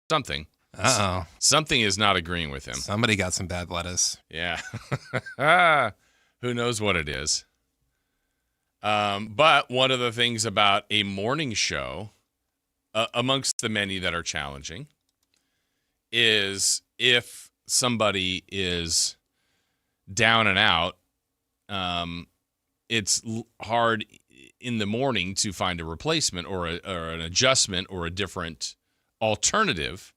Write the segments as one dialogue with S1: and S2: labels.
S1: something.
S2: Uh-oh.
S1: Something is not agreeing with him.
S2: Somebody got some bad lettuce.
S1: Yeah. Who knows what it is? But one of the things about a morning show, amongst the many that are challenging, is if somebody is down and out, it's hard in the morning to find a replacement or an adjustment or a different alternative.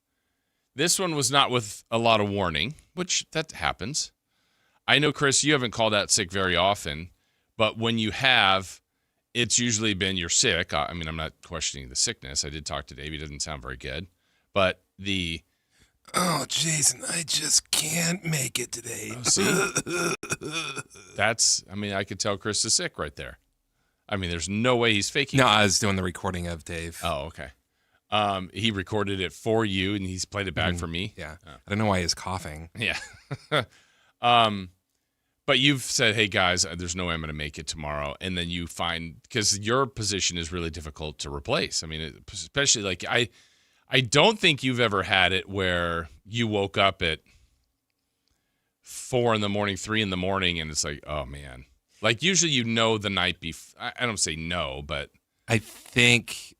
S1: This one was not with a lot of warning, which that happens. I know, Chris, you haven't called out sick very often, but when you have, it's usually been you're sick. I mean, I'm not questioning the sickness. I did talk to Dave. He doesn't sound very good. But
S2: oh, Jason, I just can't make it today.
S1: Oh, see? I could tell Chris is sick right there. I mean, there's no way he's faking it.
S2: No, I was doing the recording of Dave.
S1: Oh, okay. He recorded it for you, and he's played it back for me.
S2: Yeah. Oh. I don't know why he's coughing.
S1: Yeah. But you've said, hey, guys, there's no way I'm going to make it tomorrow. And then you find, because your position is really difficult to replace. I mean, especially like I don't think you've ever had it where you woke up at 4 a.m, 3 a.m, and it's like, oh, man. Like, usually the night before. I don't say no, but.
S2: I think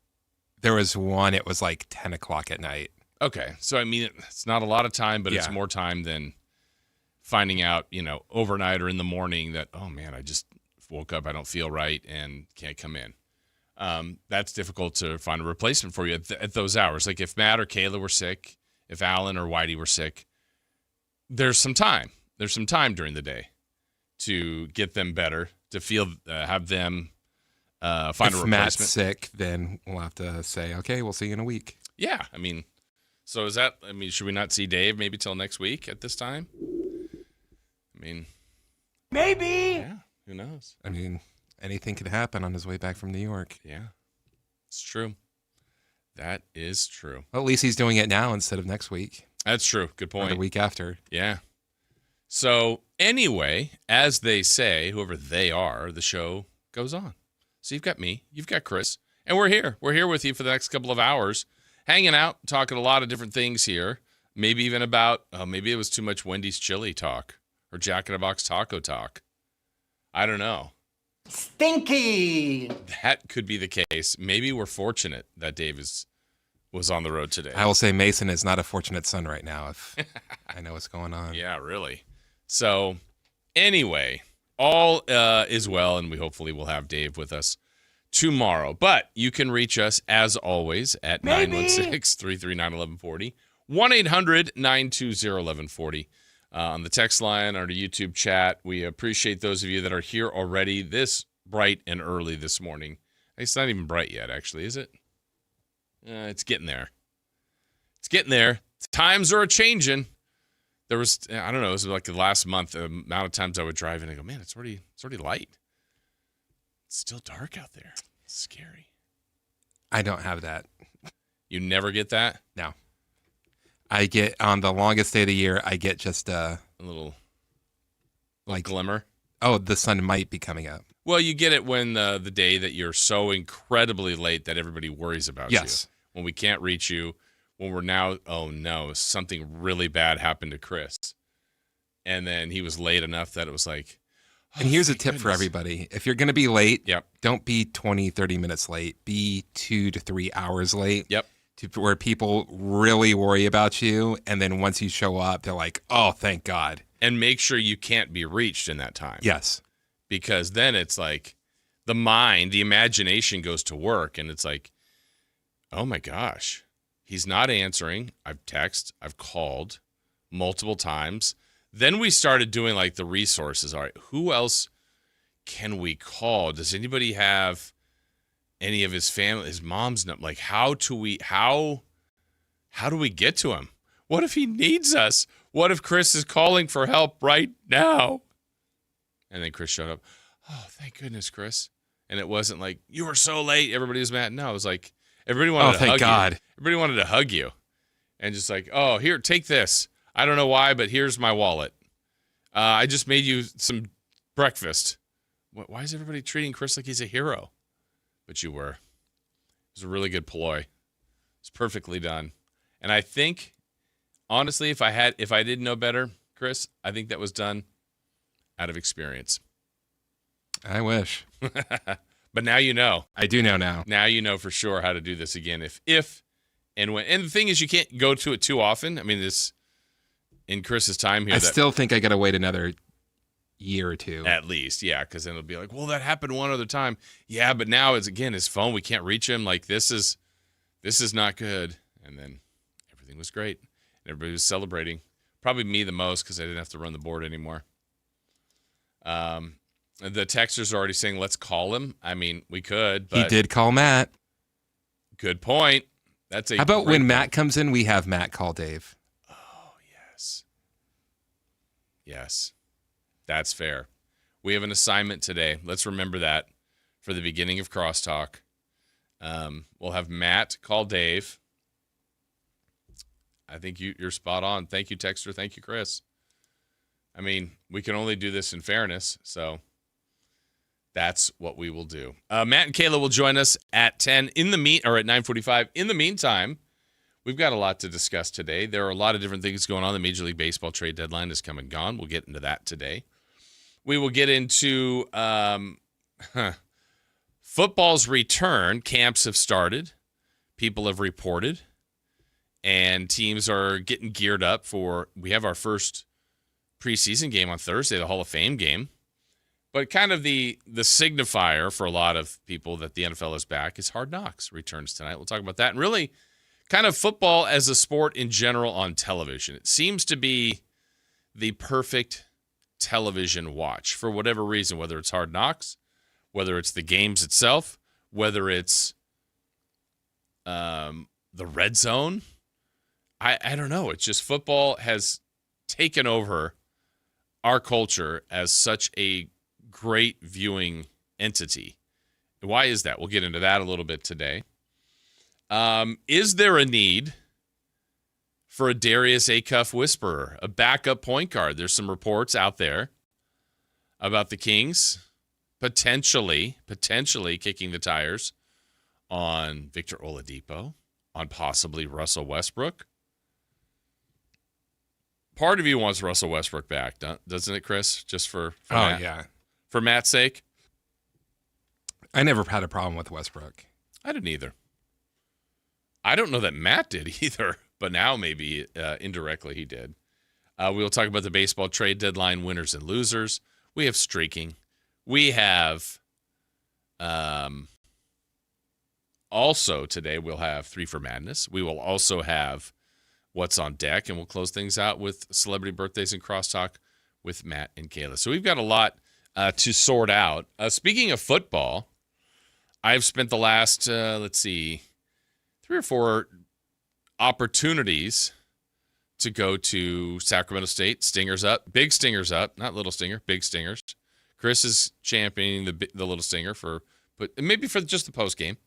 S2: there was one, it was like 10 o'clock at night.
S1: Okay. So, I mean, it's not a lot of time, but It's more time than finding out, overnight or in the morning that, oh, man, I just woke up, I don't feel right, and can't come in. That's difficult to find a replacement for you at those hours. Like if Matt or Kayla were sick, if Alan or Whitey were sick, there's some time. There's some time during the day to get them better, to feel, have them find a replacement. If
S2: Matt's sick, then we'll have to say, okay, we'll see you in a week.
S1: Yeah, I mean, so should we not see Dave maybe till next week at this time? I mean,
S3: maybe.
S1: Yeah, who knows?
S2: I mean, anything could happen on his way back from New York.
S1: Yeah, it's true. That is true.
S2: Well, at least he's doing it now instead of next week.
S1: That's true. Good point.
S2: Or the week after.
S1: Yeah. So anyway, as they say, whoever they are, the show goes on. So you've got me, you've got Chris, and we're here. We're here with you for the next couple of hours, hanging out, talking a lot of different things here. Maybe even about, maybe it was too much Wendy's chili talk or Jack in the Box taco talk. I don't know.
S3: Stinky.
S1: That could be the case. Maybe we're fortunate that Dave was on the road today.
S2: I will say Mason is not a fortunate son right now, if I know what's going on.
S1: Yeah, really. So anyway, all is well, and we hopefully will have Dave with us tomorrow. But you can reach us, as always, at 916-339-1140, 1-800-920-1140. On the text line, on our YouTube chat. We appreciate those of you that are here already this bright and early this morning. It's not even bright yet, actually, is it? It's getting there. It's getting there. Times are a-changing. There was, I don't know, it was like the last month, the amount of times I would drive in and go, man, it's already light. It's still dark out there. It's scary.
S2: I don't have that.
S1: You never get that?
S2: No. I get, on the longest day of the year, I get just a
S1: little
S2: like
S1: glimmer.
S2: Oh, the sun might be coming up.
S1: Well, you get it when the day that you're so incredibly late that everybody worries about you. When we can't reach you, when we're now, oh no, something really bad happened to Chris. And then he was late enough that it was like, oh,
S2: and here's a tip for everybody. If you're going to be late,
S1: Yep.
S2: don't be 20, 30 minutes late. Be 2 to 3 hours late.
S1: Yep.
S2: To where people really worry about you, and then once you show up, they're like, oh, thank God.
S1: And make sure you can't be reached in that time.
S2: Yes.
S1: Because then it's like the mind, the imagination goes to work, and it's like, oh my gosh, he's not answering. I've texted, I've called multiple times. Then we started doing like the resources. All right, who else can we call? Does anybody have any of his family, his mom's not, like, how do we get to him? What if he needs us? What if Chris is calling for help right now? And then Chris showed up. Oh, thank goodness, Chris. And it wasn't like, you were so late, everybody was mad. No, it was like, everybody wanted to hug you. Everybody wanted to hug you. And just like, oh, here, take this. I don't know why, but here's my wallet. I just made you some breakfast. Why is everybody treating Chris like he's a hero? But you were. It was a really good ploy. It's perfectly done. And I think, honestly, if I didn't know better, Chris, I think that was done out of experience.
S2: I wish.
S1: But now you know.
S2: I do know now.
S1: Now you know for sure how to do this again. If and when. And the thing is, you can't go to it too often. I mean, this in Chris's time here.
S2: I still think I got to wait another year or two.
S1: At least, yeah, because then it'll be like, well, that happened one other time. Yeah, but now it's, again, his phone. We can't reach him. Like, this is not good. And then everything was great. And everybody was celebrating. Probably me the most because I didn't have to run the board anymore. The texters are already saying, let's call him. I mean, we could, but
S2: he did call Matt.
S1: Good point. That's a
S2: How about when
S1: great
S2: Matt comes in, we have Matt call Dave?
S1: Oh, yes. Yes. That's fair. We have an assignment today. Let's remember that for the beginning of Crosstalk. We'll have Matt call Dave. I think you're spot on. Thank you, Texter. Thank you, Chris. I mean, we can only do this in fairness, so that's what we will do. Matt and Kayla will join us at 10 or at 9:45. In the meantime, we've got a lot to discuss today. There are a lot of different things going on. The Major League Baseball trade deadline is come and gone. We'll get into that today. We will get into football's return. Camps have started. People have reported. And teams are getting geared up we have our first preseason game on Thursday, the Hall of Fame game. But kind of the signifier for a lot of people that the NFL is back is Hard Knocks returns tonight. We'll talk about that. And really kind of football as a sport in general on television. It seems to be the perfect television watch for whatever reason, whether it's Hard Knocks, whether it's the games itself, whether it's the red zone. I don't know. It's just football has taken over our culture as such a great viewing entity. Why is that? We'll get into that a little bit today. Is there a need for a Darius Acuff whisperer, a backup point guard? There's some reports out there about the Kings potentially kicking the tires on Victor Oladipo, on possibly Russell Westbrook. Part of you wants Russell Westbrook back, doesn't it, Chris? Just for Matt?
S2: Yeah.
S1: For Matt's sake?
S2: I never had a problem with Westbrook.
S1: I didn't either. I don't know that Matt did either, but now maybe indirectly he did. We'll talk about the baseball trade deadline winners and losers. We have streaking. We have also today we'll have 3 for Madness. We will also have What's on Deck, and we'll close things out with celebrity birthdays and crosstalk with Matt and Kayla. So we've got a lot to sort out. Speaking of football, I've spent the last, 3 or 4 opportunities to go to Sacramento State. Stingers up. Big Stingers up. Not Little Stinger. Big Stingers. Chris is championing the Little Stinger but maybe for just the post game.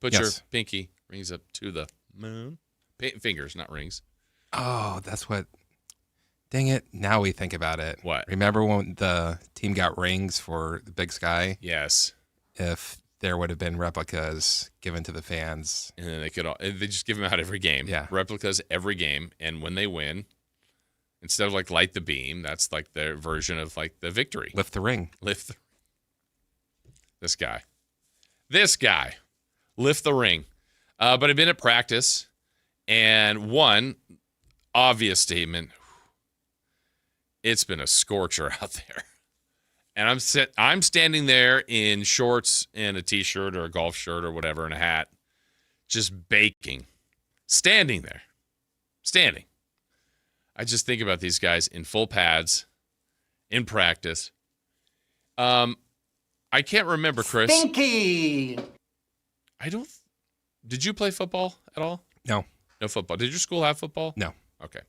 S1: Put your pinky rings up to the moon. Fingers, not rings.
S2: Oh, that's what. Dang it. Now we think about it.
S1: What?
S2: Remember when the team got rings for the Big Sky?
S1: Yes.
S2: If there would have been replicas given to the fans.
S1: And then they just give them out every game.
S2: Yeah. Replicas
S1: every game. And when they win, instead of like light the beam, that's like their version of like the victory.
S2: Lift the ring.
S1: This guy. Lift the ring. But I've been at practice. And one obvious statement, it's been a scorcher out there. And I'm standing there in shorts and a T-shirt or a golf shirt or whatever and a hat, just baking, standing there. I just think about these guys in full pads, in practice. I can't remember, Chris.
S3: Stinky!
S1: Did you play football at all?
S2: No.
S1: No football. Did your school have football?
S2: No.
S1: Okay.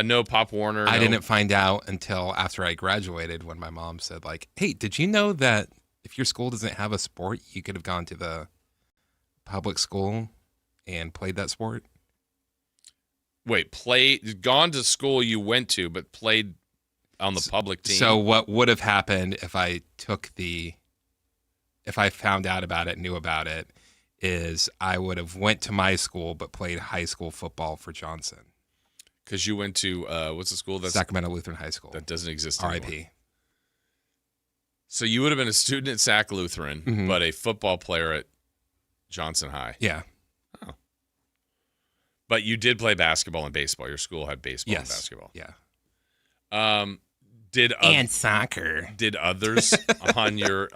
S1: No Pop Warner.
S2: I didn't find out until after I graduated when my mom said, like, hey, did you know that if your school doesn't have a sport, you could have gone to the public school and played that sport?
S1: Wait, gone to school you went to, but played on the public team?
S2: So what would have happened if I found out about it, knew about it, is I would have went to my school but played high school football for Johnson.
S1: Because you went to, what's the school?
S2: Sacramento Lutheran High School.
S1: That doesn't exist anymore.
S2: R.I.P.
S1: So you would have been a student at Sac Lutheran, but a football player at Johnson High.
S2: Yeah.
S1: Oh. But you did play basketball and baseball. Your school had baseball and basketball.
S2: Yeah.
S1: And
S2: soccer.
S1: Did others on your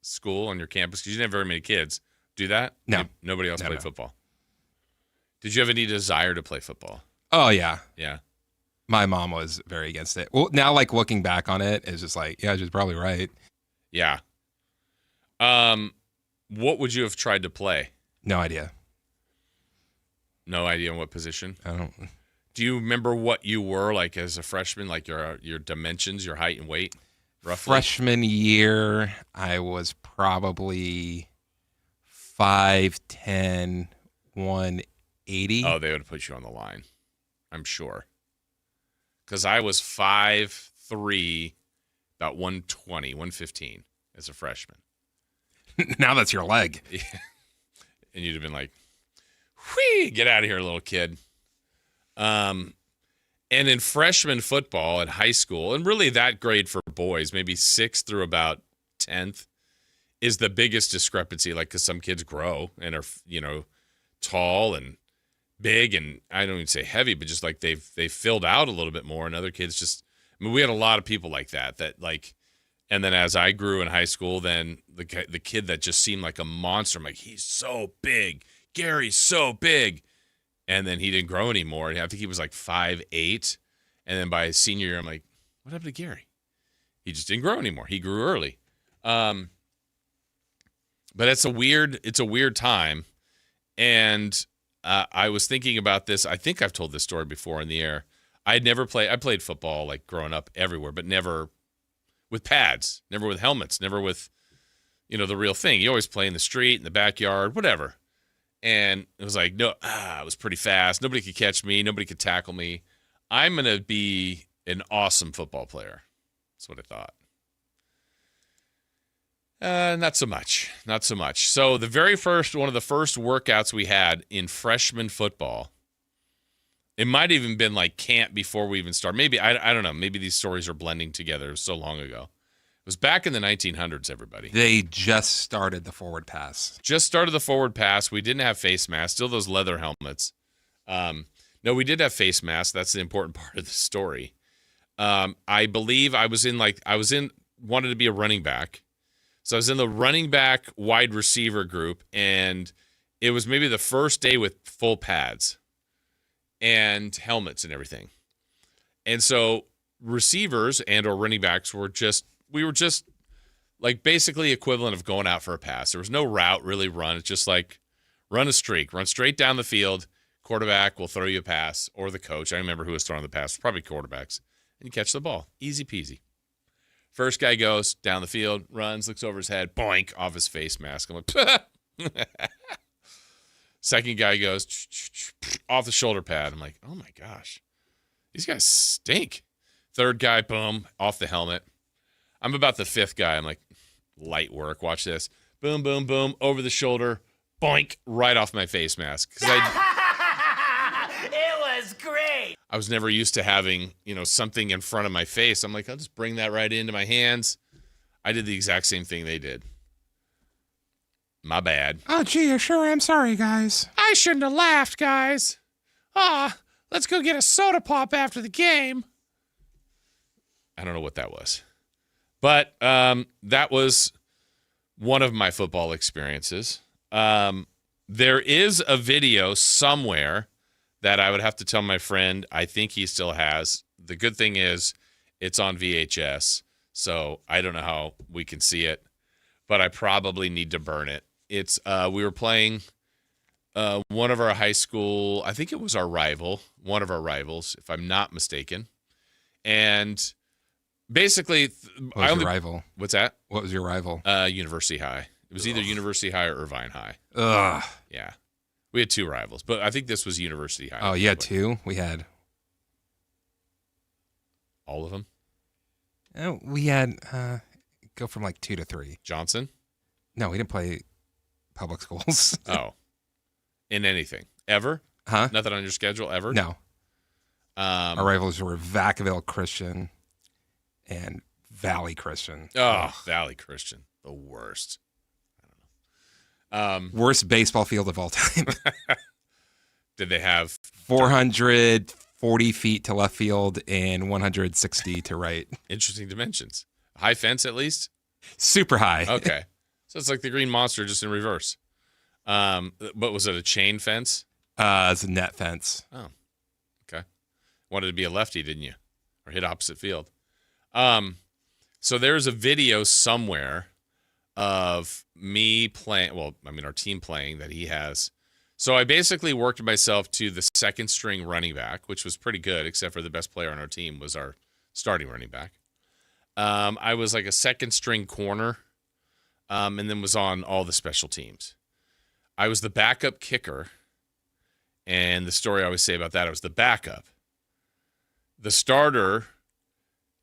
S1: school, on your campus, because you didn't have very many kids, do that?
S2: No.
S1: Nobody else played football. Did you have any desire to play football?
S2: Oh, yeah.
S1: Yeah.
S2: My mom was very against it. Well, now, like, looking back on it, it's just like, yeah, she's probably right.
S1: Yeah. What would you have tried to play?
S2: No idea.
S1: No idea in what position?
S2: I don't.
S1: Do you remember what you were like as a freshman, like your dimensions, your height and weight, roughly?
S2: Freshman year, I was probably 5'10", 180.
S1: Oh, they would have put you on the line, I'm sure. Because I was 5'3", about 120, 115 as a freshman.
S2: Now that's your leg.
S1: Yeah. And you'd have been like, whee, get out of here, little kid. And in freshman football at high school, and really that grade for boys, maybe 6th through about 10th, is the biggest discrepancy. Like, because some kids grow and are, tall and big, and I don't even say heavy, but just like they've filled out a little bit more, and other kids just, we had a lot of people like that like, and then as I grew in high school, then the kid that just seemed like a monster, I'm like, he's so big. Gary's so big. And then he didn't grow anymore. And I think he was like 5'8". And then by his senior year, I'm like, what happened to Gary? He just didn't grow anymore. He grew early. But it's a weird time. And I was thinking about this. I think I've told this story before in the air. I played football like growing up everywhere, but never with pads, never with helmets, never with, the real thing. You always play in the street, in the backyard, whatever. And it was like, it was pretty fast. Nobody could catch me. Nobody could tackle me. I'm going to be an awesome football player. That's what I thought. Not so much. Not so much. So one of the first workouts we had in freshman football, it might have even been like camp before we even started. Maybe, I don't know. Maybe these stories are blending together. It was so long ago. It was back in the 1900s, everybody.
S2: They just started the forward pass.
S1: We didn't have face masks, still those leather helmets. No, we did have face masks. That's the important part of the story. I believe wanted to be a running back. So I was in the running back wide receiver group, and it was maybe the first day with full pads and helmets and everything. And so receivers and or running backs we were just like basically equivalent of going out for a pass. There was no route really run. It's just like run a streak, run straight down the field. Quarterback will throw you a pass, or the coach. I remember who was throwing the pass, probably quarterbacks, and you catch the ball. Easy peasy. First guy goes down the field, runs, looks over his head, boink, off his face mask. I'm like, second guy goes off the shoulder pad. I'm like, oh my gosh, these guys stink. Third guy, boom, off the helmet. I'm about the fifth guy. I'm like, light work. Watch this. Boom, boom, boom, over the shoulder, boink, right off my face mask.
S3: It was great.
S1: I was never used to having, something in front of my face. I'm like, I'll just bring that right into my hands. I did the exact same thing they did. My bad.
S2: Oh, gee, I sure am sorry, guys.
S1: I shouldn't have laughed, guys. Let's go get a soda pop after the game. I don't know what that was. But that was one of my football experiences. There is a video somewhere that I would have to tell my friend. I think he still has. The good thing is it's on VHS, so I don't know how we can see it, but I probably need to burn it. It's we were playing one of our high school, I think it was one of our rivals, if I'm not mistaken. And basically,
S2: what was your rival?
S1: What's that?
S2: What was your rival?
S1: University High. It was either University High or Irvine High.
S2: Ugh.
S1: Yeah. We had two rivals, but I think this was University High.
S2: Oh, you had two? We had
S1: all of them?
S2: We had go from like 2 to 3.
S1: Johnson?
S2: No, we didn't play public schools.
S1: Oh, in anything ever?
S2: Huh?
S1: Nothing on your schedule ever?
S2: No. Our rivals were Vacaville Christian and Valley Christian.
S1: Oh, Valley Christian, the worst.
S2: Worst baseball field of all time.
S1: Did they have
S2: 440 feet to left field and 160 to right?
S1: Interesting dimensions. High fence at least?
S2: Super high.
S1: Okay. So it's like the Green Monster just in reverse. But was it a chain fence?
S2: It's a net fence.
S1: Oh, okay. Wanted to be a lefty, didn't you? Or hit opposite field. So there's a video somewhere of me playing, our team playing that he has. So I basically worked myself to the second string running back, which was pretty good, except for the best player on our team was our starting running back. I was like a second string corner, and then was on all the special teams. I was the backup kicker, and the story I always say about that, I was the backup. The starter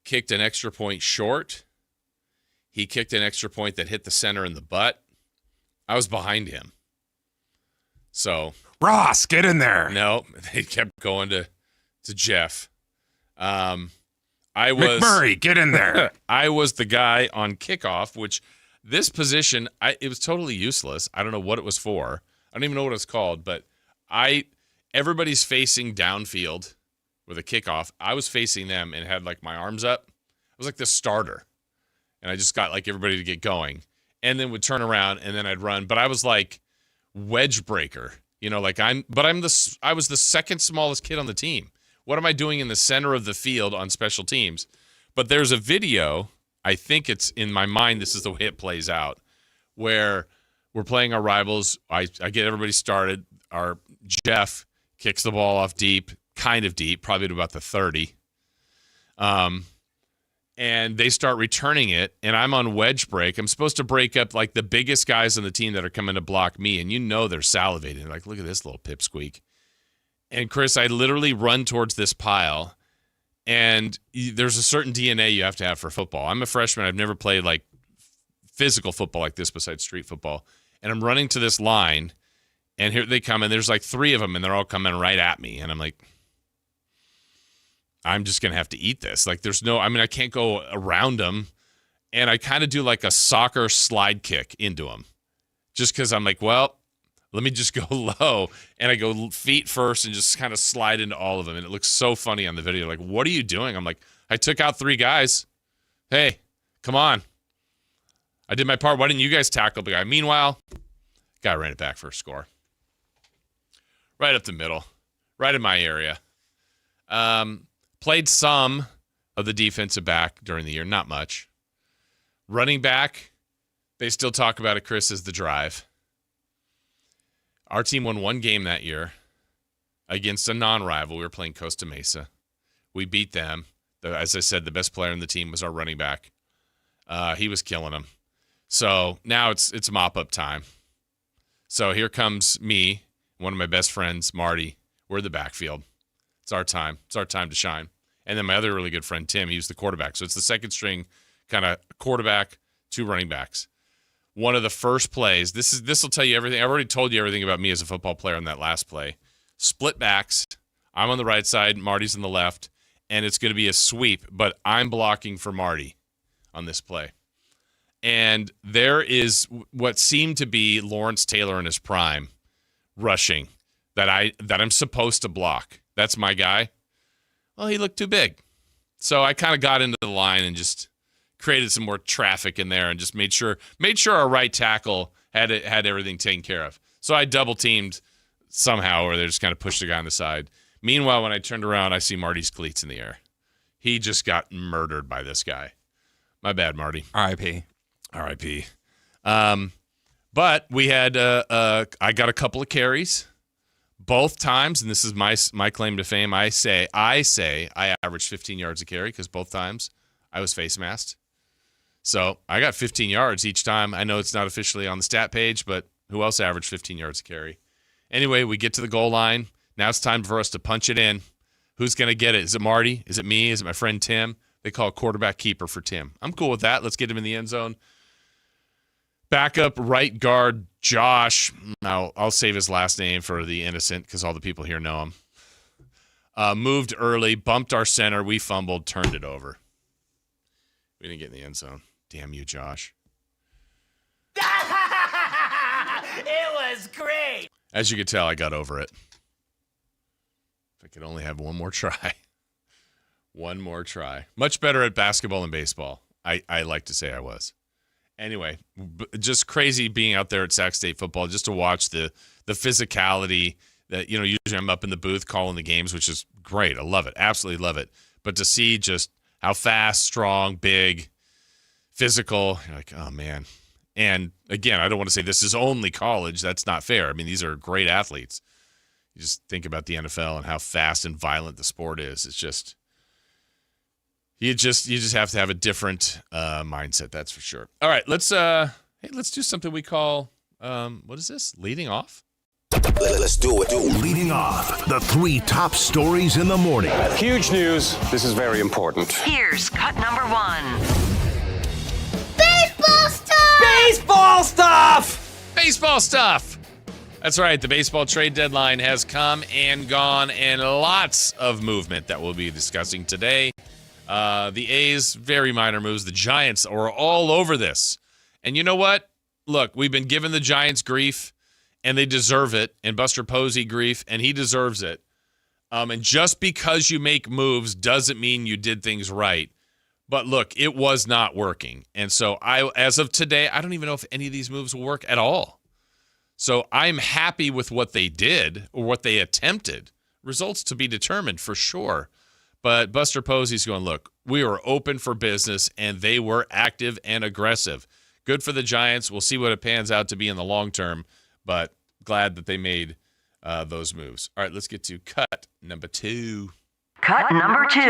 S1: kicked an extra point short. He kicked an extra point that hit the center in the butt. I was behind him. So
S2: Ross, get in there.
S1: No, they kept going to Jeff. I was
S2: McMurray, get in there.
S1: I was the guy on kickoff, which this position, it was totally useless. I don't know what it was for. I don't even know what it's called, but everybody's facing downfield with a kickoff. I was facing them and had like my arms up. I was like the starter. And I just got like everybody to get going and then would turn around and then I'd run. But I was like wedge breaker, like I was the second smallest kid on the team. What am I doing in the center of the field on special teams? But there's a video, I think it's in my mind, this is the way it plays out, where we're playing our rivals. I get everybody started. Our Jeff kicks the ball off deep, kind of deep, probably to about the 30. And they start returning it, and I'm on wedge break. I'm supposed to break up like the biggest guys on the team that are coming to block me, and they're salivating. Like, look at this little pipsqueak. And Chris, I literally run towards this pile, and there's a certain DNA you have to have for football. I'm a freshman. I've never played like physical football like this besides street football. And I'm running to this line, and here they come, and there's like 3 of them, and they're all coming right at me. And I'm like, I'm just going to have to eat this. Like I can't go around them. And I kind of do like a soccer slide kick into them just because I'm like, well, let me just go low. And I go feet first and just kind of slide into all of them. And it looks so funny on the video. Like, what are you doing? I'm like, I took out 3 guys. Hey, come on. I did my part. Why didn't you guys tackle the guy? Meanwhile, guy ran it back for a score. Right up the middle. Right in my area. Played some of the defensive back during the year, not much. Running back, they still talk about it, Chris, as the drive. Our team won 1 game that year against a non-rival. We were playing Costa Mesa. We beat them. As I said, the best player on the team was our running back. He was killing them. So now it's mop-up time. So here comes me, one of my best friends, Marty. We're in the backfield. It's our time. It's our time to shine. And then my other really good friend, Tim, he was the quarterback. So it's the second string kind of quarterback, 2 running backs. One of the first plays, this will tell you everything. I've already told you everything about me as a football player on that last play. Split backs. I'm on the right side. Marty's on the left. And it's going to be a sweep, but I'm blocking for Marty on this play. And there is what seemed to be Lawrence Taylor in his prime rushing that I'm supposed to block. That's my guy. Well, he looked too big. So I kind of got into the line and just created some more traffic in there and just made sure our right tackle had everything taken care of. So I double teamed somehow, or they just kind of pushed the guy on the side. Meanwhile, when I turned around, I see Marty's cleats in the air. He just got murdered by this guy. My bad, Marty.
S2: R.I.P.
S1: R.I.P. But we had I got a couple of carries. Both times, and this is my claim to fame, I say I averaged 15 yards a carry because both times I was face masked. So I got 15 yards each time. I know it's not officially on the stat page, but who else averaged 15 yards a carry? Anyway, we get to the goal line. Now it's time for us to punch it in. Who's going to get it? Is it Marty? Is it me? Is it my friend Tim? They call quarterback keeper for Tim. I'm cool with that. Let's get him in the end zone. Backup right guard Josh, I'll save his last name for the innocent because all the people here know him. Moved early, bumped our center. We fumbled, turned it over. We didn't get in the end zone. Damn you, Josh.
S3: It was great.
S1: As you could tell, I got over it. If I could only have one more try. One more try. Much better at basketball and baseball. I like to say I was. Anyway, just crazy being out there at Sac State football just to watch the physicality that, usually I'm up in the booth calling the games, which is great. I love it. Absolutely love it. But to see just how fast, strong, big, physical, you're like, oh, man. And, again, I don't want to say this is only college. That's not fair. I mean, these are great athletes. You just think about the NFL and how fast and violent the sport is. It's just... You just have to have a different mindset, that's for sure. All right, let's do something we call what is this? Leading off?
S4: Let's do it.
S5: Leading off the 3 top stories in the morning.
S6: Huge news. This is very important.
S7: Here's cut number 1.
S3: Baseball stuff! Baseball stuff!
S1: Baseball stuff! That's right, the baseball trade deadline has come and gone, and lots of movement that we'll be discussing today. The A's, very minor moves. The Giants are all over this. And you know what? Look, we've been giving the Giants grief, and they deserve it. And Buster Posey grief, and he deserves it. And just because you make moves doesn't mean you did things right. But look, it was not working. And so as of today, I don't even know if any of these moves will work at all. So I'm happy with what they did or what they attempted. Results to be determined for sure. But Buster Posey's going, look, we were open for business, and they were active and aggressive. Good for the Giants. We'll see what it pans out to be in the long term, but glad that they made those moves. All right, let's get to cut number 2.
S7: Cut number 2.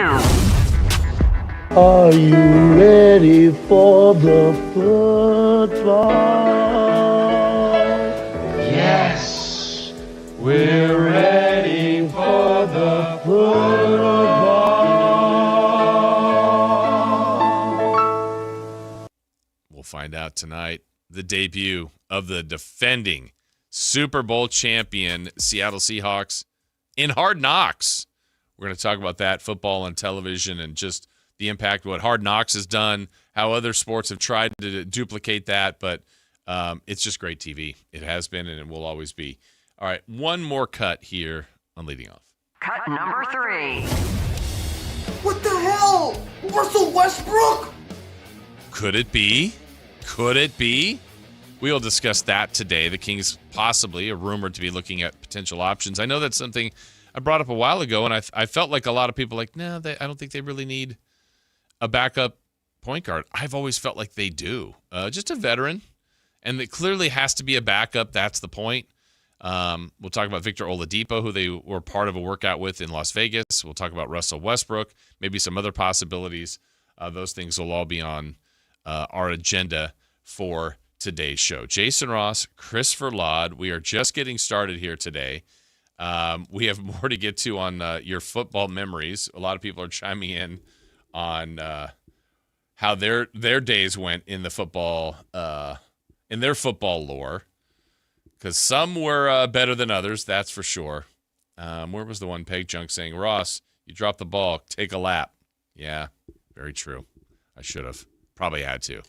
S8: Are you ready for the football? Yes, we're ready for the football.
S1: Find out tonight the debut of the defending Super Bowl champion Seattle Seahawks in Hard Knocks. We're going to talk about that, football on television, and just the impact what Hard Knocks has done, how other sports have tried to duplicate that, but it's just great TV. It has been, and it will always be. All right, one more cut here on Leading Off.
S7: Cut number 3.
S3: What the hell? Russell Westbrook?
S1: Could it be? Could it be? We will discuss that today. The Kings possibly are rumored to be looking at potential options. I know that's something I brought up a while ago, and I felt like a lot of people like, no, I don't think they really need a backup point guard. I've always felt like they do. Just a veteran, and it clearly has to be a backup. That's the point. We'll talk about Victor Oladipo, who they were part of a workout with in Las Vegas. We'll talk about Russell Westbrook, maybe some other possibilities. Those things will all be on our agenda for today's show. Jason Ross, Christopher Laud. We are just getting started here today. We have more to get to on your football memories. A lot of people are chiming in on how their days went in the football in their football lore, because some were better than others. That's for sure. Where was the one? Peg Junk saying, Ross, you dropped the ball. Take a lap. Yeah, very true. I should have. Probably had to.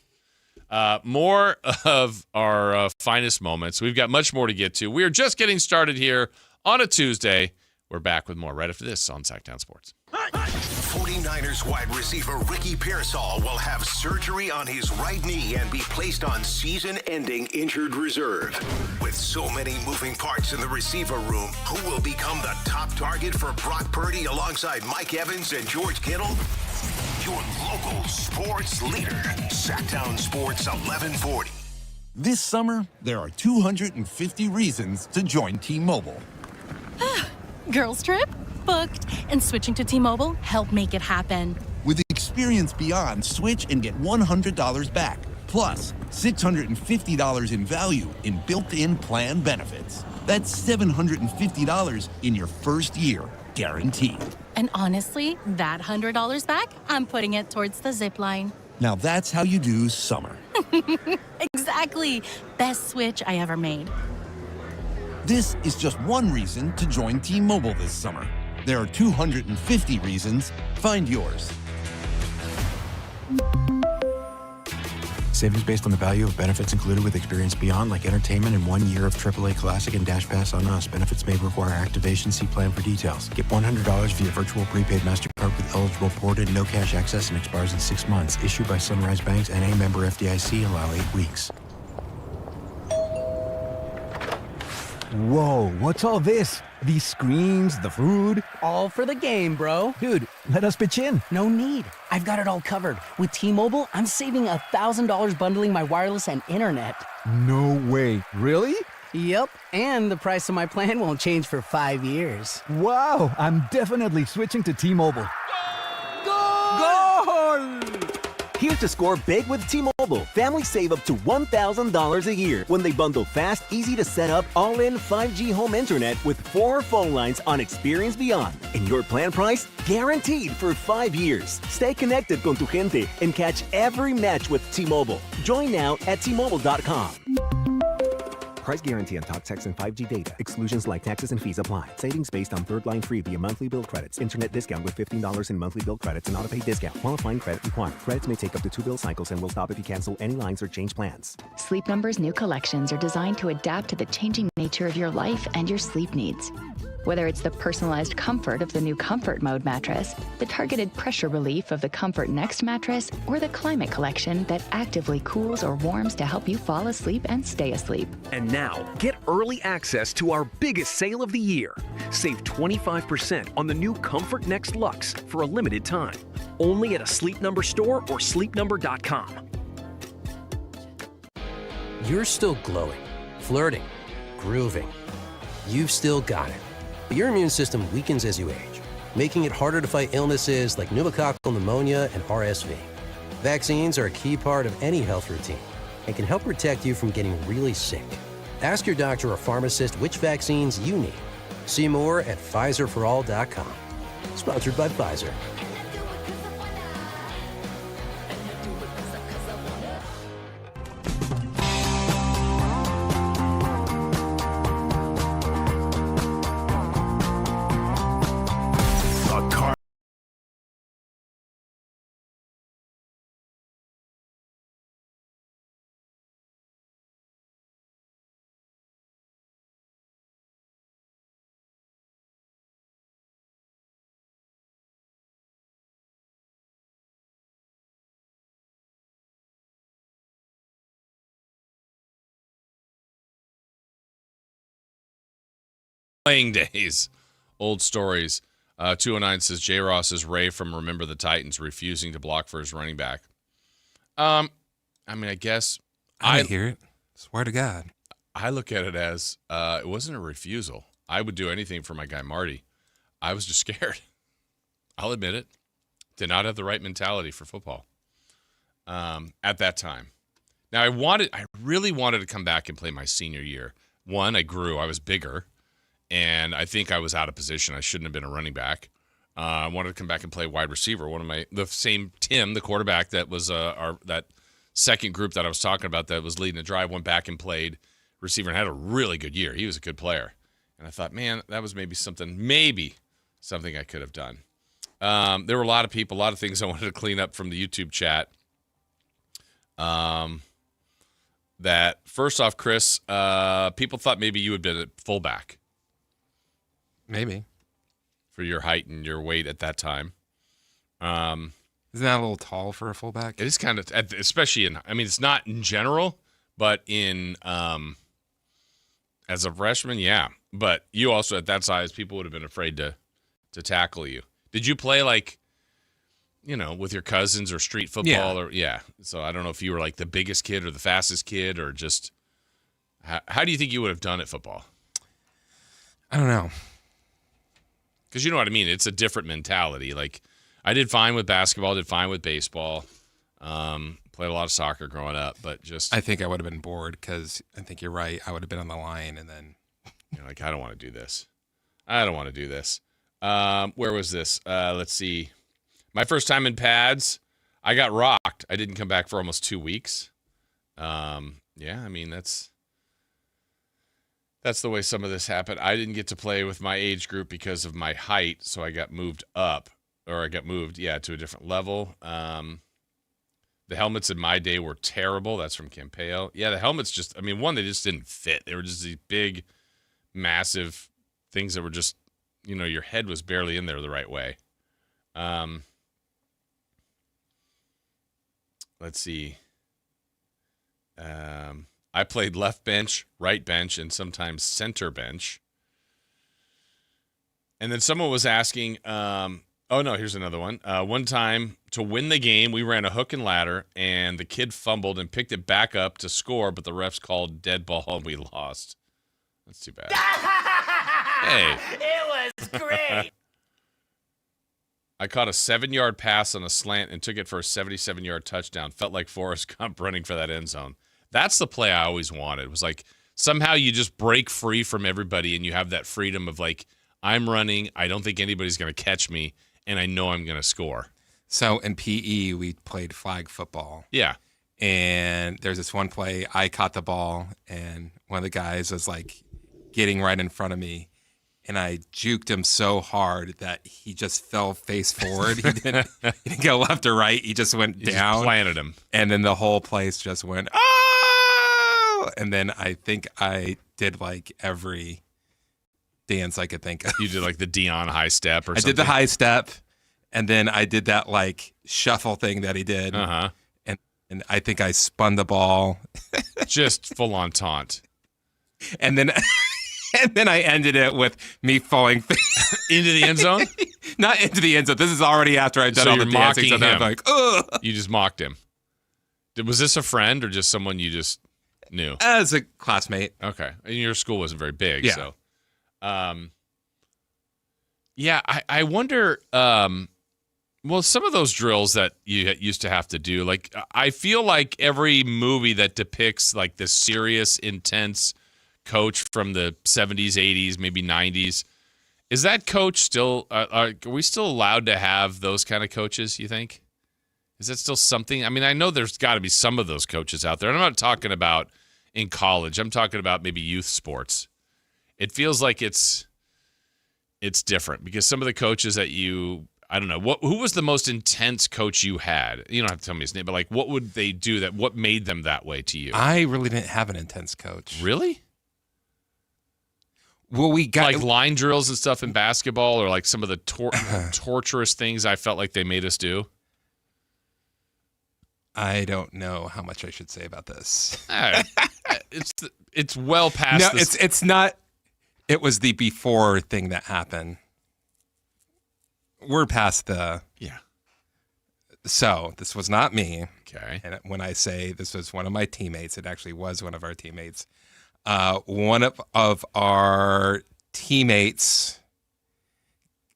S1: More of our finest moments. We've got much more to get to. We are just getting started here on a Tuesday. We're back with more right after this on Sactown Sports.
S5: 49ers wide receiver Ricky Pearsall will have surgery on his right knee and be placed on season-ending injured reserve. With so many moving parts in the receiver room, who will become the top target for Brock Purdy alongside Mike Evans and George Kittle? Your local sports leader, Sactown Sports 1140.
S9: This summer, there are 250 reasons to join T-Mobile.
S10: Girls trip? Booked. And switching to T-Mobile helped make it happen.
S9: With experience beyond, switch and get $100 back. Plus, $650 in value in built-in plan benefits. That's $750 in your first year, guaranteed.
S10: And honestly, that $100 back, I'm putting it towards the zip line.
S9: Now that's how you do summer.
S10: Exactly. Exactly. Best switch I ever made.
S9: This is just one reason to join T-Mobile this summer. There are 250 reasons. Find yours.
S11: Savings based on the value of benefits included with Experience Beyond, like entertainment and 1 year of AAA Classic and Dash Pass on us. Benefits may require activation. See plan for details. Get $100 via virtual prepaid MasterCard with eligible ported, no cash access, and expires in 6 months. Issued by Sunrise Banks, N.A. member FDIC. Allow 8 weeks.
S12: Whoa, what's all this? These screens, the food?
S13: All for the game, bro.
S12: Dude, let us pitch in.
S13: No need. I've got it all covered. With T-Mobile, I'm saving $1,000 bundling my wireless and internet.
S12: No way. Really?
S13: Yep, and the price of my plan won't change for 5 years.
S12: Wow, I'm definitely switching to T-Mobile.
S14: Goal! Here to score big with T-Mobile. Families save up to $1,000 a year when they bundle fast, easy to set up, all-in 5G home internet with 4 phone lines on Experience Beyond. And your plan price? Guaranteed for 5 years. Stay connected con tu gente and catch every match with T-Mobile. Join now at T-Mobile.com. Price guarantee on talk, text, and 5G data. Exclusions like taxes and fees apply. Savings based on third line free via monthly bill credits. Internet discount with $15 in monthly bill credits and auto-pay discount. Qualifying credit required. Credits may take up to 2 bill cycles and will stop if you cancel any lines or change plans.
S15: Sleep Number's new collections are designed to adapt to the changing nature of your life and your sleep needs. Whether it's the personalized comfort of the new Comfort Mode mattress, the targeted pressure relief of the Comfort Next mattress, or the Climate Collection that actively cools or warms to help you fall asleep and stay asleep.
S16: And now, get early access to our biggest sale of the year. Save 25% on the new Comfort Next Luxe for a limited time. Only at a Sleep Number store or sleepnumber.com.
S17: You're still glowing, flirting, grooving. You've still got it. But your immune system weakens as you age, making it harder to fight illnesses like pneumococcal pneumonia and RSV. Vaccines are a key part of any health routine and can help protect you from getting really sick. Ask your doctor or pharmacist which vaccines you need. See more at PfizerForAll.com. Sponsored by Pfizer.
S1: Playing days, old stories. 209 says J. Ross is Ray from Remember the Titans refusing to block for his running back. I mean, I guess
S2: I hear it. Swear to God.
S1: I look at it as it wasn't a refusal. I would do anything for my guy Marty. I was just scared. I'll admit it. Did not have the right mentality for football at that time. Now I really wanted to come back and play my senior year. One, I grew. I was bigger. And I think I was out of position. I shouldn't have been a running back. I wanted to come back and play wide receiver. The same Tim, the quarterback that was that second group that I was talking about that was leading the drive, went back and played receiver and had a really good year. He was a good player. And I thought, man, that was maybe something I could have done. There were a lot of people, a lot of things I wanted to clean up from the YouTube chat. That first off, Chris, people thought maybe you had been at fullback.
S2: Maybe.
S1: For your height and your weight at that time.
S2: Isn't that a little tall for a fullback?
S1: It is kind of, especially it's not in general, but in, as a freshman, yeah. But you also, at that size, people would have been afraid to tackle you. Did you play with your cousins or street football?
S2: Yeah.
S1: So I don't know if you were like the biggest kid or the fastest kid or just, how do you think you would have done at football?
S2: I don't know.
S1: Because you know what I mean? It's a different mentality. Like, I did fine with basketball, did fine with baseball, played a lot of soccer growing up, but just...
S2: I think I would have been bored because I think you're right. I would have been on the line and then...
S1: You're like, I don't want to do this. Where was this? Let's see. My first time in pads, I got rocked. I didn't come back for almost 2 weeks. Yeah, I mean, that's the way some of this happened. I didn't get to play with my age group because of my height, so I got moved up, or I got moved, to a different level. The helmets in my day were terrible. That's from Campeo. Yeah, the helmets just, they just didn't fit. They were just these big, massive things that were just, your head was barely in there the right way. Let's see. I played left bench, right bench, and sometimes center bench. And then someone was asking, here's another one. One time to win the game, we ran a hook and ladder, and the kid fumbled and picked it back up to score, but the refs called dead ball and we lost. That's too bad. Hey.
S3: It was great.
S1: I caught a 7-yard pass on a slant and took it for a 77-yard touchdown. Felt like Forrest Gump running for that end zone. That's the play I always wanted. It was like somehow you just break free from everybody and you have that freedom of like, I'm running, I don't think anybody's going to catch me, and I know I'm going to score.
S2: So in PE, we played flag football.
S1: Yeah.
S2: And there's this one play, I caught the ball, and one of the guys was like getting right in front of me, and I juked him so hard that he just fell face forward. He didn't go left or right. He just went down.
S1: Just planted him.
S2: And then the whole place just went, oh! And then I think I did like every dance I could think of.
S1: You did like the Dion high step or something?
S2: I did the high step, and then I did that like shuffle thing that he did.
S1: Uh-huh.
S2: And I think I spun the ball.
S1: Just full on taunt.
S2: And then I ended it with me falling
S1: into the end zone?
S2: Not into the end zone. This is already after I've done all the dancing. So I'm like, ugh.
S1: You just mocked him. Was this a friend or just someone you just knew?
S2: As a classmate.
S1: Okay. And your school wasn't very big,
S2: yeah.
S1: So. I wonder, some of those drills that you used to have to do, like, I feel like every movie that depicts like this serious, intense coach from the 70s, 80s, maybe 90s, is that coach still, are we still allowed to have those kind of coaches, you think? Is that still something? I know there's got to be some of those coaches out there. And I'm not talking about in college. I'm talking about maybe youth sports. It feels like it's different because some of the coaches that I don't know, who was the most intense coach you had? You don't have to tell me his name, but like what would they do what made them that way to you?
S2: I really didn't have an intense coach.
S1: Really?
S2: Well, we got
S1: like line drills and stuff in basketball, or like some of the torturous things I felt like they made us do.
S2: I don't know how much I should say about this.
S1: It's well past.
S2: No, it's not. It was the before thing that happened. We're past the.
S1: Yeah.
S2: So this was not me.
S1: Okay.
S2: And when I say this was one of my teammates, it actually was one of our teammates. One of our teammates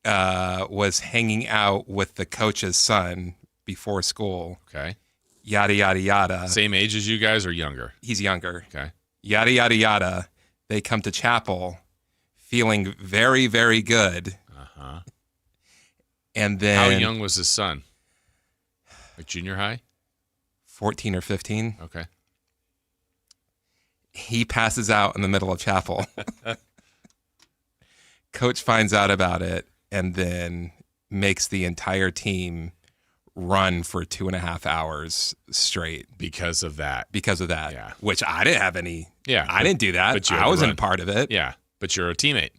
S2: was hanging out with the coach's son before school.
S1: Okay.
S2: Yada, yada, yada.
S1: Same age as you guys or younger?
S2: He's younger.
S1: Okay.
S2: Yada, yada, yada. They come to chapel feeling very, very good.
S1: Uh-huh.
S2: And then...
S1: How young was his son? Like junior high?
S2: 14 or 15.
S1: Okay.
S2: He passes out in the middle of chapel. Coach finds out about it and then makes the entire team run for 2.5 hours straight.
S1: Because of that.
S2: Yeah. Which I didn't have any.
S1: Yeah.
S2: I didn't do that.
S1: But
S2: I wasn't part of it.
S1: Yeah. But you're a teammate.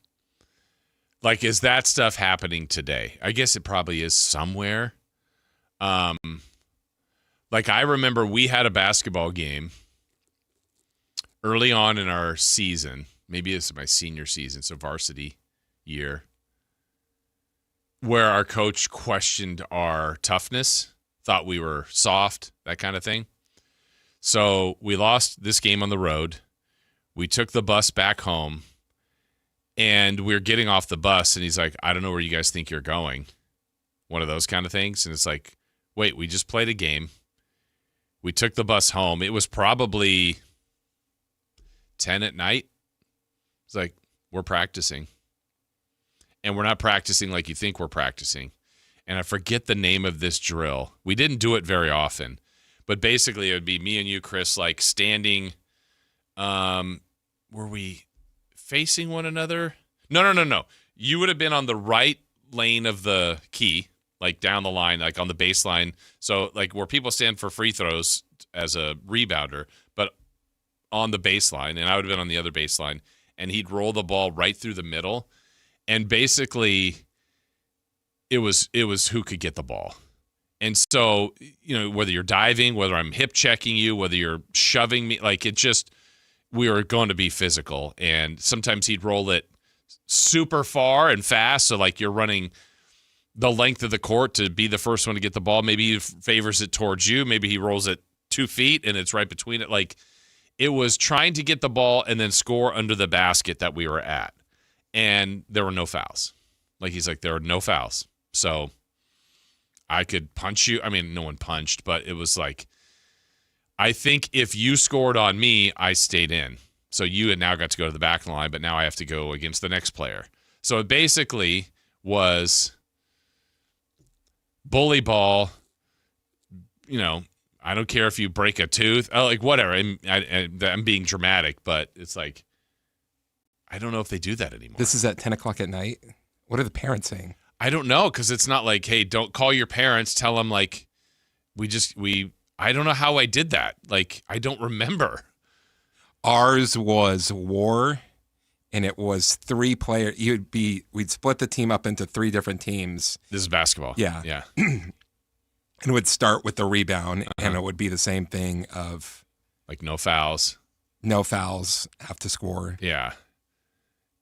S1: Like, is that stuff happening today? I guess it probably is somewhere. Like, I remember we had a basketball game early on in our season. Maybe this is my senior season, so varsity year, where our coach questioned our toughness, thought we were soft, that kind of thing. So we lost this game on the road. We took the bus back home, and we're getting off the bus, and he's like, I don't know where you guys think you're going. One of those kind of things. And it's like, wait, we just played a game. We took the bus home. It was probably 10 at night. It's like, we're practicing. And we're not practicing like you think we're practicing. And I forget the name of this drill. We didn't do it very often. But basically, it would be me and you, Chris, like standing Were we facing one another? No. You would have been on the right lane of the key, like down the line, like on the baseline. So like where people stand for free throws as a rebounder, but on the baseline, and I would have been on the other baseline, and he'd roll the ball right through the middle. And basically it was who could get the ball. And so, whether you're diving, whether I'm hip checking you, whether you're shoving me, like we were going to be physical. And sometimes he'd roll it super far and fast. So like you're running the length of the court to be the first one to get the ball. Maybe he favors it towards you. Maybe he rolls it 2 feet and it's right between it. Like it was trying to get the ball and then score under the basket that we were at. And there were no fouls. Like he's like, there are no fouls. So I could punch you. I mean, no one punched, but it was like, I think if you scored on me, I stayed in. So you had now got to go to the back line, but now I have to go against the next player. So it basically was bully ball. I don't care if you break a tooth. Like whatever. I'm being dramatic, but it's like, I don't know if they do that anymore.
S2: This is at 10 o'clock at night. What are the parents saying?
S1: I don't know, because it's not like, hey, don't call your parents. Tell them like, I don't know how I did that. Like, I don't remember.
S2: Ours was war, and it was 3 players. We'd split the team up into 3 different teams.
S1: This is basketball.
S2: Yeah.
S1: Yeah.
S2: And it would start with the rebound, and it would be the same thing of
S1: like no fouls.
S2: No fouls, have to score.
S1: Yeah.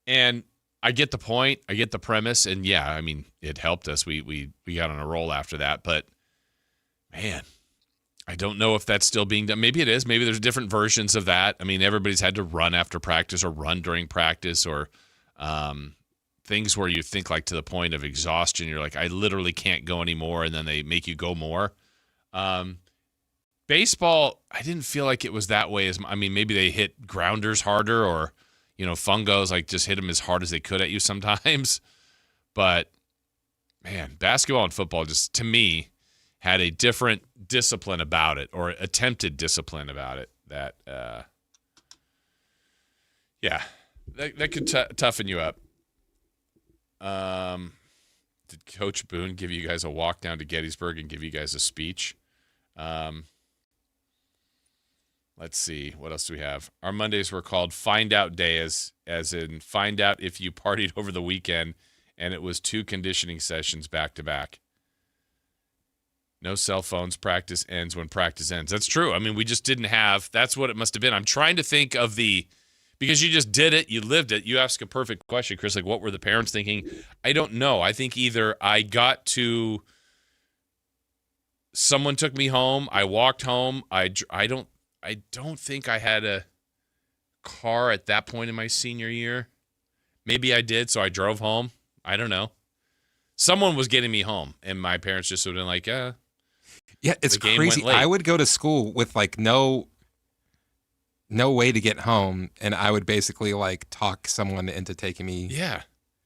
S1: And I get the point. I get the premise. And yeah, I mean, it helped us. We got on a roll after that. But man, I don't know if that's still being done. Maybe it is. Maybe there's different versions of that. I mean, everybody's had to run after practice or run during practice or things where you think like to the point of exhaustion. You're like, I literally can't go anymore. And then they make you go more. Baseball, I didn't feel like it was that way. Maybe they hit grounders harder or, fungos like just hit them as hard as they could at you sometimes. But man, basketball and football just, to me, had a different discipline about it, or attempted discipline about it that, that could toughen you up. Did Coach Boone give you guys a walk down to Gettysburg and give you guys a speech? Let's see. What else do we have? Our Mondays were called Find Out Day, as in find out if you partied over the weekend, and it was 2 conditioning sessions back to back. No cell phones. Practice ends when practice ends. That's true. I mean, we just didn't have – that's what it must have been. I'm trying to think of because you just did it. You lived it. You asked a perfect question, Chris. Like, what were the parents thinking? I don't know. I think either I got to – someone took me home. I walked home. I don't think I had a car at that point in my senior year. Maybe I did, so I drove home. I don't know. Someone was getting me home, and my parents just would have been like, yeah,
S2: it's crazy. I would go to school with like no way to get home, and I would basically like talk someone into taking me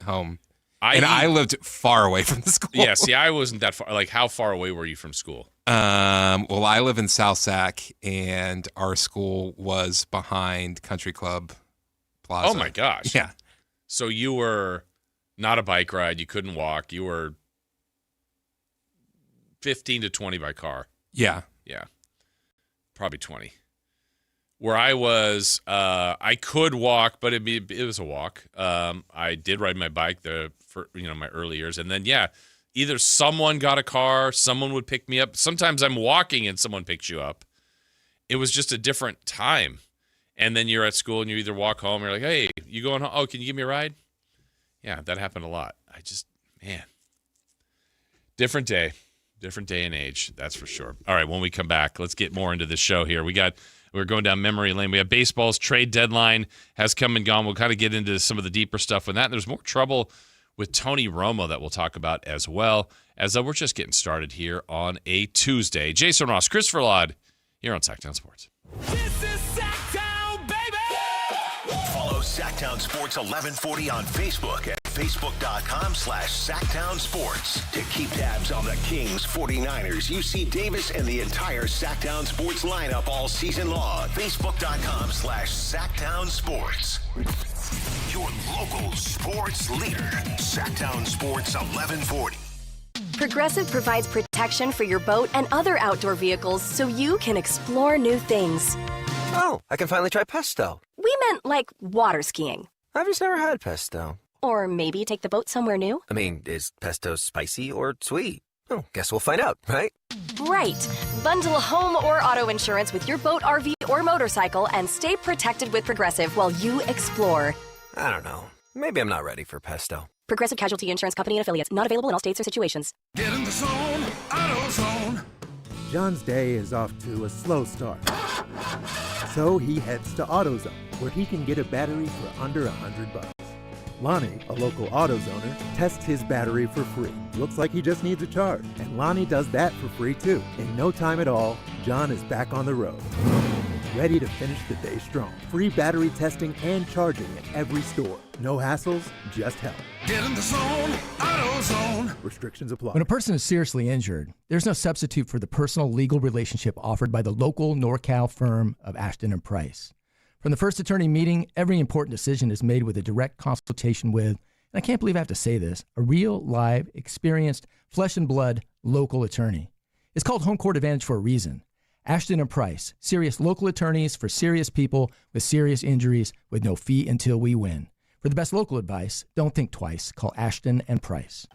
S2: home. I lived far away from the school.
S1: Yeah, see, I wasn't that far. Like, how far away were you from school?
S2: Well, I live in South Sac, and our school was behind Country Club Plaza.
S1: Oh, my gosh.
S2: Yeah.
S1: So you were not a bike ride. You couldn't walk. You were 15 to 20 by car.
S2: Yeah.
S1: Yeah. Probably 20. Where I was, I could walk, but it was a walk. I did ride my bike for my early years. And then, either someone got a car, someone would pick me up. Sometimes I'm walking and someone picks you up. It was just a different time. And then you're at school and you either walk home or you're like, hey, you going home? Oh, can you give me a ride? Yeah, that happened a lot. Different day and age, that's for sure. All right, when we come back, let's get more into the show here. We're going down memory lane. We have baseball's trade deadline has come and gone. We'll kind of get into some of the deeper stuff with that. There's more trouble with Tony Romo that we'll talk about as well, as we're just getting started here on a Tuesday. Jason Ross, Chris Verlaud, here on Sactown Sports.
S5: This is Sactown, baby! Follow Sactown Sports 1140 on Facebook at Facebook.com/Sactown Sports. To keep tabs on the Kings, 49ers, UC Davis, and the entire Sactown Sports lineup all season long. Facebook.com/Sactown Sports. Your local sports leader. Sactown Sports 1140.
S18: Progressive provides protection for your boat and other outdoor vehicles so you can explore new things.
S19: Oh, I can finally try pesto.
S18: We meant like water skiing.
S19: I've just never had pesto.
S18: Or maybe take the boat somewhere new.
S19: I mean, is pesto spicy or sweet? Oh, guess we'll find out, right?
S18: Right. Bundle home or auto insurance with your boat, RV, or motorcycle and stay protected with Progressive while you explore.
S19: I don't know. Maybe I'm not ready for pesto.
S18: Progressive Casualty Insurance Company and Affiliates. Not available in all states or situations.
S20: Get in the zone, AutoZone.
S21: John's day is off to a slow start. So he heads to AutoZone, where he can get a battery for under $100. Lonnie, a local AutoZoner, tests his battery for free. Looks like he just needs a charge. And Lonnie does that for free too. In no time at all, John is back on the road. Ready to finish the day strong. Free battery testing and charging at every store. No hassles, just help.
S20: Get in the zone, AutoZone.
S21: Restrictions apply.
S22: When a person is seriously injured, there's no substitute for the personal legal relationship offered by the local NorCal firm of Ashton and Price. From the first attorney meeting, every important decision is made with a direct consultation with, and I can't believe I have to say this, a real, live, experienced, flesh and blood local attorney. It's called Home Court Advantage for a reason. Ashton and Price, serious local attorneys for serious people with serious injuries with no fee until we win. For the best local advice, don't think twice. Call Ashton and Price.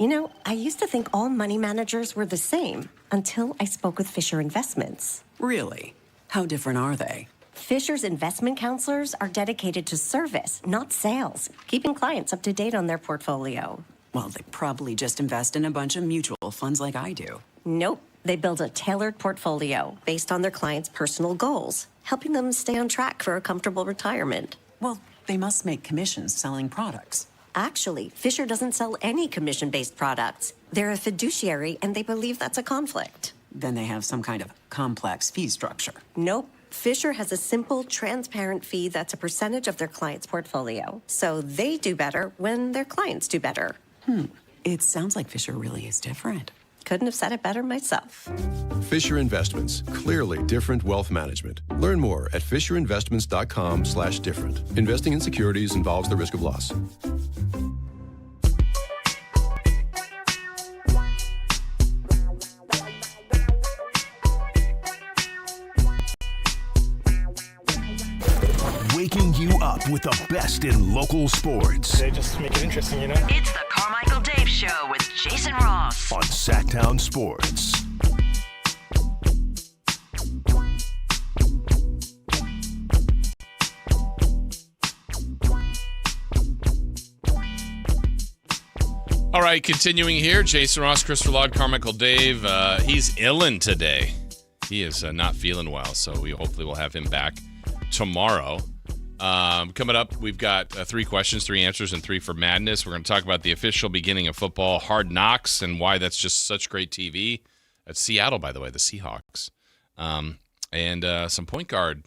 S23: You know, I used to think all money managers were the same until I spoke with Fisher Investments.
S24: Really? How different are they?
S23: Fisher's investment counselors are dedicated to service, not sales, keeping clients up to date on their portfolio.
S24: Well, they probably just invest in a bunch of mutual funds like I do.
S23: Nope. They build a tailored portfolio based on their clients' personal goals, helping them stay on track for a comfortable retirement.
S24: Well, they must make commissions selling products.
S23: Actually, Fisher doesn't sell any commission-based products. They're a fiduciary, and they believe that's a conflict.
S24: Then they have some kind of complex fee structure.
S23: Nope. Fisher has a simple, transparent fee that's a percentage of their client's portfolio. So they do better when their clients do better.
S24: It sounds like Fisher really is different.
S23: Couldn't have said it better myself.
S25: Fisher Investments, clearly different wealth management. Learn more at fisherinvestments.com/different. Investing in securities involves the risk of loss.
S5: Waking you up with the best in local sports.
S26: They just make it interesting, you know?
S7: It's the Carmichael Dave Show with Jason Ross
S5: on Sactown Sports.
S1: All right, continuing here, Jason Ross, Christopher Log, Carmichael Dave. He's illin today. He is not feeling well, so we hopefully will have him back tomorrow. Coming up, we've got 3 questions, 3 answers, and 3 for madness. We're going to talk about the official beginning of football, Hard Knocks, and why that's just such great TV. That's Seattle, by the way, the Seahawks. And some point guard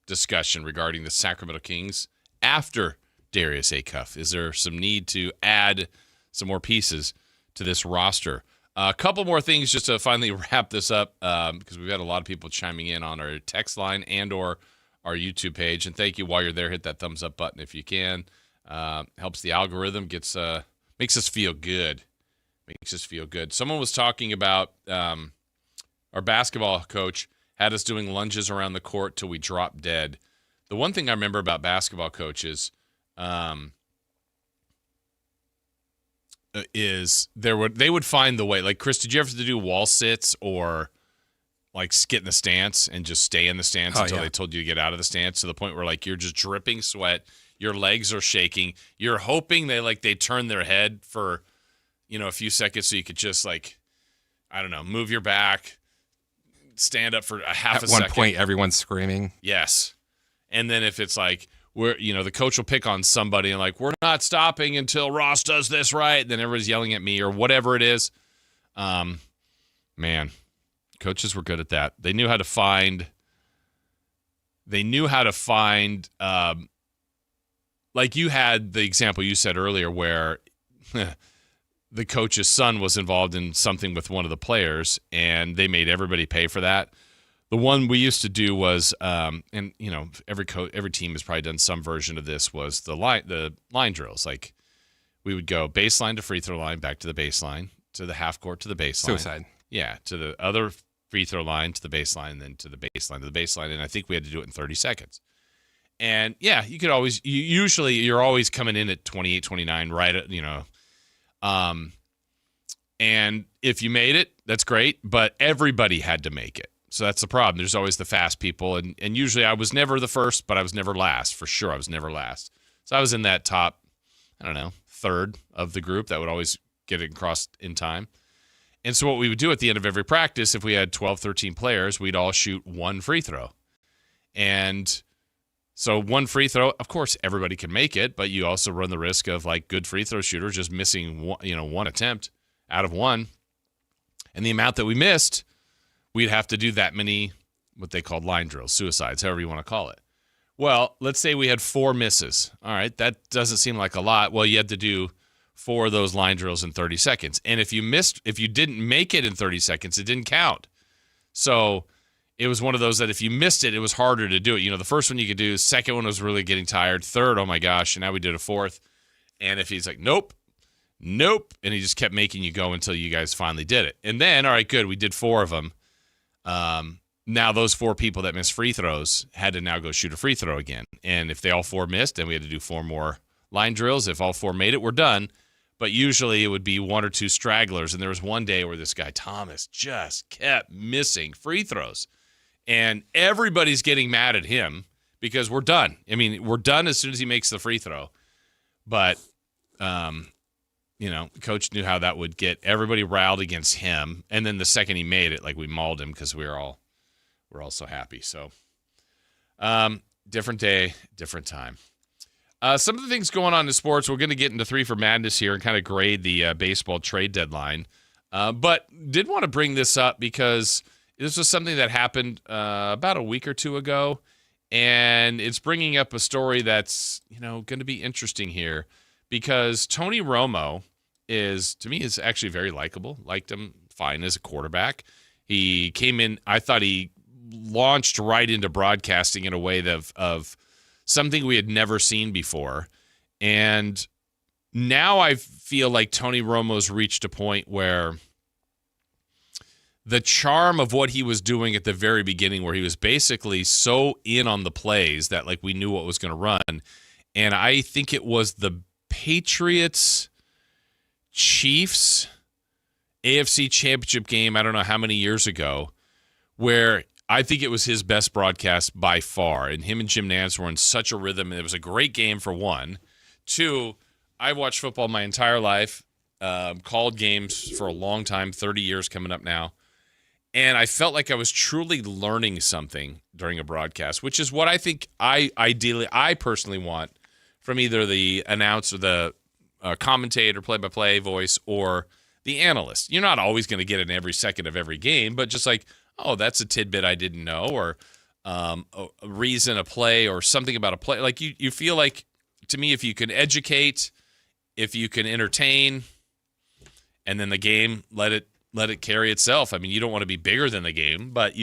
S1: discussion regarding the Sacramento Kings after Darius Acuff. Is there some need to add some more pieces to this roster? A couple more things just to finally wrap this up, because we've had a lot of people chiming in on our text line and or our YouTube page. And thank you. While you're there, hit that thumbs up button if you can. Helps the algorithm, makes us feel good. Someone was talking about our basketball coach had us doing lunges around the court till we dropped dead. The one thing I remember about basketball coaches is they would find the way. Like, Chris, did you ever have to do wall sits or like get in the stance and just stay in the stance until they told you to get out of the stance, to the point where like you're just dripping sweat, your legs are shaking, you're hoping they turn their head for, a few seconds so you could just move your back, stand up for a half a second.
S2: At one point, everyone's screaming.
S1: Yes. And then if it's like, the coach will pick on somebody and like, we're not stopping until Ross does this right. And then everybody's yelling at me or whatever it is. Man, coaches were good at that. They knew how to find like you had the example you said earlier where the coach's son was involved in something with one of the players, and they made everybody pay for that. The one we used to do was, and you know, every team has probably done some version of this, was the line drills. Like we would go baseline to free throw line, back to the baseline, to the half court, to the baseline.
S2: Suicide.
S1: Yeah, to the other free throw line, to the baseline, and then to the baseline, and I think we had to do it in 30 seconds. And yeah, you could always, you're always coming in at 28, 29, right at, you know. And if you made it, that's great, but everybody had to make it. So that's the problem. There's always the fast people, and usually I was never the first, but I was never last. For sure, I was never last. So I was in that top, I don't know, third of the group that would always get it across in time. And so what we would do at the end of every practice, if we had 12, 13 players, we'd all shoot one free throw. And so one free throw, of course, everybody can make it, but you also run the risk of like good free throw shooters just missing one attempt out of one. And the amount that we missed, we'd have to do that many, what they called line drills, suicides, however you want to call it. Well, let's say we had 4 misses. All right, that doesn't seem like a lot. Well, you had to do 4 of those line drills in 30 seconds. And if you didn't make it in 30 seconds, it didn't count. So it was one of those that if you missed it, it was harder to do it. You know, the first one you could do, second one was really getting tired, third, oh my gosh, and now we did a fourth. And if he's like, nope, and he just kept making you go until you guys finally did it. And then, all right, good, we did 4 of them. Now those 4 people that missed free throws had to now go shoot a free throw again. And if they all 4 missed, then we had to do 4 more line drills. If all 4 made it, we're done. But usually it would be 1 or 2 stragglers. And there was one day where this guy, Thomas, just kept missing free throws. And everybody's getting mad at him because we're done. I mean, we're done as soon as he makes the free throw. But, you know, coach knew how that would get everybody riled against him. And then the second he made it, like we mauled him because we're all so happy. So different day, different time. Some of the things going on in sports, we're going to get into 3 for Madness here and kind of grade the baseball trade deadline. But did want to bring this up because this was something that happened about a week or 2 ago, and it's bringing up a story that's, you know, going to be interesting here because Tony Romo is actually very likable. Liked him fine as a quarterback. He came in, I thought he launched right into broadcasting in a way of something we had never seen before. And now I feel like Tony Romo's reached a point where the charm of what he was doing at the very beginning, where he was basically so in on the plays that like we knew what was going to run. And I think it was the Patriots Chiefs AFC Championship game, I don't know how many years ago, where I think it was his best broadcast by far. And him and Jim Nantz were in such a rhythm. And it was a great game for 1. 2, I watched football my entire life, called games for a long time, 30 years coming up now. And I felt like I was truly learning something during a broadcast, which is what I think I personally want from either the announcer, the commentator, play-by-play voice, or the analyst. You're not always going to get it in every second of every game, but just like, oh, that's a tidbit I didn't know, or a reason, a play, or something about a play. Like you feel like, to me, if you can educate, if you can entertain, and then the game, let it carry itself. I mean, you don't want to be bigger than the game, but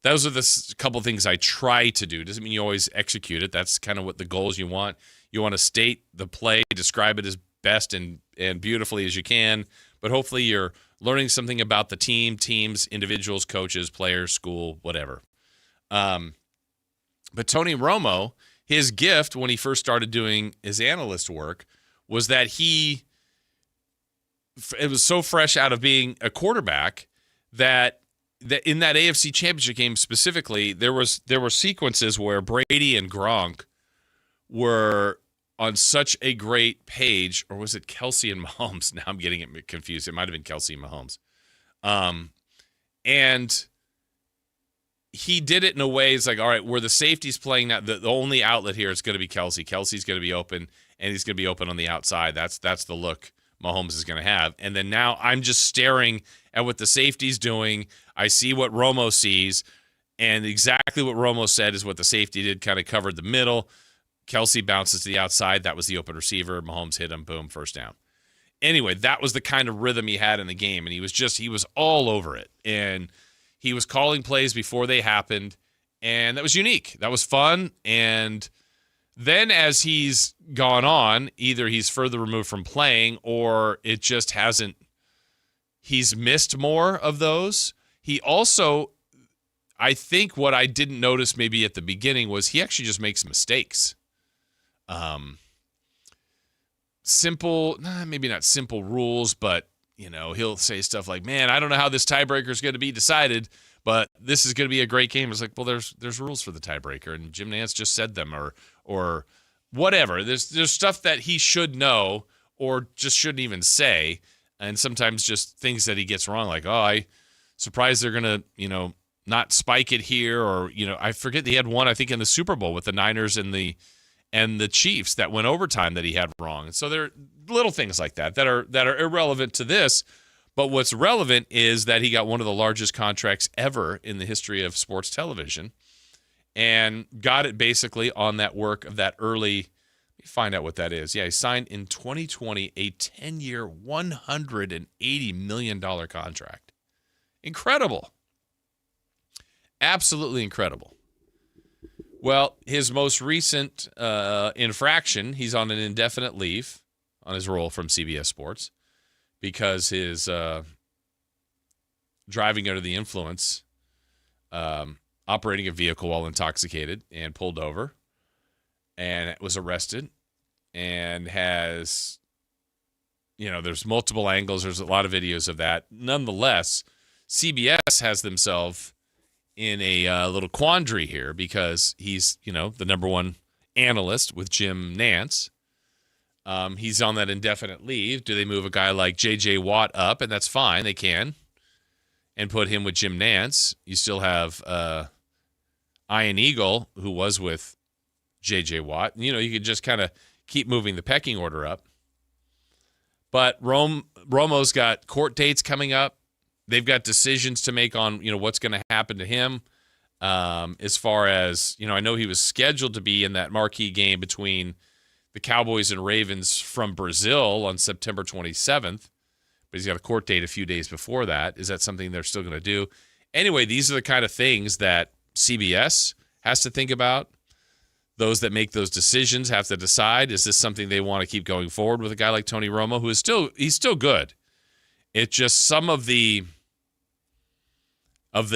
S1: those are the couple things I try to do. Doesn't mean you always execute it. That's kind of what the goals you want. You want to state the play, describe it as best and beautifully as you can, but hopefully you're learning something about the teams, individuals, coaches, players, school, whatever. But Tony Romo, his gift when he first started doing his analyst work was that it was so fresh out of being a quarterback that in that AFC Championship game specifically, there were sequences where Brady and Gronk were on such a great page, or was it Kelsey and Mahomes? Now I'm getting it confused. It might have been Kelsey and Mahomes. And he did it in a way, it's like, all right, where the safety's playing now, the only outlet here is going to be Kelsey. Kelsey's going to be open, and he's going to be open on the outside. That's the look Mahomes is going to have. And then now I'm just staring at what the safety's doing. I see what Romo sees, and exactly what Romo said is what the safety did, kind of covered the middle. Kelsey bounces to the outside. That was the open receiver. Mahomes hit him. Boom, first down. Anyway, that was the kind of rhythm he had in the game, and he was all over it. And he was calling plays before they happened, and that was unique. That was fun. And then as he's gone on, either he's further removed from playing or it just hasn't – he's missed more of those. He also – I think what I didn't notice maybe at the beginning was he actually just makes mistakes. Simple, maybe not simple rules, but, he'll say stuff like, man, I don't know how this tiebreaker is going to be decided, but this is going to be a great game. It's like, well, there's rules for the tiebreaker, and Jim Nantz just said them or whatever. There's stuff that he should know or just shouldn't even say, and sometimes just things that he gets wrong, like, I surprised they're going to, not spike it here, or, I forget they had one, I think, in the Super Bowl with the Niners and the Chiefs that went overtime that he had wrong. And so there are little things like that are irrelevant to this. But what's relevant is that he got one of the largest contracts ever in the history of sports television and got it basically on that work of that early. Let me find out what that is. Yeah, he signed in 2020 a 10-year, $180 million contract. Incredible. Absolutely incredible. Well, his most recent infraction, he's on an indefinite leave on his role from CBS Sports because his driving under the influence, operating a vehicle while intoxicated and pulled over, and was arrested, and has, there's multiple angles. There's a lot of videos of that. Nonetheless, CBS has themselves in a little quandary here because he's, the number one analyst with Jim Nantz. He's on that indefinite leave. Do they move a guy like J.J. Watt up? And that's fine. They can. And put him with Jim Nantz. You still have Ian Eagle, who was with J.J. Watt. You could just kind of keep moving the pecking order up. But Romo's got court dates coming up. They've got decisions to make on, what's going to happen to him. As far as, I know he was scheduled to be in that marquee game between the Cowboys and Ravens from Brazil on September 27th, but he's got a court date a few days before that. Is that something they're still going to do? Anyway, these are the kind of things that CBS has to think about. Those that make those decisions have to decide, is this something they want to keep going forward with a guy like Tony Romo, who is he's still good. It's just some of the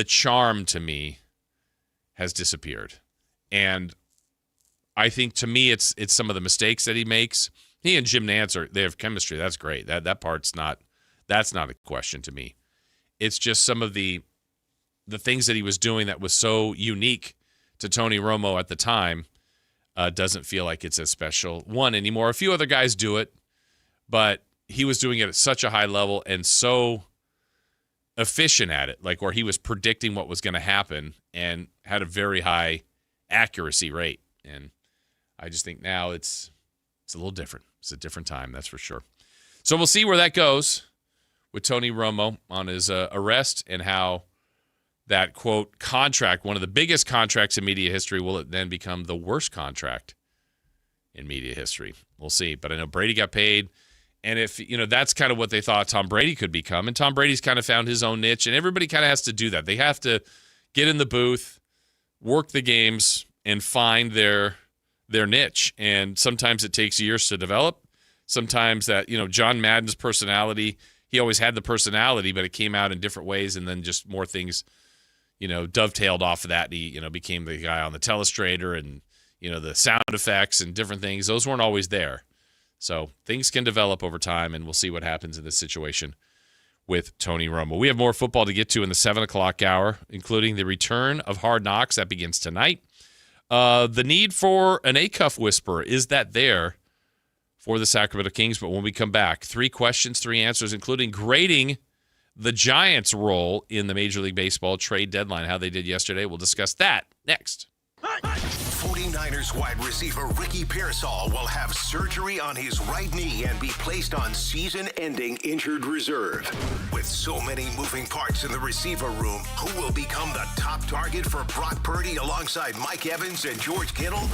S1: charm to me has disappeared. And I think to me it's some of the mistakes that he makes. He and Jim Nantz they have chemistry. That's great. That part's that's not a question to me. It's just some of the things that he was doing that was so unique to Tony Romo at the time doesn't feel like it's as special one anymore. A few other guys do it, but he was doing it at such a high level and so efficient at it, like where he was predicting what was going to happen and had a very high accuracy rate. And I just think now it's a little different. It's a different time, that's for sure. So we'll see where that goes with Tony Romo on his arrest and how that, quote, contract, one of the biggest contracts in media history, will it then become the worst contract in media history? We'll see. But I know Brady got paid. And if, that's kind of what they thought Tom Brady could become. And Tom Brady's kind of found his own niche. And everybody kind of has to do that. They have to get in the booth, work the games, and find their niche. And sometimes it takes years to develop. Sometimes that, John Madden's personality, he always had the personality, but it came out in different ways. And then just more things, dovetailed off of that. And he, became the guy on the telestrator and, the sound effects and different things. Those weren't always there. So things can develop over time, and we'll see what happens in this situation with Tony Romo. We have more football to get to in the 7 o'clock hour, including the return of Hard Knocks. That begins tonight. The need for an A-Cuff whisperer, is that there for the Sacramento Kings? But when we come back, 3 questions, 3 answers, including grading the Giants' role in the Major League Baseball trade deadline, how they did yesterday. We'll discuss that next.
S5: 49ers wide receiver Ricky Pearsall will have surgery on his right knee and be placed on season-ending injured reserve. With so many moving parts in the receiver room, who will become the top target for Brock Purdy alongside Mike Evans and George Kittle?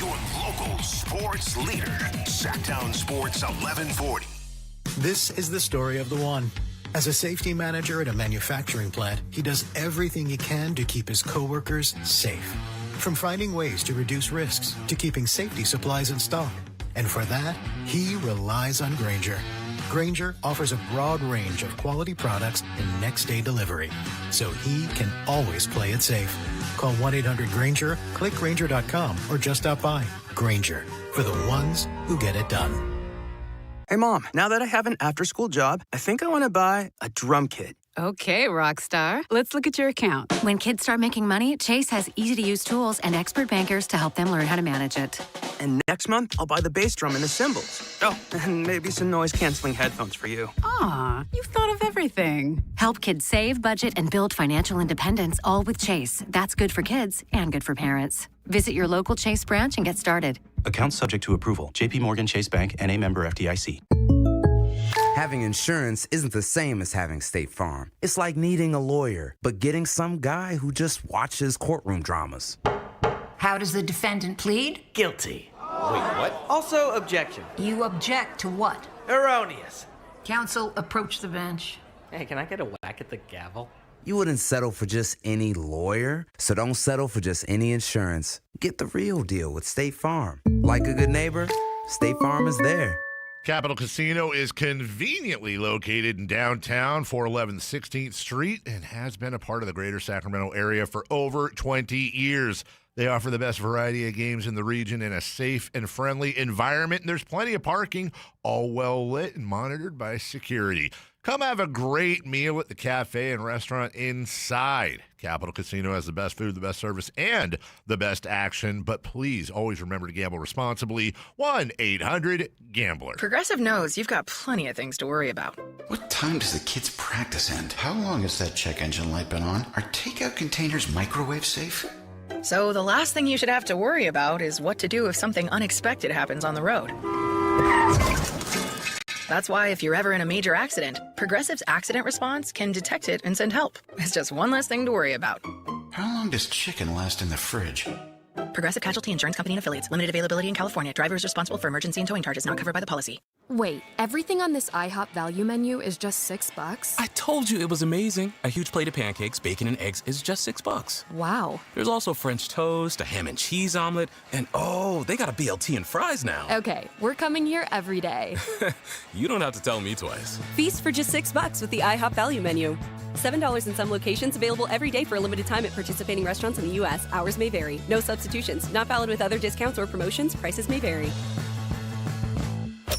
S5: your local sports leader. Sactown Sports 1140.
S11: This is the story of the one. As a safety manager at a manufacturing plant, he does everything he can to keep his coworkers safe. From finding ways to reduce risks to keeping safety supplies in stock. And for that, he relies on Grainger. Grainger offers a broad range of quality products and next-day delivery, so he can always play it safe. Call 1-800-GRAINGER, click Grainger.com, or just stop by. Grainger, for the ones who get it done.
S4: Hey, Mom, now that I have an after-school job, I think I want to buy a drum kit.
S6: Okay, Rockstar. Let's look at your account.
S8: When kids start making money, Chase has easy-to-use tools and expert bankers to help them learn how to manage it.
S4: And next month, I'll buy the bass drum and the cymbals. Oh, and maybe some noise-canceling headphones for you.
S6: Aw, you've thought of everything.
S8: Help kids save, budget, and build financial independence, all with Chase. That's good for kids and good for parents. Visit your local Chase branch and get started.
S9: Account subject to approval. J.P. Morgan Chase Bank, N.A. member FDIC.
S10: Having insurance isn't the same as having State Farm. It's like needing a lawyer, but getting some guy who just watches courtroom dramas.
S26: How does the defendant plead?
S3: Guilty.
S10: Wait, what?
S4: Also, objection.
S26: You object to what?
S3: Erroneous.
S26: Counsel, approach the bench.
S3: Hey, can I get a whack at the gavel?
S10: You wouldn't settle for just any lawyer, so don't settle for just any insurance. Get the real deal with State Farm. Like a good neighbor, State Farm is there.
S27: Capital Casino is conveniently located in downtown 411 16th Street and has been a part of the greater Sacramento area for over 20 years. They offer the best variety of games in the region in a safe and friendly environment, and there's plenty of parking, all well lit and monitored by security. Come have a great meal at the cafe and restaurant inside. Capital Casino has the best food, the best service, and the best action. But please always remember to gamble responsibly. 1-800-GAMBLER.
S28: Progressive knows you've got plenty of things to worry about.
S29: What time does the kids' practice end? How long has that check engine light been on? Are takeout containers microwave safe?
S28: So the last thing you should have to worry about is what to do if something unexpected happens on the road. That's why if you're ever in a major accident, Progressive's accident response can detect it and send help. It's just one less thing to worry about.
S29: How long does chicken last in the fridge?
S28: Progressive Casualty Insurance Company and Affiliates. Limited availability in California. Driver is responsible for emergency and towing charges not covered by the policy.
S30: Wait, everything on this IHOP value menu is just $6?
S31: I told you it was amazing. A huge plate of pancakes, bacon, and eggs is just $6.
S30: Wow.
S31: There's also French toast, a ham and cheese omelet, and oh, they got a BLT and fries now.
S30: Okay, we're coming here every day.
S31: You don't have to tell me twice.
S32: Feast for just $6 with the IHOP value menu. $7 in some locations, available every day for a limited time at participating restaurants in the U.S. Hours may vary. No substitutions. Not valid with other discounts or promotions. Prices may vary.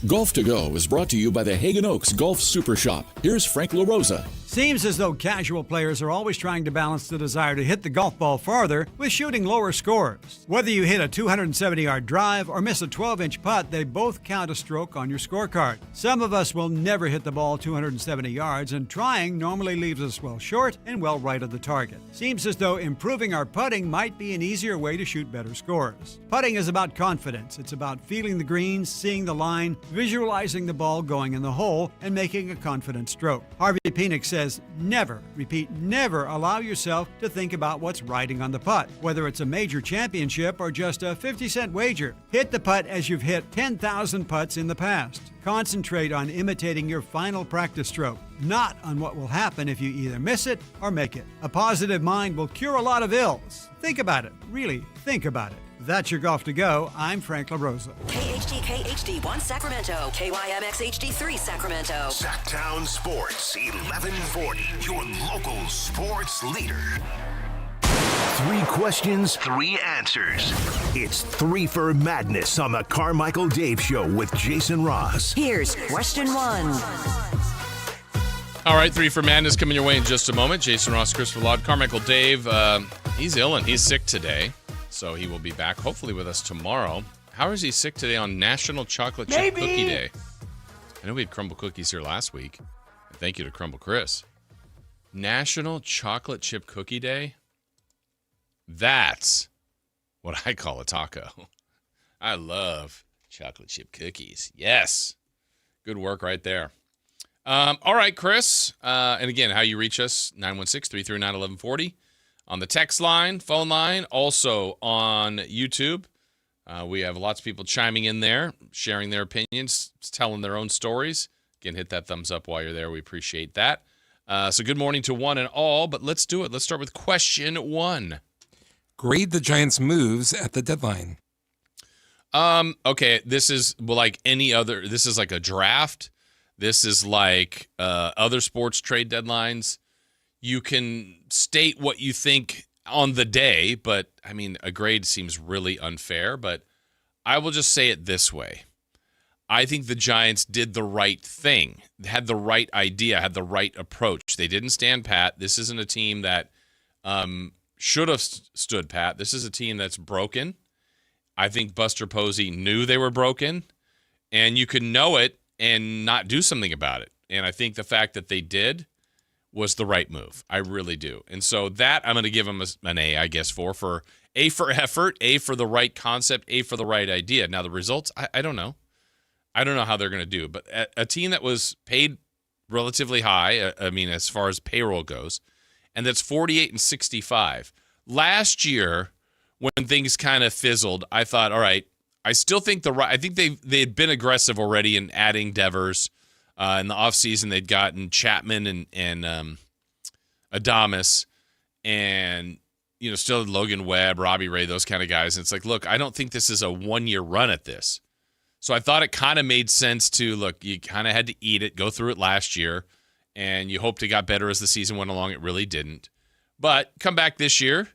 S33: Golf to Go is brought to you by the Hagen Oaks Golf Super Shop. Here's Frank LaRosa.
S34: Seems as though casual players are always trying to balance the desire to hit the golf ball farther with shooting lower scores. Whether you hit a 270-yard drive or miss a 12-inch putt, they both count a stroke on your scorecard. Some of us will never hit the ball 270 yards, and trying normally leaves us well short and well right of the target. Seems as though improving our putting might be an easier way to shoot better scores. Putting is about confidence. It's about feeling the greens, seeing the line, visualizing the ball going in the hole, and making a confident stroke. Harvey Penick says, never, repeat, never allow yourself to think about what's riding on the putt, whether it's a major championship or just a 50-cent wager. Hit the putt as you've hit 10,000 putts in the past. Concentrate on imitating your final practice stroke, not on what will happen if you either miss it or make it. A positive mind will cure a lot of ills. Think about it. Really, think about it. That's your Golf to Go. I'm Frank LaRosa.
S7: KHD1 Sacramento. KYMX HD3 Sacramento.
S5: Sactown Sports 1140. Your local sports leader. 3 questions, 3 answers. It's 3 for Madness on the Carmichael Dave Show with Jason Ross.
S7: Here's question 1.
S1: All right, 3 for Madness coming your way in just a moment. Jason Ross, Christopher Laud, Carmichael Dave. He's ill and he's sick today, so he will be back hopefully with us tomorrow. How is he sick today on National Chocolate Chip Cookie Day? I know we had Crumble Cookies here last week. Thank you to Crumble Chris. National Chocolate Chip Cookie Day? That's what I call a taco. I love chocolate chip cookies. Yes. Good work right there. All right, Chris. And again, how you reach us, 916-339-1140. On the text line, phone line, also on YouTube. We have lots of people chiming in there, sharing their opinions, telling their own stories. Again, hit that thumbs up while you're there. We appreciate that. So good morning to one and all, but let's do it. Let's start with question 1.
S2: Grade the Giants' moves at the deadline.
S1: Okay, this is like any other. This is like a draft. This is like other sports trade deadlines. You can state what you think on the day, but I mean, a grade seems really unfair. But I will just say it this way. I think the Giants did the right thing, had the right idea, had the right approach. They didn't stand pat. This isn't a team that should have stood pat. This is a team that's broken. I think Buster Posey knew they were broken, and you could know it and not do something about it. And I think the fact that they did was the right move. I really do. And so that I'm going to give them an A, I guess, for A for effort, A for the right concept, A for the right idea. Now, the results, I don't know. I don't know how they're going to do. But a team that was paid relatively high, I mean, as far as payroll goes, and that's 48-65. Last year, when things kind of fizzled, I thought, all right, I still think I think they had been aggressive already in adding Devers. In the offseason, they'd gotten Chapman and Adames, and still had Logan Webb, Robbie Ray, those kind of guys. And it's like, look, I don't think this is a one-year run at this. So I thought it kind of made sense to, look, you kind of had to eat it, go through it last year, and you hoped it got better as the season went along. It really didn't. But come back this year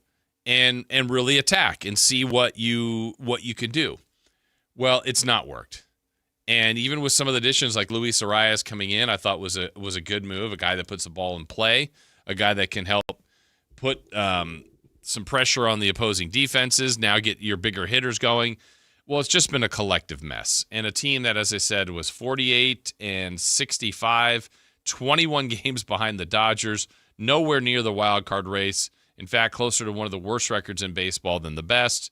S1: and really attack and see what you can do. Well, it's not worked. And even with some of the additions like Luis Arias coming in, I thought was a good move, a guy that puts the ball in play, a guy that can help put some pressure on the opposing defenses, now get your bigger hitters going. Well, it's just been a collective mess. And a team that, as I said, was 48-65, 21 games behind the Dodgers, nowhere near the wild card race. In fact, closer to one of the worst records in baseball than the best.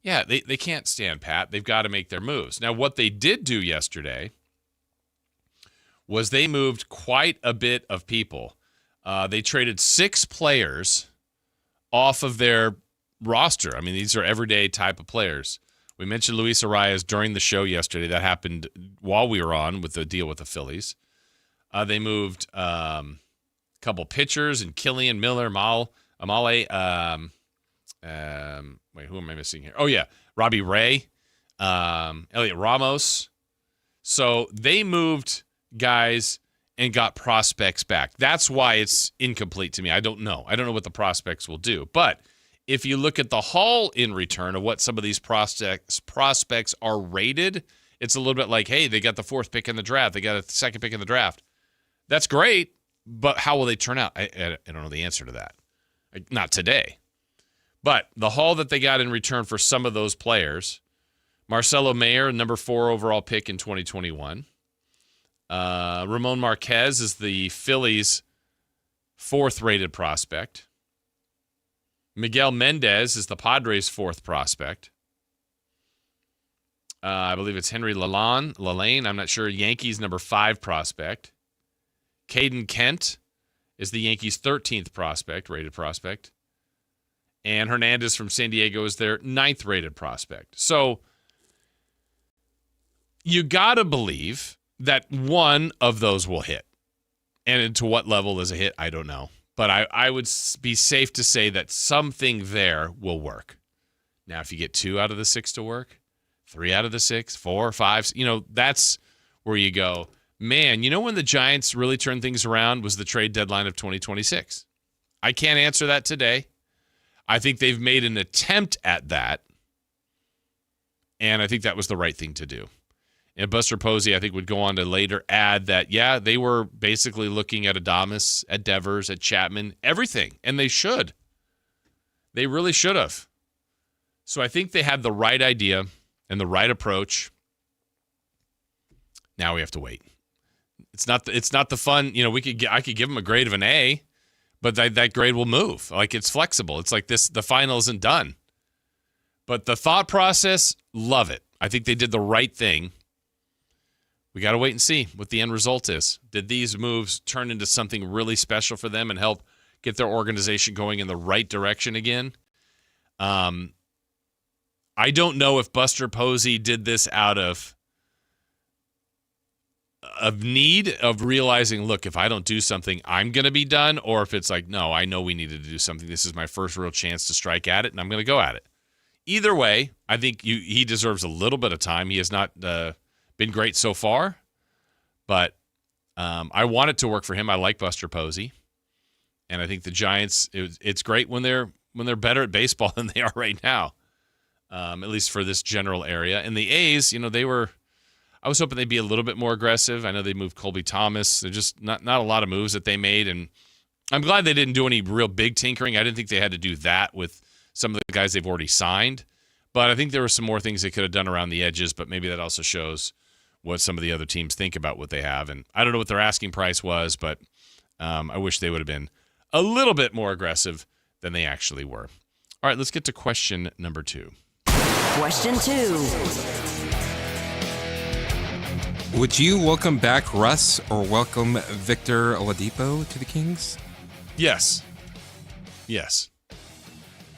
S1: Yeah, they can't stand pat. They've got to make their moves. Now, what they did do yesterday was they moved quite a bit of people. They traded 6 players off of their roster. I mean, these are everyday type of players. We mentioned Luis Arias during the show yesterday. That happened while we were on with the deal with the Phillies. They moved a couple pitchers and Killian Miller, Amale. Wait, who am I missing here? Oh, yeah, Robbie Ray, Elliot Ramos. So they moved guys and got prospects back. That's why it's incomplete to me. I don't know. I don't know what the prospects will do. But if you look at the haul in return of what some of these prospects are rated, it's a little bit like, hey, they got the 4th pick in the draft. They got a 2nd pick in the draft. That's great, but how will they turn out? I don't know the answer to that. Not today. But the haul that they got in return for some of those players, Marcelo Mayer, number 4 overall pick in 2021. Ramon Marquez is the Phillies' 4th rated prospect. Miguel Mendez is the Padres' 4th prospect. I believe it's Henry Lalane. I'm not sure. Yankees' number 5 prospect. Caden Kent is the Yankees' 13th rated prospect. And Hernandez from San Diego is their 9th rated prospect. So you got to believe that one of those will hit. And to what level is a hit, I don't know. But I would be safe to say that something there will work. Now, if you get 2 out of the 6 to work, 3 out of the 6, 4, 5, that's where you go, man, when the Giants really turned things around was the trade deadline of 2026. I can't answer that today. I think they've made an attempt at that, and I think that was the right thing to do. And Buster Posey, I think, would go on to later add that, yeah, they were basically looking at Adames, at Devers, at Chapman, everything, and they should. They really should have. So I think they had the right idea and the right approach. Now we have to wait. It's not the fun. I could give them a grade of an A. But that grade will move. Like, it's flexible. It's like the final isn't done. But the thought process, love it. I think they did the right thing. We got to wait and see what the end result is. Did these moves turn into something really special for them and help get their organization going in the right direction again? I I don't know if Buster Posey did this out of need of realizing, look, if I don't do something, I'm going to be done, or if it's like, no, I know we needed to do something. This is my first real chance to strike at it, and I'm going to go at it. Either way, I think he deserves a little bit of time. He has not been great so far, but I want it to work for him. I like Buster Posey, and I think the Giants, it's great when they're better at baseball than they are right now, at least for this general area. And the A's, I was hoping they'd be a little bit more aggressive. I know they moved Colby Thomas. They're just not a lot of moves that they made, and I'm glad they didn't do any real big tinkering. I didn't think they had to do that with some of the guys they've already signed, but I think there were some more things they could have done around the edges, but maybe that also shows what some of the other teams think about what they have. And I don't know what their asking price was, but I wish they would have been a little bit more aggressive than they actually were. All right, let's get to question number 2.
S7: Question 2.
S2: Would you welcome back Russ or welcome Victor Oladipo to the Kings?
S1: Yes. Yes.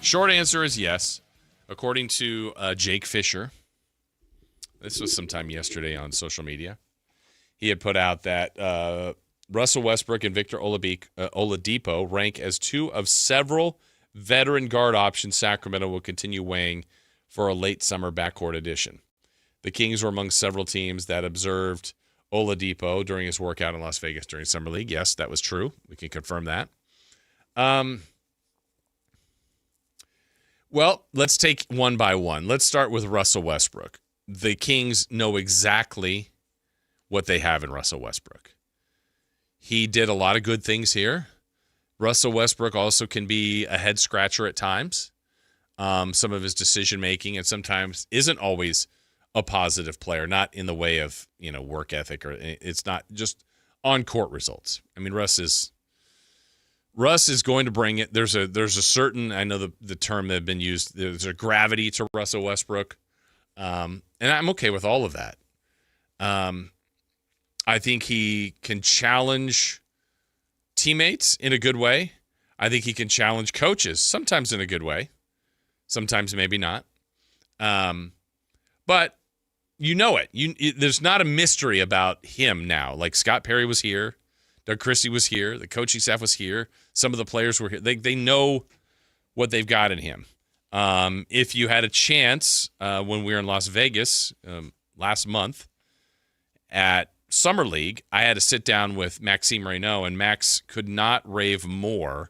S1: Short answer is yes. According to Jake Fisher, this was sometime yesterday on social media, he had put out that Russell Westbrook and Victor Oladipo rank as 2 of several veteran guard options Sacramento will continue weighing for a late summer backcourt addition. The Kings were among several teams that observed Oladipo during his workout in Las Vegas during Summer League. Yes, that was true. We can confirm that. Well, let's take one by one. Let's start with Russell Westbrook. The Kings know exactly what they have in Russell Westbrook. He did a lot of good things here. Russell Westbrook also can be a head scratcher at times. Some of his decision making, and sometimes isn't always a positive player, not in the way of, work ethic, or it's not just on court results. I mean, Russ is going to bring it. There's a certain, I know the term that have been used, there's a gravity to Russell Westbrook. And I'm okay with all of that. I think he can challenge teammates in a good way. I think he can challenge coaches, sometimes in a good way, sometimes maybe not. But there's not a mystery about him now. Like Scott Perry was here, Doug Christie was here, the coaching staff was here, some of the players were here. They know what they've got in him. If you had a chance when we were in Las Vegas last month at Summer League, I had to sit down with Maxime Reynaud, and Max could not rave more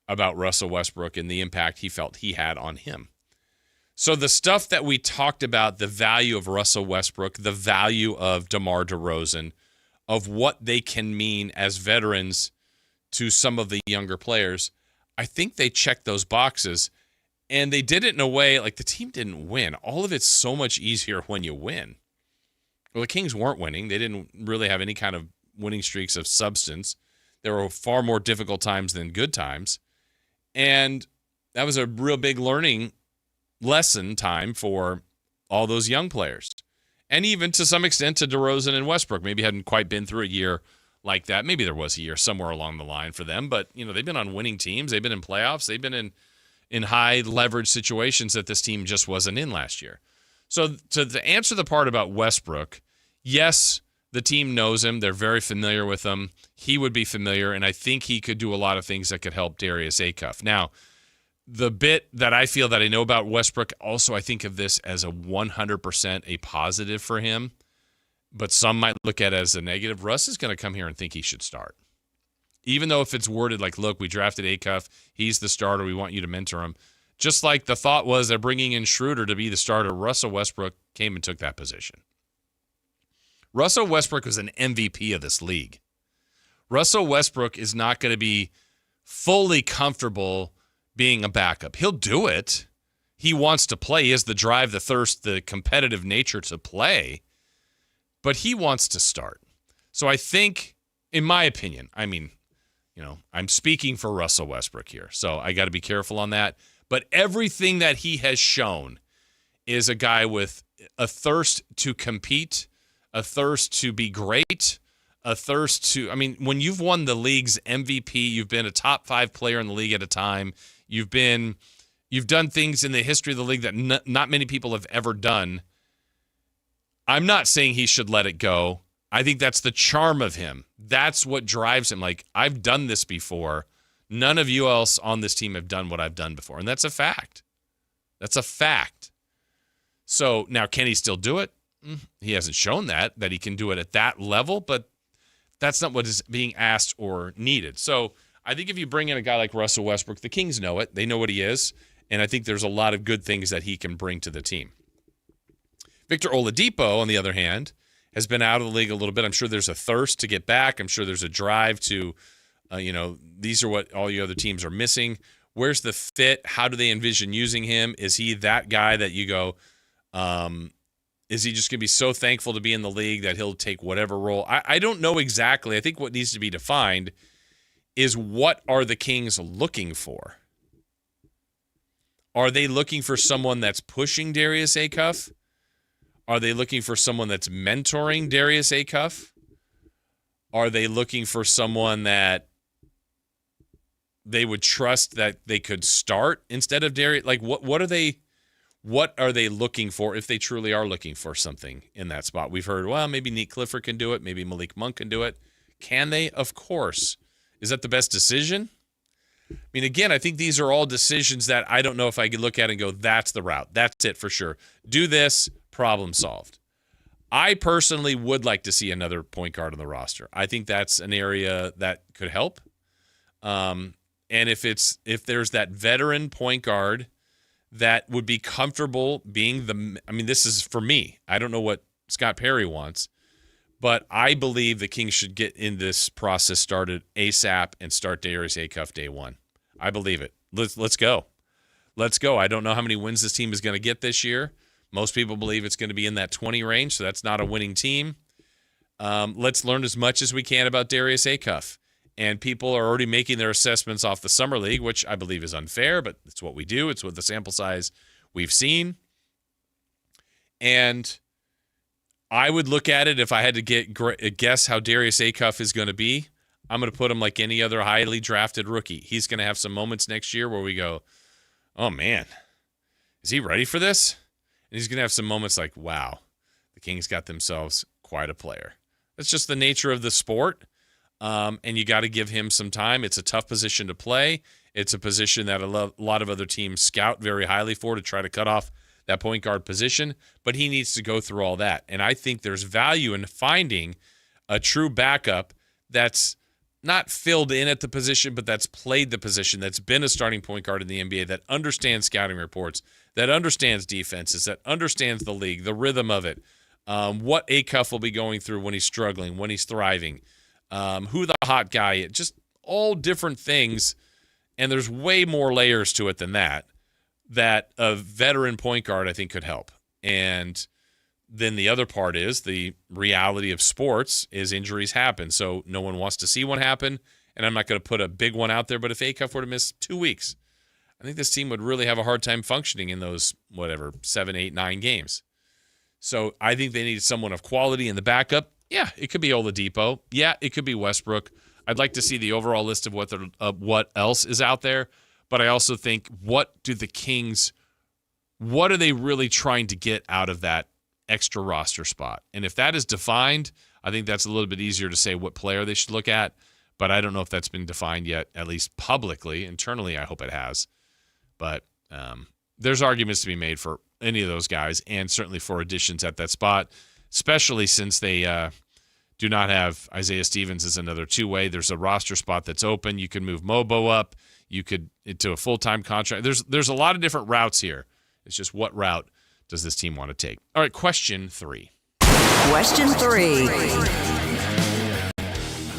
S1: about Russell Westbrook and the impact he felt he had on him. So the stuff that we talked about, the value of Russell Westbrook, the value of DeMar DeRozan, of what they can mean as veterans to some of the younger players, I think they checked those boxes, and they did it in a way like the team didn't win. All of it's so much easier when you win. Well, the Kings weren't winning. They didn't really have any kind of winning streaks of substance. There were far more difficult times than good times, and that was a real big learning lesson time for all those young players. And even to some extent to DeRozan and Westbrook. Maybe hadn't quite been through a year like that. Maybe there was a year somewhere along the line for them, but they've been on winning teams. They've been in playoffs. They've been in high leverage situations that this team just wasn't in last year. So to answer the part about Westbrook, yes, the team knows him. They're very familiar with him. He would be familiar, and I think he could do a lot of things that could help Darius Acuff. Now, the bit that I feel that I know about Westbrook, also I think of this as a 100% a positive for him, but some might look at it as a negative. Russ is going to come here and think he should start. Even though if it's worded like, look, we drafted Acuff, he's the starter, we want you to mentor him. Just like the thought was they're bringing in Schroeder to be the starter, Russell Westbrook came and took that position. Russell Westbrook was an MVP of this league. Russell Westbrook is not going to be fully comfortable being a backup. He'll do it. He wants to play. He has the drive, the thirst, the competitive nature to play, but he wants to start. So I think, in my opinion, I'm speaking for Russell Westbrook here, so I got to be careful on that. But everything that he has shown is a guy with a thirst to compete, a thirst to be great, a thirst to, when you've won the league's MVP, you've been a top 5 player in the league at a time, you've been, You've done things in the history of the league that not many people have ever done. I'm not saying he should let it go. I think that's the charm of him. That's what drives him. Like, I've done this before. None of you else on this team have done what I've done before. And that's a fact. That's a fact. So now, can he still do it? He hasn't shown that he can do it at that level, but that's not what is being asked or needed. So I think if you bring in a guy like Russell Westbrook, the Kings know it. They know what he is. And I think there's a lot of good things that he can bring to the team. Victor Oladipo, on the other hand, has been out of the league a little bit. I'm sure there's a thirst to get back. I'm sure there's a drive to, these are what all your other teams are missing. Where's the fit? How do they envision using him? Is he that guy that you go, is he just going to be so thankful to be in the league that he'll take whatever role? I don't know exactly. I think what needs to be defined is what are the Kings looking for? Are they looking for someone that's pushing Darius Acuff? Are they looking for someone that's mentoring Darius Acuff? Are they looking for someone that they would trust that they could start instead of Darius? Like, what are they looking for if they truly are looking for something in that spot? We've heard, well, maybe Nate Clifford can do it. Maybe Malik Monk can do it. Can they? Of course. Is that the best decision? I mean, again, I think these are all decisions that I don't know if I could look at and go, that's the route. That's it for sure. Do this, problem solved. I personally would like to see another point guard on the roster. I think that's an area that could help. And if there's that veteran point guard that would be comfortable being this is for me. I don't know what Scott Perry wants, but I believe the Kings should get in this process started ASAP and start Darius Acuff day one. I believe it. Let's go. Let's go. I don't know how many wins this team is going to get this year. Most people believe it's going to be in that 20 range, so that's not a winning team. Let's learn as much as we can about Darius Acuff. And people are already making their assessments off the Summer League, which I believe is unfair, but it's what we do. It's with the sample size we've seen. And I would look at it if I had to guess how Darius Acuff is going to be. I'm going to put him like any other highly drafted rookie. He's going to have some moments next year where we go, oh, man, is he ready for this? And he's going to have some moments like, wow, the Kings got themselves quite a player. That's just the nature of the sport, and you got to give him some time. It's a tough position to play. It's a position that a lot of other teams scout very highly for to try to cut off that point guard position, but he needs to go through all that. And I think there's value in finding a true backup that's not filled in at the position, but that's played the position, that's been a starting point guard in the NBA, that understands scouting reports, that understands defenses, that understands the league, the rhythm of it, what Acuff will be going through when he's struggling, when he's thriving, who the hot guy is, just all different things. And there's way more layers to it than that a veteran point guard I think could help. And then the other part is the reality of sports is injuries happen. So no one wants to see one happen, and I'm not going to put a big one out there, but if Acuff were to miss 2 weeks, I think this team would really have a hard time functioning in those, 7, 8, 9 games. So I think they need someone of quality in the backup. Yeah, it could be Oladipo. Yeah, it could be Westbrook. I'd like to see the overall list of what else is out there, but I also think what are they really trying to get out of that extra roster spot? And if that is defined, I think that's a little bit easier to say what player they should look at, but I don't know if that's been defined yet, at least publicly. Internally, I hope it has. But there's arguments to be made for any of those guys, and certainly for additions at that spot, especially since they do not have Isaiah Stevens as another two-way. There's a roster spot that's open. You can move Mobo up. You could into a full-time contract. There's a lot of different routes here. It's just what route does this team want to take? All right, question 3.
S7: Question 3.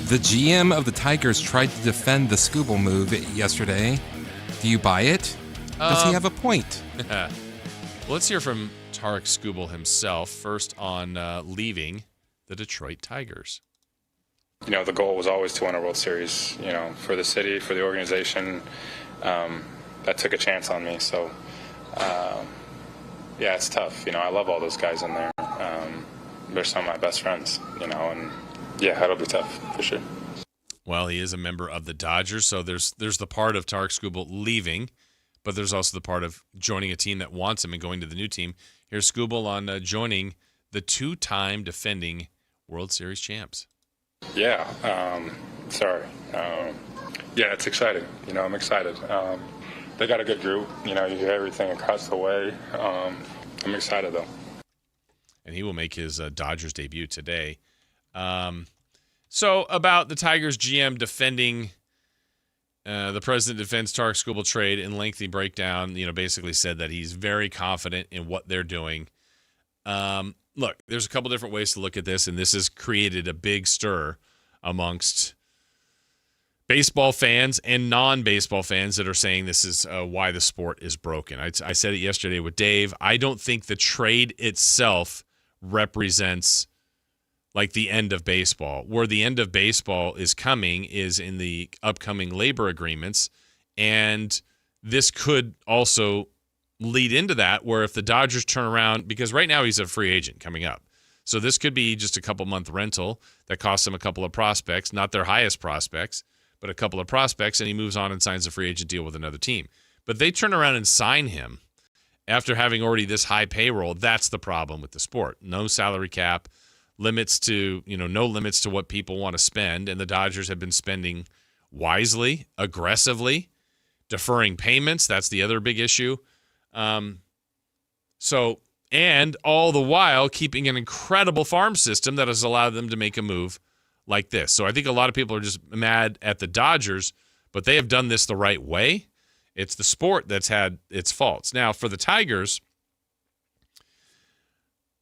S2: The GM of the Tigers tried to defend the Scooble move yesterday. Do you buy it? Does he have a point?
S1: Well, let's hear from Tarek Skubal himself first on leaving the Detroit Tigers.
S12: The goal was always to win a World Series, for the city, for the organization. That took a chance on me. So, yeah, it's tough. I love all those guys in there. They're some of my best friends, and yeah, it'll be tough for sure.
S1: Well, he is a member of the Dodgers, so there's the part of Tarek Skubal leaving, but there's also the part of joining a team that wants him and going to the new team. Here's Skubal on joining the 2-time defending World Series champs.
S12: Yeah, yeah, it's exciting. I'm excited. They got a good group. You hear everything across the way. I'm excited, though.
S1: And he will make his Dodgers debut today. So about the Tigers GM defending the president defends Tarik Skubal trade in lengthy breakdown, basically said that he's very confident in what they're doing. Look, there's a couple different ways to look at this, and this has created a big stir amongst baseball fans and non-baseball fans that are saying this is why the sport is broken. I said it yesterday with Dave. I don't think the trade itself represents like the end of baseball. Where the end of baseball is coming is in the upcoming labor agreements, and this could also lead into that, where if the Dodgers turn around, because right now he's a free agent coming up. So this could be just a couple-month rental that costs him a couple of prospects, not their highest prospects, but a couple of prospects, and he moves on and signs a free agent deal with another team. But they turn around and sign him after having already this high payroll. That's the problem with the sport. No salary cap, limits to, no limits to what people want to spend, and the Dodgers have been spending wisely, aggressively, deferring payments. That's the other big issue. And all the while keeping an incredible farm system that has allowed them to make a move like this. So I think a lot of people are just mad at the Dodgers, but they have done this the right way. It's the sport that's had its faults. Now, for the Tigers,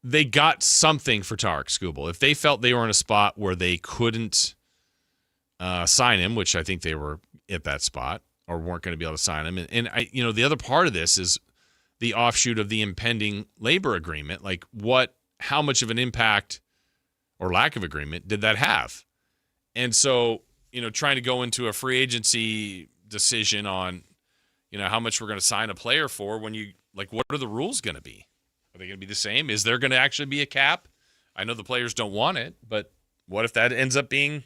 S1: they got something for Tarik Skubal. If they felt they were in a spot where they couldn't sign him, which I think they were at that spot, or weren't going to be able to sign him. And the other part of this is the offshoot of the impending labor agreement. Like how much of an impact or lack of agreement did that have? And so, trying to go into a free agency decision on, how much we're going to sign a player for when what are the rules going to be? Are they going to be the same? Is there going to actually be a cap? I know the players don't want it, but what if that ends up being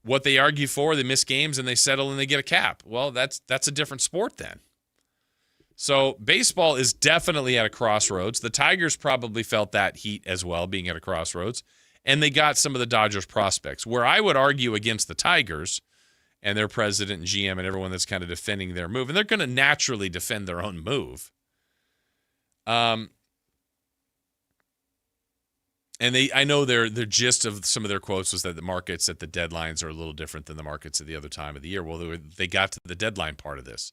S1: what they argue for? They miss games and they settle and they get a cap. Well, that's a different sport then. So baseball is definitely at a crossroads. The Tigers probably felt that heat as well, being at a crossroads, and they got some of the Dodgers prospects. Where I would argue against the Tigers and their president and GM and everyone that's kind of defending their move, and they're going to naturally defend their own move. And I know their gist of some of their quotes was that the markets at the deadlines are a little different than the markets at the other time of the year. Well, they got to the deadline part of this.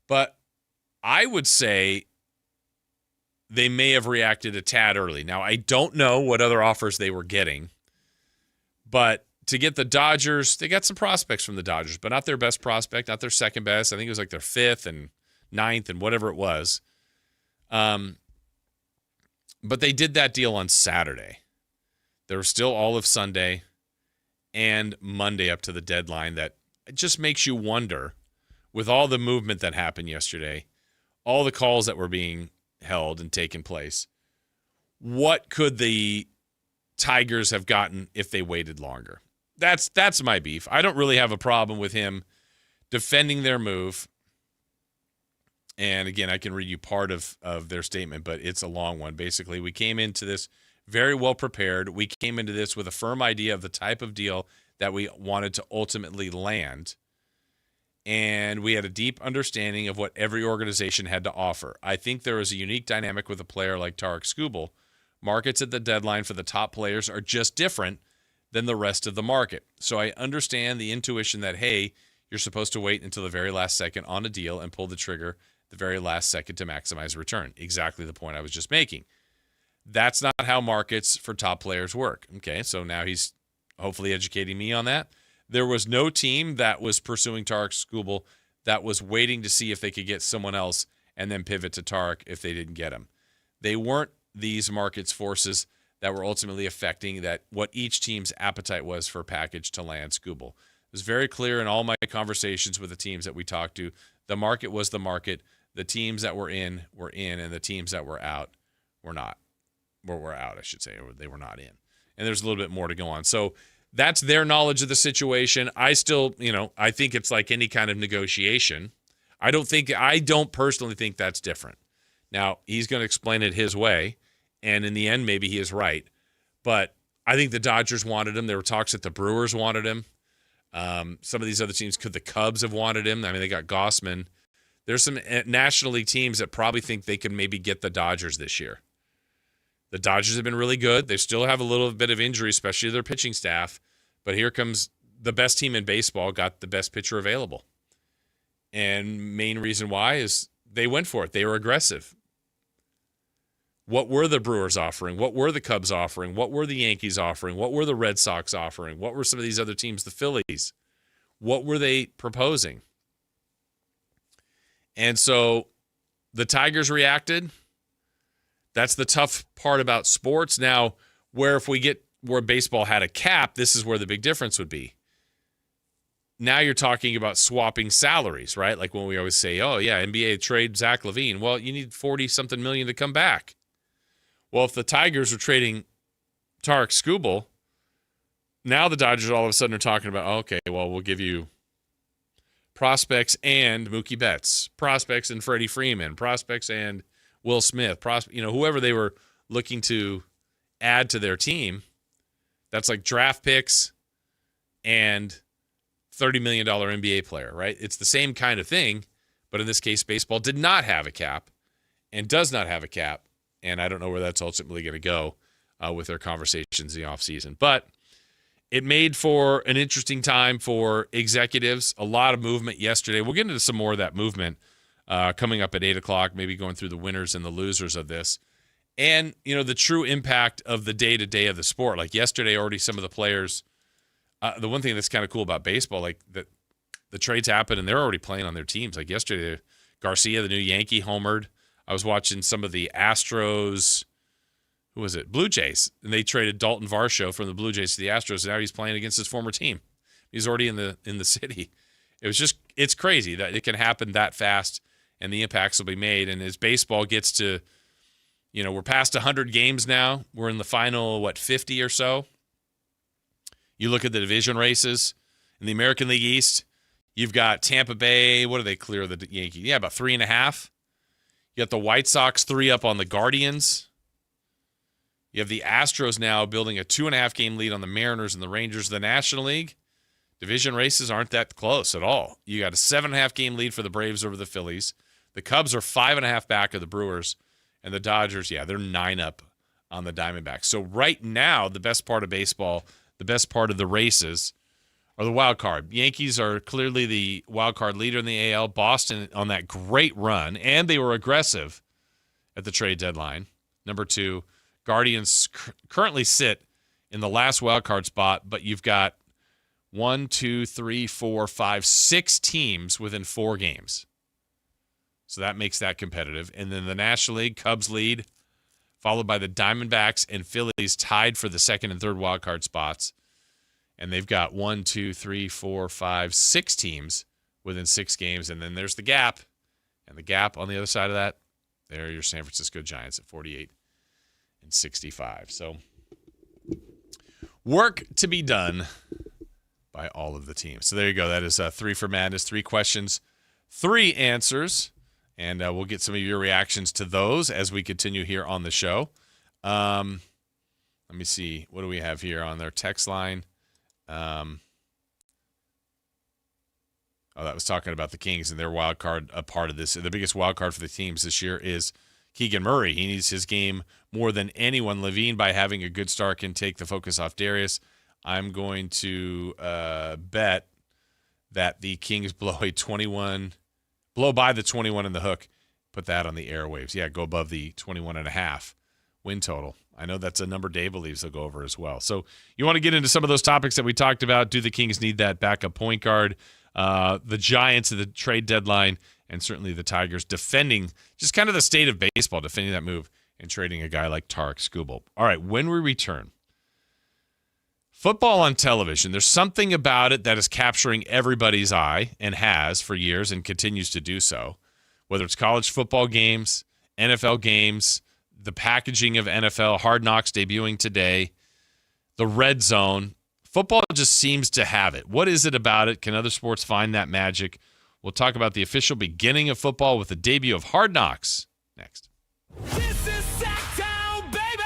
S1: But I would say they may have reacted a tad early. Now, I don't know what other offers they were getting, but to get the Dodgers, they got some prospects from the Dodgers, but not their best prospect, not their second best. I think it was like their 5th and 9th and whatever it was. But they did that deal on Saturday. There was still all of Sunday and Monday up to the deadline. That it just makes you wonder, with all the movement that happened yesterday, all the calls that were being held and taken place, what could the Tigers have gotten if they waited longer? That's my beef. I don't really have a problem with him defending their move. And again, I can read you part of their statement, but it's a long one. Basically, we came into this very well prepared. We came into this with a firm idea of the type of deal that we wanted to ultimately land. And we had a deep understanding of what every organization had to offer. I think there is a unique dynamic with a player like Tarik Skubal. Markets at the deadline for the top players are just different than the rest of the market. So I understand the intuition that, hey, you're supposed to wait until the very last second on a deal and pull the trigger the very last second to maximize return. Exactly the point I was just making. That's not how markets for top players work. Okay, so now he's hopefully educating me on that. There was no team that was pursuing Tarik Skubal that was waiting to see if they could get someone else and then pivot to Tarik if they didn't get him. They weren't these markets forces that were ultimately affecting that what each team's appetite was for a package to land Skubal. It was very clear in all my conversations with the teams that we talked to. The market was the market. The teams that were in, and the teams that were out were not. Or were out, I should say, or they were not in. And there's a little bit more to go on. So that's their knowledge of the situation. I still, I think it's like any kind of negotiation. I don't personally think that's different. Now, he's going to explain it his way, and in the end, maybe he is right. But I think the Dodgers wanted him. There were talks that the Brewers wanted him. Some of these other teams, could the Cubs have wanted him? I mean, they got Gossman. There's some National League teams that probably think they can maybe get the Dodgers this year. The Dodgers have been really good. They still have a little bit of injury, especially their pitching staff. But here comes the best team in baseball, got the best pitcher available. And main reason why is they went for it. They were aggressive. What were the Brewers offering? What were the Cubs offering? What were the Yankees offering? What were the Red Sox offering? What were some of these other teams, the Phillies? What were they proposing? And so the Tigers reacted. That's the tough part about sports. Now, where baseball had a cap, this is where the big difference would be. Now you're talking about swapping salaries, right? Like when we always say, oh, yeah, NBA trade Zach LaVine. Well, you need 40-something million to come back. Well, if the Tigers are trading Tarek Skubal, now the Dodgers all of a sudden are talking about, okay, well, we'll give you prospects and Mookie Betts, prospects and Freddie Freeman, prospects and Will Smith, whoever they were looking to add to their team. That's like draft picks and $30 million NBA player, right? It's the same kind of thing, but in this case, baseball did not have a cap and does not have a cap, and I don't know where that's ultimately going to go with their conversations in the offseason. But it made for an interesting time for executives, a lot of movement yesterday. We'll get into some more of that movement coming up at 8 o'clock, maybe going through the winners and the losers of this. And, the true impact of the day-to-day of the sport. Like yesterday, already some of the players, the one thing that's kind of cool about baseball, like the trades happen and they're already playing on their teams. Like yesterday, Garcia, the new Yankee, homered. I was watching some of the Astros, who was it? Blue Jays. And they traded Dalton Varsho from the Blue Jays to the Astros. And now he's playing against his former team. He's already in the city. It's crazy that it can happen that fast and the impacts will be made. And as baseball gets to, we're past 100 games now. We're in the final, 50 or so. You look at the division races in the American League East, you've got Tampa Bay. What do they clear the Yankees? Yeah, about 3.5. You got the White Sox 3 up on the Guardians. You have the Astros now building a 2.5-game lead on the Mariners and the Rangers of the National League. Division races aren't that close at all. You got a 7.5-game lead for the Braves over the Phillies. The Cubs are 5.5 back of the Brewers. And the Dodgers, they're 9 up on the Diamondbacks. So right now, the best part of baseball, the best part of the races are the wild card. Yankees are clearly the wild card leader in the AL. Boston on that great run, and they were aggressive at the trade deadline. Number 2, Guardians currently sit in the last wild card spot, but you've got 1, 2, 3, 4, 5, 6 teams within 4 games. So that makes that competitive. And then the National League, Cubs lead, followed by the Diamondbacks and Phillies tied for the second and third wild card spots. And they've got 1, 2, 3, 4, 5, 6 teams within 6 games. And then there's the gap. And the gap on the other side of that, there are your San Francisco Giants at 48 and 65. So work to be done by all of the teams. So there you go. That is 3 for Madness, 3 questions, 3 answers. And we'll get some of your reactions to those as we continue here on the show. Let me see. What do we have here on their text line? That was talking about the Kings and their wild card, a part of this. The biggest wild card for the teams this year is Keegan Murray. He needs his game more than anyone. Levine, by having a good start, can take the focus off Darius. I'm going to bet that the Kings blow by the 21 in the hook, put that on the airwaves. Yeah, go above the 21.5 win total. I know that's a number Dave believes they'll go over as well. So you want to get into some of those topics that we talked about. Do the Kings need that backup point guard? The Giants at the trade deadline, and certainly the Tigers defending just kind of the state of baseball, defending that move and trading a guy like Tarek Skubal. All right, when we return, football on television, there's something about it that is capturing everybody's eye and has for years and continues to do so. Whether it's college football games, NFL games, the packaging of NFL, Hard Knocks debuting today, the red zone. Football just seems to have it. What is it about it? Can other sports find that magic? We'll talk about the official beginning of football with the debut of Hard Knocks next.
S5: This is Sactown, baby!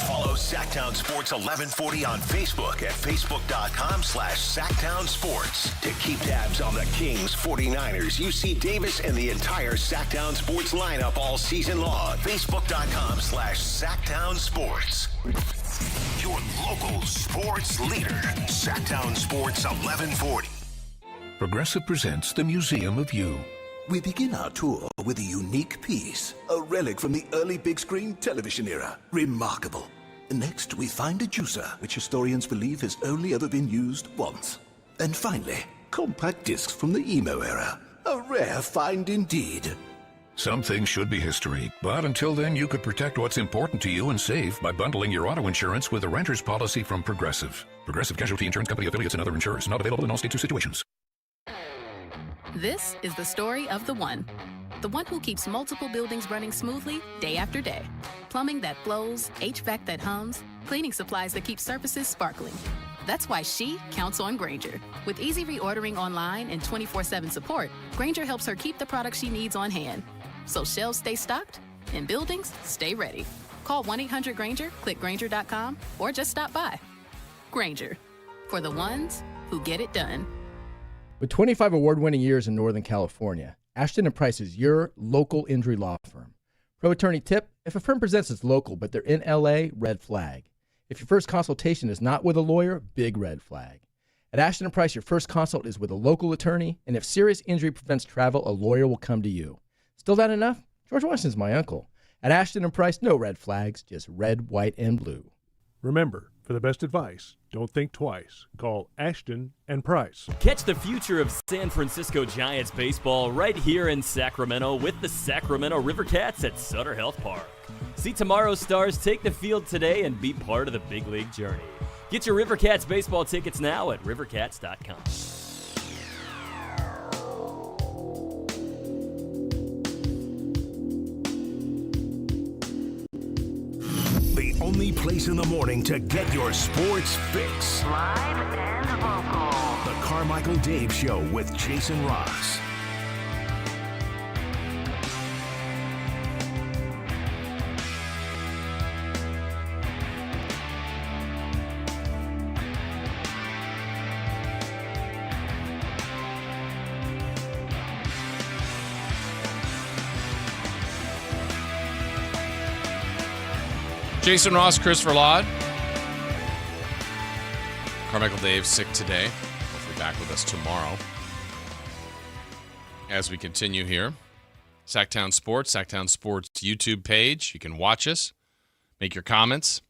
S5: Follow Sactown Sports 1140 on Facebook at facebook.com/Sactown Sports. To keep tabs on the Kings, 49ers, UC Davis, and the entire Sactown Sports lineup all season long. Facebook.com/Sactown Sports. Your local sports leader, Sactown Sports 1140.
S11: Progressive presents The Museum of You.
S13: We begin our tour with a unique piece, a relic from the early big screen television era. Remarkable. Next, we find a juicer, which historians believe has only ever been used once. And finally, compact discs from the emo era. A rare find indeed.
S11: Some things should be history, but until then, you could protect what's important to you and save by bundling your auto insurance with a renter's policy from Progressive. Progressive Casualty Insurance Company affiliates and other insurers. Not available in all states or situations.
S14: This is the story of the one who keeps multiple buildings running smoothly day after day. Plumbing that flows, HVAC that hums, cleaning supplies that keep surfaces sparkling. That's why she counts on Grainger. With easy reordering online and 24/7 support, Grainger helps her keep the products she needs on hand. So shelves stay stocked and buildings stay ready. Call 1-800-GRAINGER, click Grainger.com, or just stop by. Grainger, for the ones who get it done.
S15: With 25 award-winning years in Northern California, Ashton & Price is your local injury law firm. Pro attorney tip: if a firm presents as local but they're in LA, red flag. If your first consultation is not with a lawyer, big red flag. At Ashton & Price, your first consult is with a local attorney, and if serious injury prevents travel, a lawyer will come to you. Still not enough? George Washington's my uncle. At Ashton & Price, no red flags, just red, white, and blue.
S16: Remember, for the best advice, don't think twice. Call Ashton & Price.
S17: Catch the future of San Francisco Giants baseball right here in Sacramento with the Sacramento River Cats at Sutter Health Park. See tomorrow's stars take the field today and be part of the big league journey. Get your River Cats baseball tickets now at rivercats.com.
S5: The only place in the morning to get your sports fix.
S18: Live and local.
S5: The Carmichael Dave Show with Jason Ross.
S1: Jason Ross, Christopher Laud. Carmichael Dave sick today. Hopefully back with us tomorrow. As we continue here, Sactown Sports YouTube page. You can watch us, make your comments.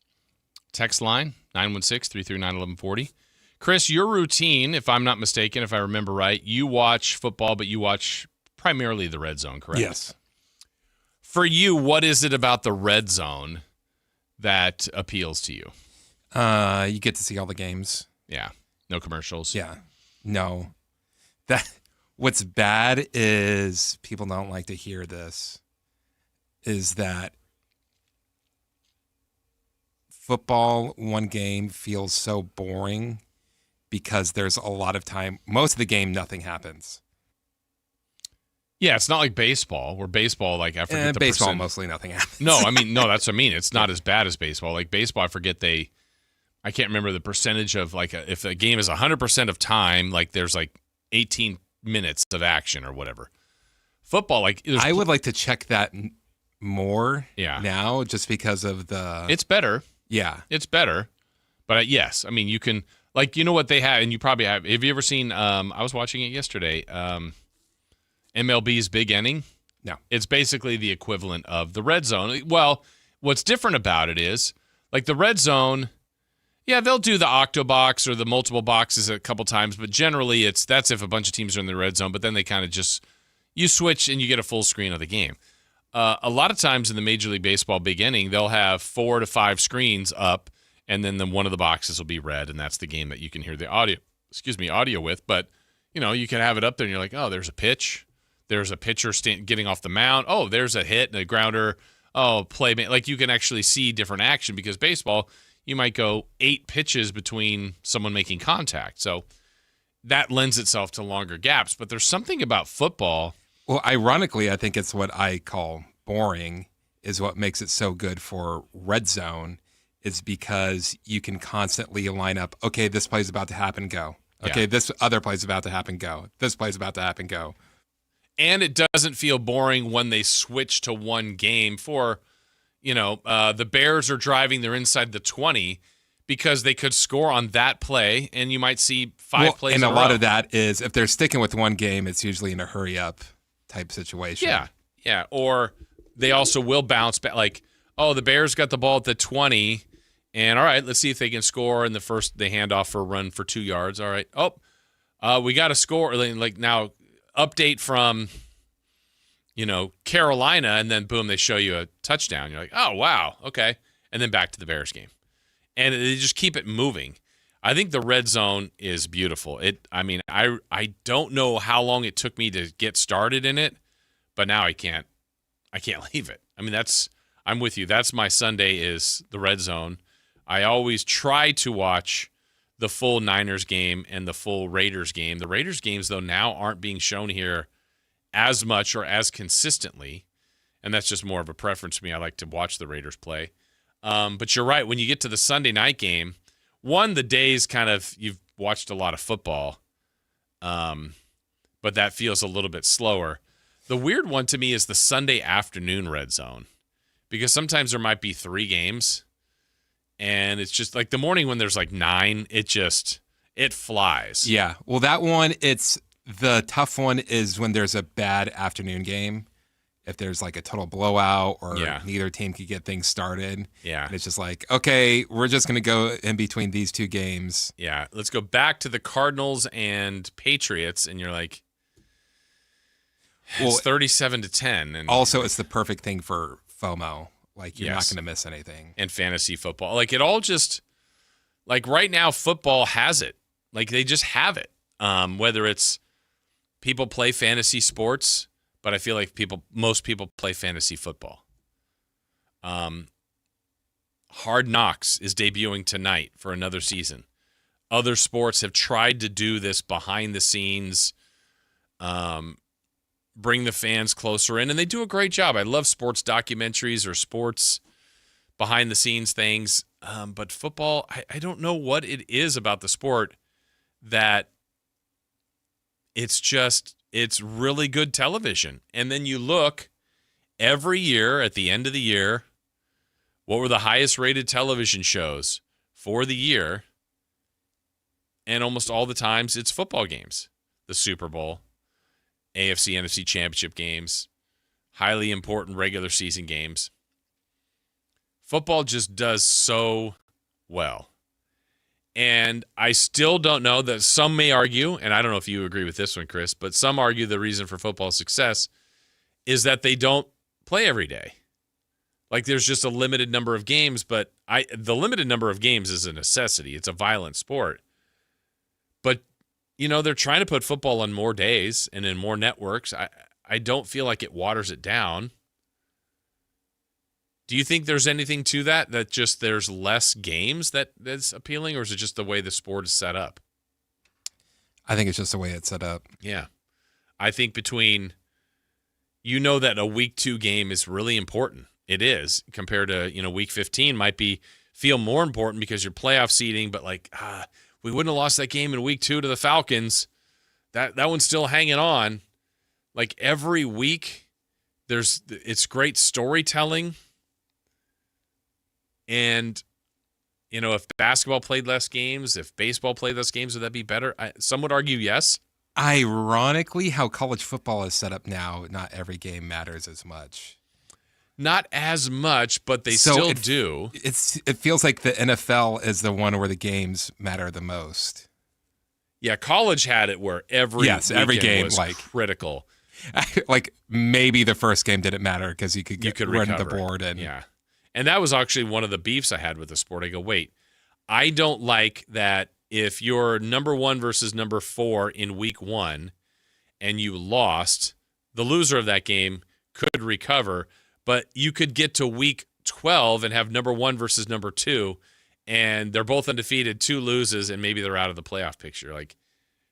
S1: Text line, 916-339-1140. Chris, your routine, if I'm not mistaken, if I remember right, you watch football, but you watch primarily the red zone, correct?
S2: Yes.
S1: For you, what is it about the red zone that appeals to you?
S2: You get to see all the games.
S1: Yeah. No commercials.
S2: Yeah. No. What's bad is people don't like to hear this, is that football, one game feels so boring because there's a lot of time. Most of the game, nothing happens.
S1: Yeah, it's not like baseball, where baseball, like, I forget the
S2: baseball,
S1: percent.
S2: mostly nothing happens.
S1: No, that's what I mean. It's not as bad as baseball. Like, baseball, I can't remember the percentage of, like, if a game is 100% of time, like, there's, like, 18 minutes of action or whatever. Football, like...
S2: I would like to check that more now, just because of the...
S1: It's better.
S2: Yeah.
S1: It's better. But, yes, I mean, you can... Like, you know what they have, and you probably have... Have you ever seen... I was watching it yesterday... MLB's Big Inning?
S2: No.
S1: It's basically the equivalent of the red zone. Well, what's different about it is, like the red zone, yeah, they'll do the octobox or the multiple boxes a couple times, but generally that's if a bunch of teams are in the red zone, but then they kind of just, you switch and you get a full screen of the game. A lot of times in the Major League Baseball Big Inning, they'll have 4 to 5 screens up, and then one of the boxes will be red, and that's the game that you can hear the audio with. But, you know, you can have it up there and you're like, oh, there's a pitch. There's a pitcher getting off the mound. Oh, there's a hit and a grounder. Oh, play. Like, you can actually see different action, because baseball, you might go 8 pitches between someone making contact. So that lends itself to longer gaps. But there's something about football.
S2: Well, ironically, I think it's what I call boring is what makes it so good for red zone is because you can constantly line up, okay, this play's about to happen, go. Okay, this other play's about to happen, go. This play's about to happen, go.
S1: And it doesn't feel boring when they switch to one game for, the Bears are driving, they're inside the 20 because they could score on that play, and you might see five plays in a row.
S2: And a lot of that is if they're sticking with one game, it's usually in a hurry-up type situation.
S1: Yeah. Or they also will bounce back. Like, the Bears got the ball at the 20, and all right, let's see if they can score. And they hand off for a run for 2 yards. All right. We got to score. Like now, update from, Carolina, and then boom, they show you a touchdown. You're like, oh, wow, okay. And then back to the Bears game. And they just keep it moving. I think the red zone is beautiful. I don't know how long it took me to get started in it, but now I can't leave it. I'm with you. That's my Sunday is the red zone. I always try to watch the full Niners game and the full Raiders game. The Raiders games, though, now aren't being shown here as much or as consistently, and that's just more of a preference for me. I like to watch the Raiders play. But you're right. When you get to the Sunday night game, the days you've watched a lot of football, but that feels a little bit slower. The weird one to me is the Sunday afternoon red zone, because sometimes there might be 3 games, and it's just like the morning when there's like 9, it flies.
S2: Yeah. Well, that one, the tough one is when there's a bad afternoon game. If there's like a total blowout or neither team could get things started.
S1: Yeah.
S2: And it's just like, okay, we're just going to go in between these 2 games.
S1: Yeah. Let's go back to the Cardinals and Patriots. And you're like, it's 37-10. And
S2: also, it's the perfect thing for FOMO. Like, you're not going to miss anything.
S1: And fantasy football. Like, it all just, like right now, football has it. Like, they just have it. Whether it's people play fantasy sports, but I feel like most people play fantasy football. Hard Knocks is debuting tonight for another season. Other sports have tried to do this behind the scenes, bring the fans closer in, and they do a great job. I love sports documentaries or sports behind the scenes things, but football, I don't know what it is about the sport that it's really good television. And then you look every year at the end of the year, what were the highest rated television shows for the year? And almost all the times it's football games. The Super Bowl, AFC, NFC championship games, highly important regular season games. Football just does so well. And I still don't know that some may argue, and I don't know if you agree with this one, Chris, but some argue the reason for football's success is that they don't play every day. Like there's just a limited number of games, but the limited number of games is a necessity. It's a violent sport. But, they're trying to put football on more days and in more networks. I don't feel like it waters it down. Do you think there's anything to that just there's less games that's appealing, or is it just the way the sport is set up?
S2: I think it's just the way it's set up.
S1: Yeah. I think that a week 2 game is really important. It is, compared to, week 15 might feel more important because you're playoff seeding, but we wouldn't have lost that game in week 2 to the Falcons. That one's still hanging on. Like every week it's great storytelling. And, if basketball played less games, if baseball played less games, would that be better? Some would argue yes.
S2: Ironically, how college football is set up now, not every game matters as much.
S1: Not as much, but they still do.
S2: It feels like the NFL is the one where the games matter the most.
S1: Yeah, college had it where every
S2: game
S1: was critical.
S2: Like maybe the first game didn't matter because you could run the board and
S1: yeah. And that was actually one of the beefs I had with the sport. I go, wait, I don't like that if you're number 1 versus number 4 in week 1 and you lost, the loser of that game could recover, but you could get to week 12 and have number 1 versus number 2, and they're both undefeated, 2 loses, and maybe they're out of the playoff picture. Like,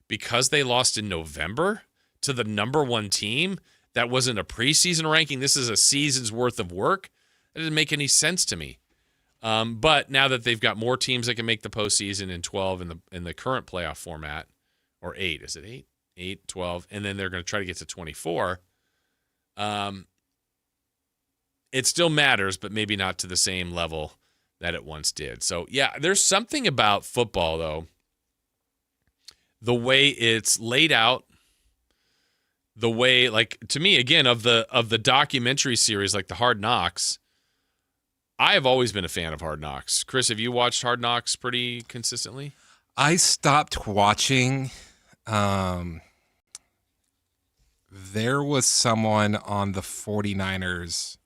S1: because they lost in November to the number 1 team that wasn't a preseason ranking. This is a season's worth of work. That doesn't make any sense to me. But now that they've got more teams that can make the postseason in 12 in the current playoff format, or 8, is it 8? 8, 12, and then they're going to try to get to 24. It still matters, but maybe not to the same level that it once did. So, yeah, there's something about football, though. The way it's laid out, the way, like, to me, again, of the documentary series, like the Hard Knocks, I have always been a fan of Hard Knocks. Chris, have you watched Hard Knocks pretty consistently?
S2: I stopped watching. There was someone on the 49ers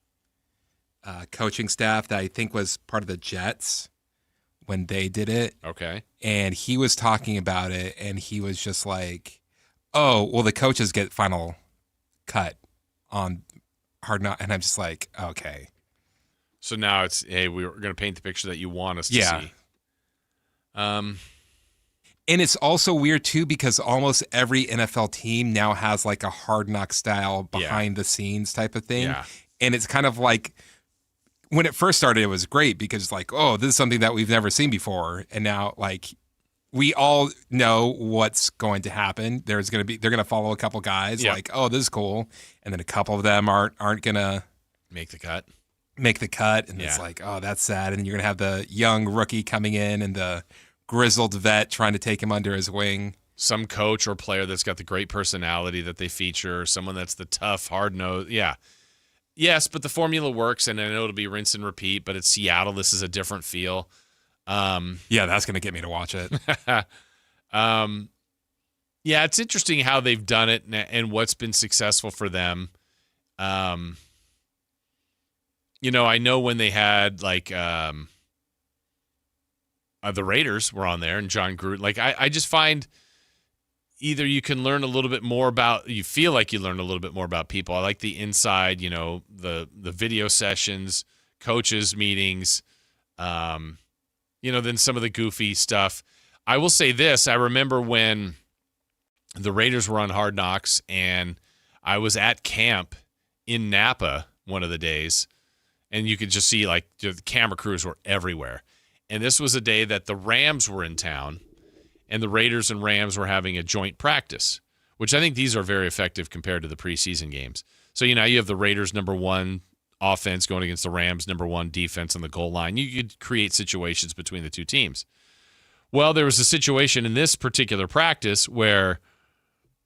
S2: coaching staff that I think was part of the Jets when they did it.
S1: Okay.
S2: And he was talking about it, and he was just like, oh, well, the coaches get final cut on Hard Knocks. And I'm just like, okay.
S1: So now it's, hey, we're going to paint the picture that you want us to see.
S2: And it's also weird, too, because almost every NFL team now has like a Hard Knock style behind the scenes type of thing.
S1: Yeah.
S2: And it's kind of like, when it first started, it was great because it's like, oh, this is something that we've never seen before. And now, like, we all know what's going to happen. They're going to follow a couple guys like, oh, this is cool. And then a couple of them aren't going to
S1: make the cut.
S2: And it's like, oh, that's sad. And you're going to have the young rookie coming in and the grizzled vet trying to take him under his wing.
S1: Some coach or player that's got the great personality that they feature, someone that's the tough, hard-nosed. Yeah. Yes, but the formula works, and I know it'll be rinse and repeat, but it's Seattle. This is a different feel.
S2: Yeah, that's going to get me to watch it.
S1: Yeah, it's interesting how they've done it and what's been successful for them. You know, I know when they had, like, the Raiders were on there, and John Gruden. Like, I just find either you can learn a little bit more about, you feel like you learn a little bit more about people. I like the inside, you know, the video sessions, coaches meetings, you know, then some of the goofy stuff. I will say this. I remember when the Raiders were on Hard Knocks and I was at camp in Napa one of the days, and you could just see, like, the camera crews were everywhere. And this was a day that the Rams were in town, and the Raiders and Rams were having a joint practice, which I think these are very effective compared to the preseason games. So, you know, you have the Raiders #1 offense going against the Rams #1 defense on the goal line. You could create situations between the two teams. Well, there was a situation in this particular practice where,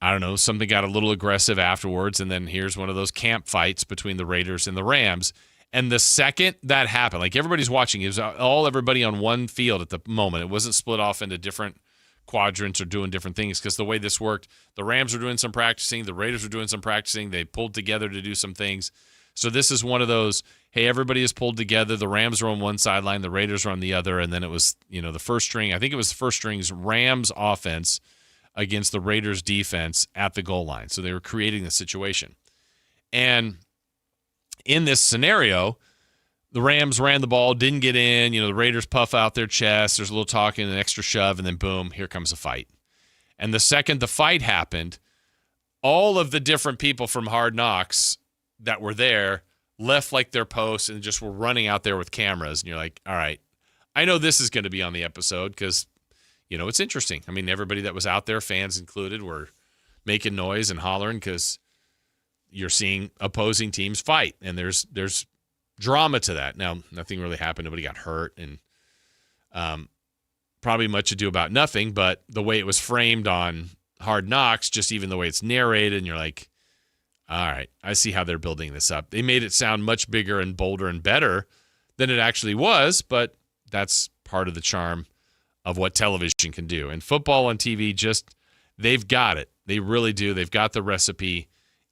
S1: I don't know, something got a little aggressive afterwards, and then here's one of those camp fights between the Raiders and the Rams. And the second that happened, like, everybody's watching, it was everybody on one field at the moment. It wasn't split off into different quadrants or doing different things, because the way this worked, the Rams were doing some practicing, the Raiders were doing some practicing, they pulled together to do some things. So this is one of those, hey, everybody is pulled together, the Rams are on one sideline, the Raiders are on the other, and then it was, you know, the first string, I think it was the first string's Rams offense against the Raiders defense at the goal line. So they were creating the situation. And in this scenario, the Rams ran the ball, didn't get in. You know, the Raiders puff out their chest. There's a little talking, an extra shove, and then boom, here comes a fight. And the second the fight happened, all of the different people from Hard Knocks that were there left like their posts and just were running out there with cameras. And you're like, all right, I know this is going to be on the episode because, you know, it's interesting. I mean, everybody that was out there, fans included, were making noise and hollering because you're seeing opposing teams fight, and there's drama to that. Now, nothing really happened. Nobody got hurt, and probably much ado about nothing, but the way it was framed on Hard Knocks, just even the way it's narrated, and you're like, all right, I see how they're building this up. They made it sound much bigger and bolder and better than it actually was, but that's part of the charm of what television can do. And football on TV, just, they've got it. They really do. They've got the recipe,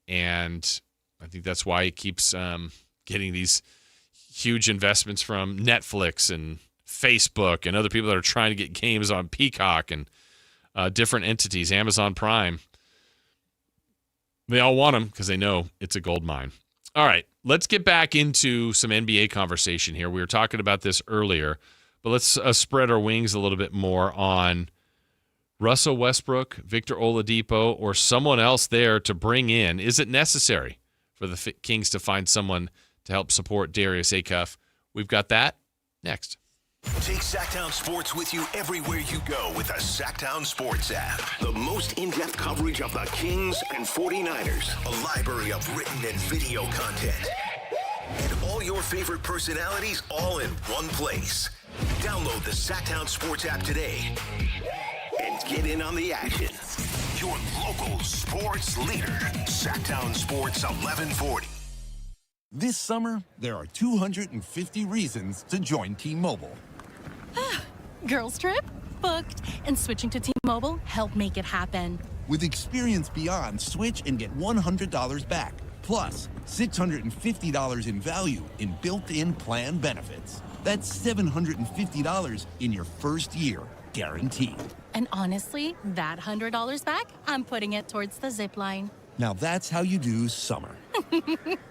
S1: and I think that's why it keeps getting these huge investments from Netflix and Facebook and other people that are trying to get games on Peacock and different entities, Amazon Prime. They all want them because they know it's a gold mine. All right, let's get back into some NBA conversation here. We were talking about this earlier, but let's spread our wings a little bit more on Russell Westbrook, Victor Oladipo, or someone else there to bring in? Is it necessary for the Kings to find someone to help support Darius Acuff? We've got that next.
S5: Take Sactown Sports with you everywhere you go with the Sactown Sports app. The most in-depth coverage of the Kings and 49ers. A library of written and video content. And all your favorite personalities all in one place. Download the Sactown Sports app today and get in on the action. Your local sports leader. Sactown Sports 1140.
S3: This summer, there are 250 reasons to join T-Mobile.
S4: Girls trip? Booked. And switching to T-Mobile helped make it happen.
S3: With Experience Beyond, switch and get $100 back. Plus, $650 in value in built-in plan benefits. That's $750 in your first year, guaranteed.
S4: And honestly, that $100 back, I'm putting it towards the zip line.
S3: Now that's how you do summer.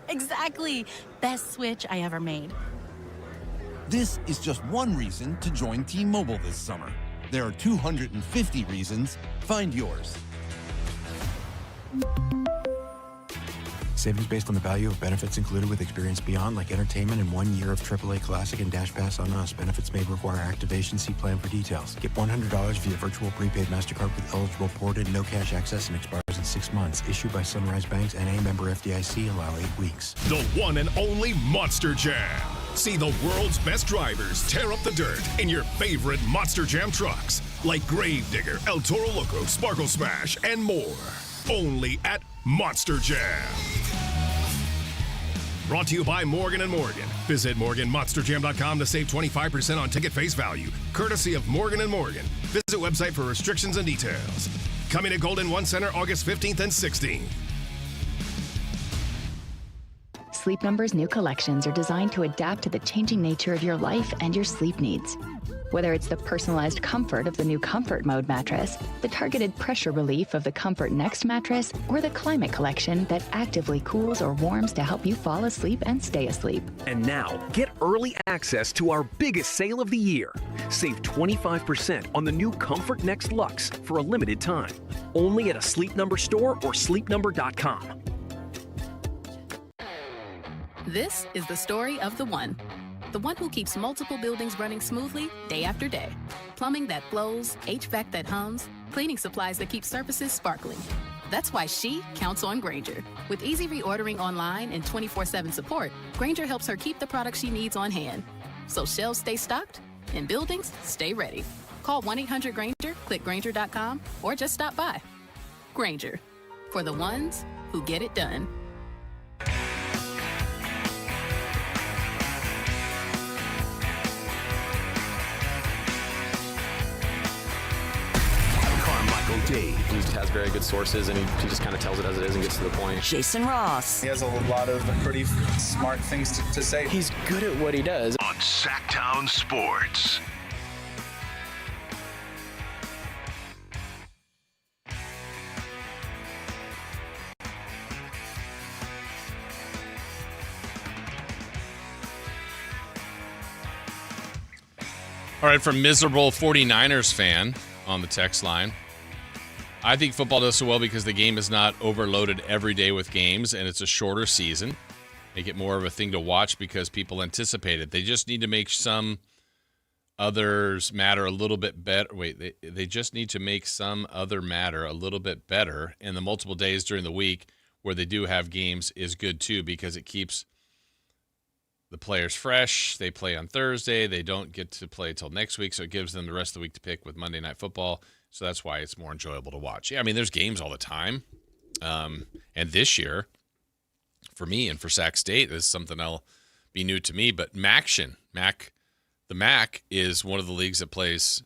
S4: Exactly. Best switch I ever made.
S3: This is just one reason to join T-Mobile this summer. There are 250 reasons. Find yours.
S6: Savings based on the value of benefits included with Experience Beyond, like entertainment and 1 year of AAA Classic and Dash Pass on us. Benefits may require activation. See plan for details. Get $100 via virtual prepaid MasterCard with eligible ported, no cash access, and expires in 6 months. Issued by Sunrise Banks and a member FDIC. Allow 8 weeks.
S8: The one and only Monster Jam. See the world's best drivers tear up the dirt in your favorite Monster Jam trucks, like Gravedigger, El Toro Loco, Sparkle Smash, and more. Only at Monster Jam. Brought to you by Morgan & Morgan. Visit MorganMonsterJam.com to save 25% on ticket face value, courtesy of Morgan & Morgan. Visit website for restrictions and details. Coming to Golden One Center August 15th and 16th.
S9: Sleep Number's new collections are designed to adapt to the changing nature of your life and your sleep needs. Whether it's the personalized comfort of the new Comfort Mode mattress, the targeted pressure relief of the Comfort Next mattress, or the Climate Collection that actively cools or warms to help you fall asleep and stay asleep.
S10: And now, get early access to our biggest sale of the year. Save 25% on the new Comfort Next Luxe for a limited time. Only at a Sleep Number store or sleepnumber.com.
S14: This is the story of the one who keeps multiple buildings running smoothly day after day. Plumbing that flows, HVAC that hums, cleaning supplies that keep surfaces sparkling. That's why she counts on Grainger. With easy reordering online and 24/7 support, Grainger helps her keep the products she needs on hand. So shelves stay stocked and buildings stay ready. Call 1-800-GRAINGER, click Grainger.com, or just stop by. Grainger, for the ones who get it done.
S5: Carmichael Dave.
S19: He has very good sources, and he just kind of tells it as it is and gets to the point.
S7: Jason Ross.
S20: He has a lot of pretty smart things to say.
S19: He's good at what he does.
S5: On Sactown Sports.
S1: All right, from miserable 49ers fan on the text line. I think football does so well because the game is not overloaded every day with games, and it's a shorter season. Make it more of a thing to watch because people anticipate it. They just need to make some others matter a little bit better. They just need to make some other matter a little bit better, and the multiple days during the week where they do have games is good too because it keeps the players fresh. They play on Thursday. They don't get to play till next week, so it gives them the rest of the week to pick with Monday Night Football. So that's why it's more enjoyable to watch. Yeah, I mean, there's games all the time. And this year, for me and for Sac State, this is something that'll be new to me. But the MAC is one of the leagues that plays,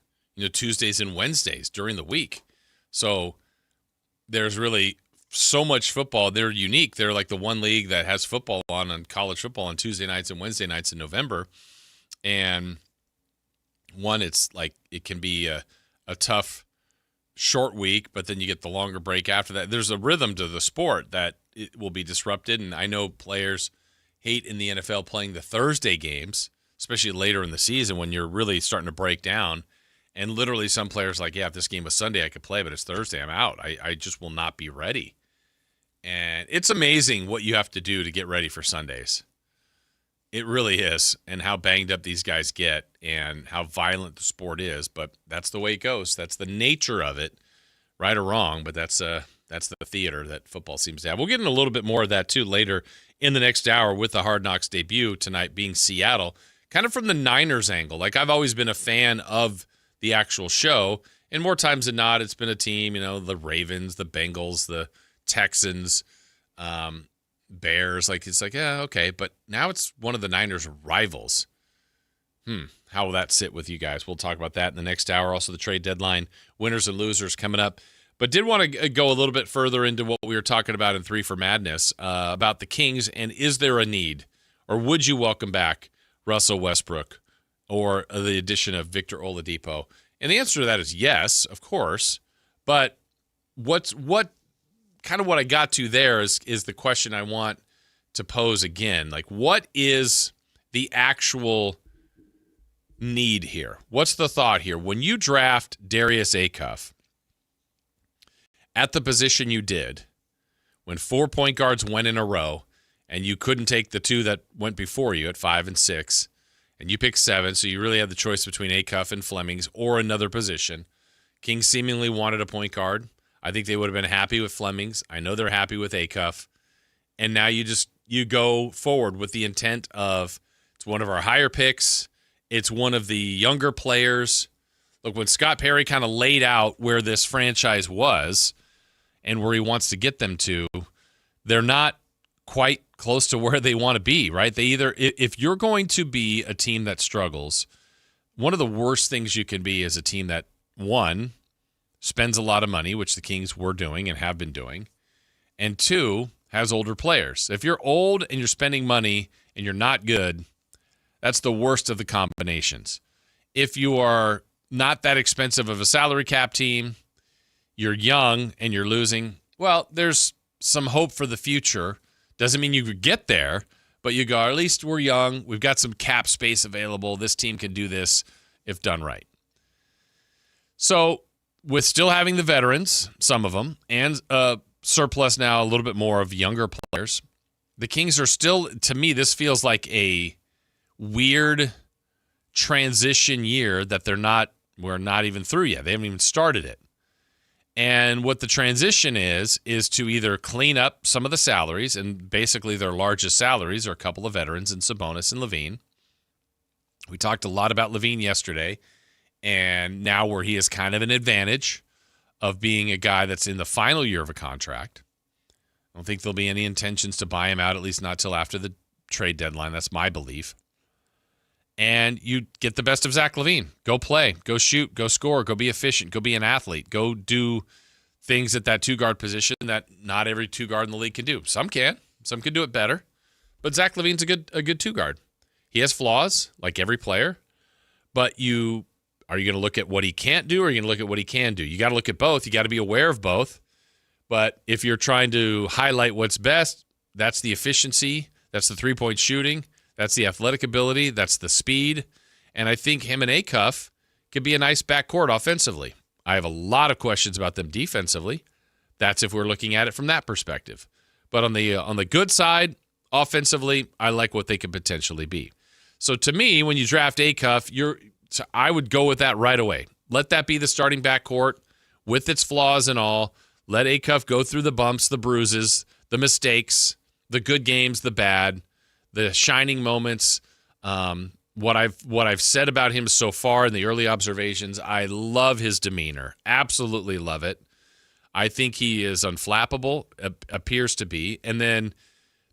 S1: Tuesdays and Wednesdays during the week. So there's really so much football. They're unique. They're like the one league that has football on college football on Tuesday nights and Wednesday nights in November. And one, it's like it can be a tough short week, but then you get the longer break after that. There's a rhythm to the sport that it will be disrupted. And I know players hate in the NFL playing the Thursday games, especially later in the season when you're really starting to break down. And literally some players like, yeah, if this game was Sunday, I could play, but it's Thursday, I'm out. I just will not be ready. And it's amazing what you have to do to get ready for Sundays. It really is, and how banged up these guys get and how violent the sport is. But that's the way it goes. That's the nature of it, right or wrong, but that's the theater that football seems to have. We'll get into a little bit more of that, too, later in the next hour with the Hard Knocks debut tonight being Seattle, kind of from the Niners angle. Like, I've always been a fan of the actual show, and more times than not, it's been a team, the Ravens, the Bengals, the Texans, Bears. Like, it's like, yeah, okay, but now it's one of the Niners' rivals. How will that sit with you guys? We'll talk about that in the next hour. Also, the trade deadline, winners and losers coming up. But did want to go a little bit further into what we were talking about in 3 for Madness, about the Kings, and is there a need? Or would you welcome back Russell Westbrook or the addition of Victor Oladipo? And the answer to that is yes, of course. But what I got to there is the question I want to pose again. Like, what is the actual need here? What's the thought here? When you draft Darius Acuff at the position you did, when 4 point guards went in a row and you couldn't take the 2 that went before you at 5 and 6, and you picked 7, so you really had the choice between Acuff and Flemings or another position. Kings seemingly wanted a point guard. I think they would have been happy with Flemings. I know they're happy with Acuff. And now you go forward with the intent of, it's one of our higher picks. It's one of the younger players. Look, when Scott Perry kind of laid out where this franchise was and where he wants to get them to, they're not quite close to where they want to be, right? They either, if you're going to be a team that struggles, one of the worst things you can be is a team that, one, spends a lot of money, which the Kings were doing and have been doing, and 2, has older players. If you're old and you're spending money and you're not good, that's the worst of the combinations. If you are not that expensive of a salary cap team, you're young and you're losing, well, there's some hope for the future. Doesn't mean you could get there, but you go, at least we're young. We've got some cap space available. This team can do this if done right. So with still having the veterans, some of them, and surplus now a little bit more of younger players, the Kings are still, to me, this feels like a weird transition year that we're not even through yet. They haven't even started it. And what the transition is to either clean up some of the salaries, and basically their largest salaries are a couple of veterans in Sabonis and LaVine. We talked a lot about LaVine yesterday, and now where he has kind of an advantage of being a guy that's in the final year of a contract. I don't think there'll be any intentions to buy him out, at least not till after the trade deadline. That's my belief. And you get the best of Zach LaVine. Go play, go shoot, go score, go be efficient, go be an athlete, go do things at that 2-guard position that not every 2-guard in the league can do. Some can do it better, but Zach LaVine's a good 2-guard. He has flaws, like every player, but are you going to look at what he can't do, or are you going to look at what he can do? You got to look at both. You got to be aware of both. But if you're trying to highlight what's best, that's the efficiency, that's the 3-point shooting, that's the athletic ability, that's the speed. And I think him and Acuff could be a nice backcourt offensively. I have a lot of questions about them defensively. That's if we're looking at it from that perspective. But on the good side, offensively, I like what they could potentially be. So to me, when you draft Acuff, I would go with that right away. Let that be the starting backcourt with its flaws and all. Let Acuff go through the bumps, the bruises, the mistakes, the good games, the bad, the shining moments. What I've said about him so far in the early observations, I love his demeanor. Absolutely love it. I think he is unflappable, appears to be. And then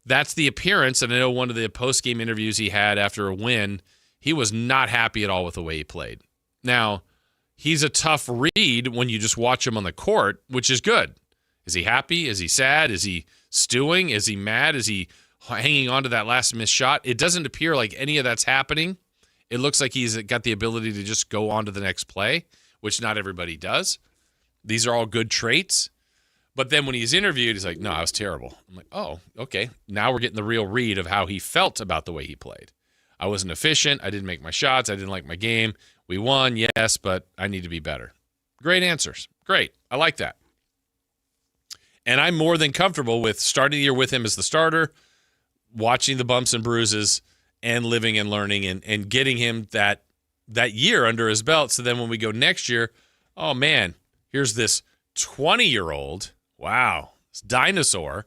S1: that's the appearance. And I know one of the post-game interviews he had after a win, he was not happy at all with the way he played. Now, he's a tough read when you just watch him on the court, which is good. Is he happy? Is he sad? Is he stewing? Is he mad? Is he hanging on to that last missed shot? It doesn't appear like any of that's happening. It looks like he's got the ability to just go on to the next play, which not everybody does. These are all good traits. But then when he's interviewed, he's like, no, I was terrible. I'm like, oh, okay. Now we're getting the real read of how he felt about the way he played. I wasn't efficient. I didn't make my shots. I didn't like my game. We won, yes, but I need to be better. Great answers. Great. I like that. And I'm more than comfortable with starting the year with him as the starter, watching the bumps and bruises, and living and learning and getting him that year under his belt. So then when we go next year, oh, man, here's this 20-year-old. Wow, this dinosaur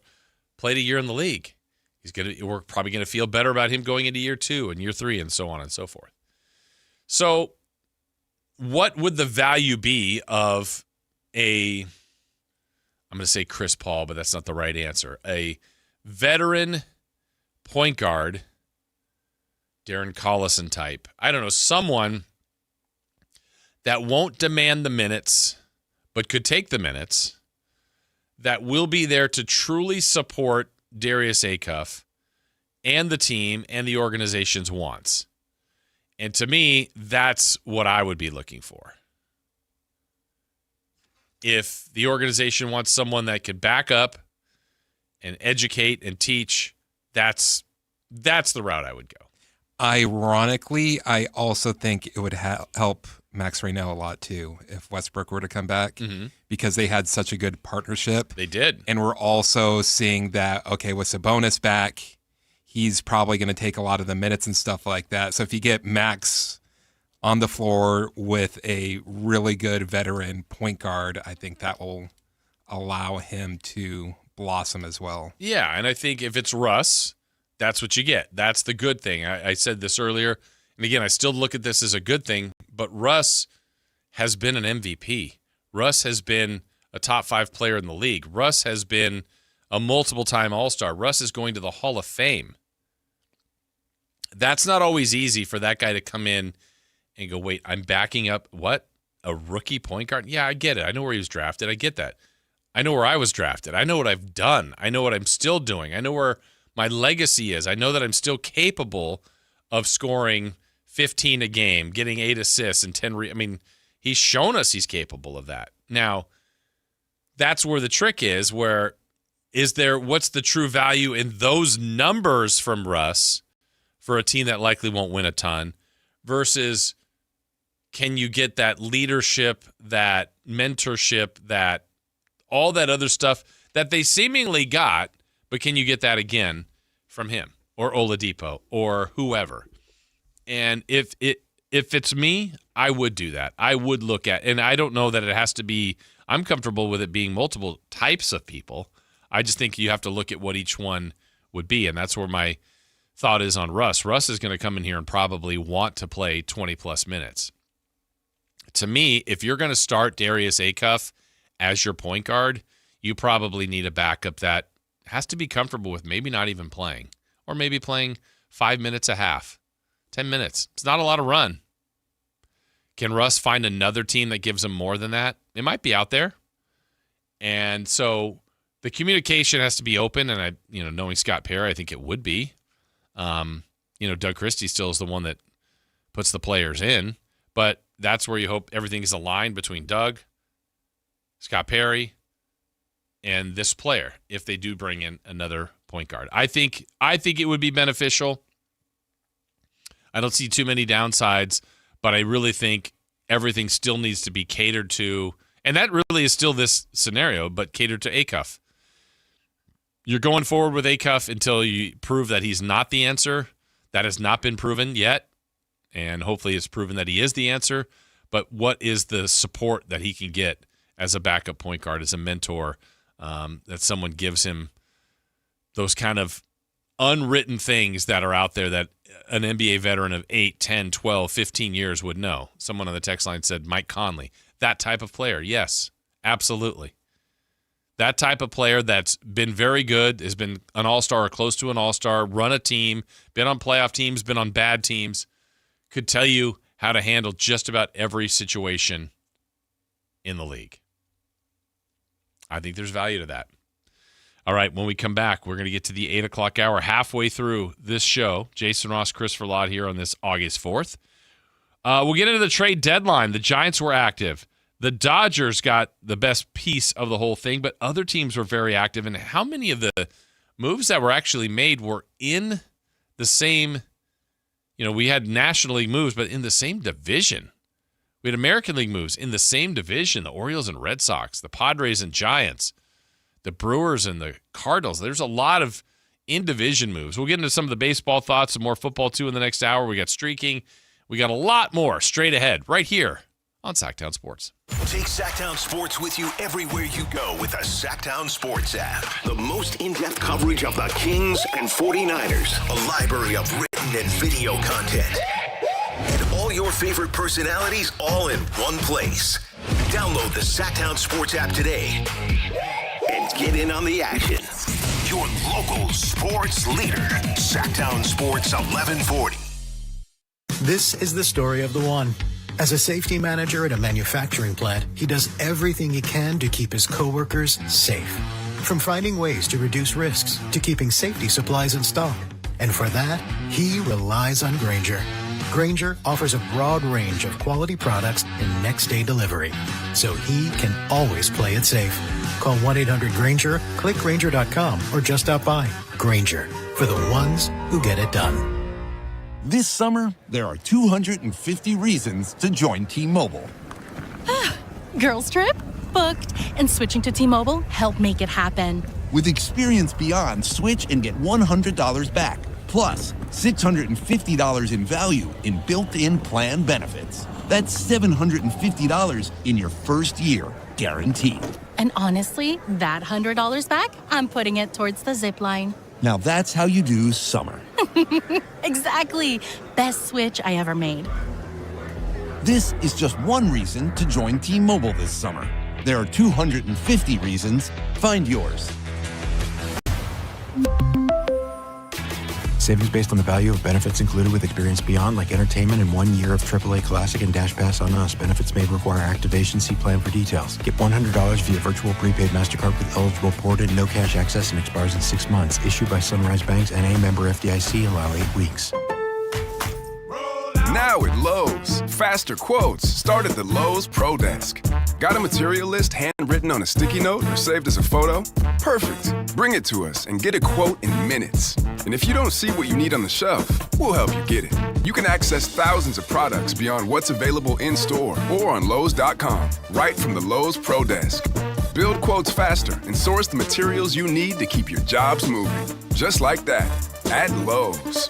S1: played a year in the league. We're probably going to feel better about him going into year 2 and year 3 and so on and so forth. So what would the value be of I'm going to say Chris Paul, but that's not the right answer. A veteran point guard, Darren Collison type. I don't know, someone that won't demand the minutes, but could take the minutes, that will be there to truly support Darius Acuff and the team and the organization's wants. And to me, that's what I would be looking for. If the organization wants someone that could back up and educate and teach, that's the route I would go.
S2: Ironically, I also think it would help Max Raynell a lot too if Westbrook were to come back, because they had such a good partnership.
S1: They did.
S2: And we're also seeing that, okay, with Sabonis back, he's probably going to take a lot of the minutes and stuff like that. So if you get Max on the floor with a really good veteran point guard, I think that will allow him to blossom as well.
S1: Yeah, and I think if it's Russ, that's what you get. That's the good thing. I said this earlier, and again, I still look at this as a good thing, but Russ has been an MVP. Russ has been a top 5 player in the league. Russ has been a multiple-time All-Star. Russ is going to the Hall of Fame. That's not always easy for that guy to come in and go, wait, I'm backing up, what? A rookie point guard? Yeah, I get it. I know where he was drafted. I get that. I know where I was drafted. I know what I've done. I know what I'm still doing. I know where my legacy is. I know that I'm still capable of scoring 15 a game, getting 8 assists and 10 he's shown us he's capable of that. Now, that's where the trick is, what's the true value in those numbers from Russ for a team that likely won't win a ton versus can you get that leadership, that mentorship, that all that other stuff that they seemingly got, but can you get that again from him or Oladipo or whoever? And if it's me, I would do that. I would look at, and I don't know that it has to be, I'm comfortable with it being multiple types of people. I just think you have to look at what each one would be, and that's where my thought is on Russ. Russ is going to come in here and probably want to play 20-plus minutes. To me, if you're going to start Darius Acuff as your point guard, you probably need a backup that has to be comfortable with maybe not even playing, or maybe playing 5 minutes a half, 10 minutes. It's not a lot of run. Can Russ find another team that gives him more than that? It might be out there. And so the communication has to be open, and knowing Scott Perry, I think it would be. Doug Christie still is the one that puts the players in, but that's where you hope everything is aligned between Doug, Scott Perry, and this player if they do bring in another point guard. I think it would be beneficial. I don't see too many downsides, but I really think everything still needs to be catered to, and that really is still this scenario, but catered to Acuff. You're going forward with Acuff until you prove that he's not the answer. That has not been proven yet, and hopefully it's proven that he is the answer. But what is the support that he can get as a backup point guard, as a mentor, that someone gives him those kind of unwritten things that are out there that an NBA veteran of 8, 10, 12, 15 years would know. Someone on the text line said Mike Conley. That type of player, yes, absolutely. That type of player that's been very good, has been an all-star or close to an all-star, run a team, been on playoff teams, been on bad teams, could tell you how to handle just about every situation in the league. I think there's value to that. All right, when we come back, we're going to get to the 8 o'clock hour, halfway through this show. Jason Ross, Christopher Lott here on this August 4th. We'll get into the trade deadline. The Giants were active. The Dodgers got the best piece of the whole thing, but other teams were very active. And how many of the moves that were actually made were in the same, we had National League moves, but in the same division? We had American League moves in the same division, the Orioles and Red Sox, the Padres and Giants, the Brewers and the Cardinals. There's a lot of in-division moves. We'll get into some of the baseball thoughts and more football, too, in the next hour. We got streaking. We got a lot more straight ahead right here on Sactown Sports.
S5: Take Sactown Sports with you everywhere you go with the Sactown Sports app. The most in-depth coverage of the Kings and 49ers. A library of written and video content. And all your favorite personalities all in one place. Download the Sactown Sports app today and get in on the action. Your local sports leader. Sactown Sports 1140.
S21: This is the story of the one. As a safety manager at a manufacturing plant, he does everything he can to keep his coworkers safe. From finding ways to reduce risks to keeping safety supplies in stock. And for that, he relies on Grainger. Grainger offers a broad range of quality products and next-day delivery, so he can always play it safe. Call 1-800-GRAINGER, click Grainger.com, or just stop by. Grainger, for the ones who get it done.
S3: This summer, there are 250 reasons to join T-Mobile.
S4: Girls trip? Booked. And switching to T-Mobile helped make it happen.
S3: With Experience Beyond, switch and get $100 back. Plus, $650 in value in built-in plan benefits. That's $750 in your first year, guaranteed.
S4: And honestly, that $100 back, I'm putting it towards the zip line.
S3: Now that's how you do summer.
S4: Exactly. Best switch I ever made.
S3: This is just one reason to join T-Mobile this summer. There are 250 reasons. Find yours.
S6: Savings based on the value of benefits included with Experience Beyond, like entertainment and 1 year of AAA Classic and Dash Pass on Us. Benefits may require activation. See plan for details. Get $100 via virtual prepaid MasterCard with eligible ported, no cash access, and expires in 6 months. Issued by Sunrise Banks, N.A. member FDIC. Allow 8 weeks.
S22: Now at Lowe's, faster quotes start at the Lowe's Pro Desk. Got a material list handwritten on a sticky note or saved as a photo? Perfect. Bring it to us and get a quote in minutes. And if you don't see what you need on the shelf, we'll help you get it. You can access thousands of products beyond what's available in-store or on Lowe's.com, right from the Lowe's Pro Desk. Build quotes faster and source the materials you need to keep your jobs moving. Just like that, at Lowe's.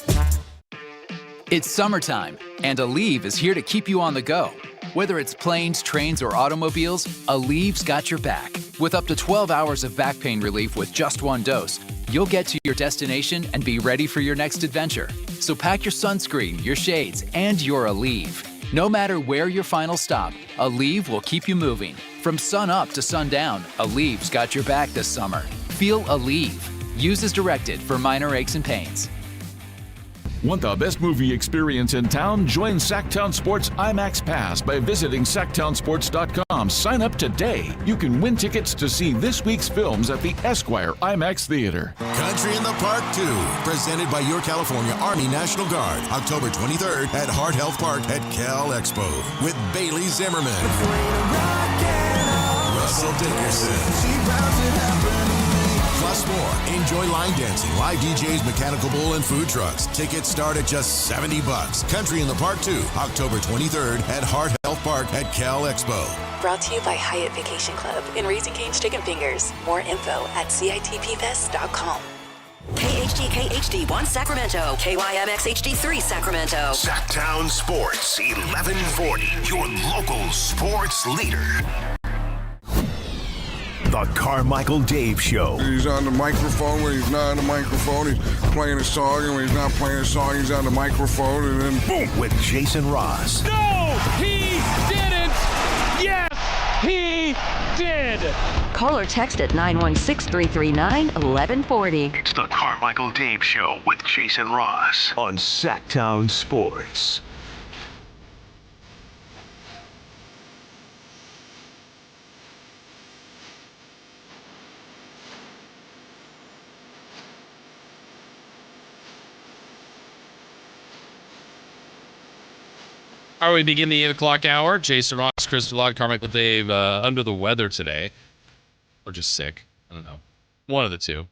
S23: It's summertime, and Aleve is here to keep you on the go. Whether it's planes, trains, or automobiles, Aleve's got your back. With up to 12 hours of back pain relief with just one dose, you'll get to your destination and be ready for your next adventure. So pack your sunscreen, your shades, and your Aleve. No matter where your final stop, Aleve will keep you moving. From sun up to sundown, Aleve's got your back this summer. Feel Aleve. Use as directed for minor aches and pains.
S11: Want the best movie experience in town? Join Sactown Sports IMAX Pass by visiting SactownSports.com. Sign up today. You can win tickets to see this week's films at the Esquire IMAX Theater.
S24: Country in the Park 2, presented by your California Army National Guard, October 23rd at Heart Health Park at Cal Expo with Bailey Zimmerman, Russell Dickerson. Plus more. Enjoy line dancing, live DJs, mechanical bull, and food trucks. Tickets start at just $70. Country in the Park 2, October 23rd at Heart Health Park at Cal Expo.
S25: Brought to you by Hyatt Vacation Club and Raising Cane's Chicken Fingers. More info at CITPFest.com.
S7: KHD1 Sacramento, KYMX HD3 Sacramento.
S5: Sactown Sports 1140, your local sports leader. The Carmichael Dave Show.
S26: He's on the microphone when he's not on the microphone. He's playing a song, and when he's not playing a song, he's on the microphone, and then boom.
S5: With Jason Ross.
S27: No, he didn't. Yes, he did.
S7: Call or text at 916-339-1140.
S5: It's the Carmichael Dave Show with Jason Ross on Sactown Sports.
S1: All right, we begin the 8 o'clock hour. Jason Ross, Chris DeLog, Carmichael Dave, under the weather today. Or just sick. I don't know. One of the two.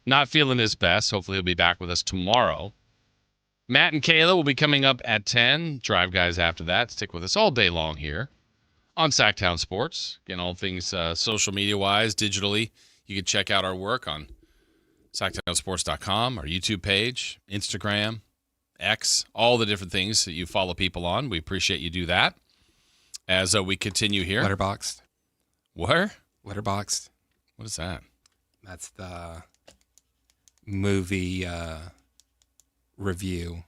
S1: Not feeling his best. Hopefully he'll be back with us tomorrow. Matt and Kayla will be coming up at 10. Drive Guys after that. Stick with us all day long here on Sactown Sports. Again, all things social media-wise, digitally. You can check out our work on SactownSports.com, our YouTube page, Instagram, X, all the different things that you follow people on. We appreciate you do that. As we continue here.
S2: Letterboxd.
S1: Where?
S2: Letterboxd.
S1: What is that?
S2: That's the movie review.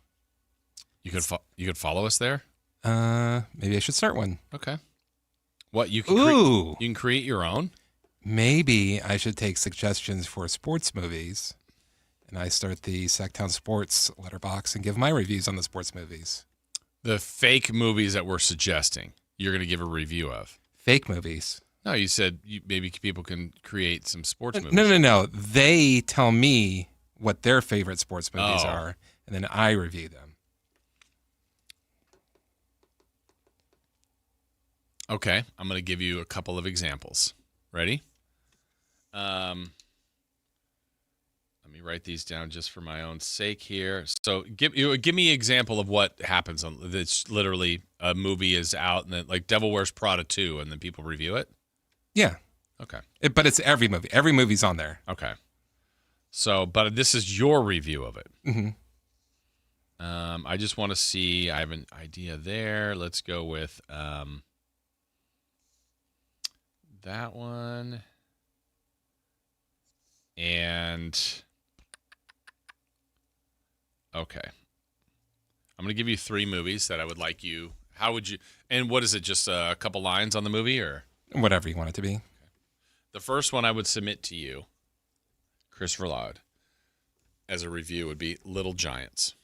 S1: You could follow us there?
S2: Maybe I should start one.
S1: Okay. What you can you can create your own?
S2: Maybe I should take suggestions for sports movies, and I start the Sactown Sports letterbox and give my reviews on the sports movies.
S1: The fake movies that we're suggesting, you're going to give a review of.
S2: Fake movies.
S1: No, you said maybe people can create some sports movies.
S2: No. They tell me what their favorite sports movies are, and then I review them.
S1: Okay, I'm going to give you a couple of examples. Ready? Let me write these down just for my own sake here. So give me an example of what happens. It's literally a movie is out, and then like Devil Wears Prada 2, and then people review it?
S2: Yeah.
S1: Okay.
S2: But it's every movie. Every movie's on there.
S1: Okay. So, but this is your review of it.
S2: Mm-hmm.
S1: I just want to see. I have an idea there. Let's go with that one. And okay. I'm going to give you 3 movies that I would like you. How would you? And what is it? Just a couple lines on the movie, or
S2: whatever you want it to be.
S1: Okay. The first one I would submit to you, Chris Verlaud, as a review would be Little Giants.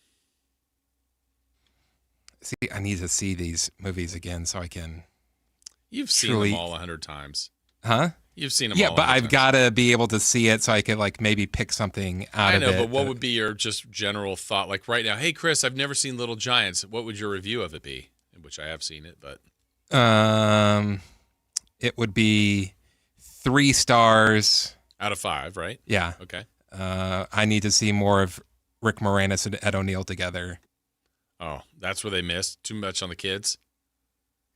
S2: See, I need to see these movies again so I can.
S1: You've seen them all 100 times.
S2: Huh?
S1: You've seen them
S2: all.
S1: Yeah,
S2: but I've got to be able to see it so I could like maybe pick something out of it.
S1: I know, but what would be your just general thought? Like right now, hey, Chris, I've never seen Little Giants. What would your review of it be? Which I have seen it, but.
S2: It would be 3 stars.
S1: Out of 5, right?
S2: Yeah.
S1: Okay.
S2: I need to see more of Rick Moranis and Ed O'Neill together.
S1: Oh, that's where they missed too much on the kids?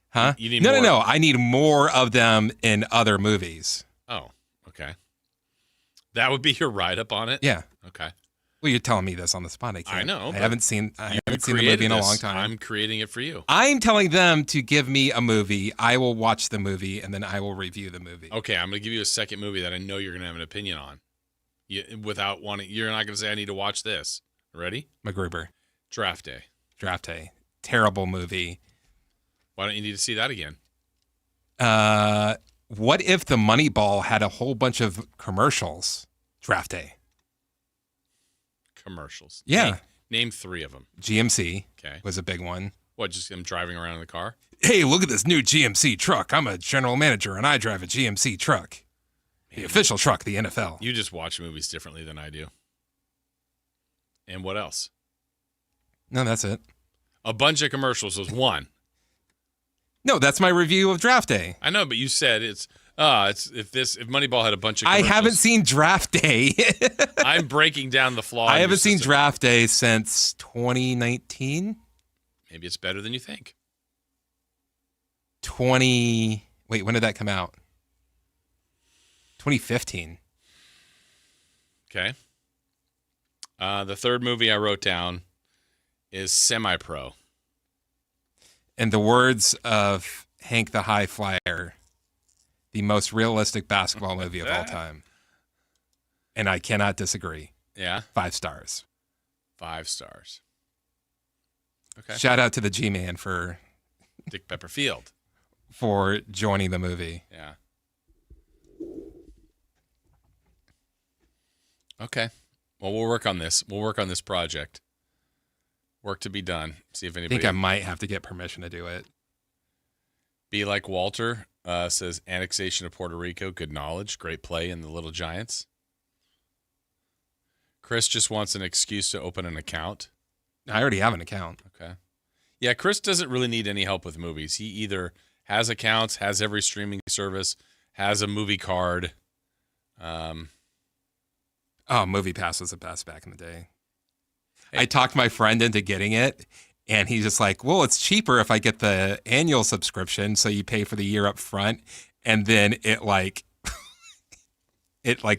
S2: Huh?
S1: You need
S2: no.
S1: more?
S2: No. I need more of them in other movies.
S1: Oh, okay. That would be your write-up on it?
S2: Yeah.
S1: Okay.
S2: Well, you're telling me this on the spot.
S1: I know.
S2: I haven't seen the movie in a long time.
S1: I'm creating it for you.
S2: I'm telling them to give me a movie. I will watch the movie, and then I will review the movie.
S1: Okay, I'm going to give you a second movie that I know you're going to have an opinion on. Without wanting, you're not going to say, I need to watch this. Ready?
S2: MacGruber.
S1: Draft Day.
S2: Draft Day. Terrible movie.
S1: Why don't you need to see that again?
S2: What if the Moneyball had a whole bunch of commercials? Draft Day.
S1: Commercials.
S2: Yeah.
S1: Name 3 of them.
S2: GMC
S1: Okay.
S2: was a big one.
S1: What, just them driving around in the car?
S2: Hey, look at this new GMC truck. I'm a general manager, and I drive a GMC truck. The official truck of the NFL.
S1: You just watch movies differently than I do. And what else?
S2: No, that's it.
S1: A bunch of commercials was one.
S2: No, that's my review of Draft Day.
S1: I know, but you said it's if Moneyball had a bunch of commercials.
S2: I haven't seen Draft Day.
S1: I'm breaking down the flaw.
S2: I haven't seen Draft Day since 2019.
S1: Maybe it's better than you think.
S2: Wait, when did that come out? 2015.
S1: Okay. The third movie I wrote down is Semi-Pro.
S2: In the words of Hank the High Flyer, the most realistic basketball movie of all time. And I cannot disagree.
S1: Yeah?
S2: 5 stars.
S1: 5 stars. Okay.
S2: Shout out to the G-Man for...
S1: Dick Pepperfield.
S2: For joining the movie.
S1: Yeah. Okay. Well, we'll work on this. We'll work on this project. Work to be done. See if anybody...
S2: I think I might have to get permission to do it.
S1: Be Like Walter says, annexation of Puerto Rico, good knowledge, great play in the Little Giants. Chris just wants an excuse to open an account.
S2: I already have an account.
S1: Okay. Yeah, Chris doesn't really need any help with movies. He either has accounts, has every streaming service, has a movie card.
S2: Oh, Movie Pass was the best back in the day. I talked my friend into getting it, and he's just like, well, it's cheaper if I get the annual subscription, so you pay for the year up front, and then it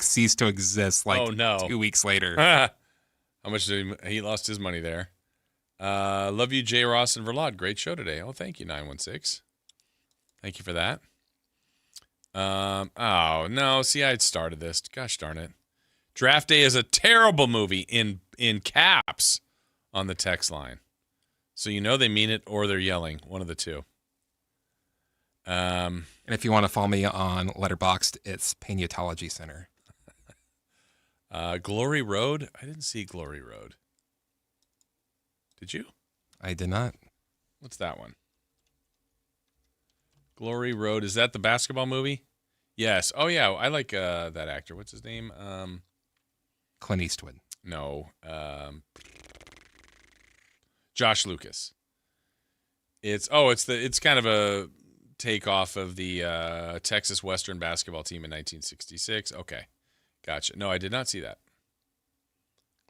S2: ceased to exist 2 weeks later.
S1: How much did he lost his money there? Love you, J. Ross and Verlad. Great show today. Oh, thank you, 916. Thank you for that. Oh, no. See, I had started this. Gosh darn it. Draft Day is a terrible movie in caps on the text line. So you know they mean it or they're yelling. One of the two.
S2: And if you want to follow me on Letterboxd, it's Paniatology Center.
S1: Glory Road? I didn't see Glory Road. Did you?
S2: I did not.
S1: What's that one? Glory Road. Is that the basketball movie? Yes. Oh, yeah. I like that actor. What's his name?
S2: Clint Eastwood.
S1: No. Josh Lucas. It's kind of a takeoff of the Texas Western basketball team in 1966. Okay. Gotcha. No, I did not see that.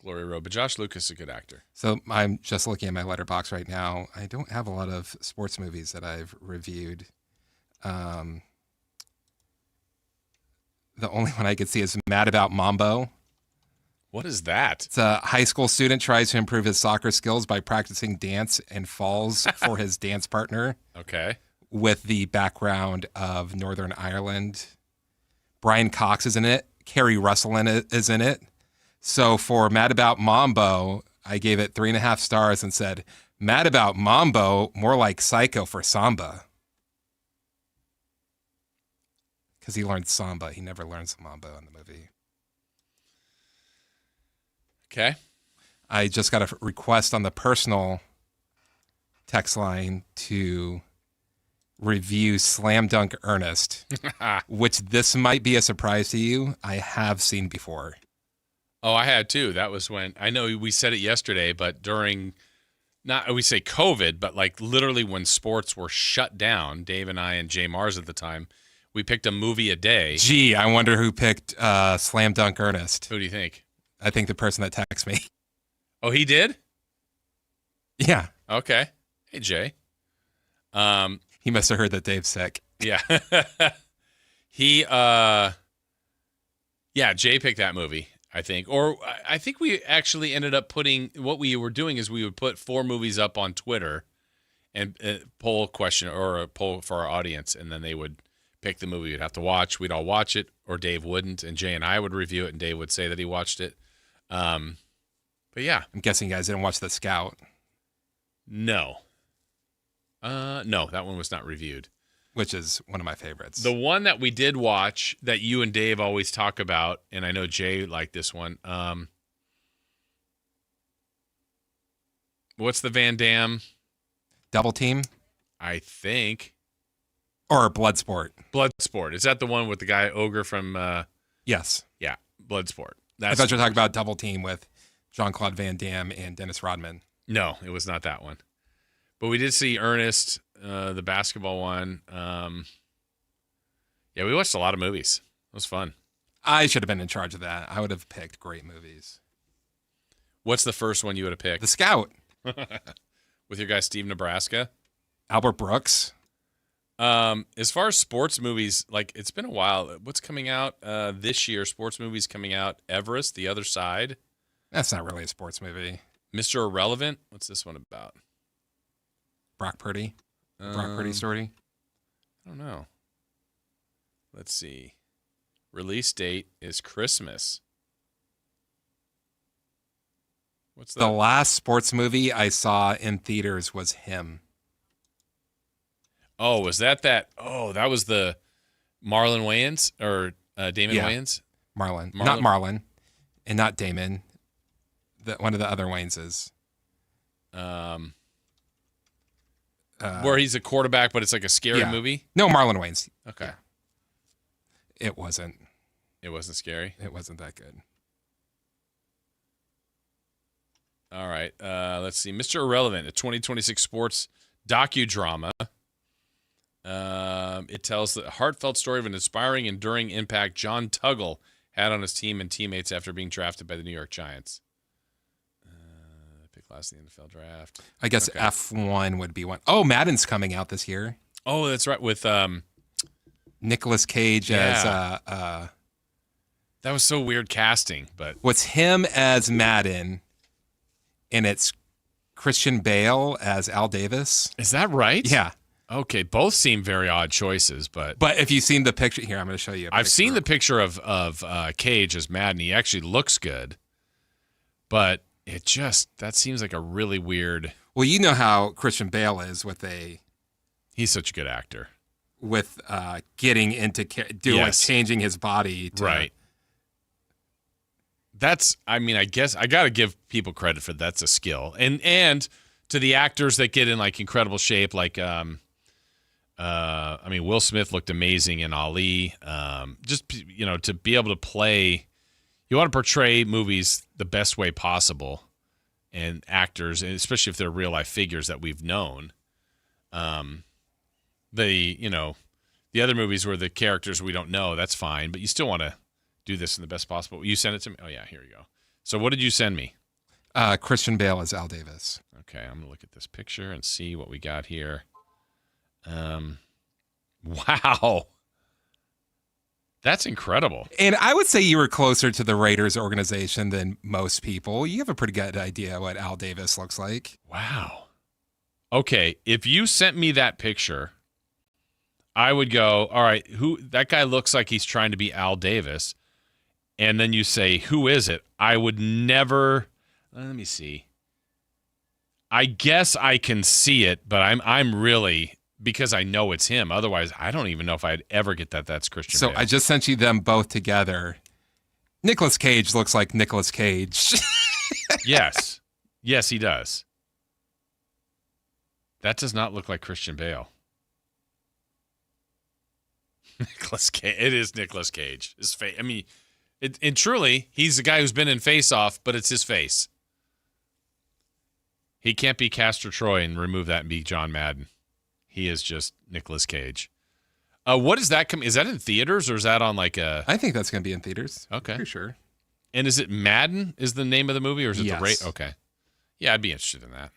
S1: Glory Road. But Josh Lucas is a good actor.
S2: So I'm just looking at my letterbox right now. I don't have a lot of sports movies that I've reviewed. The only one I could see is Mad About Mambo.
S1: What is that?
S2: It's a high school student tries to improve his soccer skills by practicing dance and falls for his dance partner.
S1: Okay.
S2: With the background of Northern Ireland. Brian Cox is in it. Kerry Russell is in it. So for Mad About Mambo, I gave it 3.5 stars and said, Mad About Mambo, more like Psycho for Samba. Because he learned Samba. He never learns Mambo in the movie.
S1: Okay.
S2: I just got a request on the personal text line to review Slam Dunk Ernest, which this might be a surprise to you. I have seen before.
S1: Oh, I had too. That was when, I know we said it yesterday, but during, not we say COVID, but like literally when sports were shut down, Dave and I and Jay Mars at the time, we picked a movie a day.
S2: Gee, I wonder who picked Slam Dunk Ernest.
S1: Who do you think?
S2: I think the person that texted me.
S1: Oh, he did?
S2: Yeah.
S1: Okay. Hey, Jay.
S2: He must have heard that Dave's sick.
S1: Yeah. Jay picked that movie, I think. Or I think we actually ended up putting, what we were doing is we would put 4 movies up on Twitter and poll a question or a poll for our audience, and then they would pick the movie we'd have to watch. We'd all watch it, or Dave wouldn't, and Jay and I would review it, and Dave would say that he watched it. But yeah.
S2: I'm guessing you guys didn't watch The Scout.
S1: No. No, that one was not reviewed.
S2: Which is one of my favorites.
S1: The one that we did watch that you and Dave always talk about, and I know Jay liked this one. What's the Van Damme?
S2: Double Team?
S1: I think.
S2: Or Bloodsport.
S1: Bloodsport. Is that the one with the guy Ogre from...
S2: Yes.
S1: Yeah, Bloodsport.
S2: I thought you were talking about Double Team with Jean-Claude Van Damme and Dennis Rodman.
S1: No, it was not that one. But we did see Ernest, the basketball one. Yeah, we watched a lot of movies. It was fun.
S2: I should have been in charge of that. I would have picked great movies.
S1: What's the first one you would have picked?
S2: The Scout.
S1: With your guy Steve Nebraska?
S2: Albert Brooks.
S1: As far as sports movies, like it's been a while. What's coming out this year? Sports movies coming out. Everest, The Other Side.
S2: That's not really a sports movie.
S1: Mr. Irrelevant. What's this one about?
S2: Brock Purdy. Brock Purdy story.
S1: I don't know. Let's see. Release date is Christmas. What's that?
S2: The last sports movie I saw in theaters was Him.
S1: Oh, was that? Oh, that was the Marlon Wayans or Damon Wayans?
S2: Marlon. Not Marlon. And not Damon. One of the other Wayneses.
S1: Where he's a quarterback, but it's like a scary movie?
S2: No, Marlon Wayans.
S1: Okay.
S2: Yeah. It wasn't.
S1: It wasn't scary?
S2: It wasn't that good.
S1: All right. Let's see. Mr. Irrelevant, a 2026 sports docudrama. It tells the heartfelt story of an inspiring, enduring impact John Tuggle had on his team and teammates after being drafted by the New York Giants. class in the NFL draft.
S2: I guess F1 would be one. Oh, Madden's coming out this year.
S1: Oh, that's right. With
S2: Nicolas Cage as
S1: that was so weird casting, but
S2: what's him as Madden, and it's Christian Bale as Al Davis.
S1: Is that right?
S2: Yeah.
S1: Okay, both seem very odd choices, but
S2: if you've seen the picture here, I'm going to show you.
S1: I've seen the picture of Cage as Madden. He actually looks good, but that seems like a really weird.
S2: Well, you know how Christian Bale is with
S1: he's such a good actor
S2: with getting into like changing his body to,
S1: right. I guess I got to give people credit for that's a skill, and to the actors that get in like incredible shape, like Will Smith looked amazing in Ali. Just to be able to play, you want to portray movies the best way possible, and actors, and especially if they're real life figures that we've known. The other movies where the characters we don't know, that's fine, but you still want to do this in the best possible. You sent it to me. Oh yeah, here you go. So what did you send me?
S2: Christian Bale as Al Davis.
S1: Okay, I'm gonna look at this picture and see what we got here. Wow. That's incredible.
S2: And I would say you were closer to the Raiders organization than most people. You have a pretty good idea what Al Davis looks like.
S1: Wow. Okay, if you sent me that picture, I would go, all right, that guy looks like he's trying to be Al Davis. And then you say, who is it? I would never, let me see. I guess I can see it, but I'm really, because I know it's him. Otherwise, I don't even know if I'd ever get that's Christian Bale.
S2: I just sent you them both together. Nicolas Cage looks like Nicolas Cage.
S1: Yes. Yes, he does. That does not look like Christian Bale. Nicolas Cage. It is Nicolas Cage. His face. I mean, and truly, he's the guy who's been in Face Off, but it's his face. He can't be Castor Troy and remove that and be John Madden. He is just Nicolas Cage. What is that? Is that in theaters or is that on like a?
S2: I think that's going to be in theaters.
S1: Okay,
S2: for sure.
S1: And is it Madden? Is the name of the movie or is it
S2: yes.
S1: the rate? Okay, yeah, I'd be interested in that.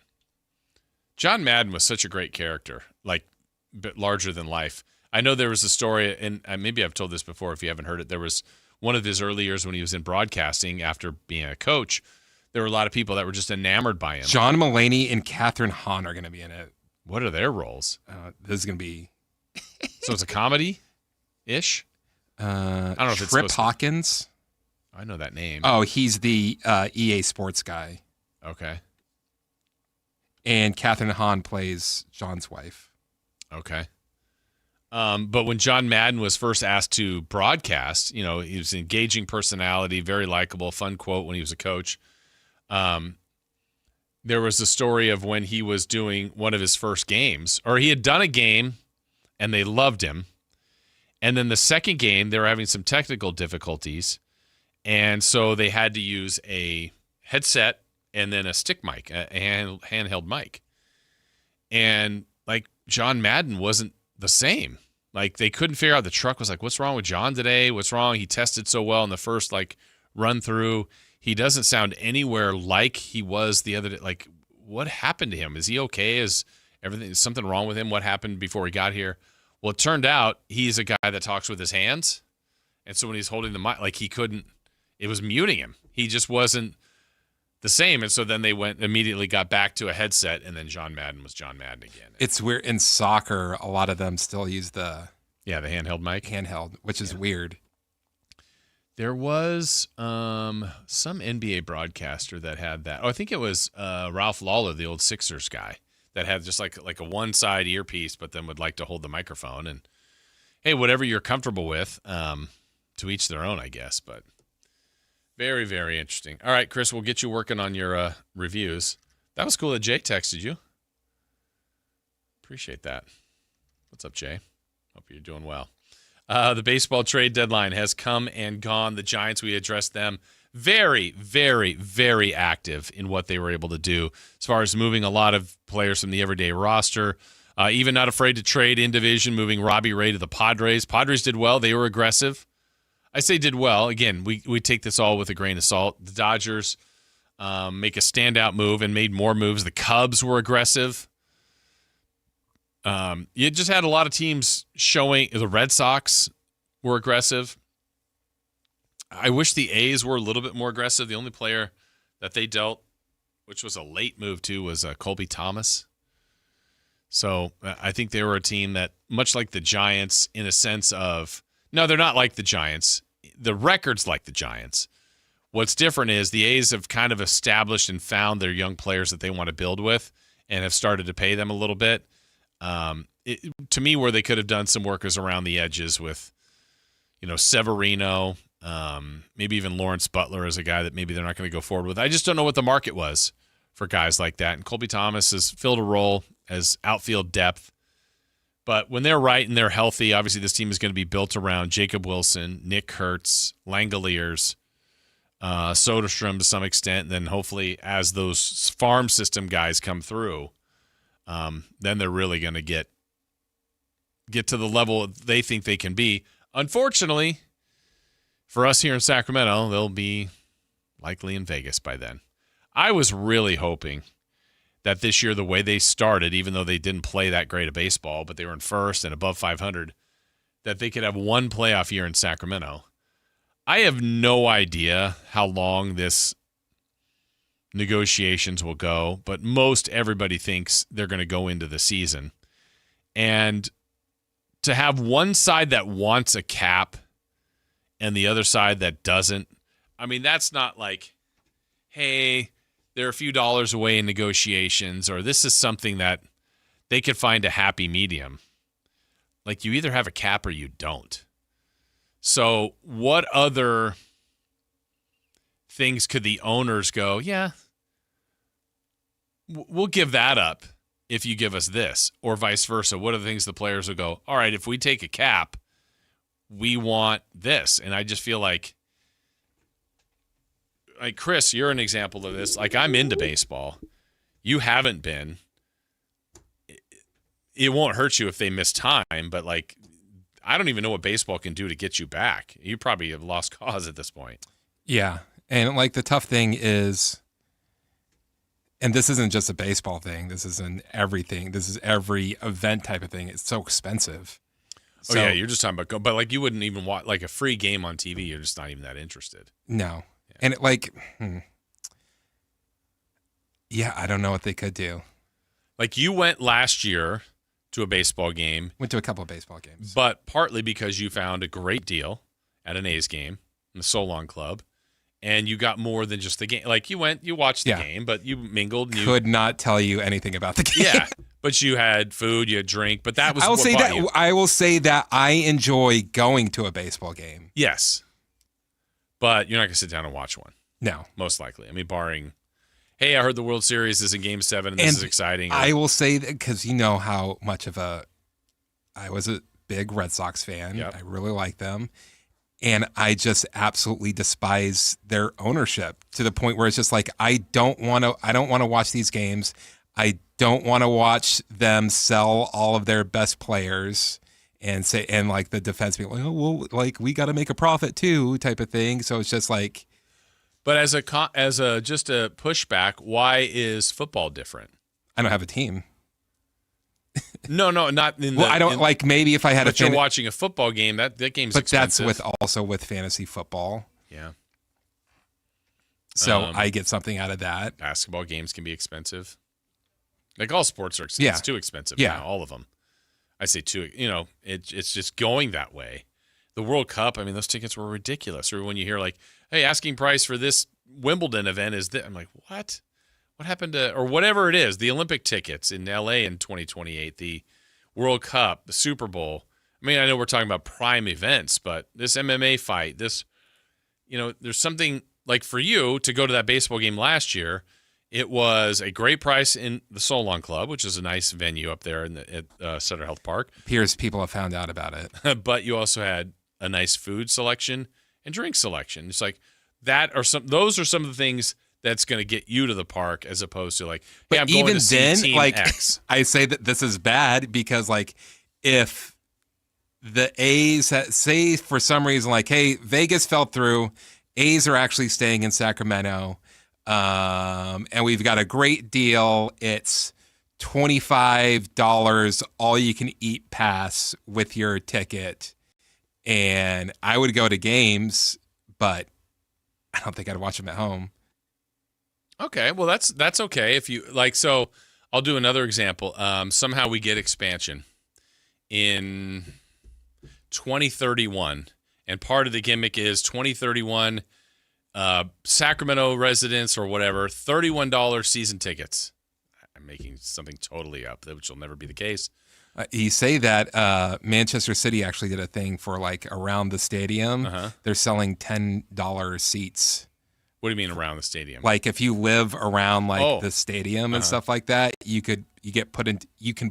S1: John Madden was such a great character, like but larger than life. I know there was a story, and maybe I've told this before if you haven't heard it. There was one of his early years when he was in broadcasting after being a coach. There were a lot of people that were just enamored by him.
S2: John Mulaney and Katherine Hahn are going to be in it.
S1: What are their roles?
S2: This is going to be...
S1: So it's a comedy-ish? I don't know if it's
S2: Trip Hawkins.
S1: I know that name.
S2: Oh, he's the EA Sports guy.
S1: Okay.
S2: And Katherine Hahn plays John's wife.
S1: Okay. But when John Madden was first asked to broadcast, he was an engaging personality, very likable, fun quote when he was a coach. There was a story of when he was doing one of his first games, or he had done a game and they loved him. And then the second game, they were having some technical difficulties. And so they had to use a headset and then a stick mic, a handheld mic. And like John Madden wasn't the same. Like they couldn't figure out, the truck was like, what's wrong with John today? What's wrong? He tested so well in the first run through. He doesn't sound anywhere like he was the other day. Like, what happened to him? Is he okay? Is something wrong with him? What happened before he got here? Well, it turned out he's a guy that talks with his hands. And so when he's holding the mic, like it was muting him. He just wasn't the same. And so then they immediately got back to a headset, and then John Madden was John Madden again.
S2: It's weird. In soccer, a lot of them still use the
S1: handheld mic.
S2: Handheld, which is weird.
S1: There was some NBA broadcaster that had that. Oh, I think it was Ralph Lawler, the old Sixers guy, that had just like a one-side earpiece, but then would like to hold the microphone. And, hey, whatever you're comfortable with, to each their own, I guess. But very, very interesting. All right, Chris, we'll get you working on your reviews. That was cool that Jay texted you. Appreciate that. What's up, Jay? Hope you're doing well. The baseball trade deadline has come and gone. The Giants, we addressed them. Very, very, very active in what they were able to do as far as moving a lot of players from the everyday roster. Even not afraid to trade in division, moving Robbie Ray to the Padres. Padres did well. They were aggressive. I say did well. Again, we take this all with a grain of salt. The Dodgers, make a standout move and made more moves. The Cubs were aggressive. You just had a lot of teams showing. The Red Sox were aggressive. I wish the A's were a little bit more aggressive. The only player that they dealt, which was a late move too, was Colby Thomas. So I think they were a team that, much like the Giants, in a sense of, no, they're not like the Giants. The record's like the Giants. What's different is the A's have kind of established and found their young players that they want to build with and have started to pay them a little bit. To me, where they could have done some work is around the edges with, Severino, maybe even Lawrence Butler is a guy that maybe they're not going to go forward with. I just don't know what the market was for guys like that. And Colby Thomas has filled a role as outfield depth. But when they're right and they're healthy, obviously this team is going to be built around Jacob Wilson, Nick Kurtz, Langoliers, Soderstrom to some extent. And then hopefully as those farm system guys come through, then they're really going to get to the level they think they can be. Unfortunately, for us here in Sacramento, they'll be likely in Vegas by then. I was really hoping that this year, the way they started, even though they didn't play that great of baseball, but they were in first and above 500, that they could have one playoff year in Sacramento. I have no idea how long this negotiations will go, but most everybody thinks they're going to go into the season. And to have one side that wants a cap and the other side that doesn't, I mean, that's not like, hey, they're a few dollars away in negotiations, or this is something that they could find a happy medium. Like, you either have a cap or you don't. So what other things could the owners go, yeah, we'll give that up if you give us this, or vice versa? What are the things the players will go, all right, if we take a cap, we want this? And I just feel like Chris, you're an example of this. Like, I'm into baseball. You haven't been. It won't hurt you if they miss time, but like, I don't even know what baseball can do to get you back. You probably have lost cause at this point.
S2: Yeah. And like, the tough thing is, and this isn't just a baseball thing, this is in everything. This is every event type of thing. It's so expensive.
S1: So, yeah, you're just talking about, but like, you wouldn't even watch like a free game on TV. You're just not even that interested.
S2: No. Yeah. And I don't know what they could do.
S1: Like, you went last year to a baseball game.
S2: Went to a couple of baseball games.
S1: But partly because you found a great deal at an A's game in the Solon Club, and you got more than just the game. Like, you watched the game, but you mingled. And
S2: could not tell you anything about the game.
S1: Yeah, but you had food, you had drink, but that was
S2: I will say that I enjoy going to a baseball game.
S1: Yes. But you're not going to sit down and watch one.
S2: No.
S1: Most likely. I mean, barring, hey, I heard the World Series is in Game 7 and this is exciting.
S2: I will say that because you know how much of I was a big Red Sox fan. Yep. I really like them. And I just absolutely despise their ownership to the point where it's just like, I don't want to watch these games. I don't want to watch them sell all of their best players and like the defense being like, oh, well, like, we got to make a profit too, type of thing. So it's just like,
S1: but as a just a pushback, why is football different?
S2: I don't have a team.
S1: No, not in the.
S2: Well, I don't like, maybe if I had
S1: but you're watching a football game, that game's expensive.
S2: But that's also with fantasy football.
S1: Yeah.
S2: So I get something out of that.
S1: Basketball games can be expensive. Like, all sports are expensive. Yeah. It's too expensive now, all of them. I say too, it's just going that way. The World Cup, I mean, those tickets were ridiculous. Or when you hear like, hey, asking price for this Wimbledon event is this, I'm like, what? What happened to, or whatever it is, the Olympic tickets in LA in 2028, the World Cup, the Super Bowl. I mean, I know we're talking about prime events, but this MMA fight, this, there's something like, for you to go to that baseball game last year, it was a great price in the Solon Club, which is a nice venue up there at Sutter Health Park.
S2: Appears people have found out about it.
S1: But you also had a nice food selection and drink selection. It's like those are some of the things that's going to get you to the park, as opposed to like, hey,
S2: but
S1: I'm going to see Team X.
S2: I say that this is bad because, like, if the A's say for some reason, like, hey, Vegas fell through, A's are actually staying in Sacramento. And we've got a great deal. It's $25 all you can eat pass with your ticket. And I would go to games, but I don't think I'd watch them at home.
S1: Okay, well that's okay if you like. So I'll do another example. Somehow we get expansion in 2031, and part of the gimmick is 2031 Sacramento residents or whatever, $31 season tickets. I'm making something totally up, which will never be the case.
S2: You say that Manchester City actually did a thing for like around the stadium. They're selling $10 seats.
S1: What do you mean around the stadium?
S2: Like if you live around like the stadium and stuff like that, you can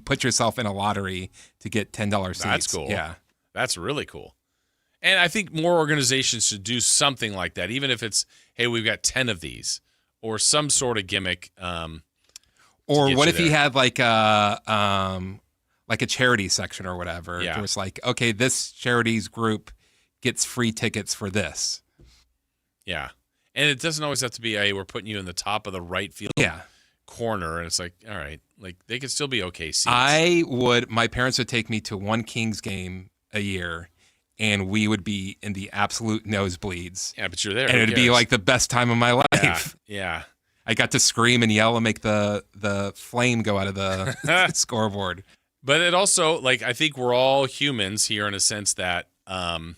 S2: put yourself in a lottery to get $10 seats.
S1: That's cool.
S2: Yeah.
S1: That's really cool. And I think more organizations should do something like that, even if it's, hey, we've got 10 of these or some sort of gimmick.
S2: Or what if you had like a charity section or whatever?
S1: Yeah.
S2: It was like, okay, this charities group gets free tickets for this.
S1: Yeah. And it doesn't always have to be, hey, we're putting you in the top of the right field corner. And it's like, all right, like they could still be okay seats.
S2: My parents would take me to one Kings game a year, and we would be in the absolute nosebleeds.
S1: Yeah, but you're there.
S2: And it'd be like the best time of my life.
S1: Yeah.
S2: I got to scream and yell and make the flame go out of the scoreboard.
S1: But it also, like, I think we're all humans here in a sense that you've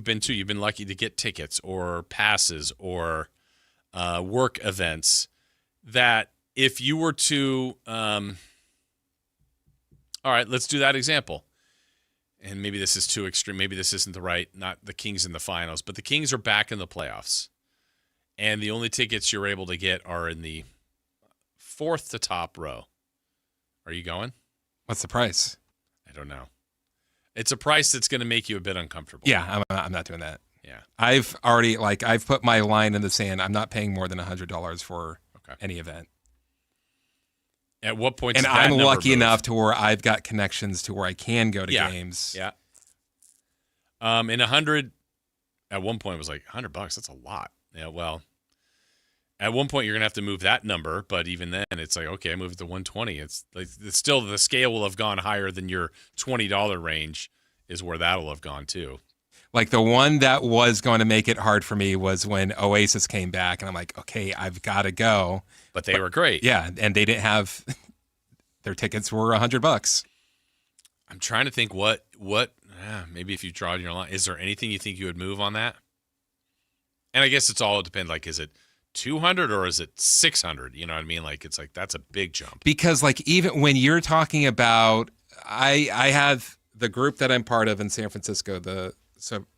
S1: been too. You've been lucky to get tickets or passes or work events that if you were to, all right, let's do that example. And maybe this is too extreme. Maybe this isn't not the Kings in the finals, but the Kings are back in the playoffs. And the only tickets you're able to get are in the fourth to top row. Are you going?
S2: What's the price?
S1: I don't know. It's a price that's going to make you a bit uncomfortable.
S2: Yeah, I'm not doing that.
S1: Yeah.
S2: I've put my line in the sand. I'm not paying more than $100 for any event.
S1: At what point?
S2: And I'm lucky enough to where I've got connections to where I can go to games.
S1: Yeah. And 100 at one point was like $100. That's a lot. Yeah. Well, at one point you're gonna have to move that number, but even then, it's like okay, I move it to 120. It's like it's still the scale will have gone higher than your $20 range is where that'll have gone too.
S2: Like the one that was going to make it hard for me was when Oasis came back, and I'm like, okay, I've got to go.
S1: But they were great.
S2: Yeah, and they didn't have their tickets were $100.
S1: I'm trying to think what maybe if you draw your line, is there anything you think you would move on that? And I guess it's all depends. Like, is it 200 or is it 600? You know what I mean? Like, it's like that's a big jump.
S2: Because like even when you're talking about, I have the group that I'm part of in San Francisco, the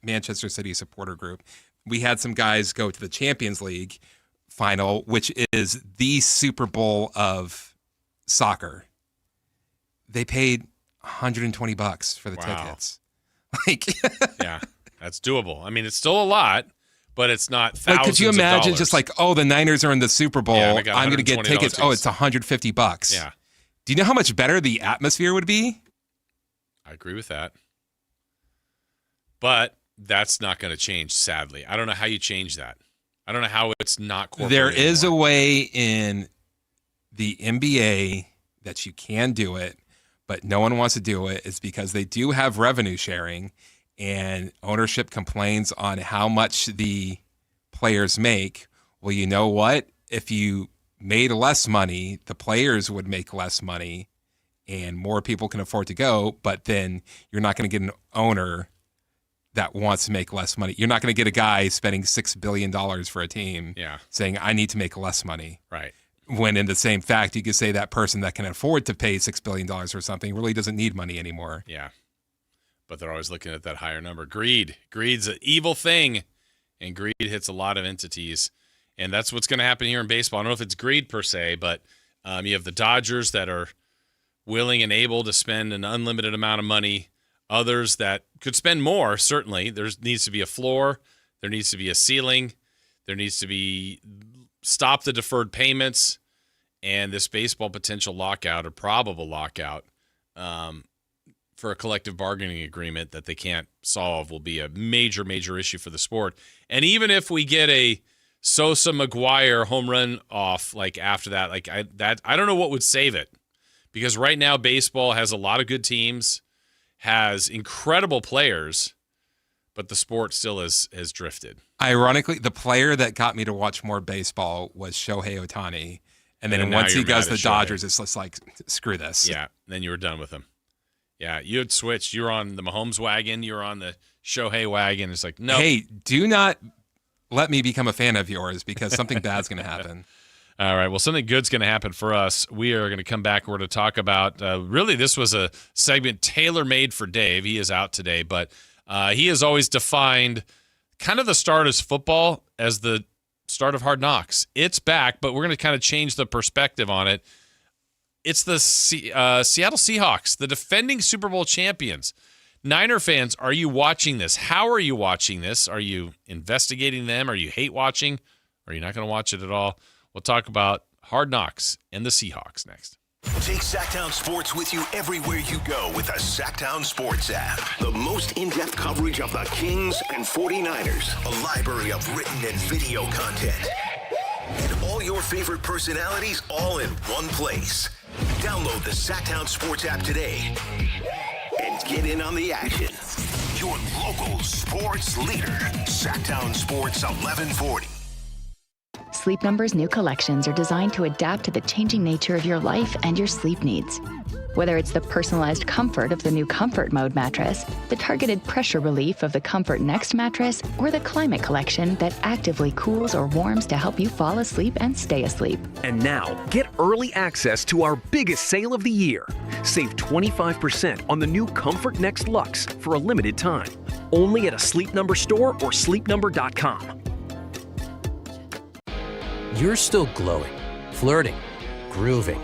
S2: Manchester City supporter group. We had some guys go to the Champions League final, which is the Super Bowl of soccer. They paid $120 for the tickets. Like,
S1: yeah, that's doable. I mean, it's still a lot, but it's not thousands.
S2: Like, could you imagine just like, oh, the Niners are in the Super Bowl.
S1: Yeah,
S2: I'm going to get tickets. Oh, it's $150.
S1: Yeah.
S2: Do you know how much better the atmosphere would be?
S1: I agree with that. But that's not going to change, sadly. I don't know how you change that. I don't know how it's not corporate
S2: There is
S1: anymore.
S2: a way in the NBA that you can do it, but no one wants to do it. It's because they do have revenue sharing, and ownership complains on how much the players make. Well, you know what? If you made less money, the players would make less money, and more people can afford to go, but then you're not going to get an owner that wants to make less money. You're not going to get a guy spending $6 billion for a team saying, I need to make less money.
S1: Right.
S2: When in the same fact, you could say that person that can afford to pay $6 billion for something really doesn't need money anymore.
S1: Yeah. But they're always looking at that higher number. Greed's an evil thing, and greed hits a lot of entities. And that's what's going to happen here in baseball. I don't know if it's greed per se, but you have the Dodgers that are willing and able to spend an unlimited amount of money. Others that could spend more, certainly. There needs to be a floor. There needs to be a ceiling. There needs to be stop the deferred payments. And this baseball potential lockout or probable lockout for a collective bargaining agreement that they can't solve will be a major, major issue for the sport. And even if we get a Sosa McGuire home run off, like after that, I don't know what would save it, because right now baseball has a lot of good teams, has incredible players, but the sport still has drifted.
S2: Ironically, the player that got me to watch more baseball was Shohei Ohtani. And then once he goes to the Dodgers, it's just like, screw this.
S1: Yeah, then you were done with him. Yeah, you had switched. You were on the Mahomes wagon. You were on the Shohei wagon. It's like, no.
S2: Hey, do not let me become a fan of yours, because something bad's going to happen.
S1: All right, well, something good's going to happen for us. We are going to come back. We're going to talk about, really, this was a segment tailor-made for Dave. He is out today, but he has always defined kind of the start of football as the start of Hard Knocks. It's back, but we're going to kind of change the perspective on it. It's the Seattle Seahawks, the defending Super Bowl champions. Niner fans, are you watching this? How are you watching this? Are you investigating them? Are you hate watching? Are you not going to watch it at all? We'll talk about Hard Knocks and the Seahawks next.
S5: Take Sactown Sports with you everywhere you go with the Sactown Sports app. The most in-depth coverage of the Kings and 49ers. A library of written and video content. And all your favorite personalities all in one place. Download the Sactown Sports app today and get in on the action. Your local sports leader, Sactown Sports 1140.
S9: Sleep Number's new collections are designed to adapt to the changing nature of your life and your sleep needs. Whether it's the personalized comfort of the new Comfort Mode mattress, the targeted pressure relief of the Comfort Next mattress, or the Climate Collection that actively cools or warms to help you fall asleep and stay asleep.
S10: And now, get early access to our biggest sale of the year. Save 25% on the new Comfort Next Luxe for a limited time. Only at a Sleep Number store or sleepnumber.com.
S8: You're still glowing, flirting, grooving.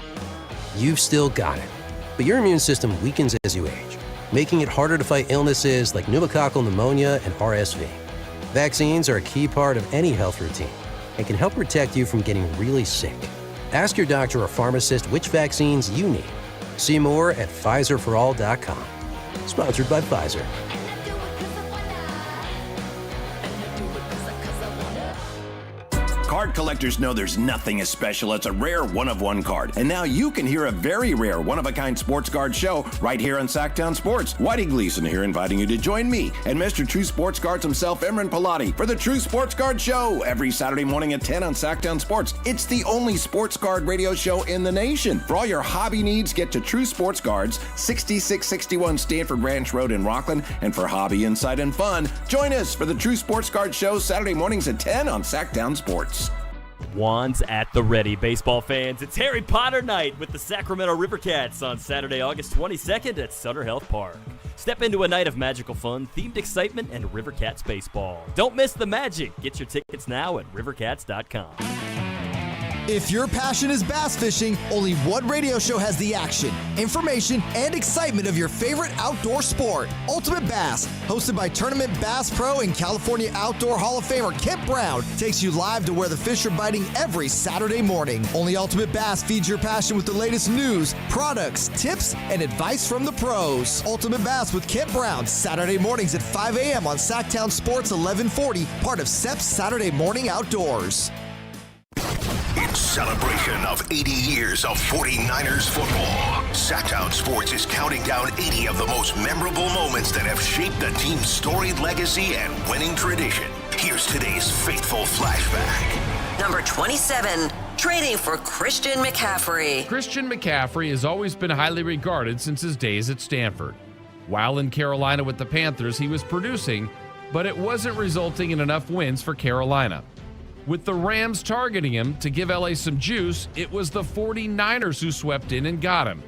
S8: You've still got it. But your immune system weakens as you age, making it harder to fight illnesses like pneumococcal pneumonia and RSV. Vaccines are a key part of any health routine and can help protect you from getting really sick. Ask your doctor or pharmacist which vaccines you need. See more at PfizerForAll.com. Sponsored by Pfizer.
S12: Card collectors know there's nothing as special as a rare one-of-one card. And now you can hear a very rare one-of-a-kind sports card show right here on Sactown Sports. Whitey Gleason here inviting you to join me and Mr. True Sports Cards himself, Emran Pilati, for the True Sports Card Show every Saturday morning at 10 on Sactown Sports. It's the only sports card radio show in the nation. For all your hobby needs, get to True Sports Cards, 6661 Stanford Ranch Road in Rockland. And for hobby, insight, and fun, join us for the True Sports Card Show Saturday mornings at 10 on Sactown Sports.
S13: Wands at the ready, baseball fans. It's Harry Potter night with the Sacramento Rivercats on Saturday, August 22nd at Sutter Health Park. Step into a night of magical fun, themed excitement, and Rivercats baseball. Don't miss the magic. Get your tickets now at rivercats.com.
S15: If your passion is bass fishing, only one radio show has the action, information, and excitement of your favorite outdoor sport. Ultimate Bass, hosted by Tournament Bass Pro and California Outdoor Hall of Famer Kent Brown, takes you live to where the fish are biting every Saturday morning. Only Ultimate Bass feeds your passion with the latest news, products, tips, and advice from the pros. Ultimate Bass with Kent Brown, Saturday mornings at 5 a.m. on Sactown Sports 1140, part of SEP's Saturday Morning Outdoors.
S5: In celebration of 80 years of 49ers football, Sactown Sports is counting down 80 of the most memorable moments that have shaped the team's storied legacy and winning tradition. Here's today's faithful flashback.
S7: Number 27, trading for Christian McCaffrey.
S16: Christian McCaffrey has always been highly regarded since his days at Stanford. While in Carolina with the Panthers, he was producing, but it wasn't resulting in enough wins for Carolina. With the Rams targeting him to give LA some juice, it was the 49ers who swept in and got him.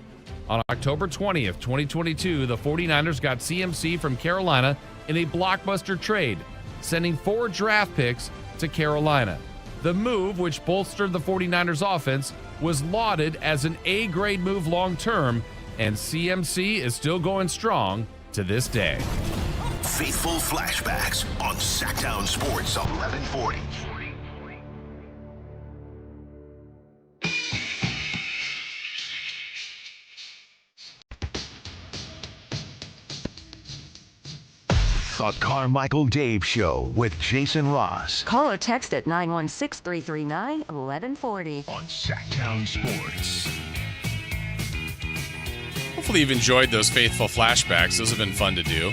S16: On October 20th, 2022, the 49ers got CMC from Carolina in a blockbuster trade, sending 4 draft picks to Carolina. The move, which bolstered the 49ers offense, was lauded as an A-grade move long-term, and CMC is still going strong to this day.
S5: Faithful flashbacks on Sactown Sports 1140.
S4: The Carmichael Dave Show with Jason Ross.
S14: Call or text at 916-339-1140.
S4: On Sactown Sports.
S1: Hopefully you've enjoyed those faithful flashbacks. Those have been fun to do.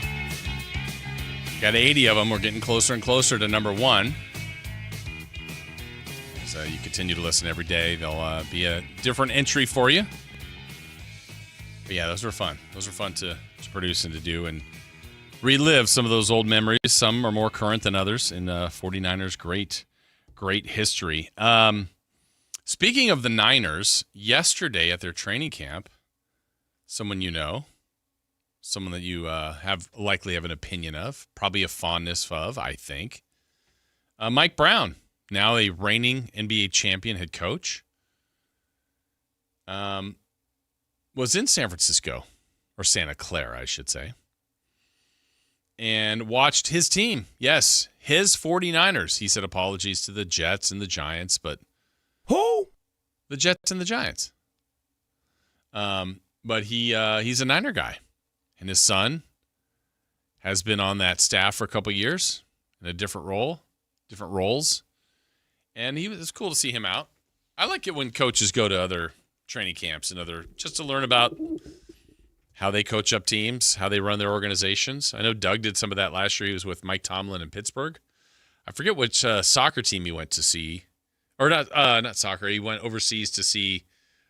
S1: Got 80 of them. We're getting closer and closer to number 1. So you continue to listen every day. There'll be a different entry for you. But yeah, those were fun. Those were fun to produce and to do and relive some of those old memories. Some are more current than others in 49ers. Great history. Speaking of the Niners, yesterday at their training camp, someone you know, someone that you likely have an opinion of, probably a fondness of, I think, Mike Brown, now a reigning NBA champion head coach, was in San Francisco, or Santa Clara, I should say, and watched his team. Yes, his 49ers. He said apologies to the Jets and the Giants, but who? The Jets and the Giants. But he's a Niner guy, and his son has been on that staff for a couple of years in a different roles, and it's cool to see him out. I like it when coaches go to other training camps and just to learn about how they coach up teams, how they run their organizations. I know Doug did some of that last year. He was with Mike Tomlin in Pittsburgh. I forget which soccer team he went to see, or not soccer. He went overseas to see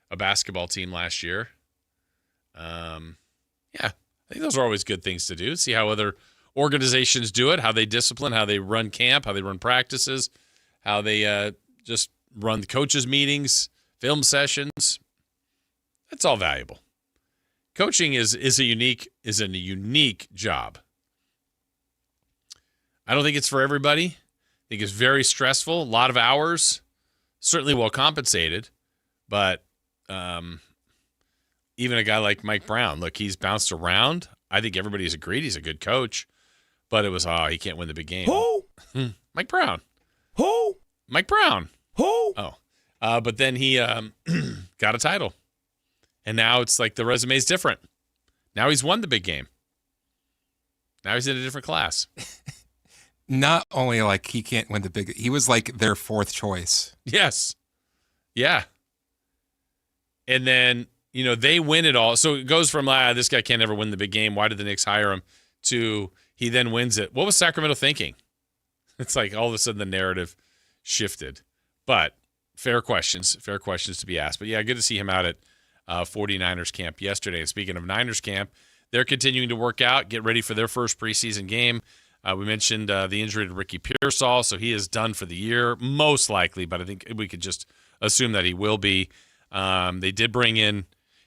S1: a basketball team last year. Yeah, I think those are always good things to do. See how other organizations do it, how they discipline, how they run camp, how they run practices, how they just run the coaches' meetings, film sessions. That's all valuable. Coaching is a unique job. I don't think it's for everybody. I think it's very stressful, a lot of hours, certainly well compensated, but even a guy like Mike Brown, look, he's bounced around. I think everybody's agreed he's a good coach, but it was, he can't win the big game.
S17: Who?
S1: Mike Brown.
S17: Who?
S1: Mike Brown.
S17: Who?
S1: Oh. But then he got a title. And now it's like the resume's different. Now he's won the big game. Now he's in a different class.
S2: Not only like he can't win the big, he was like their fourth choice.
S1: Yes. Yeah. And then, they win it all. So it goes from, this guy can't ever win the big game. Why did the Knicks hire him? To he then wins it. What was Sacramento thinking? It's like all of a sudden the narrative shifted. But fair questions to be asked. But yeah, good to see him out at 49ers camp yesterday. And speaking of Niners camp, they're continuing to work out, get ready for their first preseason game. We mentioned the injury to Ricky Pearsall, so he is done for the year, most likely, but I think we could just assume that he will be. They did bring in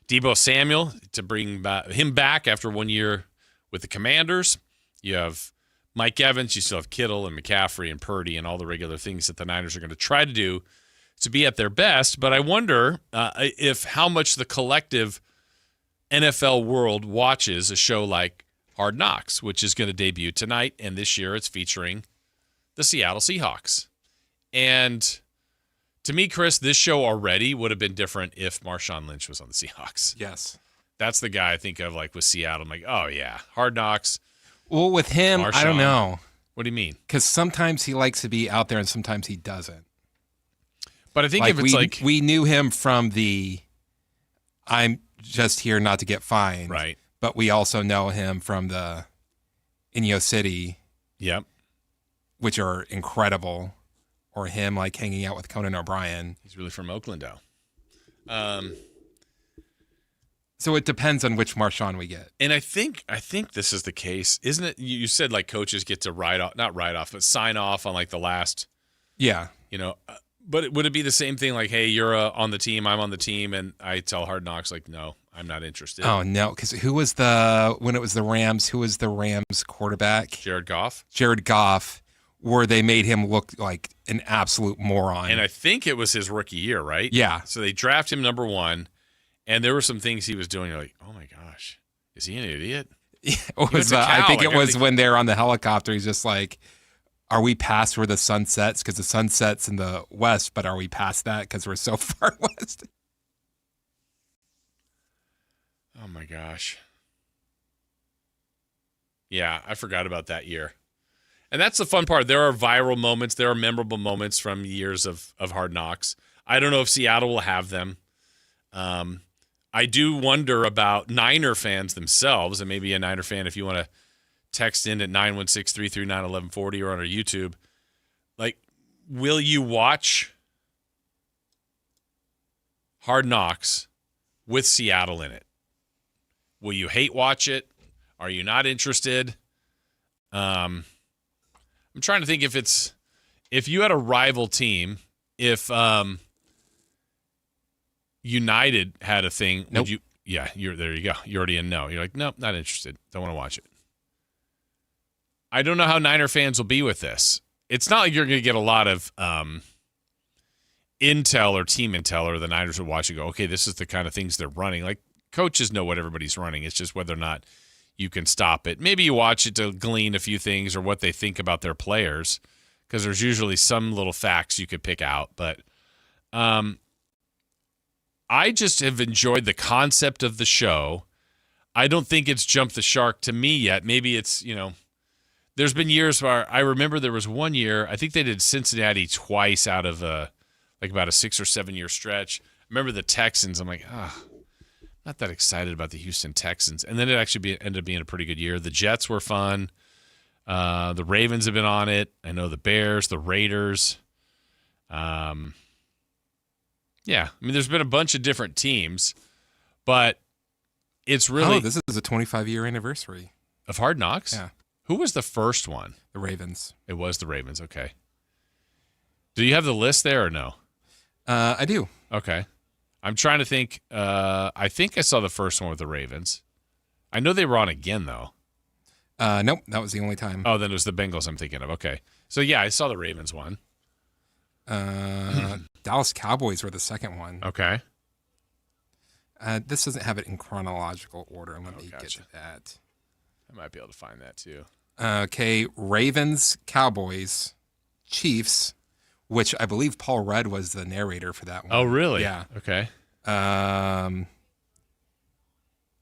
S1: Deebo Samuel to bring him back after 1 year with the Commanders. You have Mike Evans, you still have Kittle and McCaffrey and Purdy and all the regular things that the Niners are going to try to do to be at their best, but I wonder if how much the collective NFL world watches a show like Hard Knocks, which is going to debut tonight, and this year it's featuring the Seattle Seahawks. And to me, Chris, this show already would have been different if Marshawn Lynch was on the Seahawks.
S2: Yes.
S1: That's the guy I think of, like with Seattle. I'm like, oh yeah, Hard Knocks.
S2: Well, with him,
S1: Marshawn.
S2: I don't know.
S1: What do you mean?
S2: Because sometimes he likes to be out there and sometimes he doesn't.
S1: But I think if it's
S2: we knew him from the I'm just here not to get fined.
S1: Right.
S2: But we also know him from the Inyo City.
S1: Yep.
S2: Which are incredible. Or him like hanging out with Conan O'Brien.
S1: He's really from Oakland now.
S2: So it depends on which Marshawn we get.
S1: And I think this is the case. Isn't it? You said like coaches get to but sign off on like the last.
S2: Yeah.
S1: But would it be the same thing? Like, hey, you're on the team, I'm on the team, and I tell Hard Knocks like, no, I'm not interested.
S2: Oh no, because when it was the Rams? Who was the Rams quarterback?
S1: Jared
S2: Goff, where they made him look like an absolute moron.
S1: And I think it was his rookie year, right?
S2: Yeah.
S1: So they draft him number 1, and there were some things he was doing. You're like, oh my gosh, is he an idiot?
S2: Yeah, I think it was when they're on the helicopter. He's just like, are we past where the sun sets? Because the sun sets in the west, but are we past that because we're so far west?
S1: Oh, my gosh. Yeah, I forgot about that year. And that's the fun part. There are viral moments. There are memorable moments from years of Hard Knocks. I don't know if Seattle will have them. I do wonder about Niner fans themselves, and maybe a Niner fan, if you want to text in at 916-339-1140 or on our YouTube. Like, will you watch Hard Knocks with Seattle in it? Will you hate watch it? Are you not interested? I'm trying to think if you had a rival team, if United had a thing,
S2: nope.
S1: there you go. You're already in no. You're like, nope, not interested. Don't want to watch it. I don't know how Niner fans will be with this. It's not like you're going to get a lot of intel or team intel, or the Niners will watch and go, okay, this is the kind of things they're running. Like, coaches know what everybody's running. It's just whether or not you can stop it. Maybe you watch it to glean a few things or what they think about their players, because there's usually some little facts you could pick out. But I just have enjoyed the concept of the show. I don't think it's jumped the shark to me yet. Maybe it's, there's been years where I remember there was one year, I think they did Cincinnati twice out of about a 6 or 7 year stretch. I remember the Texans. I'm like, not that excited about the Houston Texans. And then it actually ended up being a pretty good year. The Jets were fun. The Ravens have been on it. I know the Bears, the Raiders. Yeah, I mean, there's been a bunch of different teams, but it's really...
S2: Oh, this is a 25-year anniversary.
S1: Of Hard Knocks?
S2: Yeah.
S1: Who was the first one?
S2: The Ravens.
S1: It was the Ravens, okay. Do you have the list there or no?
S2: I do.
S1: Okay. I'm trying to think. I think I saw the first one with the Ravens. I know they were on again, though.
S2: Nope, that was the only time.
S1: Oh, then it was the Bengals I'm thinking of. Okay. So, yeah, I saw the Ravens one.
S2: Dallas Cowboys were the second one.
S1: Okay.
S2: This doesn't have it in chronological order. Let me get to that.
S1: I might be able to find that, too.
S2: Okay, Ravens, Cowboys, Chiefs, which I believe Paul Rudd was the narrator for that one.
S1: Oh, really?
S2: Yeah.
S1: Okay.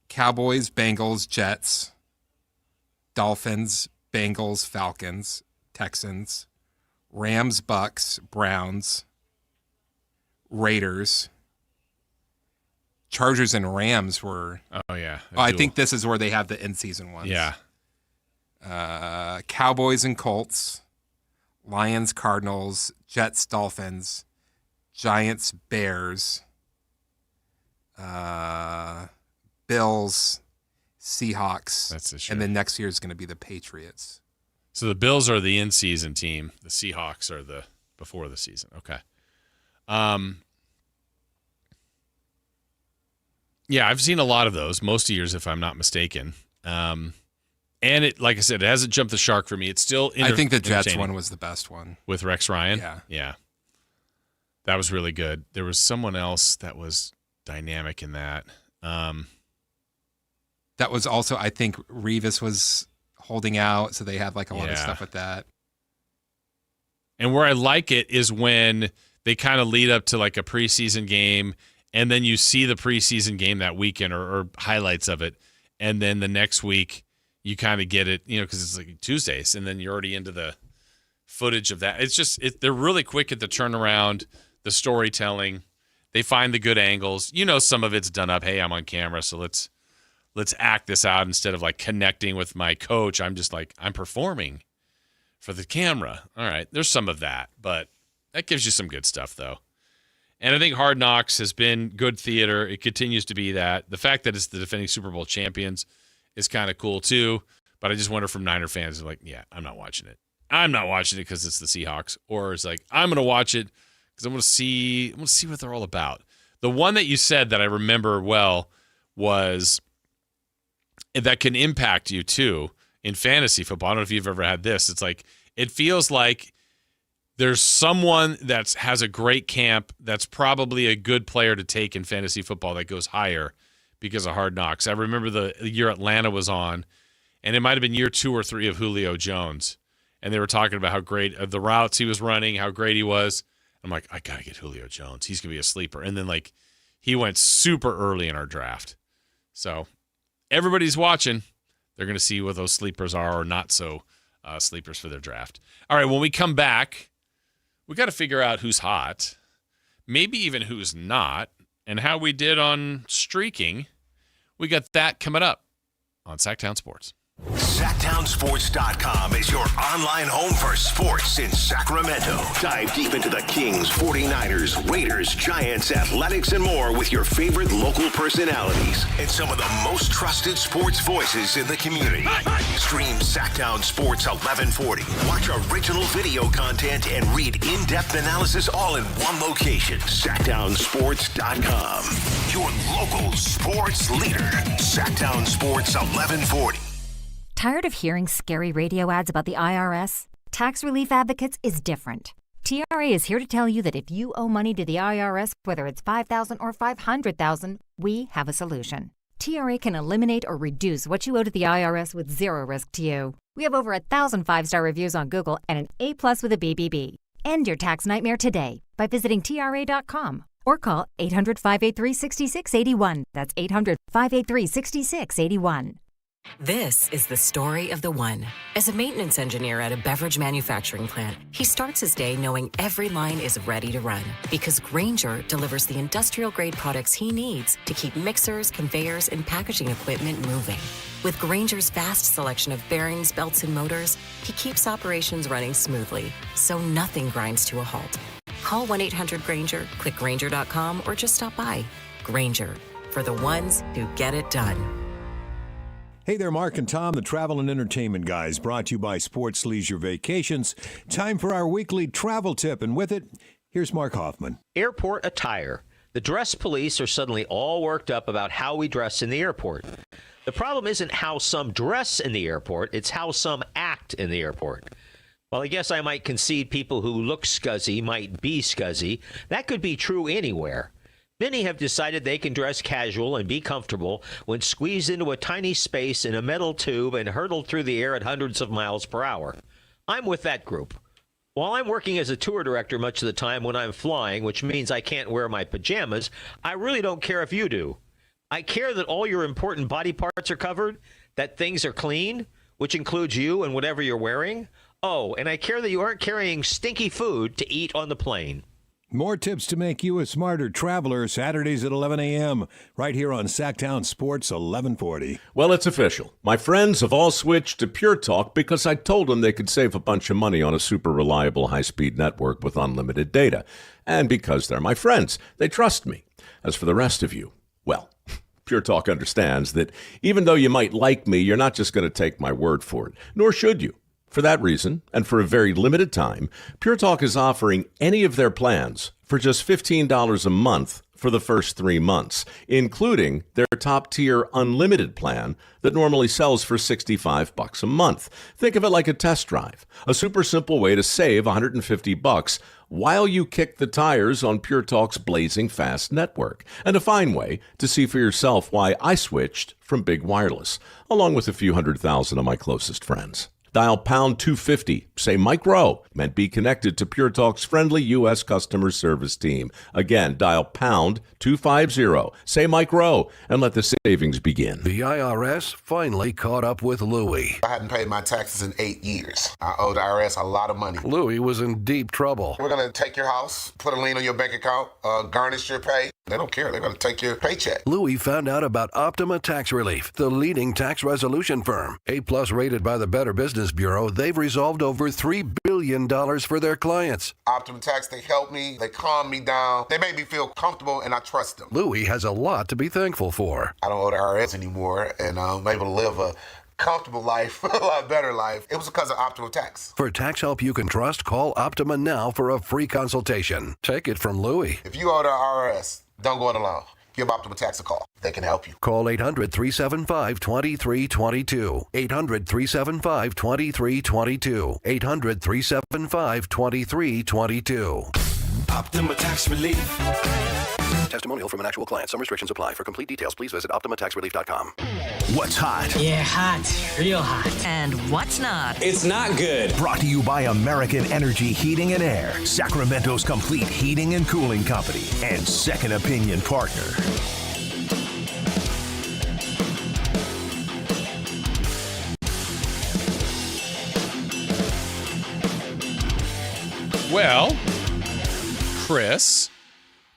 S2: Cowboys, Bengals, Jets, Dolphins, Bengals, Falcons, Texans, Rams, Bucks, Browns, Raiders, Chargers, and Rams were...
S1: Oh, yeah.
S2: I think this is where they have the in-season ones.
S1: Yeah.
S2: Cowboys and Colts, Lions, Cardinals, Jets, Dolphins, Giants, Bears, Bills, Seahawks.
S1: That's a shame.
S2: And then next year is going to be the Patriots.
S1: So the Bills are the in-season team. The Seahawks are the before the season. Okay. Yeah, I've seen a lot of those, most years, if I'm not mistaken. And it, like I said, it hasn't jumped the shark for me. It's still
S2: I think the Jets one was the best one.
S1: With Rex Ryan?
S2: Yeah.
S1: Yeah. That was really good. There was someone else that was dynamic in that.
S2: That was also, I think, Revis was holding out, so they had like a lot of stuff with that.
S1: And where I like it is when they kind of lead up to like a preseason game, and then you see the preseason game that weekend or highlights of it, and then the next week you kind of get it, because it's like Tuesdays, and then you're already into the footage of that. It's just they're really quick at the turnaround, the storytelling. They find the good angles. Some of it's done up. Hey, I'm on camera, so let's act this out instead of like connecting with my coach. I'm just like, I'm performing for the camera. All right, there's some of that, but that gives you some good stuff though. And I think Hard Knocks has been good theater. It continues to be that. The fact that it's the defending Super Bowl champions is kind of cool too. But I just wonder from Niner fans, like, yeah, I'm not watching it. I'm not watching it because it's the Seahawks. Or it's like, I'm going to watch it because I want to see what they're all about. The one that you said that I remember well was that can impact you too in fantasy football. I don't know if you've ever had this. It's like, it feels like there's someone that has a great camp that's probably a good player to take in fantasy football that goes higher because of Hard Knocks. I remember the year Atlanta was on, and it might have been year 2 or 3 of Julio Jones, and they were talking about how great the routes he was running, how great he was. I'm like, I got to get Julio Jones. He's going to be a sleeper. And then, like, he went super early in our draft. So everybody's watching. They're going to see what those sleepers are or not so sleepers for their draft. All right, when we come back, we got to figure out who's hot, maybe even who's not, and how we did on streaking. We got that coming up on Sactown Sports.
S5: SactownSports.com is your online home for sports in Sacramento. Dive deep into the Kings, 49ers, Raiders, Giants, Athletics, and more with your favorite local personalities and some of the most trusted sports voices in the community. Stream Sactown Sports 1140. Watch original video content and read in-depth analysis all in one location. SactownSports.com. Your local sports leader. Sactown Sports 1140.
S3: Tired of hearing scary radio ads about the IRS? Tax Relief Advocates is different. TRA is here to tell you that if you owe money to the IRS, whether it's $5,000 or $500,000, we have a solution. TRA can eliminate or reduce what you owe to the IRS with zero risk to you. We have over 1,000 5-star reviews on Google and an A+ with a BBB. End your tax nightmare today by visiting TRA.com or call 800-583-6681. That's 800-583-6681.
S14: This is the story of the one. As a maintenance engineer at a beverage manufacturing plant, he starts his day knowing every line is ready to run because Grainger delivers the industrial-grade products he needs to keep mixers, conveyors, and packaging equipment moving. With Grainger's vast selection of bearings, belts, and motors, he keeps operations running smoothly, so nothing grinds to a halt. Call 1-800-GRAINGER, click Grainger.com, or just stop by. Grainger, for the ones who get it done.
S17: Hey there, Mark and Tom, the travel and entertainment guys, brought to you by Sports Leisure Vacations. Time for our weekly travel tip, and with it, here's Mark Hoffman.
S18: Airport attire. The dress police are suddenly all worked up about how we dress in the airport. The problem isn't how some dress in the airport, it's how some act in the airport. Well, I guess I might concede people who look scuzzy might be scuzzy. That could be true anywhere. Many have decided they can dress casual and be comfortable when squeezed into a tiny space in a metal tube and hurtled through the air at hundreds of miles per hour. I'm with that group. While I'm working as a tour director much of the time when I'm flying, which means I can't wear my pajamas, I really don't care if you do. I care that all your important body parts are covered, that things are clean, which includes you and whatever you're wearing. Oh, and I care that you aren't carrying stinky food to eat on the plane.
S17: More tips to make you a smarter traveler, Saturdays at 11 a.m., right here on Sactown Sports 1140.
S19: Well, it's official. My friends have all switched to Pure Talk because I told them they could save a bunch of money on a super reliable high-speed network with unlimited data. And because they're my friends, they trust me. As for the rest of you, well, Pure Talk understands that even though you might like me, you're not just going to take my word for it, nor should you. For that reason, and for a very limited time, Pure Talk is offering any of their plans for just $15 a month for the first 3 months, including their top-tier unlimited plan that normally sells for $65 a month. Think of it like a test drive, a super simple way to save $150 while you kick the tires on Pure Talk's blazing fast network, and a fine way to see for yourself why I switched from big wireless, along with a few 100,000 of my closest friends. Dial pound 250, say Mike Rowe, and be connected to Pure Talk's friendly U.S. customer service team. Again, dial pound 250, say Mike Rowe, and let the savings begin.
S20: The IRS finally caught up with Louie.
S21: I hadn't paid my taxes in 8 years. I owed the IRS a lot of money.
S20: Louie was in deep trouble.
S21: We're going to take your house, put a lien on your bank account, garnish your pay. They don't care. They're going to take your paycheck.
S20: Louie found out about Optima Tax Relief, the leading tax resolution firm. A+ rated by the Better Business Bureau, they've resolved over $3 billion for their clients.
S21: Optima Tax, they helped me. They calmed me down. They made me feel comfortable, and I trust them.
S20: Louie has a lot to be thankful for.
S21: I don't owe the IRS anymore, and I'm able to live a comfortable life, a lot better life. It was because of Optima Tax.
S20: For tax help you can trust, call Optima now for a free consultation. Take it from Louie.
S21: If you owe the IRS, don't go it alone. Give Optima Tax a call. They can help you.
S20: Call 800-375-2322. 800-375-2322. 800-375-2322.
S21: Optima Tax Relief.
S20: Testimonial from an actual client. Some restrictions apply. For complete details, please visit OptimaTaxRelief.com.
S24: What's hot?
S28: Yeah, hot. Real hot.
S14: And what's not?
S28: It's not good.
S24: Brought to you by American Energy Heating and Air, Sacramento's complete heating and cooling company, and second opinion partner.
S1: Well, Chris,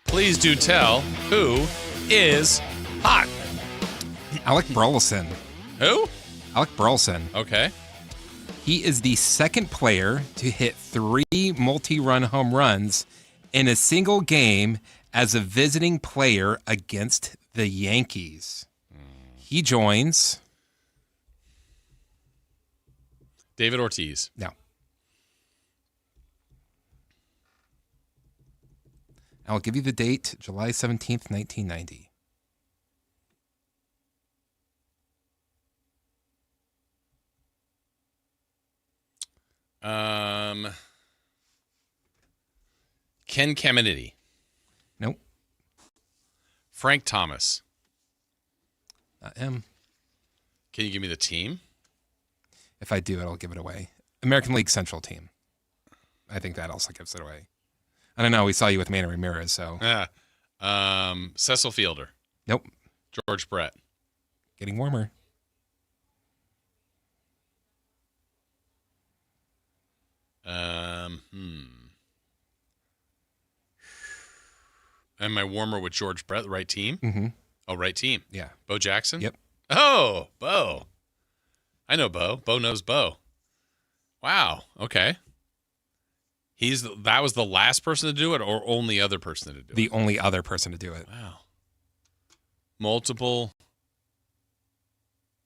S1: please do tell who is hot.
S2: Alec Burleson.
S1: Who?
S2: Alec Burleson.
S1: Okay.
S2: He is the second player to hit 3 multi-run home runs in a single game as a visiting player against the Yankees. He joins
S1: David Ortiz.
S2: No. I'll give you the date, July 17th, 1990.
S1: Ken Caminiti.
S2: Nope.
S1: Frank Thomas.
S2: Not him.
S1: Can you give me the team?
S2: If I do, I'll give it away. American League Central team. I think that also gives it away. I don't know. We saw you with Manny Ramirez, so.
S1: Cecil Fielder.
S2: Nope.
S1: George Brett.
S2: Getting warmer.
S1: Am I warmer with George Brett, the right team?
S2: Mm-hmm.
S1: Oh, right team.
S2: Yeah.
S1: Bo Jackson?
S2: Yep.
S1: Oh, Bo. I know Bo. Bo knows Bo. Wow. Okay. That was the last person to do it, or only other person to do it?
S2: The only other person to do it.
S1: Wow. Multiple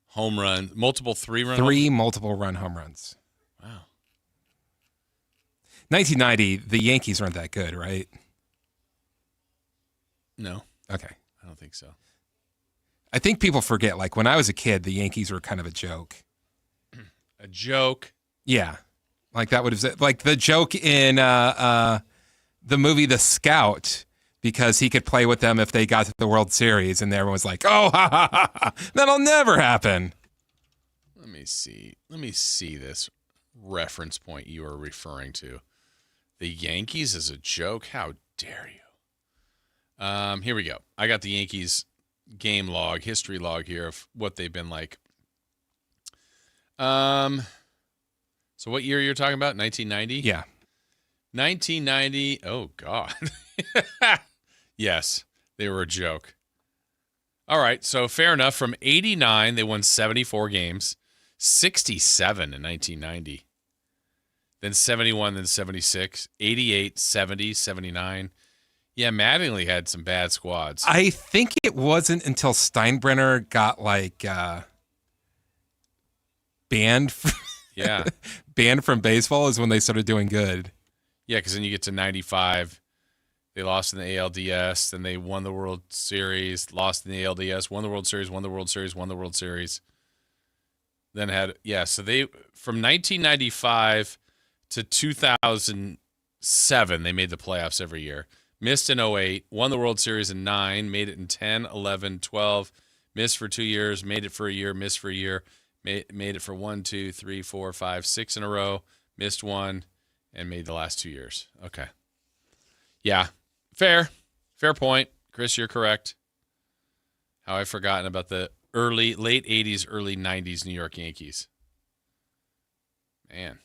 S1: home run, multiple 3-run.
S2: 3 multiple run home runs.
S1: Wow.
S2: 1990, the Yankees weren't that good, right?
S1: No.
S2: Okay.
S1: I don't think so.
S2: I think people forget, like, when I was a kid, the Yankees were kind of a joke.
S1: A joke?
S2: Yeah. Like, that would have, like, the joke in the movie The Scout, because he could play with them if they got to the World Series, and everyone was like, oh, ha, ha, ha, ha. That'll never happen.
S1: Let me see this reference point you are referring to. The Yankees is a joke? How dare you? Here we go. I got the Yankees game log, history log here of what they've been like. So what year you're talking about? 1990?
S2: Yeah.
S1: 1990. Oh, God. Yes, they were a joke. All right, so fair enough. From 89, they won 74 games, 67 in 1990. Then 71, then 76, 88, 70, 79. Yeah, Mattingly had some bad squads.
S2: I think it wasn't until Steinbrenner got, like, banned
S1: Yeah.
S2: banned from baseball is when they started doing good.
S1: Yeah, because then you get to 95. They lost in the ALDS. Then they won the World Series, lost in the ALDS, won the World Series, won the World Series, won the World Series. Then so they, from 1995 to 2007, they made the playoffs every year. Missed in 08, won the World Series in 9, made it in 10, 11, 12, missed for 2 years, made it for a year, missed for a year, made it for 1, 2, 3, 4, 5, 6 in a row, missed 1, and made the last 2 years. Okay. Yeah, fair point. Chris, you're correct. How I've forgotten about the late 80s, early 90s New York Yankees. Man.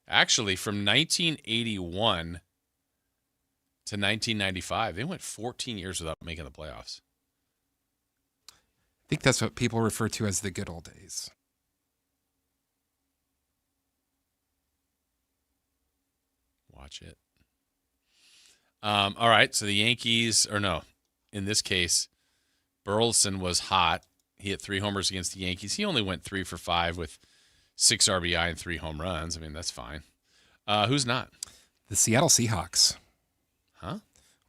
S1: Actually, from 1981 to 1995, they went 14 years without making the playoffs.
S2: I think that's what people refer to as the good old days.
S1: Watch it. All right, so the Yankees, in this case, Burleson was hot. He hit 3 homers against the Yankees. He only went 3 for 5 with 6 RBI and 3 home runs. I mean, that's fine. Who's not?
S2: The Seattle Seahawks.
S1: Huh?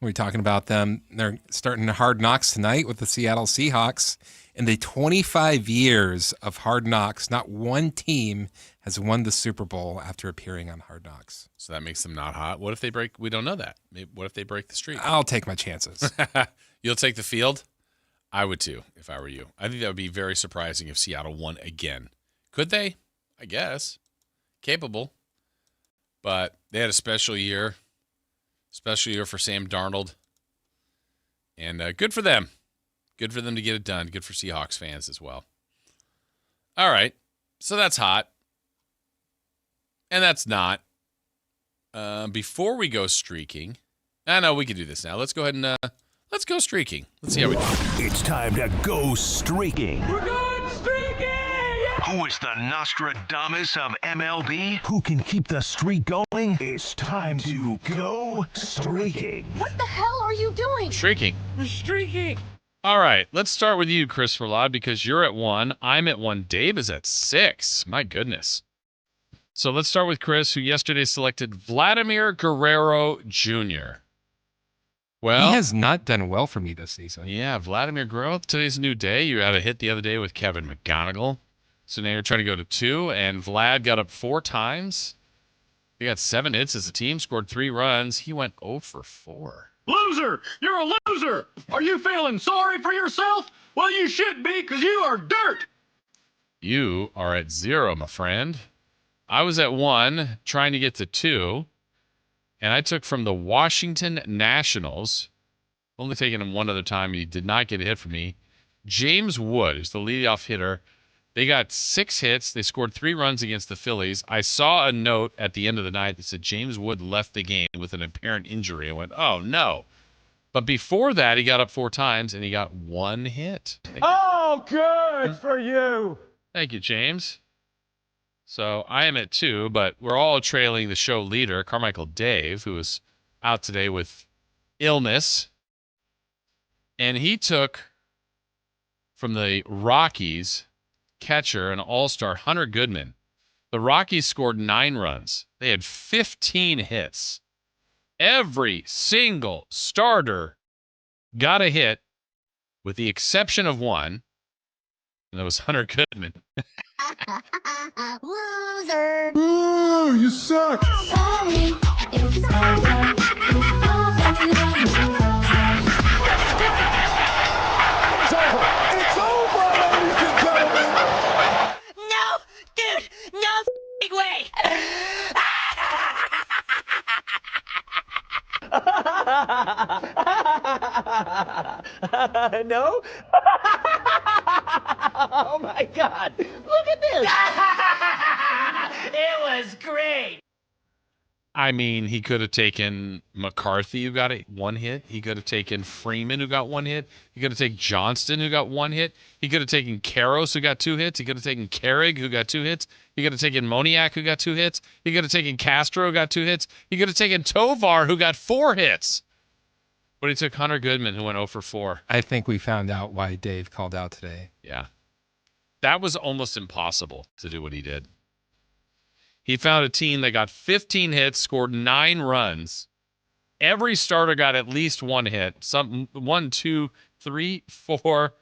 S2: We're talking about them. They're starting Hard Knocks tonight with the Seattle Seahawks. In the 25 years of Hard Knocks, not one team has won the Super Bowl after appearing on Hard Knocks.
S1: So that makes them not hot. What if they break? We don't know that. What if they break the streak?
S2: I'll take my chances.
S1: You'll take the field? I would too, if I were you. I think that would be very surprising if Seattle won again. Could they? I guess. Capable. But they had a special year. Special year for Sam Darnold. And good for them. Good for them to get it done. Good for Seahawks fans as well. All right. So that's hot. And that's not. before we go streaking, no, we can do this now. Let's go ahead and let's go streaking. Let's see how we do.
S5: It's time to go streaking.
S24: We're going streaking!
S5: Who is the Nostradamus of MLB? Who can keep the streak going? It's time to go streaking.
S6: What the hell are you doing?
S1: Streaking.
S16: We're streaking. All right, let's start with you, Christopher Ladd, because you're at 1. I'm at 1. Dave is at 6. My goodness. So let's start with Chris, who yesterday selected Vladimir Guerrero Jr. Well,
S2: he has not done well for me this season.
S16: Yeah, Vladimir Guerrero, today's a new day. You had a hit the other day with Kevin McGonigal. So now you're trying to go to 2, and Vlad got up 4 times. He got 7 hits as a team, scored 3 runs. He went 0 for 4.
S9: Loser! You're a loser! Are you feeling sorry for yourself? Well, you should be, because you are dirt!
S16: You are at 0, my friend. I was at 1, trying to get to 2. And I took from the Washington Nationals, only taking him one other time, and he did not get a hit from me. James Wood, who's the leadoff hitter. They got 6 hits. They scored 3 runs against the Phillies. I saw a note at the end of the night that said James Wood left the game with an apparent injury. I went, oh, no. But before that, he got up 4 times, and he got 1 hit.
S9: Oh, good for you!
S16: Thank you, James. So I am at 2, but we're all trailing the show leader, Carmichael Dave, who is out today with illness. And he took from the Rockies catcher and all-star Hunter Goodman. The Rockies scored 9 runs. They had 15 hits. Every single starter got a hit with the exception of one, and that was Hunter Goodman.
S6: Loser.
S24: Ooh, you suck.
S6: Sorry. It's over.
S24: It's over, ladies and gentlemen.
S6: No, dude, no f***ing way.
S18: No? Oh my God. Look at this.
S6: It was great.
S16: I mean, he could have taken McCarthy, who got 1 hit. He could have taken Freeman, who got 1 hit. He could have taken Johnston, who got 1 hit. He could have taken Karros, who got 2 hits. He could have taken Carrig, who got 2 hits. He could have taken Moniak, who got 2 hits. He could have taken Castro, who got 2 hits. He could have taken Tovar, who got 4 hits. But he took Hunter Goodman, who went 0 for 4.
S2: I think we found out why Dave called out today.
S16: Yeah. That was almost impossible to do what he did. He found a team that got 15 hits, scored 9 runs. Every starter got at least 1 hit. 1, 2, 3, 4,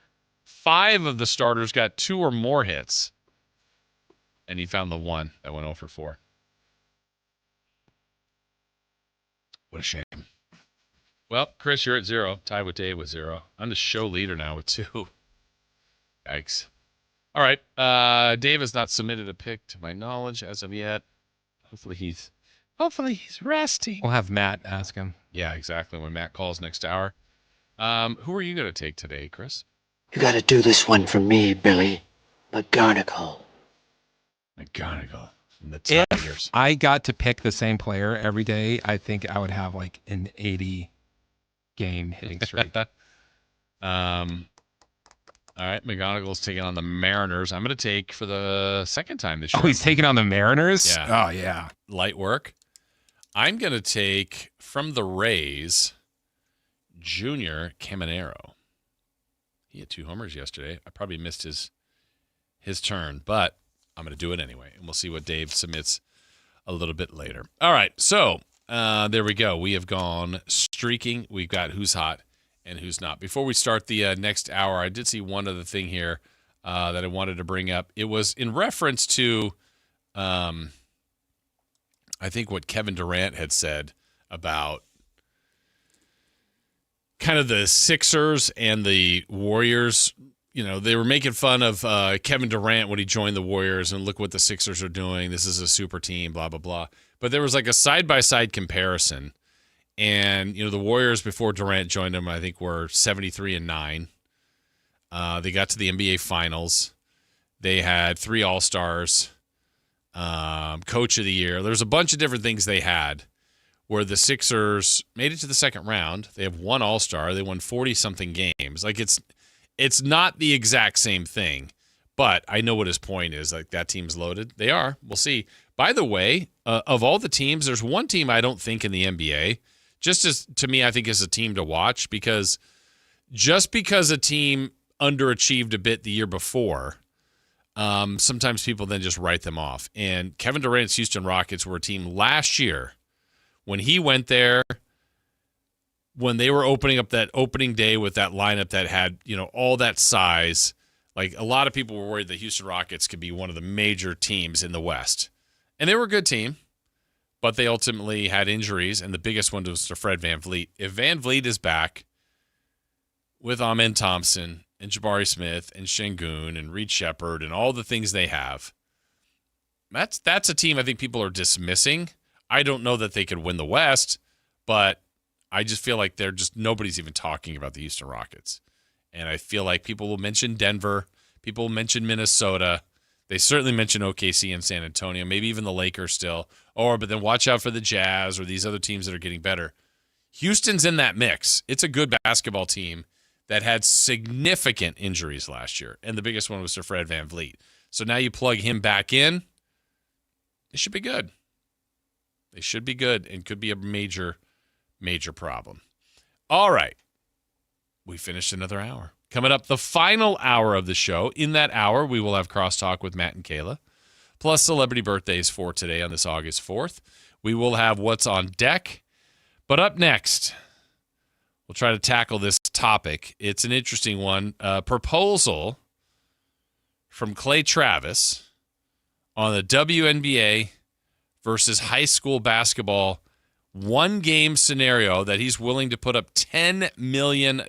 S16: 5 of the starters got 2 or more hits. And he found the one that went 0 for 4. What a shame. Well, Chris, you're at 0. Tied with Dave with 0. I'm the show leader now with 2. Yikes. All right. Dave has not submitted a pick to my knowledge as of yet. Hopefully he's resting.
S2: We'll have Matt ask him.
S16: Yeah, exactly. When Matt calls next hour. Who are you going to take today, Chris?
S11: You got to do this one for me, Billy. McGonigal.
S16: McGonigal. The
S2: If
S16: Tigers.
S2: I got to pick the same player every day, I think I would have like an 80-game hitting streak.
S16: All right, McGonigal's taking on the Mariners. I'm going to take for the second time this year.
S2: Oh, he's taking on the Mariners?
S16: Yeah.
S2: Oh, yeah.
S16: Light work. I'm going to take from the Rays, Junior Caminero. He had 2 homers yesterday. I probably missed his turn, but I'm going to do it anyway, and we'll see what Dave submits a little bit later. All right, so there we go. We have gone streaking. We've got who's hot and who's not. Before we start the next hour, I did see one other thing here that I wanted to bring up. It was in reference to, I think, what Kevin Durant had said about kind of the Sixers and the Warriors. You know, they were making fun of Kevin Durant when he joined the Warriors, and look what the Sixers are doing. This is a super team, blah, blah, blah. But there was like a side-by-side comparison. And, you know, the Warriors before Durant joined them, I think, were 73-9. They got to the NBA Finals. They had 3 All-Stars, Coach of the Year. There's a bunch of different things they had.
S1: where the Sixers made it to the second round. They have one All-Star. They won 40-something games. Like, it's not the exact same thing, but I know what his point is. Like, that team's loaded. They are. We'll see. By the way, of all the teams, there's one team I don't think in the NBA, just as to me, I think is a team to watch, because just because a team underachieved a bit the year before, sometimes people then just write them off. And Kevin Durant's Houston Rockets were a team last year when he went there, when they were opening up that opening day with that lineup that had, all that size. Like, a lot of people were worried the Houston Rockets could be one of the major teams in the West. And they were a good team, but they ultimately had injuries, and the biggest one was to Fred VanVleet. If VanVleet is back with Amen Thompson and Jabari Smith and Şengün and Reed Shepherd and all the things they have, that's a team I think people are dismissing. I don't know that they could win the West, but I just feel like nobody's even talking about the Houston Rockets. And I feel like people will mention Denver, people will mention Minnesota. They certainly mention OKC and San Antonio, maybe even the Lakers still. But then watch out for the Jazz or these other teams that are getting better. Houston's in that mix. It's a good basketball team that had significant injuries last year, and the biggest one was to Fred VanVleet. So now you plug him back in, they should be good. They should be good and could be a major, major problem. All right. We finished another hour. Coming up, the final hour of the show. In that hour, we will have Crosstalk with Matt and Kayla, plus celebrity birthdays for today on this August 4th. We will have What's on Deck. But up next, we'll try to tackle this topic. It's an interesting one. A proposal from Clay Travis on the WNBA versus high school basketball one-game scenario that he's willing to put up $10 million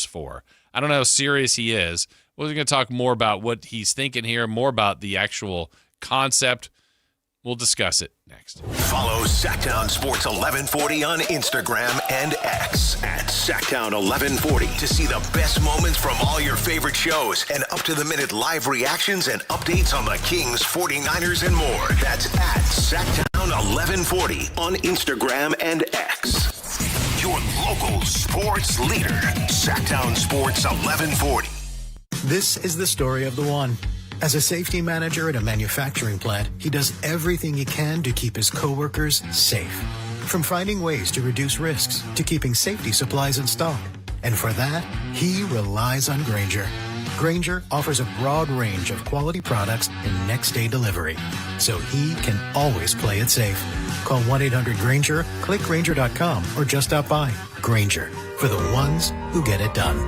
S1: for. I don't know how serious he is. We're going to talk more about what he's thinking here, more about the actual concept. We'll discuss it next.
S5: Follow Sactown Sports 1140 on Instagram and X at Sactown 1140 to see the best moments from all your favorite shows and up-to-the-minute live reactions and updates on the Kings, 49ers, and more. That's at Sactown 1140 on Instagram and X. Your local sports leader, Sactown Sports 1140.
S8: This is the story of the one. As a safety manager at a manufacturing plant, he does everything he can to keep his coworkers safe. From finding ways to reduce risks to keeping safety supplies in stock. And for that, he relies on Grainger. Grainger offers a broad range of quality products and next-day delivery, so he can always play it safe. Call 1-800-GRAINGER, click Grainger.com, or just stop by. Grainger, for the ones who get it done.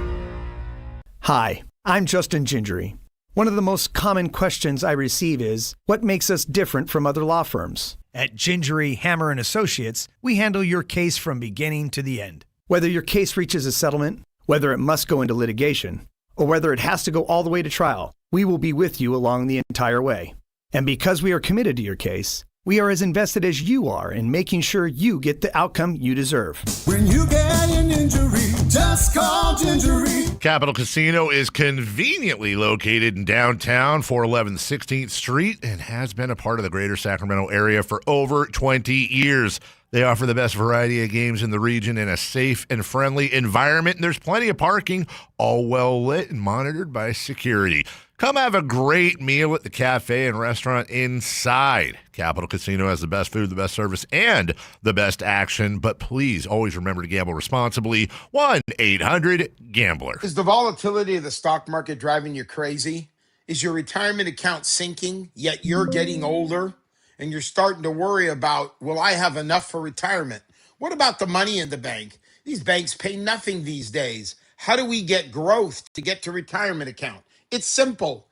S10: Hi, I'm Justin Gingery. One of the most common questions I receive is, what makes us different from other law firms? At Gingery, Hammer & Associates, we handle your case from beginning to the end. Whether your case reaches a settlement, whether it must go into litigation, or whether it has to go all the way to trial, we will be with you along the entire way. And because we are committed to your case, we are as invested as you are in making sure you get the outcome you deserve.
S12: When you get an injury, just call Gingery.
S22: Capital Casino is conveniently located in downtown, 411 16th Street, and has been a part of the greater Sacramento area for over 20 years. They offer the best variety of games in the region in a safe and friendly environment, and there's plenty of parking, all well lit and monitored by security. Come have a great meal at the cafe and restaurant inside. Capital Casino has the best food, the best service, and the best action. But please always remember to gamble responsibly. 1-800-GAMBLER.
S23: Is the volatility of the stock market driving you crazy? Is your retirement account sinking, yet you're getting older? And you're starting to worry about, will I have enough for retirement? What about the money in the bank? These banks pay nothing these days. How do we get growth to get to retirement account? It's simple.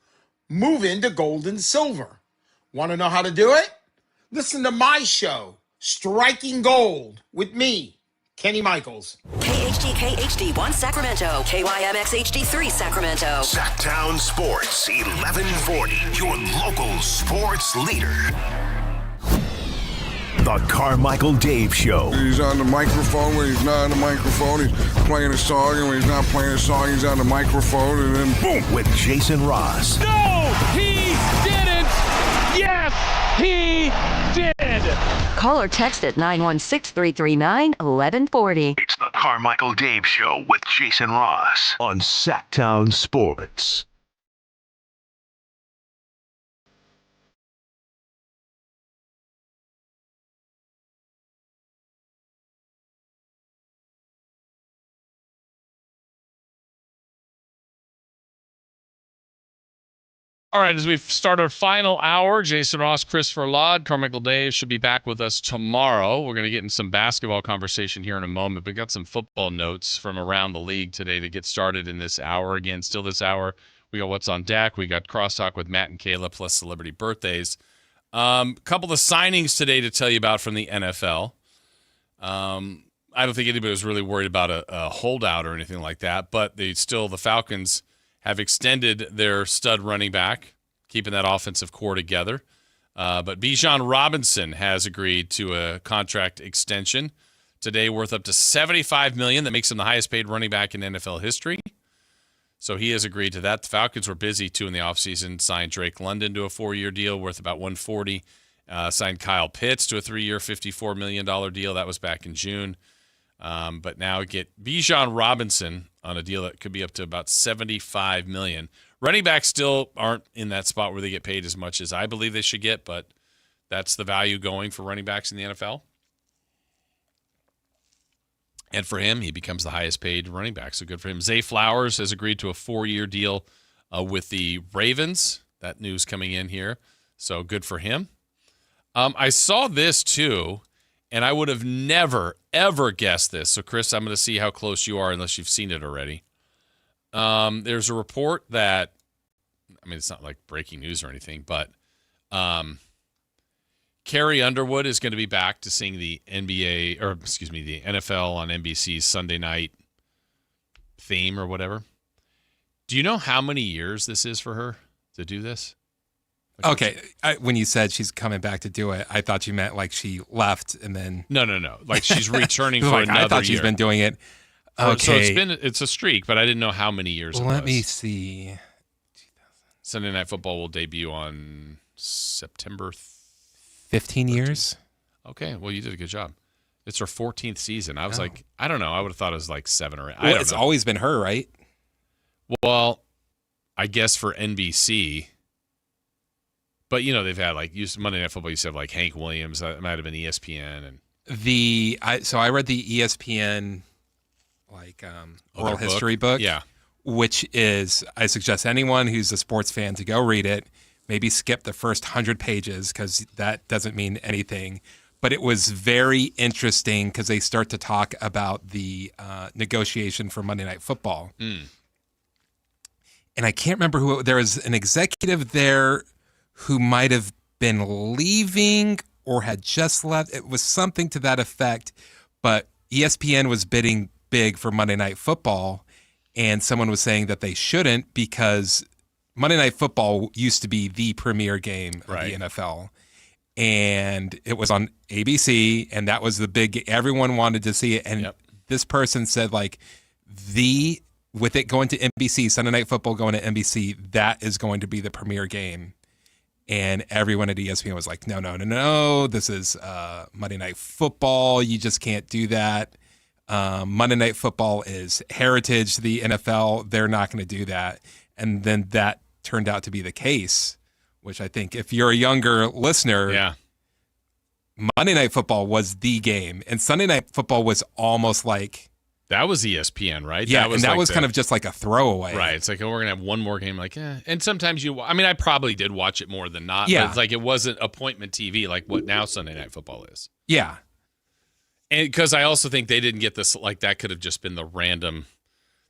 S23: Move into gold and silver. Want to know how to do it? Listen to my show, Striking Gold, with me, Kenny Michaels.
S7: KHD HD1 Sacramento, KYMX HD3 Sacramento.
S5: Sactown Sports 1140, your local sports leader.
S4: The Carmichael Dave Show.
S12: He's on the microphone when he's not on the microphone. He's playing a song, and when he's not playing a song, he's on the microphone, and then boom.
S4: With Jason Ross.
S9: No, he didn't. Yes, he did.
S7: Call or text at 916-339-1140.
S4: It's the Carmichael Dave Show with Jason Ross on Sactown Sports.
S16: All right, as we start our final hour, Jason Ross, Christopher Laud, Carmichael Dave should be back with us tomorrow. We're going to get in some basketball conversation here in a moment. We got some football notes from around the league today to get started in this hour. Again, still this hour, we got What's on Deck. We got Crosstalk with Matt and Kayla, plus celebrity birthdays. A couple of signings today to tell you about from the NFL. I don't think anybody was really worried about a holdout or anything like that, but the Falcons have extended their stud running back, keeping that offensive core together. But Bijan Robinson has agreed to a contract extension today worth up to $75 million. That makes him the highest paid running back in NFL history. So he has agreed to that. The Falcons were busy, too, in the offseason. Signed Drake London to a 4-year deal worth about $140. Signed Kyle Pitts to a 3-year, $54 million deal. That was back in June. But now get Bijan Robinson on a deal that could be up to about $75 million. Running backs still aren't in that spot where they get paid as much as I believe they should get, but that's the value going for running backs in the NFL. And for him, he becomes the highest paid running back, so good for him. Zay Flowers has agreed to a 4-year deal with the Ravens. That news coming in here, so good for him. I saw this too, and I would have never, ever guessed this. So, Chris, I'm going to see how close you are unless you've seen it already. There's a report that, I mean, it's not like breaking news or anything, but Carrie Underwood is going to be back to sing the the NFL on NBC's Sunday night theme or whatever. Do you know how many years this is for her to do this?
S2: Okay, when you said she's coming back to do it, I thought you meant like she left and then...
S16: No. Like she's returning for another year.
S2: I thought she's been doing it. Okay.
S16: So it's a streak, but I didn't know how many years it was.
S2: Let me see.
S16: Sunday Night Football will debut on September
S2: 15 years?
S16: Okay, well, you did a good job. It's her 14th season. I was like, I don't know. I would have thought it was like 7 or 8.
S2: Well, it's always been her, right?
S16: Well, I guess for NBC... But, you know, they've had, like, Monday Night Football used to have, like, Hank Williams. That might have been ESPN. And
S2: So I read the ESPN, like, oral history book.
S16: Yeah.
S2: Which is, I suggest anyone who's a sports fan to go read it. Maybe skip the first 100 pages because that doesn't mean anything. But it was very interesting because they start to talk about the negotiation for Monday Night Football.
S16: Mm.
S2: And I can't remember who. There was an executive there who might have been leaving or had just left. It was something to that effect. But ESPN was bidding big for Monday Night Football, and someone was saying that they shouldn't because Monday Night Football used to be the premier game of the NFL. And it was on ABC, and that was the big, everyone wanted to see it. And this person said, like, with it going to NBC, Sunday Night Football going to NBC, that is going to be the premier game. And everyone at ESPN was like, no, this is Monday Night Football. You just can't do that. Monday Night Football is heritage to the NFL. They're not going to do that. And then that turned out to be the case, which I think if you're a younger listener, Monday Night Football was the game. And Sunday Night Football was almost like...
S16: That was ESPN, right?
S2: Yeah, that was kind of just like a throwaway.
S16: Right. It's like, we're going to have one more game. Like, And sometimes I probably did watch it more than not.
S2: Yeah.
S16: But it's like it wasn't appointment TV like what now Sunday Night Football is.
S2: Yeah.
S16: And because I also think they didn't get this, like that could have just been the random.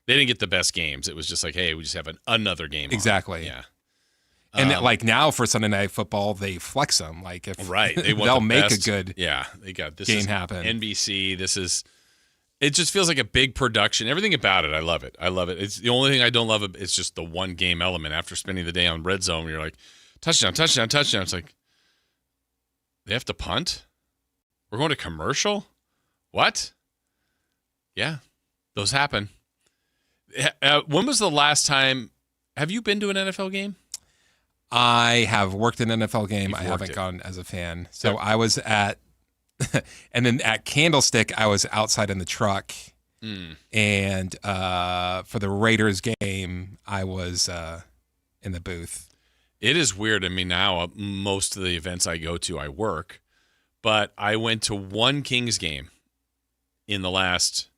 S16: They didn't get the best games. It was just like, hey, we just have another game.
S2: Exactly.
S16: Yeah.
S2: And like now for Sunday Night Football, they flex them. Like if they'll make a good
S16: they got this
S2: game happen.
S16: NBC, this is. It just feels like a big production. Everything about it, I love it. It's the only thing I don't love. It's just the one game element. After spending the day on Red Zone, you're like, touchdown. It's like, they have to punt? We're going to commercial? What? Yeah, those happen. When was the last time? Have you been to an NFL game?
S2: I have worked an NFL game.
S16: You've
S2: I haven't gone as a fan. So I was at And then at Candlestick, I was outside in the truck.
S1: Mm.
S2: And for the Raiders game, I was in the booth.
S1: It is weird. I mean, now most of the events I go to, I work. But I went to one Kings game in the last,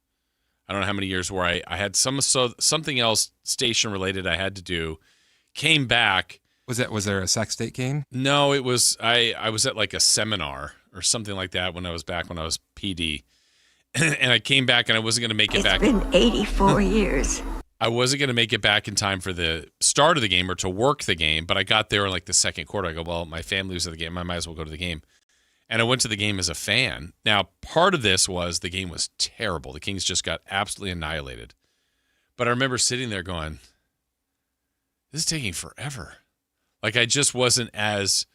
S1: I don't know how many years, where I had something else station related I had to do. Came back.
S2: Was there a Sac State game?
S1: No, it was I was at like a seminar or something like that when I was PD. And I came back and I wasn't going to make it back.
S6: It's been 84 years.
S1: I wasn't going to make it back in time for the start of the game or to work the game, but I got there in like the second quarter. I go, well, my family was at the game. I might as well go to the game. And I went to the game as a fan. Now, part of this was the game was terrible. The Kings just got absolutely annihilated. But I remember sitting there going, this is taking forever. Like, I just wasn't as...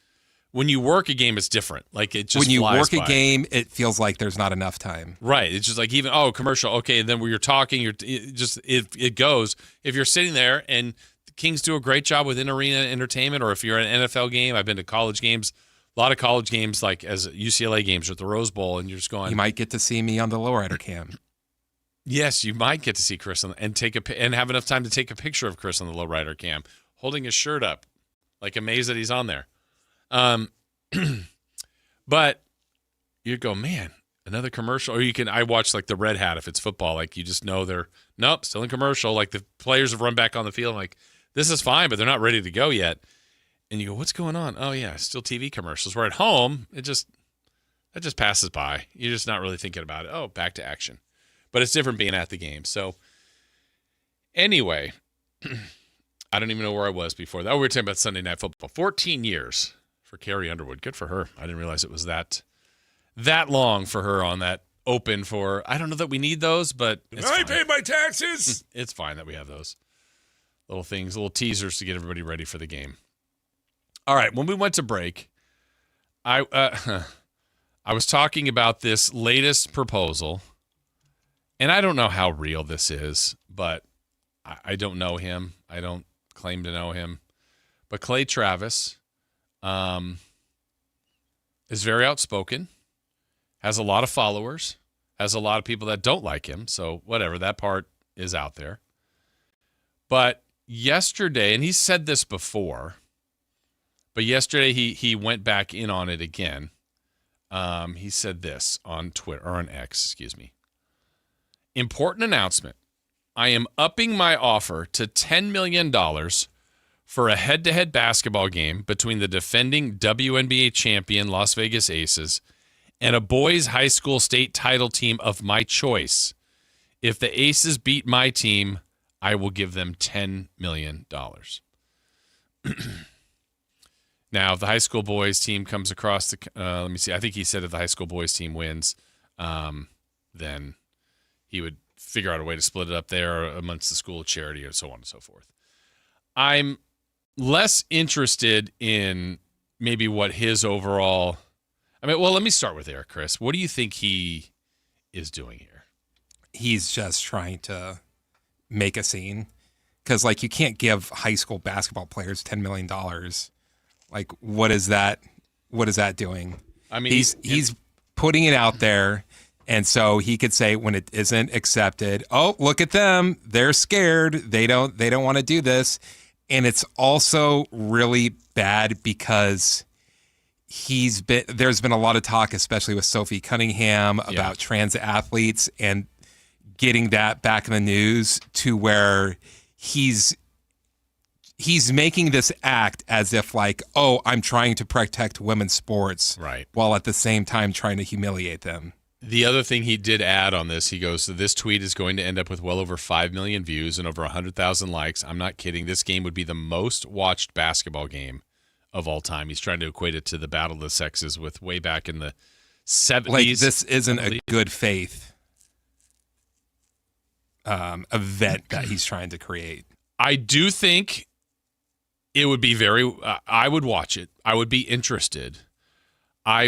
S1: When you work a game, it's different. Like, it just
S2: when you
S1: flies
S2: work
S1: by.
S2: A game, it feels like there's not enough time.
S1: Right. It's just like even commercial. Okay, and then when you're talking, it goes. If you're sitting there and the Kings do a great job with in-arena entertainment, or if you're at an NFL game, I've been to college games, a lot of college games like as UCLA games or at the Rose Bowl, and you're just going.
S2: You might get to see me on the lowrider cam.
S1: Yes, you might get to see Chris and have enough time to take a picture of Chris on the lowrider cam, holding his shirt up, like amazed that he's on there. But you'd go, man, another commercial. Or I watch like the Red Hat if it's football. Like you just know nope, still in commercial. Like the players have run back on the field. I'm like, this is fine, but they're not ready to go yet. And you go, what's going on? Oh yeah, still TV commercials. We're at home. That just passes by. You're just not really thinking about it. Oh, back to action. But it's different being at the game. So anyway, I don't even know where I was before that. Oh, we were talking about Sunday Night Football. 14 years. For Carrie Underwood. Good for her. I didn't realize it was that long for her on that open for, I don't know that we need those, but it's
S22: I
S1: fine.
S22: paid my taxes.
S1: It's fine that we have those little things, little teasers to get everybody ready for the game. All right. When we went to break, I was talking about this latest proposal, and I don't know how real this is, but I don't know him. I don't claim to know him. But Clay Travis is very outspoken, has a lot of followers, has a lot of people that don't like him. So whatever, that part is out there. But yesterday, and he said this before, but yesterday he went back in on it again. He said this on Twitter, or on X, excuse me. Important announcement. I am upping my offer to $10 million for a head-to-head basketball game between the defending WNBA champion Las Vegas Aces and a boys' high school state title team of my choice. If the Aces beat my team, I will give them $10 million. Now, if the high school boys team comes across the let me see. I think he said if the high school boys team wins, then he would figure out a way to split it up there amongst the school charity and so on and so forth. I'm less interested in maybe what his overall. I mean, well, let me start with Eric, Chris. What do you think he is doing here?
S2: He's just trying to make a scene because, like, you can't give high school basketball players $10 million. Like, what is that? What is that doing?
S1: I mean,
S2: he's putting it out there, and so he could say when it isn't accepted, "Oh, look at them! They're scared. They don't want to do this." And it's also really bad because there's been a lot of talk, especially with Sophie Cunningham, about trans athletes and getting that back in the news to where he's making this act as if like, oh, I'm trying to protect women's sports,
S1: right,
S2: while at the same time trying to humiliate them.
S1: The other thing he did add on this, he goes, so this tweet is going to end up with well over 5 million views and over 100,000 likes. I'm not kidding. This game would be the most watched basketball game of all time. He's trying to equate it to the Battle of the Sexes with way back in the 70s.
S2: Like, this isn't a good faith event that he's trying to create.
S1: I do think it would be I would watch it. I would be interested. I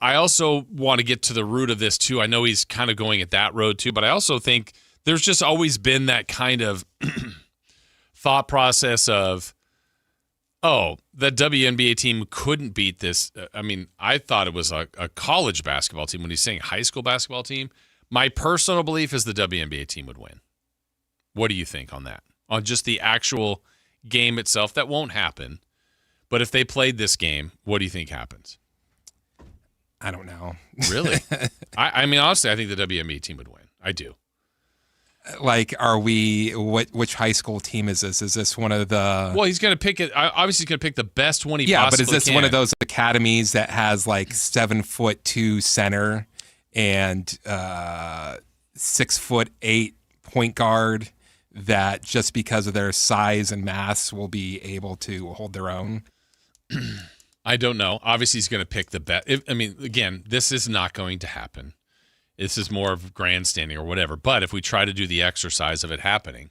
S1: also want to get to the root of this too. I know he's kind of going at that road too, but I also think there's just always been that kind of thought process of Oh, the WNBA team couldn't beat this. I mean, I thought it was a college basketball team. When he's saying high school basketball team, my personal belief is the WNBA team would win. What do you think on that? On just the actual game itself? That won't happen. But if they played this game, what do you think happens?
S2: I don't know.
S1: Really? I mean, honestly, I think the WNBA team would win. I do.
S2: Like, are we? Which high school team is this? Is this one of the?
S1: Well, he's going to pick it. Obviously, he's going to pick the best one he possibly can.
S2: Yeah, but is this one of those academies that has like 7'2" center and 6'8" point guard that just because of their size and mass will be able to hold their own?
S1: I don't know. Obviously, he's going to pick the best. I mean, again, this is not going to happen. This is more of grandstanding or whatever. But if we try to do the exercise of it happening,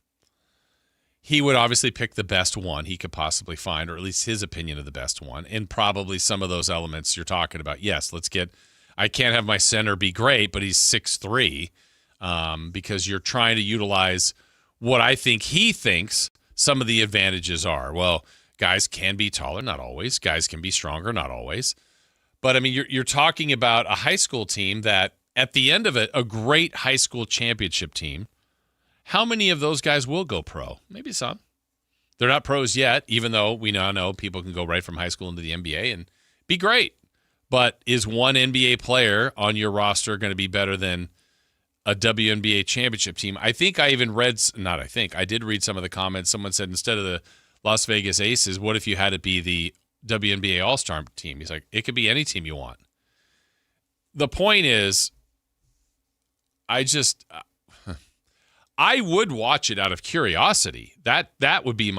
S1: he would obviously pick the best one he could possibly find, or at least his opinion of the best one, and probably some of those elements you're talking about. Yes, I can't have my center be great, but he's 6'3", because you're trying to utilize what I think he thinks some of the advantages are. Well, guys can be taller, not always. Guys can be stronger, not always. But, I mean, you're talking about a high school team that, at the end of it, a great high school championship team. How many of those guys will go pro? Maybe some. They're not pros yet, even though we now know people can go right from high school into the NBA and be great. But is one NBA player on your roster going to be better than a WNBA championship team? I think I even read, I did read some of the comments. Someone said instead of the Las Vegas Aces, what if you had it be the WNBA All-Star team? He's like, it could be any team you want. The point is, I would watch it out of curiosity. That would be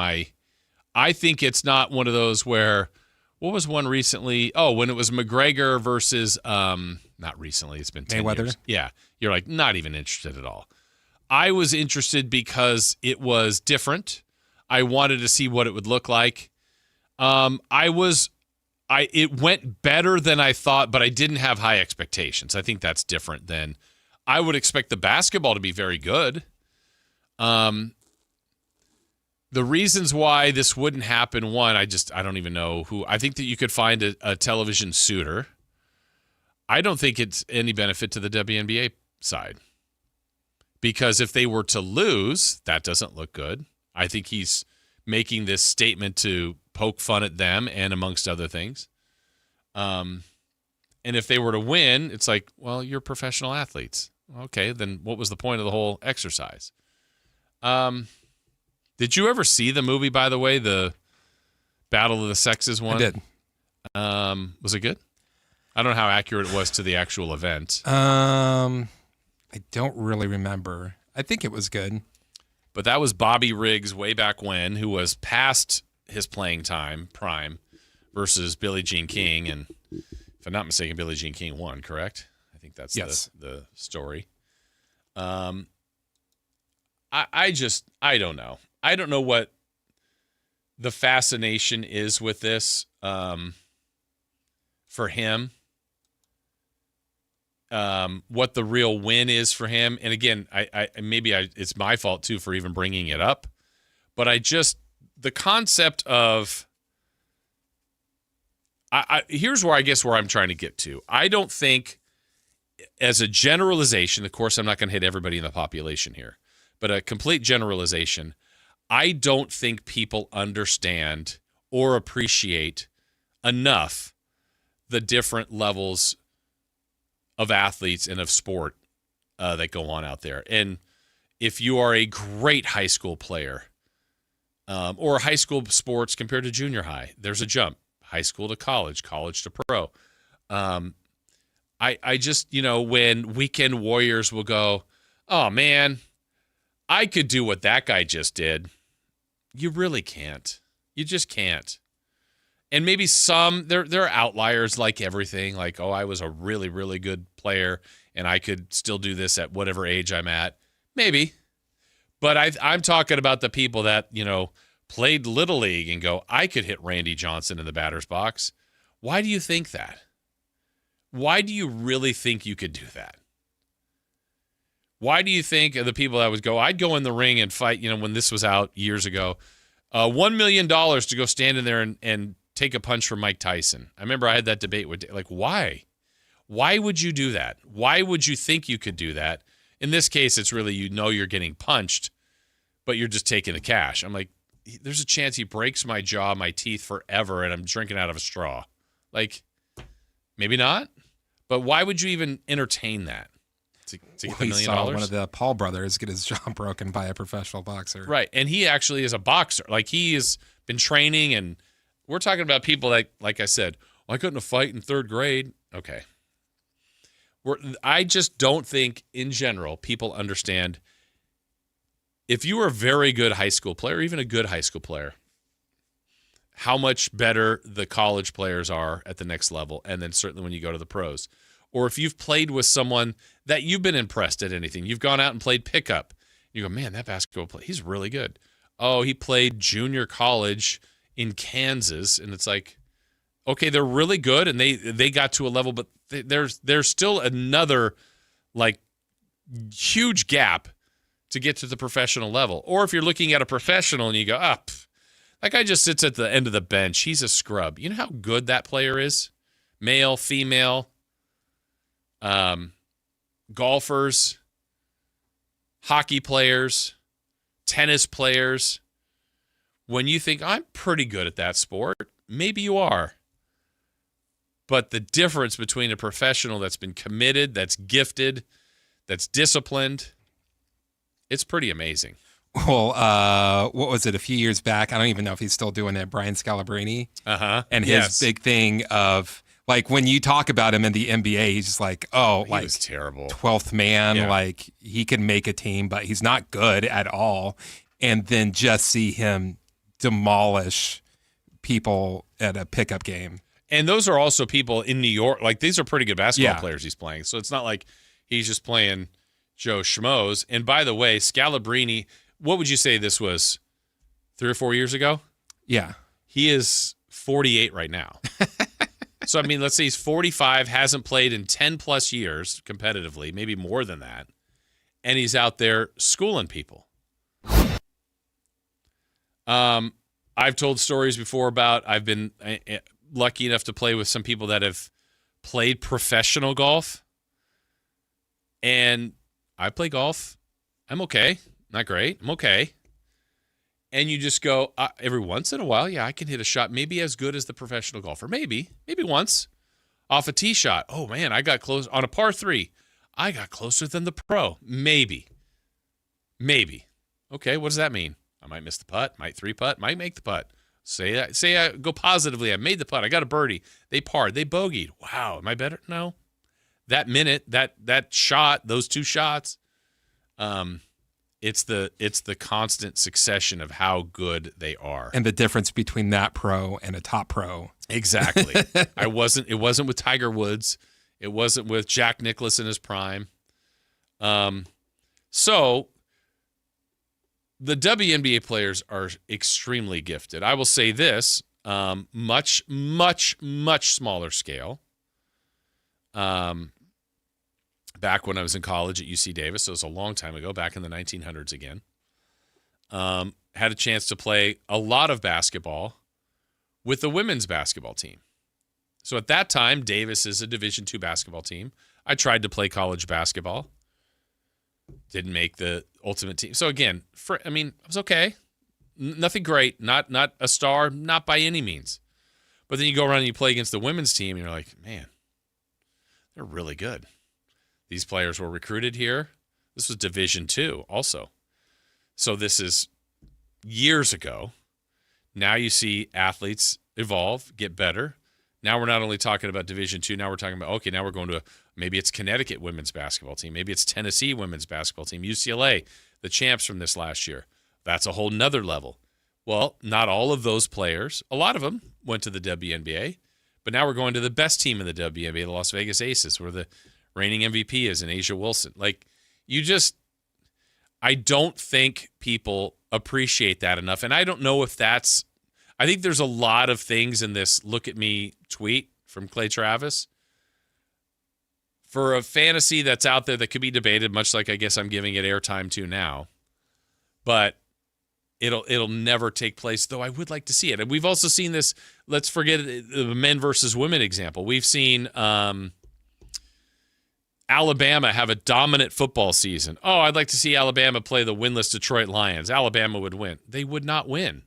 S1: I think it's not one of those where, what was one recently? Oh, when it was McGregor versus, not recently, it's been 10
S2: Mayweather.
S1: years. Yeah. You're like, not even interested at all. I was interested because it was different. I wanted to see what it would look like. It went better than I thought, but I didn't have high expectations. I think that's different than, I would expect the basketball to be very good. The reasons why this wouldn't happen, one, I don't even know who. I think that you could find a television suitor. I don't think it's any benefit to the WNBA side. Because if they were to lose, that doesn't look good. I think he's making this statement to poke fun at them and amongst other things. And if they were to win, it's like, well, you're professional athletes. Okay, then what was the point of the whole exercise? Did you ever see the movie, by the way, the Battle of the Sexes one?
S2: I did.
S1: Was it good? I don't know how accurate it was to the actual event.
S2: I don't really remember. I think it was good.
S1: But that was Bobby Riggs way back when, who was past his playing time, prime, versus Billie Jean King. And if I'm not mistaken, Billie Jean King won, correct? I think that's the story. I don't know. I don't know what the fascination is with this for him. What the real win is for him. And again, it's my fault too for even bringing it up. But the concept of, here's where I'm trying to get to. I don't think, as a generalization, of course, I'm not going to hit everybody in the population here, but a complete generalization, I don't think people understand or appreciate enough the different levels of athletes and of sport that go on out there. And if you are a great high school player, or high school sports compared to junior high, there's a jump. High school to college, college to pro. I just, when weekend warriors will go, oh man, I could do what that guy just did. You really can't. You just can't. And maybe there are outliers like everything, like, oh, I was a really, really good player and I could still do this at whatever age I'm at. Maybe. But I'm talking about the people that, played Little League and go, I could hit Randy Johnson in the batter's box. Why do you think that? Why do you really think you could do that? Why do you think of the people that would go, I'd go in the ring and fight, when this was out years ago, $1 million to go stand in there and take a punch from Mike Tyson. I remember I had that debate with, like, why? Why would you do that? Why would you think you could do that? In this case, it's really, you're getting punched, but you're just taking the cash. I'm like, there's a chance he breaks my jaw, my teeth forever, and I'm drinking out of a straw. Like, maybe not, but why would you even entertain that? To get the $1 million?
S2: Saw one of the Paul brothers get his jaw broken by a professional boxer.
S1: Right, and he actually is a boxer. Like, he has been training, and we're talking about people that, like I said, I couldn't fight in third grade. Okay. I just don't think, in general, people understand. If you are a very good high school player, even a good high school player, how much better the college players are at the next level, and then certainly when you go to the pros. Or if you've played with someone that you've been impressed at anything, you've gone out and played pickup. You go, man, that basketball player, he's really good. Oh, he played junior college in Kansas, and it's like, okay, they're really good, and they got to a level, but there's still another, like, huge gap to get to the professional level. Or if you're looking at a professional and you go, that guy just sits at the end of the bench. He's a scrub. You know how good that player is? Male, female, golfers, hockey players, tennis players. When you think, I'm pretty good at that sport, maybe you are. But the difference between a professional that's been committed, that's gifted, that's disciplined, it's pretty amazing.
S2: Well, what was it, a few years back? I don't even know if he's still doing it, Brian Scalabrine.
S1: Uh-huh.
S2: And his big thing of, like, when you talk about him in the NBA, he's just like, he
S1: was terrible.
S2: 12th man, like, he can make a team, but he's not good at all. And then just see him demolish people at a pickup game.
S1: And those are also people in New York. Like, these are pretty good basketball players he's playing. So it's not like he's just playing Joe Schmoes. And by the way, Scalabrine, what would you say this was, 3 or 4 years ago?
S2: Yeah.
S1: He is 48 right now. So, I mean, let's say he's 45, hasn't played in 10-plus years competitively, maybe more than that, and he's out there schooling people. I've told stories before about I've been lucky enough to play with some people that have played professional golf, and I play golf. I'm okay. Not great. I'm okay. And you just go, every once in a while, I can hit a shot maybe as good as the professional golfer. Maybe once. Off a tee shot. Oh, man, I got close. On a par 3, I got closer than the pro. Maybe. Okay, what does that mean? I might miss the putt, might 3-putt, might make the putt. Say I go positively. I made the putt. I got a birdie. They parred. They bogeyed. Wow, am I better? No. That minute, that shot, those 2 shots, it's the constant succession of how good they are.
S2: And the difference between that pro and a top pro.
S1: Exactly. It wasn't with Tiger Woods. It wasn't with Jack Nicklaus in his prime. So the WNBA players are extremely gifted. I will say this, much, much, much smaller scale. Back when I was in college at UC Davis, so it was a long time ago, back in the 1900s again. Had a chance to play a lot of basketball with the women's basketball team. So at that time, Davis is a Division II basketball team. I tried to play college basketball. Didn't make the ultimate team. So again, I was okay. Nothing great. Not a star, not by any means. But then you go around and you play against the women's team, and you're like, man, they're really good. These players were recruited here. This was Division II also. So this is years ago. Now you see athletes evolve, get better. Now we're not only talking about Division II, now we're talking about, okay, now we're going to maybe it's Connecticut women's basketball team. Maybe it's Tennessee women's basketball team. UCLA, the champs from this last year. That's a whole nother level. Well, not all of those players, a lot of them went to the WNBA, but now we're going to the best team in the WNBA, the Las Vegas Aces, where the reigning MVP is in Asia Wilson. Like, I don't think people appreciate that enough. And I don't know if I think there's a lot of things in this look at me tweet from Clay Travis for a fantasy that's out there that could be debated, much like I guess I'm giving it airtime to now. But it'll never take place, though I would like to see it. And we've also seen this, let's forget the men versus women example. We've seen Alabama have a dominant football season. Oh, I'd like to see Alabama play the winless Detroit Lions. Alabama would win. They would not win.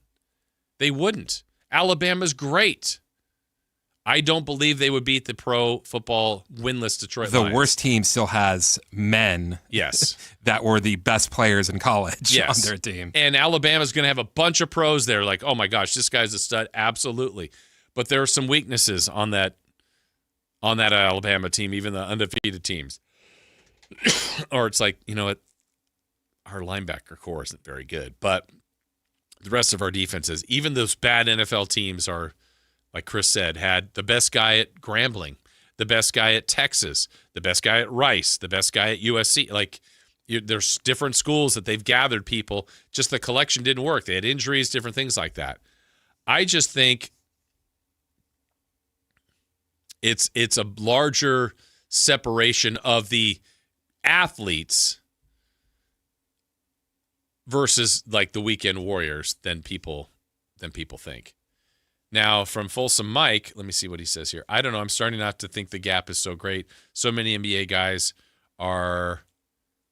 S1: They wouldn't. Alabama's great. I don't believe they would beat the pro football winless Detroit Lions.
S2: The worst team still has men.
S1: Yes.
S2: That were the best players in college on their team.
S1: And Alabama's going to have a bunch of pros there. Like, oh my gosh, this guy's a stud. Absolutely. But there are some weaknesses on that Alabama team, even the undefeated teams. Or it's like, you know what? Our linebacker core isn't very good. But the rest of our defenses, even those bad NFL teams are, like Chris said, had the best guy at Grambling, the best guy at Texas, the best guy at Rice, the best guy at USC. Like, there's different schools that they've gathered people. Just the collection didn't work. They had injuries, different things like that. I just think it's a larger separation of the athletes versus like the weekend warriors than people think. Now, from Folsom Mike, let me see what he says here. I don't know. I'm starting not to think the gap is so great. So many NBA guys are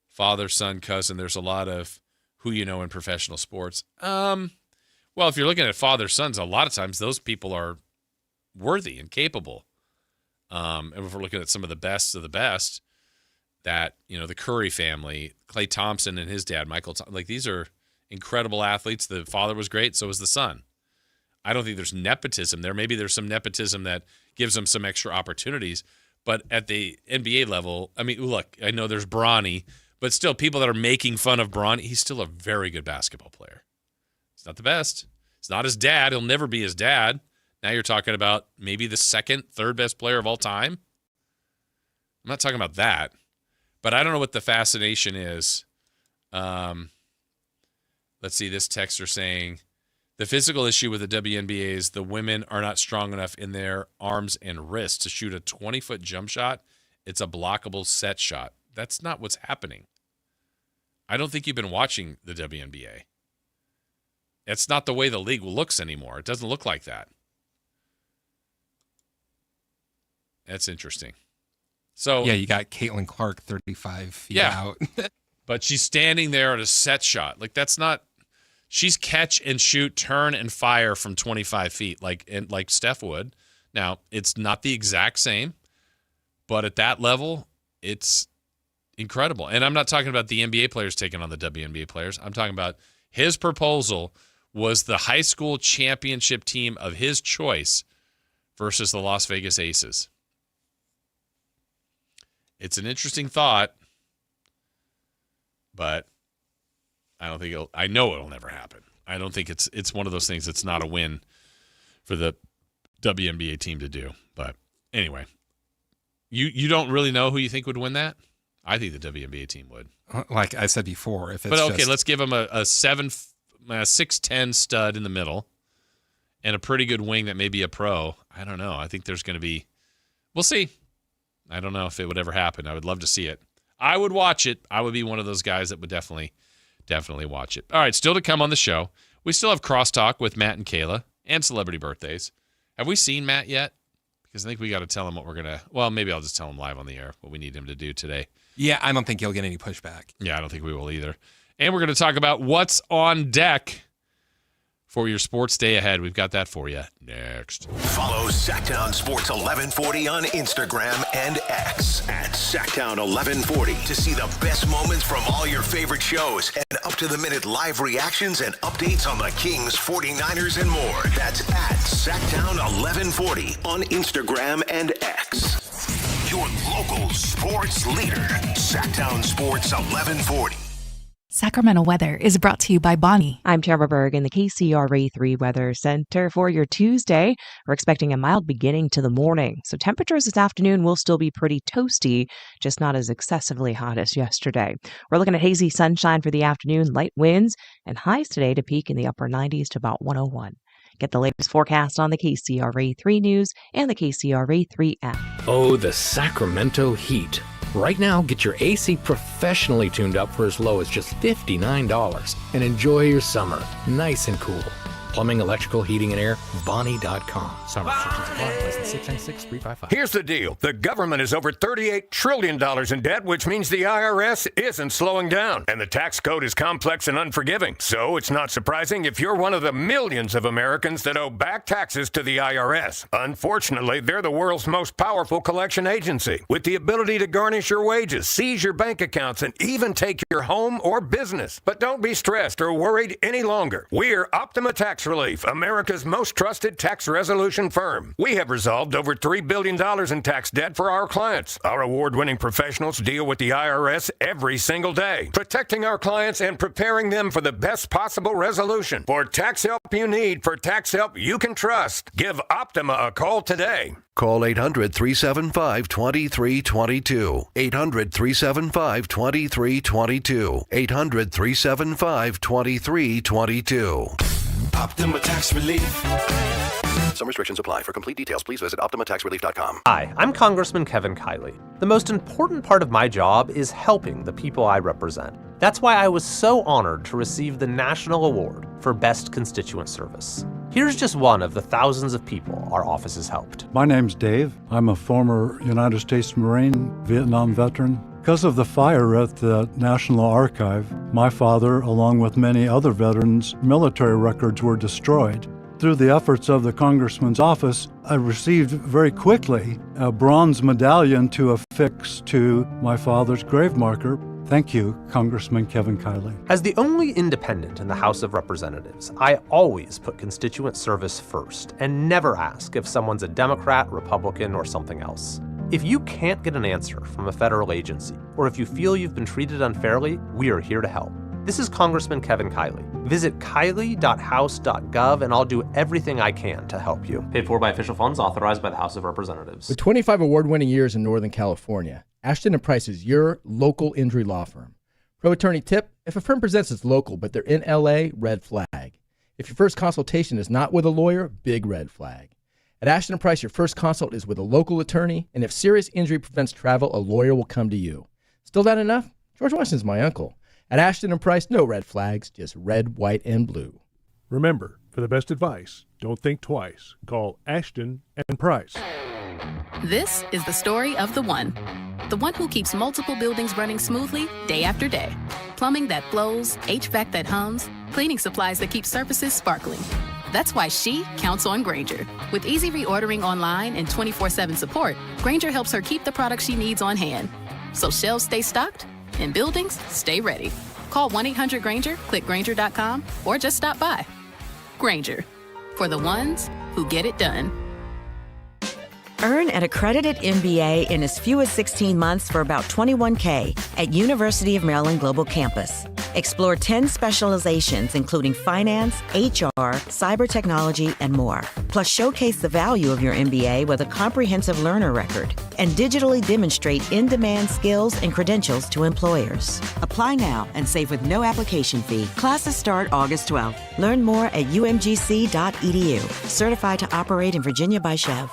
S1: father, son, cousin. There's a lot of who you know in professional sports. Well, if you're looking at father, sons, a lot of times those people are worthy and capable. And if we're looking at some of the best of the best, that, you know, the Curry family, Klay Thompson and his dad, Michael, like these are incredible athletes. The father was great. So was the son. I don't think there's nepotism there. Maybe there's some nepotism that gives them some extra opportunities. But at the NBA level, I mean, look, I know there's Bronny, but still people that are making fun of Bronny, he's still a very good basketball player. He's not the best. He's not his dad. He'll never be his dad. Now you're talking about maybe the second, third best player of all time. I'm not talking about that. But I don't know what the fascination is. Let's see, this texter saying, the physical issue with the WNBA is the women are not strong enough in their arms and wrists to shoot a 20-foot jump shot. It's a blockable set shot. That's not what's happening. I don't think you've been watching the WNBA. It's not the way the league looks anymore. It doesn't look like that. That's interesting. So
S2: yeah, you got Caitlin Clark 35 feet out.
S1: But she's standing there at a set shot. Like, that's not... She's catch and shoot, turn and fire from 25 feet, like Steph would. Now, it's not the exact same, but at that level, it's incredible. And I'm not talking about the NBA players taking on the WNBA players. I'm talking about his proposal was the high school championship team of his choice versus the Las Vegas Aces. It's an interesting thought, but I don't think I know it'll never happen. I don't think it's one of those things that's not a win for the WNBA team to do. But anyway, you don't really know who you think would win that? I think the WNBA team would.
S2: Like I said before, if it's
S1: let's give them a 6'10" stud in the middle and a pretty good wing that may be a pro. I don't know. I think there's going to be – we'll see. I don't know if it would ever happen. I would love to see it. I would watch it. I would be one of those guys that would definitely watch it. All right, still to come on the show. We still have crosstalk with Matt and Kayla and celebrity birthdays. Have we seen Matt yet? Because I think we got to tell him what we're going to – well, maybe I'll just tell him live on the air what we need him to do today.
S2: Yeah, I don't think he'll get any pushback.
S1: Yeah, I don't think we will either. And we're going to talk about what's on deck for your sports day ahead. We've got that for you next.
S5: Follow Sactown Sports 1140 on Instagram and X at Sactown 1140 to see the best moments from all your favorite shows and up-to-the-minute live reactions and updates on the Kings, 49ers, and more. That's at Sactown 1140 on Instagram and X. Your local sports leader, Sactown Sports 1140.
S3: Sacramento weather is brought to you by Bonnie.
S13: I'm Tara Berg in the KCRA 3 Weather Center for your Tuesday. We're expecting a mild beginning to the morning. So temperatures this afternoon will still be pretty toasty, just not as excessively hot as yesterday. We're looking at hazy sunshine for the afternoon, light winds, and highs today to peak in the upper 90s to about 101. Get the latest forecast on the KCRA 3 News and the KCRA 3 app.
S28: Oh, the Sacramento heat.
S15: Right now, get your AC professionally tuned up for as low as just $59 and enjoy your summer nice and cool. Plumbing, electrical, heating, and air, Bonnie.com. Summer restrictions apply. License 696-355.
S17: Here's the deal. The government is over $38 trillion in debt, which means the IRS isn't slowing down. And the tax code is complex and unforgiving. So it's not surprising if you're one of the millions of Americans that owe back taxes to the IRS. Unfortunately, they're the world's most powerful collection agency, with the ability to garnish your wages, seize your bank accounts, and even take your home or business. But don't be stressed or worried any longer. We're Optima Tax Relief, America's most trusted tax resolution firm. We have resolved over $3 billion in tax debt for our clients. Our award-winning professionals deal with the IRS every single day, protecting our clients and preparing them for the best possible resolution. For tax help you need, for tax help you can trust, give Optima a call today.
S4: Call 800-375-2322. 800-375-2322. 800-375-2322.
S24: Optima Tax Relief.
S19: Some restrictions apply. For complete details, please visit OptimaTaxRelief.com.
S20: Hi, I'm Congressman Kevin Kiley. The most important part of my job is helping the people I represent. That's why I was so honored to receive the National Award for Best Constituent Service. Here's just one of the thousands of people our office has helped.
S21: My name's Dave. I'm a former United States Marine, Vietnam veteran. Because of the fire at the National Archive, my father, along with many other veterans, military records were destroyed. Through the efforts of the Congressman's office, I received very quickly a bronze medallion to affix to my father's grave marker. Thank you, Congressman Kevin Kiley.
S20: As the only independent in the House of Representatives, I always put constituent service first and never ask if someone's a Democrat, Republican, or something else. If you can't get an answer from a federal agency, or if you feel you've been treated unfairly, we are here to help. This is Congressman Kevin Kiley. Visit kiley.house.gov and I'll do everything I can to help you. Paid for by official funds authorized by the House of Representatives.
S25: With 25 award-winning years in Northern California, Ashton & Price is your local injury law firm. Pro attorney tip, if a firm presents as local but they're in LA, red flag. If your first consultation is not with a lawyer, big red flag. At Ashton & Price, your first consult is with a local attorney, and if serious injury prevents travel, a lawyer will come to you. Still not enough? George Washington's my uncle. At Ashton & Price, no red flags, just red, white, and blue.
S26: Remember, for the best advice, don't think twice. Call Ashton & Price.
S27: This is the story of the one who keeps multiple buildings running smoothly day after day. Plumbing that flows, HVAC that hums, cleaning supplies that keep surfaces sparkling. That's why she counts on Grainger. With easy reordering online and 24/7 support, Grainger helps her keep the products she needs on hand. So shelves stay stocked and buildings stay ready. Call 1-800-GRAINGER, click Grainger.com, or just stop by. Grainger, for the ones who get it done.
S29: Earn an accredited MBA in as few as 16 months for about $21K at University of Maryland Global Campus. Explore 10 specializations, including finance, HR, cyber technology, and more. Plus, showcase the value of your MBA with a comprehensive learner record and digitally demonstrate in-demand skills and credentials to employers. Apply now and save with no application fee. Classes start August 12th. Learn more at umgc.edu. Certified to operate in Virginia by Chev.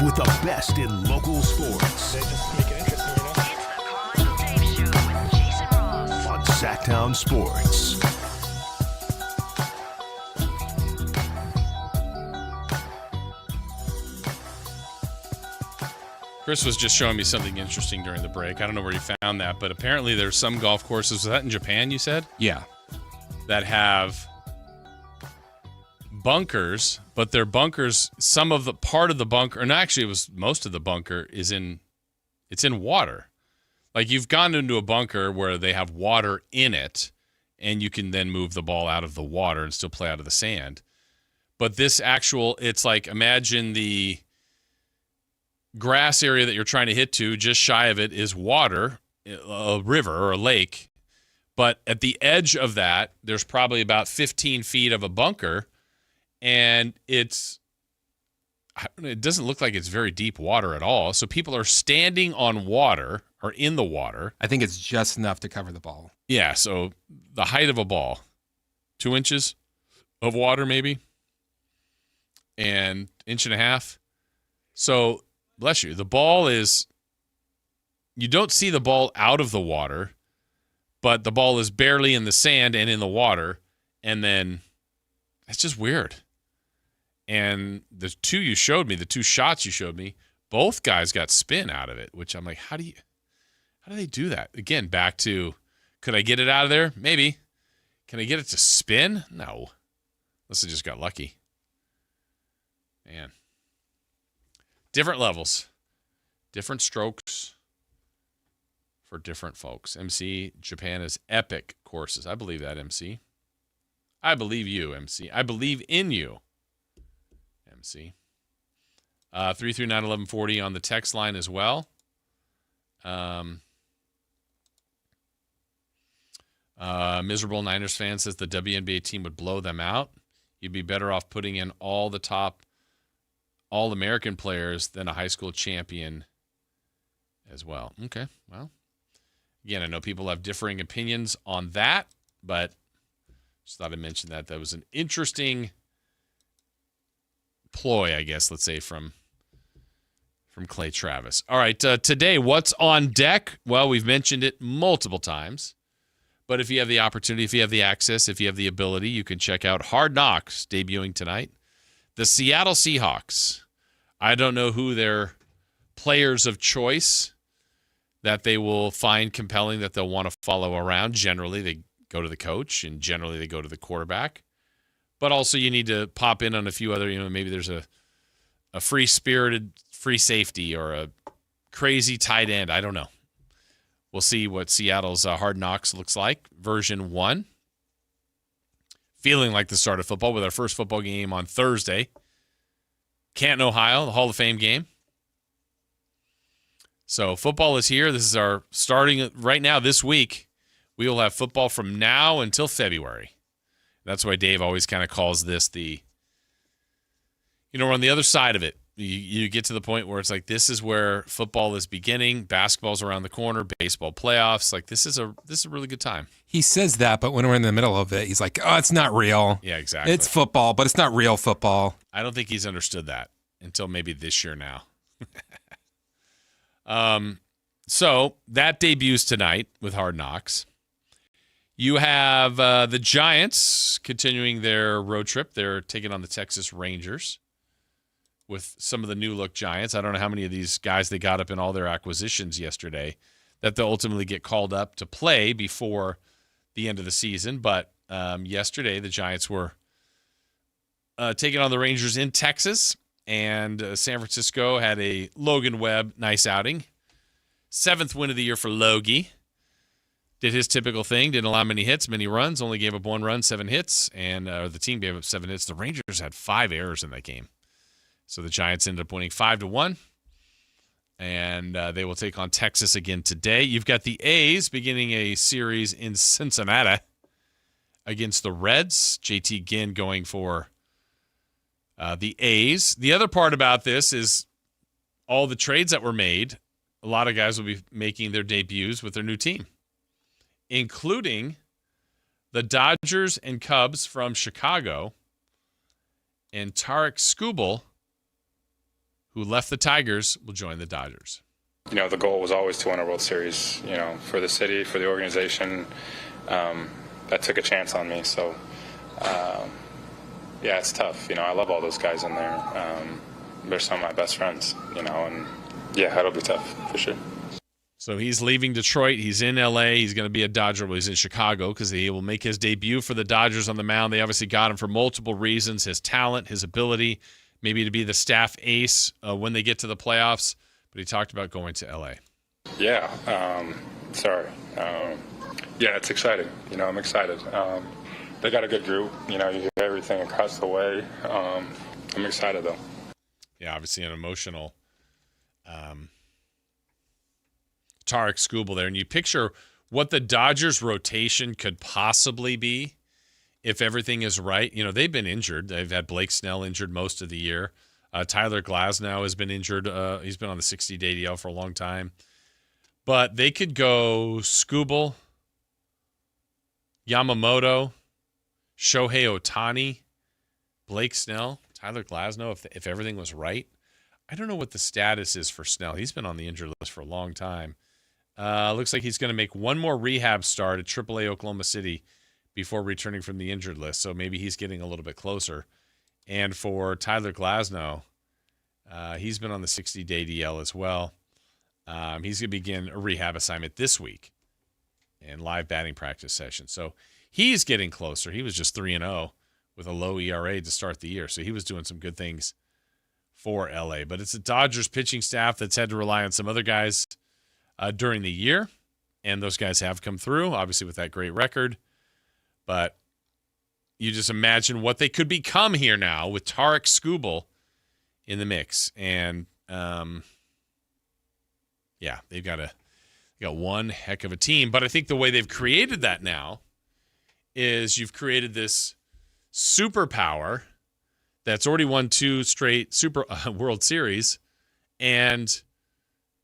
S4: With the best in local sports. They just make it interesting, you know? It's the Carmichael Dave Show with Jason Ross on Sactown Sports.
S1: Chris was just showing me something interesting during the break. I don't know where you found that, but apparently there's some golf courses. Was that in Japan, you said?
S2: Yeah.
S1: That have bunkers, but their bunkers, some of the part of the bunker, and actually it was most of the bunker it's in water. Like you've gone into a bunker where they have water in it and you can then move the ball out of the water and still play out of the sand. But this it's like, imagine the grass area that you're trying to hit to, just shy of it is water, a river or a lake. But at the edge of that, there's probably about 15 feet of a bunker. And it's, it doesn't look like it's very deep water at all. So people are standing on water or in the water.
S2: I think it's just enough to cover the ball.
S1: Yeah, so the height of a ball, 2 inches of water maybe, and 1.5 inches. So, bless you, the ball is, you don't see the ball out of the water, but the ball is barely in the sand and in the water, and then it's just weird. And the two shots you showed me, both guys got spin out of it, which I'm like, how do they do that? Again, back to, could I get it out of there? Maybe. Can I get it to spin? No. Unless I just got lucky. Man. Different levels. Different strokes for different folks. MC, Japan is epic courses. I believe that, MC. I believe you, MC. I believe in you, MC. 339-1140 on the text line as well. Miserable Niners fan says the WNBA team would blow them out. You'd be better off putting in all the top All-American players than a high school champion as well. Okay, well, again, I know people have differing opinions on that, but just thought I'd mention that. That was an interesting ploy, I guess, let's say, from Clay Travis. All right, today, what's on deck? Well, we've mentioned it multiple times, but if you have the opportunity, if you have the access, if you have the ability, you can check out Hard Knocks, debuting tonight. The Seattle Seahawks. I don't know who their players of choice that they will find compelling that they'll want to follow around. Generally, they go to the coach, and generally they go to the quarterback. But also you need to pop in on a few other, maybe there's a free-spirited free safety or a crazy tight end. I don't know. We'll see what Seattle's Hard Knocks looks like. Version 1. Feeling like the start of football with our first football game on Thursday. Canton, Ohio, the Hall of Fame game. So football is here. This is our starting right now this week. We will have football from now until February. That's why Dave always kind of calls this we're on the other side of it. You get to the point where it's like, this is where football is beginning. Basketball's around the corner. Baseball playoffs. Like, this is a really good time.
S2: He says that, but when we're in the middle of it, he's like, oh, it's not real.
S1: Yeah, exactly.
S2: It's football, but it's not real football.
S1: I don't think he's understood that until maybe this year now. So that debuts tonight with Hard Knocks. You have the Giants continuing their road trip. They're taking on the Texas Rangers with some of the new-look Giants. I don't know how many of these guys they got up in all their acquisitions yesterday that they'll ultimately get called up to play before the end of the season. But yesterday, the Giants were taking on the Rangers in Texas, and San Francisco had a Logan Webb nice outing. 7th win of the year for Logie. Did his typical thing, didn't allow many hits, many runs, only gave up 1 run, 7 hits, and the team gave up 7 hits. The Rangers had 5 errors in that game. So the Giants ended up winning 5-1, and they will take on Texas again today. You've got the A's beginning a series in Cincinnati against the Reds. JT Ginn going for the A's. The other part about this is all the trades that were made. A lot of guys will be making their debuts with their new team, including the Dodgers and Cubs from Chicago, and Tarek Skubal, who left the Tigers, will join the Dodgers.
S7: The goal was always to win a World Series, for the city, for the organization. That took a chance on me. So, it's tough. I love all those guys in there. They're some of my best friends, and it'll be tough for sure.
S1: So he's leaving Detroit. He's in L.A. He's going to be a Dodger. Well, he's in Chicago because he will make his debut for the Dodgers on the mound. They obviously got him for multiple reasons, his talent, his ability, maybe to be the staff ace when they get to the playoffs. But he talked about going to L.A.
S7: Yeah. It's exciting. I'm excited. They got a good group. You hear everything across the way. I'm excited, though.
S1: Yeah, obviously an emotional Tarek Skubal there. And you picture what the Dodgers rotation could possibly be if everything is right. They've been injured. They've had Blake Snell injured most of the year. Tyler Glasnow has been injured. He's been on the 60-day DL for a long time. But they could go Skubal, Yamamoto, Shohei Ohtani, Blake Snell, Tyler Glasnow, if everything was right. I don't know what the status is for Snell. He's been on the injured list for a long time. Looks like he's going to make one more rehab start at AAA Oklahoma City before returning from the injured list. So maybe he's getting a little bit closer. And for Tyler Glasnow, he's been on the 60-day DL as well. He's going to begin a rehab assignment this week and live batting practice session. So he's getting closer. He was just 3-0 with a low ERA to start the year. So he was doing some good things for LA. But it's the Dodgers pitching staff that's had to rely on some other guys during the year. And those guys have come through, obviously with that great record. But you just imagine what they could become here now with Tarek Skubal in the mix. And, yeah, they got one heck of a team. But I think the way they've created that now is you've created this superpower that's already won 2 straight World Series, and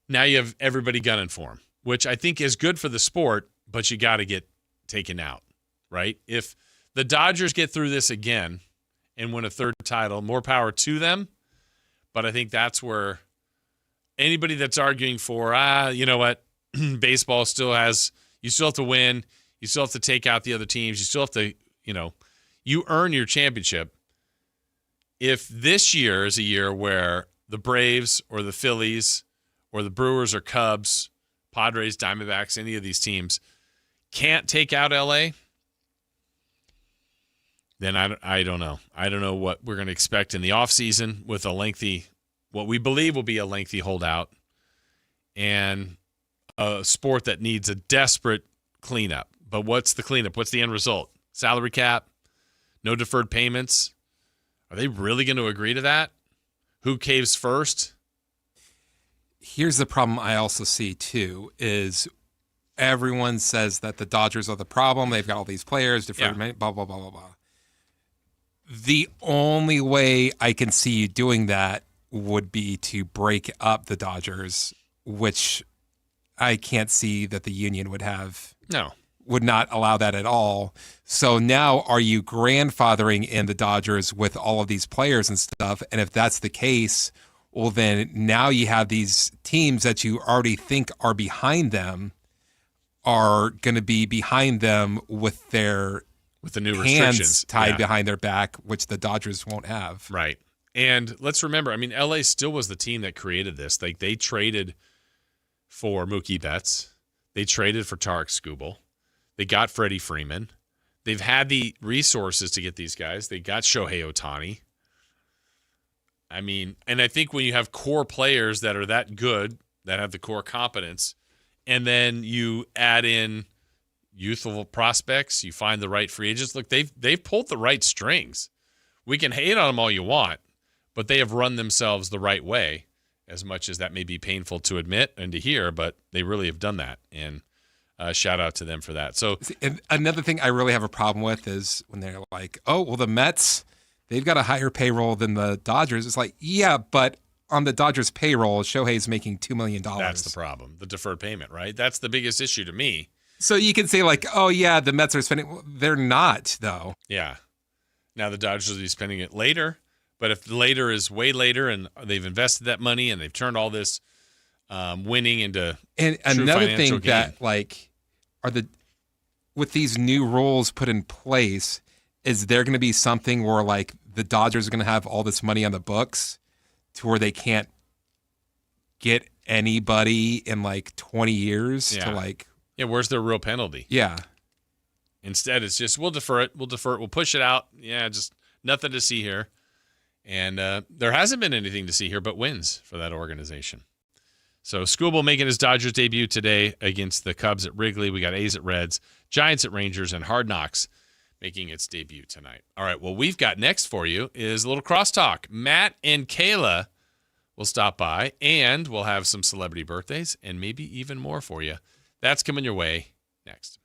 S1: now you have everybody gunning for him, which I think is good for the sport, but you got to get taken out, right? If the Dodgers get through this again and win a 3rd title, more power to them, but I think that's where anybody that's arguing for, you know what, baseball still has, you still have to win, you still have to take out the other teams, you still have to, you earn your championship. If this year is a year where the Braves or the Phillies or the Brewers or Cubs, Padres, Diamondbacks, any of these teams can't take out LA, then I don't know. I don't know what we're going to expect in the offseason with what we believe will be a lengthy holdout and a sport that needs a desperate cleanup. But what's the cleanup? What's the end result? Salary cap? No deferred payments? Are they really going to agree to that? Who caves first?
S2: Here's the problem I also see, too, is everyone says that the Dodgers are the problem. They've got all these players, deferred money, blah, blah, blah, blah, blah. The only way I can see you doing that would be to break up the Dodgers, which I can't see that the union would have.
S1: No.
S2: Would not allow that at all. So now are you grandfathering in the Dodgers with all of these players and stuff? And if that's the case, well, then now you have these teams that you already think are behind them are going to be behind them with the
S1: new
S2: hands
S1: restrictions
S2: tied behind their back, which the Dodgers won't have.
S1: Right. And let's remember, LA still was the team that created this. Like, they traded for Mookie Betts. They traded for Tarek Skubal. They got Freddie Freeman. They've had the resources to get these guys. They got Shohei Ohtani. And I think when you have core players that are that good, that have the core competence, and then you add in youthful prospects, you find the right free agents. Look, they've pulled the right strings. We can hate on them all you want, but they have run themselves the right way, as much as that may be painful to admit and to hear, but they really have done that. And shout out to them for that. So,
S2: and another thing I really have a problem with is when they're like, oh, well, the Mets, they've got a higher payroll than the Dodgers. It's like, yeah, but on the Dodgers payroll, Shohei's making $2 million.
S1: That's the problem. The deferred payment, right? That's the biggest issue to me.
S2: So you can say like, oh, yeah, the Mets are spending. Well, they're not, though.
S1: Yeah. Now the Dodgers will be spending it later. But if later is way later and they've invested that money and they've turned all this winning into
S2: and
S1: true
S2: another
S1: financial
S2: thing that like with these new rules put in place, is there going to be something where like the Dodgers are going to have all this money on the books to where they can't get anybody in like 20 years to like.
S1: Yeah, where's their real penalty?
S2: Yeah.
S1: Instead, it's just, we'll defer it. We'll push it out. Yeah, just nothing to see here. And there hasn't been anything to see here but wins for that organization. So Skubal making his Dodgers debut today against the Cubs at Wrigley. We got A's at Reds, Giants at Rangers, and Hard Knocks making its debut tonight. All right, well, we've got next for you is a little crosstalk. Matt and Kayla will stop by, and we'll have some celebrity birthdays and maybe even more for you. That's coming your way next.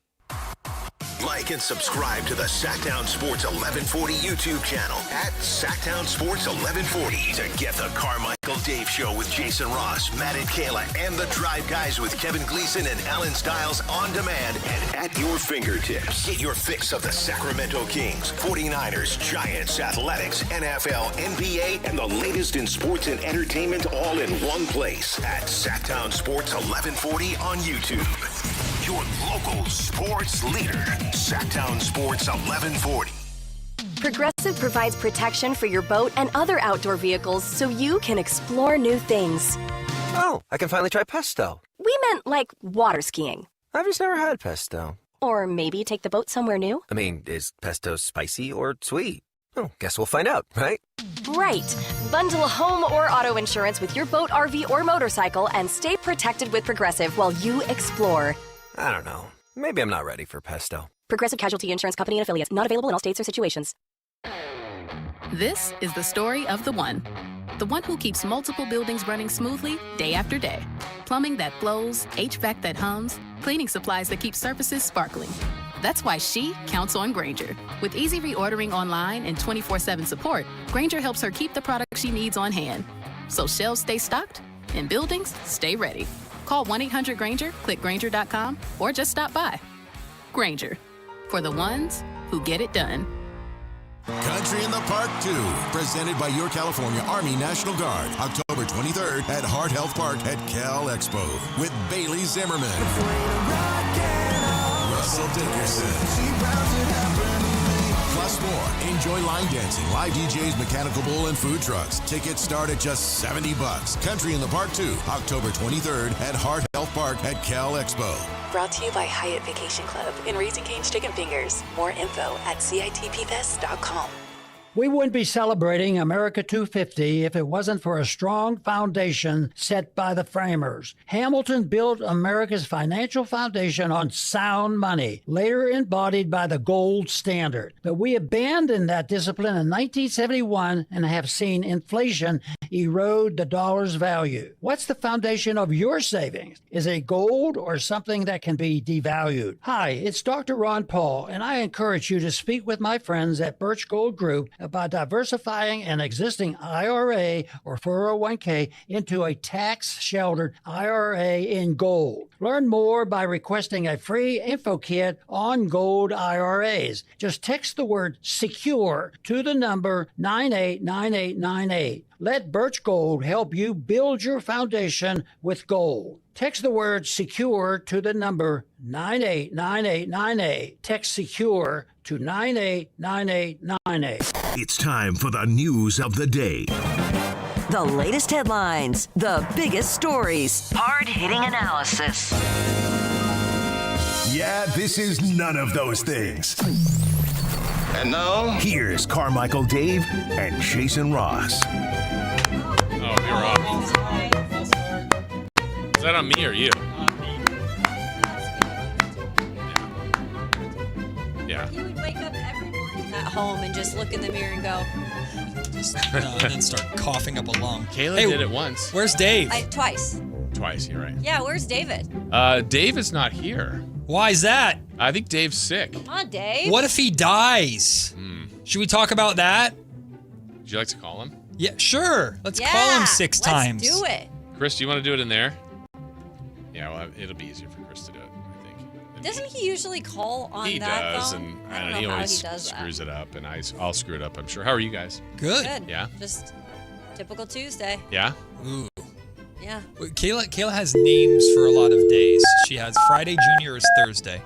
S5: Like and subscribe to the Sactown Sports 1140 YouTube channel at Sactown Sports 1140 to get the Carmichael Dave Show with Jason Ross, Matt and Kayla, and the Drive Guys with Kevin Gleason and Alan Stiles on demand and at your fingertips. Get your fix of the Sacramento Kings, 49ers, Giants, Athletics, NFL, NBA, and the latest in sports and entertainment all in one place at Sactown Sports 1140 on YouTube. Your local sports leader, Sactown Sports 1140.
S8: Progressive provides protection for your boat and other outdoor vehicles so you can explore new things.
S9: Oh, I can finally try pesto.
S8: We meant like water skiing.
S9: I've just never had pesto.
S8: Or maybe take the boat somewhere new.
S9: I mean, is pesto spicy or sweet? Oh, guess we'll find out, right?
S8: Right. Bundle home or auto insurance with your boat, RV, or motorcycle and stay protected with Progressive while you explore.
S9: I don't know. Maybe I'm not ready for pesto.
S8: Progressive Casualty Insurance Company and Affiliates. Not available in all states or situations.
S27: This is the story of the one who keeps multiple buildings running smoothly day after day. Plumbing that flows, HVAC that hums, cleaning supplies that keep surfaces sparkling. That's why she counts on Grainger. With easy reordering online and 24/7 support, Grainger helps her keep the products she needs on hand. So shelves stay stocked and buildings stay ready. Call 1-800-GRAINGER, click Grainger.com, or just stop by. Grainger, for the ones who get it done.
S24: Country in the Park 2, presented by your California Army National Guard, October 23rd at Heart Health Park at Cal Expo with Bailey Zimmerman, Russell Dickerson. Plus more. Enjoy line dancing, live DJs, mechanical bull, and food trucks. Tickets start at just $70. Country in the Park 2, October 23rd at Heart Health Park at Cal Expo.
S3: Brought to you by Hyatt Vacation Club and Raising Cane's Chicken Fingers. More info at CITPFest.com.
S10: We wouldn't be celebrating America 250 if it wasn't for a strong foundation set by the framers. Hamilton built America's financial foundation on sound money, later embodied by the gold standard. But we abandoned that discipline in 1971 and have seen inflation erode the dollar's value. What's the foundation of your savings? Is it gold or something that can be devalued? Hi, it's Dr. Ron Paul, and I encourage you to speak with my friends at Birch Gold Group about diversifying an existing IRA or 401k into a tax-sheltered IRA in gold. Learn more by requesting a free info kit on gold IRAs. Just text the word SECURE to the number 989898. Let Birch Gold help you build your foundation with gold. Text the word SECURE to the number 989898. Text SECURE to 989898.
S5: It's time for the news of the day.
S11: The latest headlines, the biggest stories, hard-hitting analysis.
S5: Yeah, this is none of those things.
S24: And now,
S5: here's Carmichael Dave and Jason Ross.
S1: Oh, you're off. Is that on me or you? Yeah.
S12: You would wake up every morning at home and just look in the mirror and go.
S14: And then start coughing up a lung.
S1: Kayla did it once.
S14: Where's Dave?
S12: Twice.
S1: Twice, you're right.
S12: Yeah, where's David?
S1: Dave is not here.
S14: Why is that?
S1: I think Dave's sick.
S12: Come on, Dave.
S14: What if he dies? Should we talk about that?
S1: Would you like to call him?
S14: Yeah, sure. Let's call him 6 times.
S12: Let's do it.
S1: Chris, do you want to do it in there? Yeah, well, it'll be easier for Chris to do it, I think.
S12: Doesn't he usually call on
S1: He
S12: that
S1: does,
S12: phone?
S1: and
S12: I don't know
S1: he
S12: how
S1: always
S12: he does
S1: screws it up, and I'll screw it up, I'm sure. How are you guys?
S14: Good.
S1: Yeah?
S12: Just typical Tuesday.
S1: Yeah?
S14: Ooh.
S12: Yeah.
S14: Wait, Kayla has names for a lot of days. She has Friday, Junior is Thursday.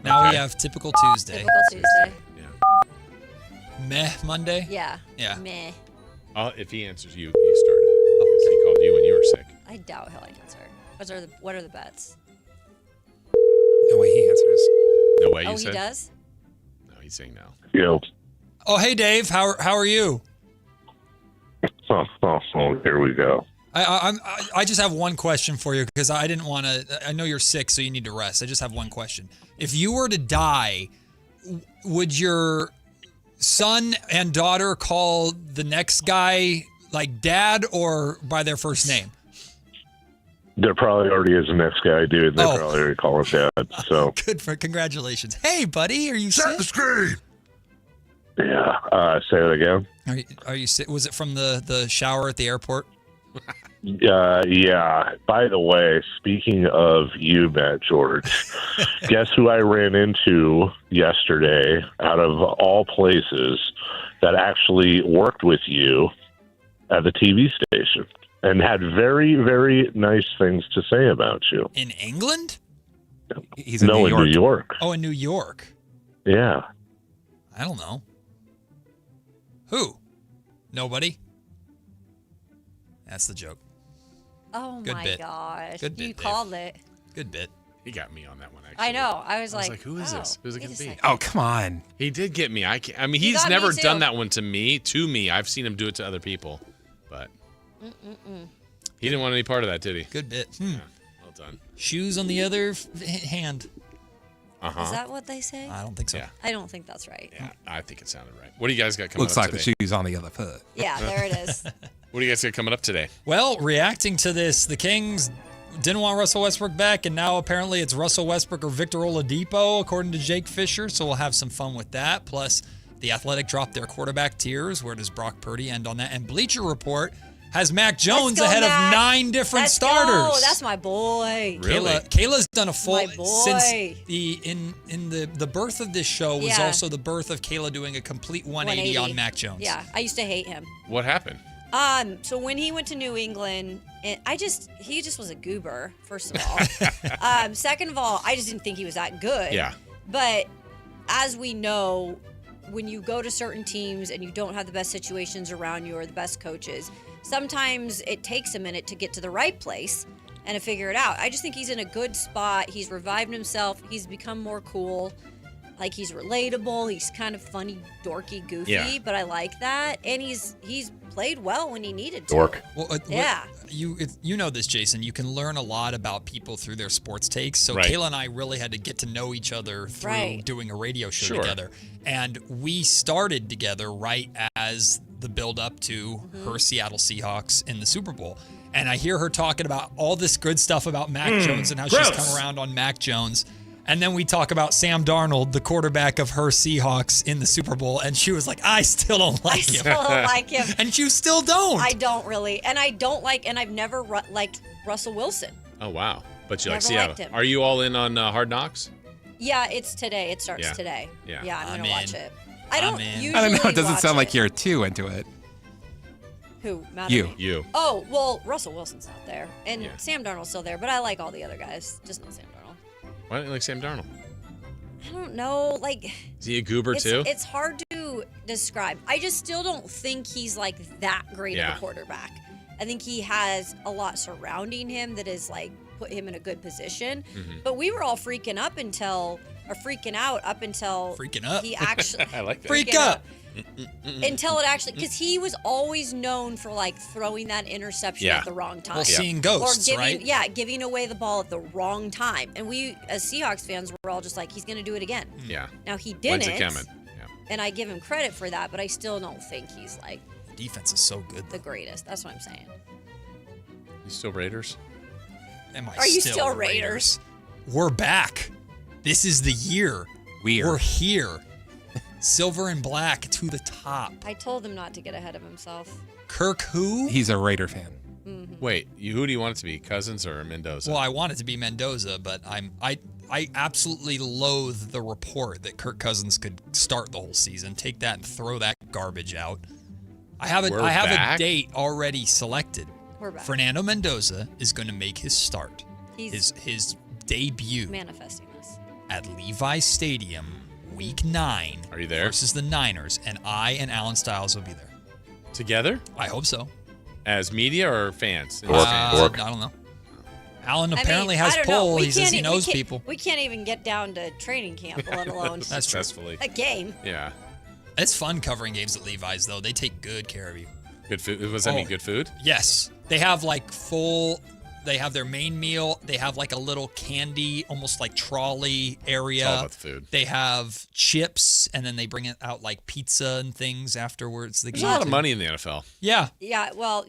S14: Now we have Typical Tuesday.
S12: Typical Tuesday.
S14: Meh Monday?
S12: Yeah.
S14: Yeah.
S12: Meh.
S1: If he answers you, you start it. Because he called you when you were sick.
S12: I doubt he'll answer. What are the bets?
S14: No way he answers.
S1: No way, you
S12: Oh,
S1: said?
S12: he does?
S1: No, he's saying no.
S16: Yo.
S14: Oh, hey, Dave. How are you?
S16: Oh, here we go.
S14: I just have one question for you because I didn't want to. I know you're sick, so you need to rest. I just have one question. If you were to die, would your son and daughter call the next guy like dad or by their first name?
S16: There probably already is the next guy, dude. They probably already call him Dad. So
S14: Good for congratulations. Hey, buddy, are you sick?
S16: the screen. Yeah. Say it again.
S14: Are you sick? Was it from the shower at the airport?
S16: Yeah. By the way, speaking of you, Matt George, guess who I ran into yesterday out of all places that actually worked with you at the TV station and had very, very nice things to say about you.
S14: In England?
S2: He's in
S16: New York.
S14: Oh, in New York.
S16: Yeah.
S14: I don't know. Who? Nobody? That's the joke.
S12: Oh
S14: Good
S12: my
S14: bit.
S12: gosh.
S14: Good bit,
S12: You
S14: Dave.
S12: called it.
S14: Good bit.
S1: He got me on that one, actually.
S12: I know. I was like,
S1: who is this? Who's it going to be?
S2: Oh, come on.
S1: He did get me. I mean,
S12: He
S1: he's
S12: got me
S1: never
S12: too.
S1: done that one to me. I've seen him do it to other people, but he didn't want any part of that, did he?
S14: Good bit.
S1: Yeah, well done.
S14: Shoes on the other hand.
S1: Uh-huh.
S12: Is that what they say?
S14: I don't think so.
S1: Yeah.
S12: I don't think that's right.
S1: Yeah, I think it sounded right. What do you guys got coming
S2: Looks
S1: up
S2: like
S1: today?
S2: the shoes on the other foot.
S12: Yeah, there it is.
S1: What do you guys got coming up today?
S14: Well, reacting to this, the Kings didn't want Russell Westbrook back, and now apparently it's Russell Westbrook or Victor Oladipo, according to Jake Fisher. So we'll have some fun with that. Plus, The Athletic dropped their quarterback tiers. Where does Brock Purdy end on that? And Bleacher Report has Mac Jones
S12: Let's go,
S14: ahead
S12: Mac.
S14: of 9 different
S12: Let's
S14: starters.
S12: Go. That's my boy.
S1: Really?
S14: Kayla's done a full
S12: My boy.
S14: since the birth of this show was
S12: Yeah.
S14: also the birth of Kayla doing a complete 180 on Mac Jones.
S12: Yeah, I used to hate him.
S1: What happened?
S12: So when he went to New England, he just was a goober, first of all. Second of all, I just didn't think he was that good.
S1: Yeah.
S12: But as we know, when you go to certain teams and you don't have the best situations around you or the best coaches, sometimes it takes a minute to get to the right place and to figure it out. I just think he's in a good spot. He's revived himself. He's become more cool. Like, he's relatable. He's kind of funny, dorky, goofy,
S1: Yeah.
S12: but I like that. And he's played well when he needed to.
S1: Dork.
S14: Well,
S12: Yeah.
S14: You know this, Jason. You can learn a lot about people through their sports takes. So
S1: Right.
S14: Kayla and I really had to get to know each other through
S12: Right.
S14: doing a radio show
S1: Sure.
S14: together. And we started together right as the build up to her Seattle Seahawks in the Super Bowl. And I hear her talking about all this good stuff about Mac Jones and how she's come around on Mac Jones. And then we talk about Sam Darnold, the quarterback of her Seahawks in the Super Bowl, and she was like, I still don't like him.
S12: I still don't like him.
S14: And you still don't.
S12: I don't really. And I don't like, and I've never liked Russell Wilson.
S1: Oh, wow. But you like
S12: Never
S1: Seattle.
S12: liked him.
S1: Are you all in on Hard Knocks?
S12: Yeah, it's today. It starts
S1: Yeah.
S12: today.
S1: Yeah.
S12: I'm
S14: I'm
S12: going to watch
S14: in.
S12: it. I don't
S14: I'm in.
S12: usually
S2: I don't know. It doesn't
S12: watch
S2: sound like
S12: it.
S2: you're too into it.
S12: Who? Matt
S2: You.
S12: or me?
S1: You.
S12: Oh, well, Russell Wilson's not there. And
S1: Yeah.
S12: Sam Darnold's still there, but I like all the other guys. Just not Sam Darnold.
S1: Why don't you like Sam Darnold?
S12: I don't know. Like,
S1: Is he a goober too?
S12: it's hard to describe. I just still don't think he's like that great
S1: Yeah.
S12: of a quarterback. I think he has a lot surrounding him that is like put him in a good position.
S1: Mm-hmm.
S12: But we were all freaking out up until
S14: Freaking up.
S12: he actually
S1: I like that.
S14: Freak
S12: freaking
S14: up.
S12: until it actually, because he was always known for like throwing that interception
S1: Yeah.
S12: at the wrong time.
S14: Well, seeing ghosts,
S12: or giving,
S14: right?
S12: Yeah, giving away the ball at the wrong time. And we, as Seahawks fans, were all just like, he's going to do it again.
S1: Yeah.
S12: Now he
S1: When's
S12: didn't,
S1: it coming? Yeah.
S12: and I give him credit for that, but I still don't think he's like
S14: Defense is so good.
S12: the greatest. That's what I'm saying.
S1: You still Raiders?
S14: Am I
S12: Are you
S14: still
S12: still Raiders?
S14: We're back. This is the year. We're here. Silver and black to the top.
S12: I told him not to get ahead of himself.
S14: Kirk who?
S2: He's a Raider fan.
S1: Wait, who do you want it to be? Cousins or Mendoza?
S14: Well, I want it to be Mendoza, but I absolutely loathe the report that Kirk Cousins could start the whole season. Take that and throw that garbage out. I have
S1: We're
S14: a
S1: back?
S14: date already selected.
S12: We're back.
S14: Fernando Mendoza is going to make his start.
S12: He's
S14: His debut
S12: manifesting this.
S14: at Levi's Stadium, Week 9.
S1: Are you there?
S14: Versus the Niners, and I and Alan Stiles will be there.
S1: Together?
S14: I hope so.
S1: As media or fans?
S14: I don't know. Alan apparently has
S12: I don't know.
S14: pull.
S12: We
S14: He says
S12: can't
S14: he
S12: e-
S14: knows
S12: we can't-
S14: people.
S12: We can't even get down to training camp, let alone
S14: That's true.
S1: Successfully.
S12: a game.
S1: Yeah.
S14: It's fun covering games at Levi's, though. They take good care of you.
S1: Good food. Does that mean good food?
S14: Yes. They have they have their main meal. They have like a little candy, almost like trolley area.
S1: It's all about the food.
S14: They have chips, and then they bring it out like pizza and things afterwards.
S1: There's a lot of money in the NFL.
S14: Yeah.
S12: Yeah, well,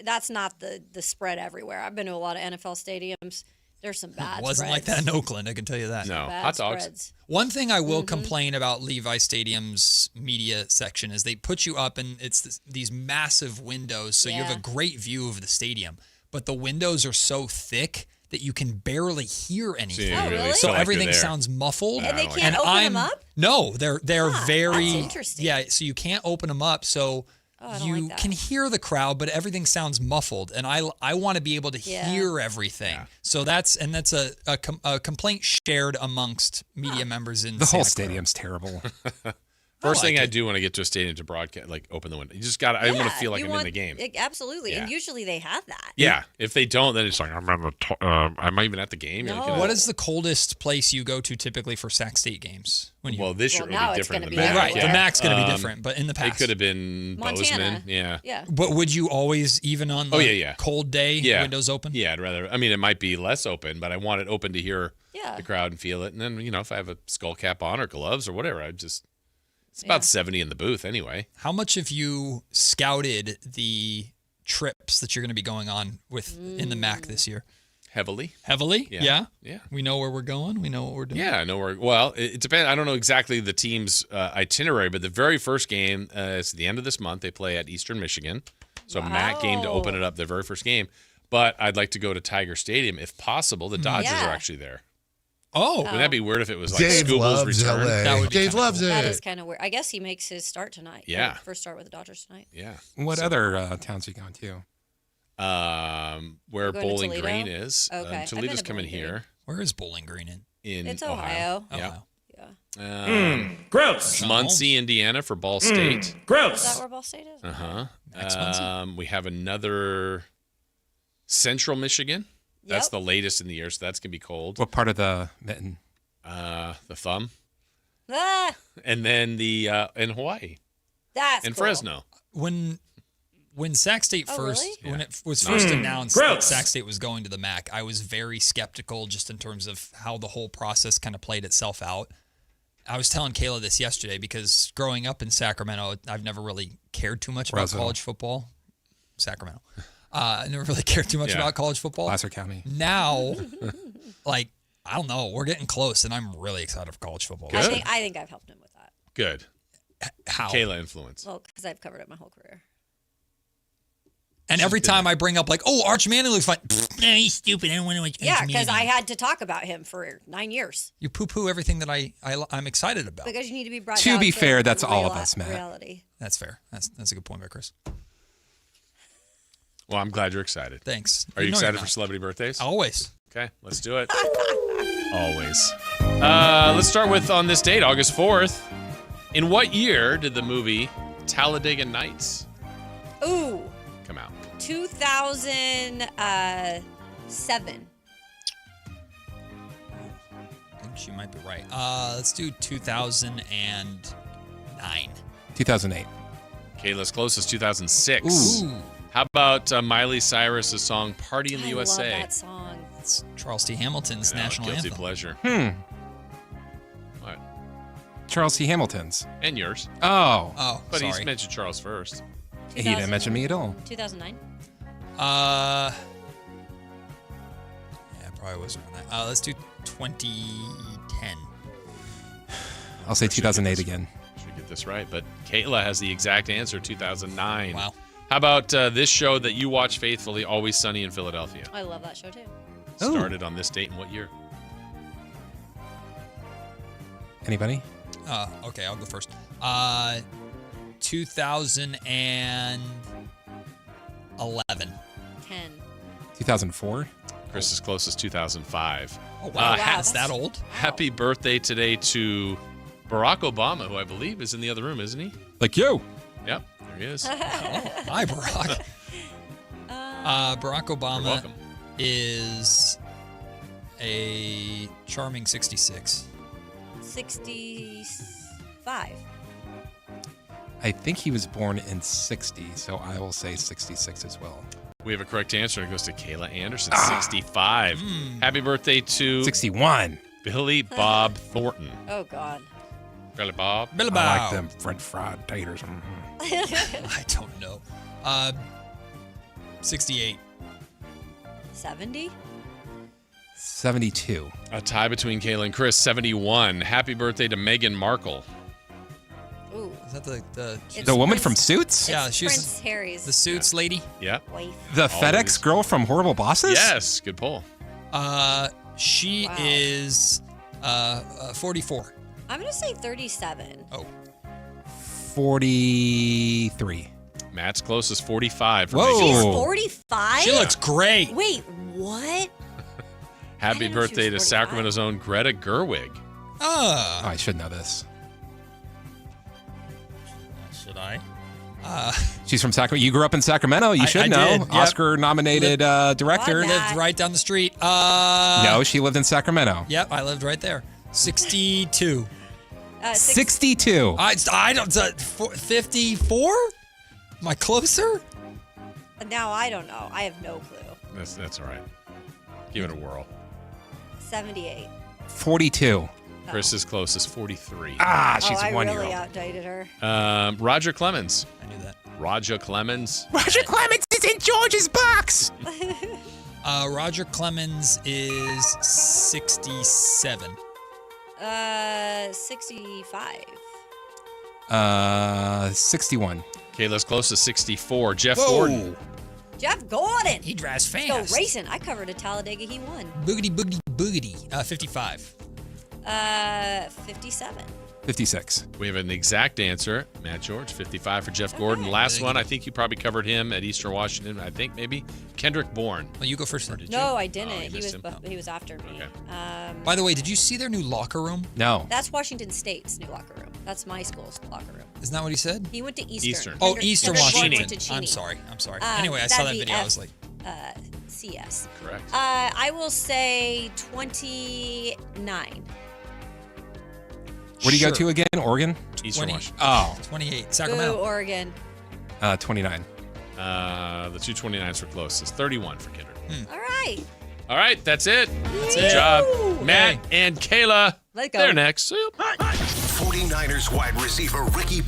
S12: that's not the spread everywhere. I've been to a lot of NFL stadiums. There's some bad
S14: It wasn't like
S12: spreads.
S14: that in Oakland, I can tell you that.
S1: No,
S12: Bad
S1: hot dogs.
S12: spreads.
S14: One thing I will complain about Levi Stadium's media section is they put you up and it's these massive windows, so you have a great view of the stadium. But the windows are so thick that you can barely hear anything.
S1: So, really?
S14: So
S1: Like
S14: everything
S1: you're there.
S14: sounds muffled.
S12: And they can't open them up?
S14: No, they're very
S12: that's interesting.
S14: Yeah, so you can't open them up. So
S12: I don't
S14: you
S12: like that.
S14: can hear the crowd, but everything sounds muffled, and I want to be able to hear everything. So that's a complaint shared amongst media members in
S2: The whole
S14: Santa Clara.
S2: stadium's terrible.
S1: First thing
S14: like
S1: I do when I get to a stadium to broadcast, like open the window. You just got. I want to feel like I'm in the game.
S12: Absolutely, and
S1: Yeah.
S12: usually they have that.
S1: Yeah. If they don't, then it's like I'm even at the game.
S12: No.
S1: Like,
S14: What is the coldest place you go to typically for Sac State games?
S1: Well, this year
S12: now
S1: will be
S12: it's
S1: different
S12: gonna
S1: than the
S12: be
S1: MAC.
S14: Right, the MAC's going to be different, but in the
S1: It
S14: past.
S1: could have been
S12: Montana.
S1: Bozeman. Yeah.
S12: Yeah.
S14: But would you always, even on the cold day, windows open?
S1: Yeah, I'd rather. I mean, it might be less open, but I want it open to hear the crowd and feel it. And then, if I have a skull cap on or gloves or whatever, it's about 70 in the booth anyway.
S14: How much have you scouted the trips that you're going to be going on with in the MAC this year?
S1: Heavily.
S14: Yeah.
S1: Yeah.
S14: We know where we're going. We know what we're doing.
S1: Yeah, I know where. Well, it depends. I don't know exactly the team's itinerary, but the very first game is the end of this month. They play at Eastern Michigan. So a MAC game to open it up, their very first game. But I'd like to go to Tiger Stadium if possible. The Dodgers are actually there.
S14: Oh.
S1: Wouldn't that be weird if it was like
S6: Dave
S1: Scooble's
S6: loves
S1: return?
S6: LA.
S1: That would be
S6: Dave
S1: kinda
S6: loves
S1: cool.
S6: it.
S12: That is kind of weird. I guess he makes his start tonight.
S1: Yeah.
S12: First start with the Dodgers tonight.
S1: Yeah.
S2: What other towns are you going to?
S1: Where
S12: Going to
S1: Bowling
S12: Toledo?
S1: Green is.
S12: Okay. I've
S1: Toledo's
S12: been to
S1: coming
S12: Bowling Green.
S1: here.
S14: Where is Bowling Green in?
S12: It's
S1: Ohio.
S12: Ohio.
S1: Yeah.
S6: Gross.
S1: Muncie, Indiana for Ball State.
S12: Is
S6: Gross.
S12: that where Ball State is?
S1: We have another Central Michigan. That's the latest in the year, so that's going to be cold.
S2: What part of the mitten?
S1: The thumb.
S12: Ah,
S1: And then in Hawaii.
S12: that's
S1: In
S12: cool.
S1: Fresno.
S14: When Sac State
S12: really?
S14: when it was first announced
S6: Gross.
S14: that Sac State was going to the MAC, I was very skeptical just in terms of how the whole process kind of played itself out. I was telling Kayla this yesterday because growing up in Sacramento, I've never really cared too much about
S2: Roseville.
S14: college football. Sacramento. I never really cared too much about college football.
S2: Placer County.
S14: Now, I don't know. We're getting close, and I'm really excited for college football.
S1: Good.
S12: I think I've helped him with that.
S1: Good.
S14: How?
S1: Kayla influence.
S12: Well, because I've covered it my whole career.
S14: And every time I bring up Arch Manning looks fine. No, he's stupid. I don't want to watch
S12: Yeah,
S14: Arch
S12: because I
S14: Manning.
S12: had to talk about him for 9 years.
S14: You poo-poo everything that I'm excited about.
S12: Because you need to be brought
S2: To
S12: down
S2: be fair,
S12: the
S2: that's all of
S12: real-
S2: us, Matt.
S12: Reality.
S14: That's fair. That's a good point by Chris.
S1: Well, I'm glad you're excited.
S14: Thanks.
S1: Are you
S14: No,
S1: excited
S14: you're
S1: for
S14: not.
S1: celebrity birthdays?
S14: Always.
S1: Okay, let's do it. Always. Let's start with on this date, August 4th. In what year did the movie Talladega Nights
S12: Ooh,
S1: come out?
S12: 2007.
S14: I think she might be right. Let's do 2009.
S2: 2008.
S1: Kayla's closest, 2006.
S14: Ooh.
S1: How about Miley Cyrus's song "Party in the
S12: I
S1: USA"?
S12: love that song.
S14: It's Charles T. Hamilton's national
S1: guilty
S14: anthem.
S1: pleasure. What?
S2: Charles T. Hamilton's.
S1: And yours.
S2: Oh.
S14: Oh,
S1: But
S14: sorry.
S1: he's mentioned Charles first.
S2: He didn't mention me at all.
S12: 2009.
S14: Yeah, probably was around that. Let's do 2010.
S2: I'll say 2008 again.
S1: Should get this right, but Kayla has the exact answer, 2009.
S14: Wow.
S1: How about this show that you watch faithfully, Always Sunny in Philadelphia?
S12: I love that show too.
S1: Started on this date in what year?
S2: Anybody?
S14: Okay, I'll go first. 2011.
S12: 10.
S2: 2004.
S1: Chris is closest, 2005.
S14: Oh, wow.
S1: ha-
S14: It's that old?
S1: Happy birthday today to Barack Obama, who I believe is in the other room, isn't he?
S2: Like you.
S1: Yep, there he is.
S14: Hi, Barack. Barack Obama
S1: welcome.
S14: is a charming 66.
S12: 65.
S2: I think he was born in 60, so I will say 66 as well.
S1: We have a correct answer. It goes to Kayla Anderson, 65. Happy birthday to
S2: 61.
S1: Billy Bob Thornton.
S12: Oh, God.
S1: Billy Bob.
S14: Billy
S2: I
S14: Bob.
S2: like them French fried taters.
S14: I don't know. 68.
S12: 70?
S2: 72.
S1: A tie between Kayla and Chris, 71. Happy birthday to Meghan Markle.
S12: Ooh.
S14: Is that
S2: the woman from Suits?
S14: Yeah, she's
S12: Prince Harry's
S14: the Suits lady.
S1: Yeah.
S12: wife.
S2: The FedEx girl from Horrible Bosses?
S1: Yes, good pull.
S14: She is 44.
S12: I'm going to say 37.
S14: Oh.
S2: 43.
S1: Matt's closest, 45. For
S2: Whoa.
S12: She's
S1: Meghan.
S12: 45?
S14: She looks great.
S12: Wait, what?
S1: Happy birthday to Sacramento's own Greta Gerwig.
S2: Oh, I should know this.
S14: Should I?
S2: She's from Sacramento. You grew up in Sacramento. You should
S14: I
S2: know.
S14: did, yep.
S2: Oscar-nominated director.
S14: Lived right down the street.
S2: No, she lived in Sacramento.
S14: Yep, I lived right there. 62.
S2: 62.
S14: I don't. 54? Am I closer?
S12: Now I don't know. I have no clue.
S1: That's all right. Give it a whirl.
S12: 78.
S2: 42.
S1: Chris's closest, 43.
S2: Ah, she's
S12: I
S2: 1
S12: really
S2: year old.
S12: outdated her.
S1: Roger Clemens.
S14: I knew that.
S1: Roger Clemens.
S2: Roger Clemens is in George's box.
S14: Roger Clemens is 67.
S12: 65.
S2: 61.
S1: Kayla's closest, 64. Jeff
S14: Whoa.
S1: Gordon.
S12: Jeff Gordon.
S14: He drives
S12: Let's
S14: fast.
S12: go racing. I covered a Talladega. He won.
S14: Boogity, boogity, boogity. 55.
S12: 57.
S2: 56.
S1: We have an exact answer. Matt George, 55 for Jeff Gordon. Last one, I think you probably covered him at Eastern Washington. I think maybe Kendrick Bourne.
S14: Well, you go first. Then.
S12: No, I didn't.
S1: Oh, you
S12: he
S1: missed
S12: was
S1: him?
S12: he was after me.
S14: By the way, did you see their new locker room?
S2: No.
S12: That's Washington State's new locker room. That's my school's locker room.
S14: Isn't that what he said?
S12: He went to Eastern.
S14: Oh, Eastern
S12: Kendrick Bourne
S14: Washington.
S12: went to Cheney.
S14: I'm sorry. Anyway, I saw that
S12: that'd be
S14: video. I was like,
S12: CS.
S1: Correct.
S12: I will say 29.
S2: Where do you go to again? Oregon?
S1: Eastern
S14: 20.
S1: Washington.
S2: Oh.
S14: 28.
S12: Boo,
S14: Sacramento.
S12: Oregon.
S2: 29.
S1: The 229s were closest. 31 for Kendrick.
S12: All right.
S1: All right, that's it.
S14: That's
S1: Good
S14: it.
S1: job.
S12: Woo.
S1: Matt and Kayla.
S12: Let's go.
S1: They're next.
S5: 49ers wide receiver Ricky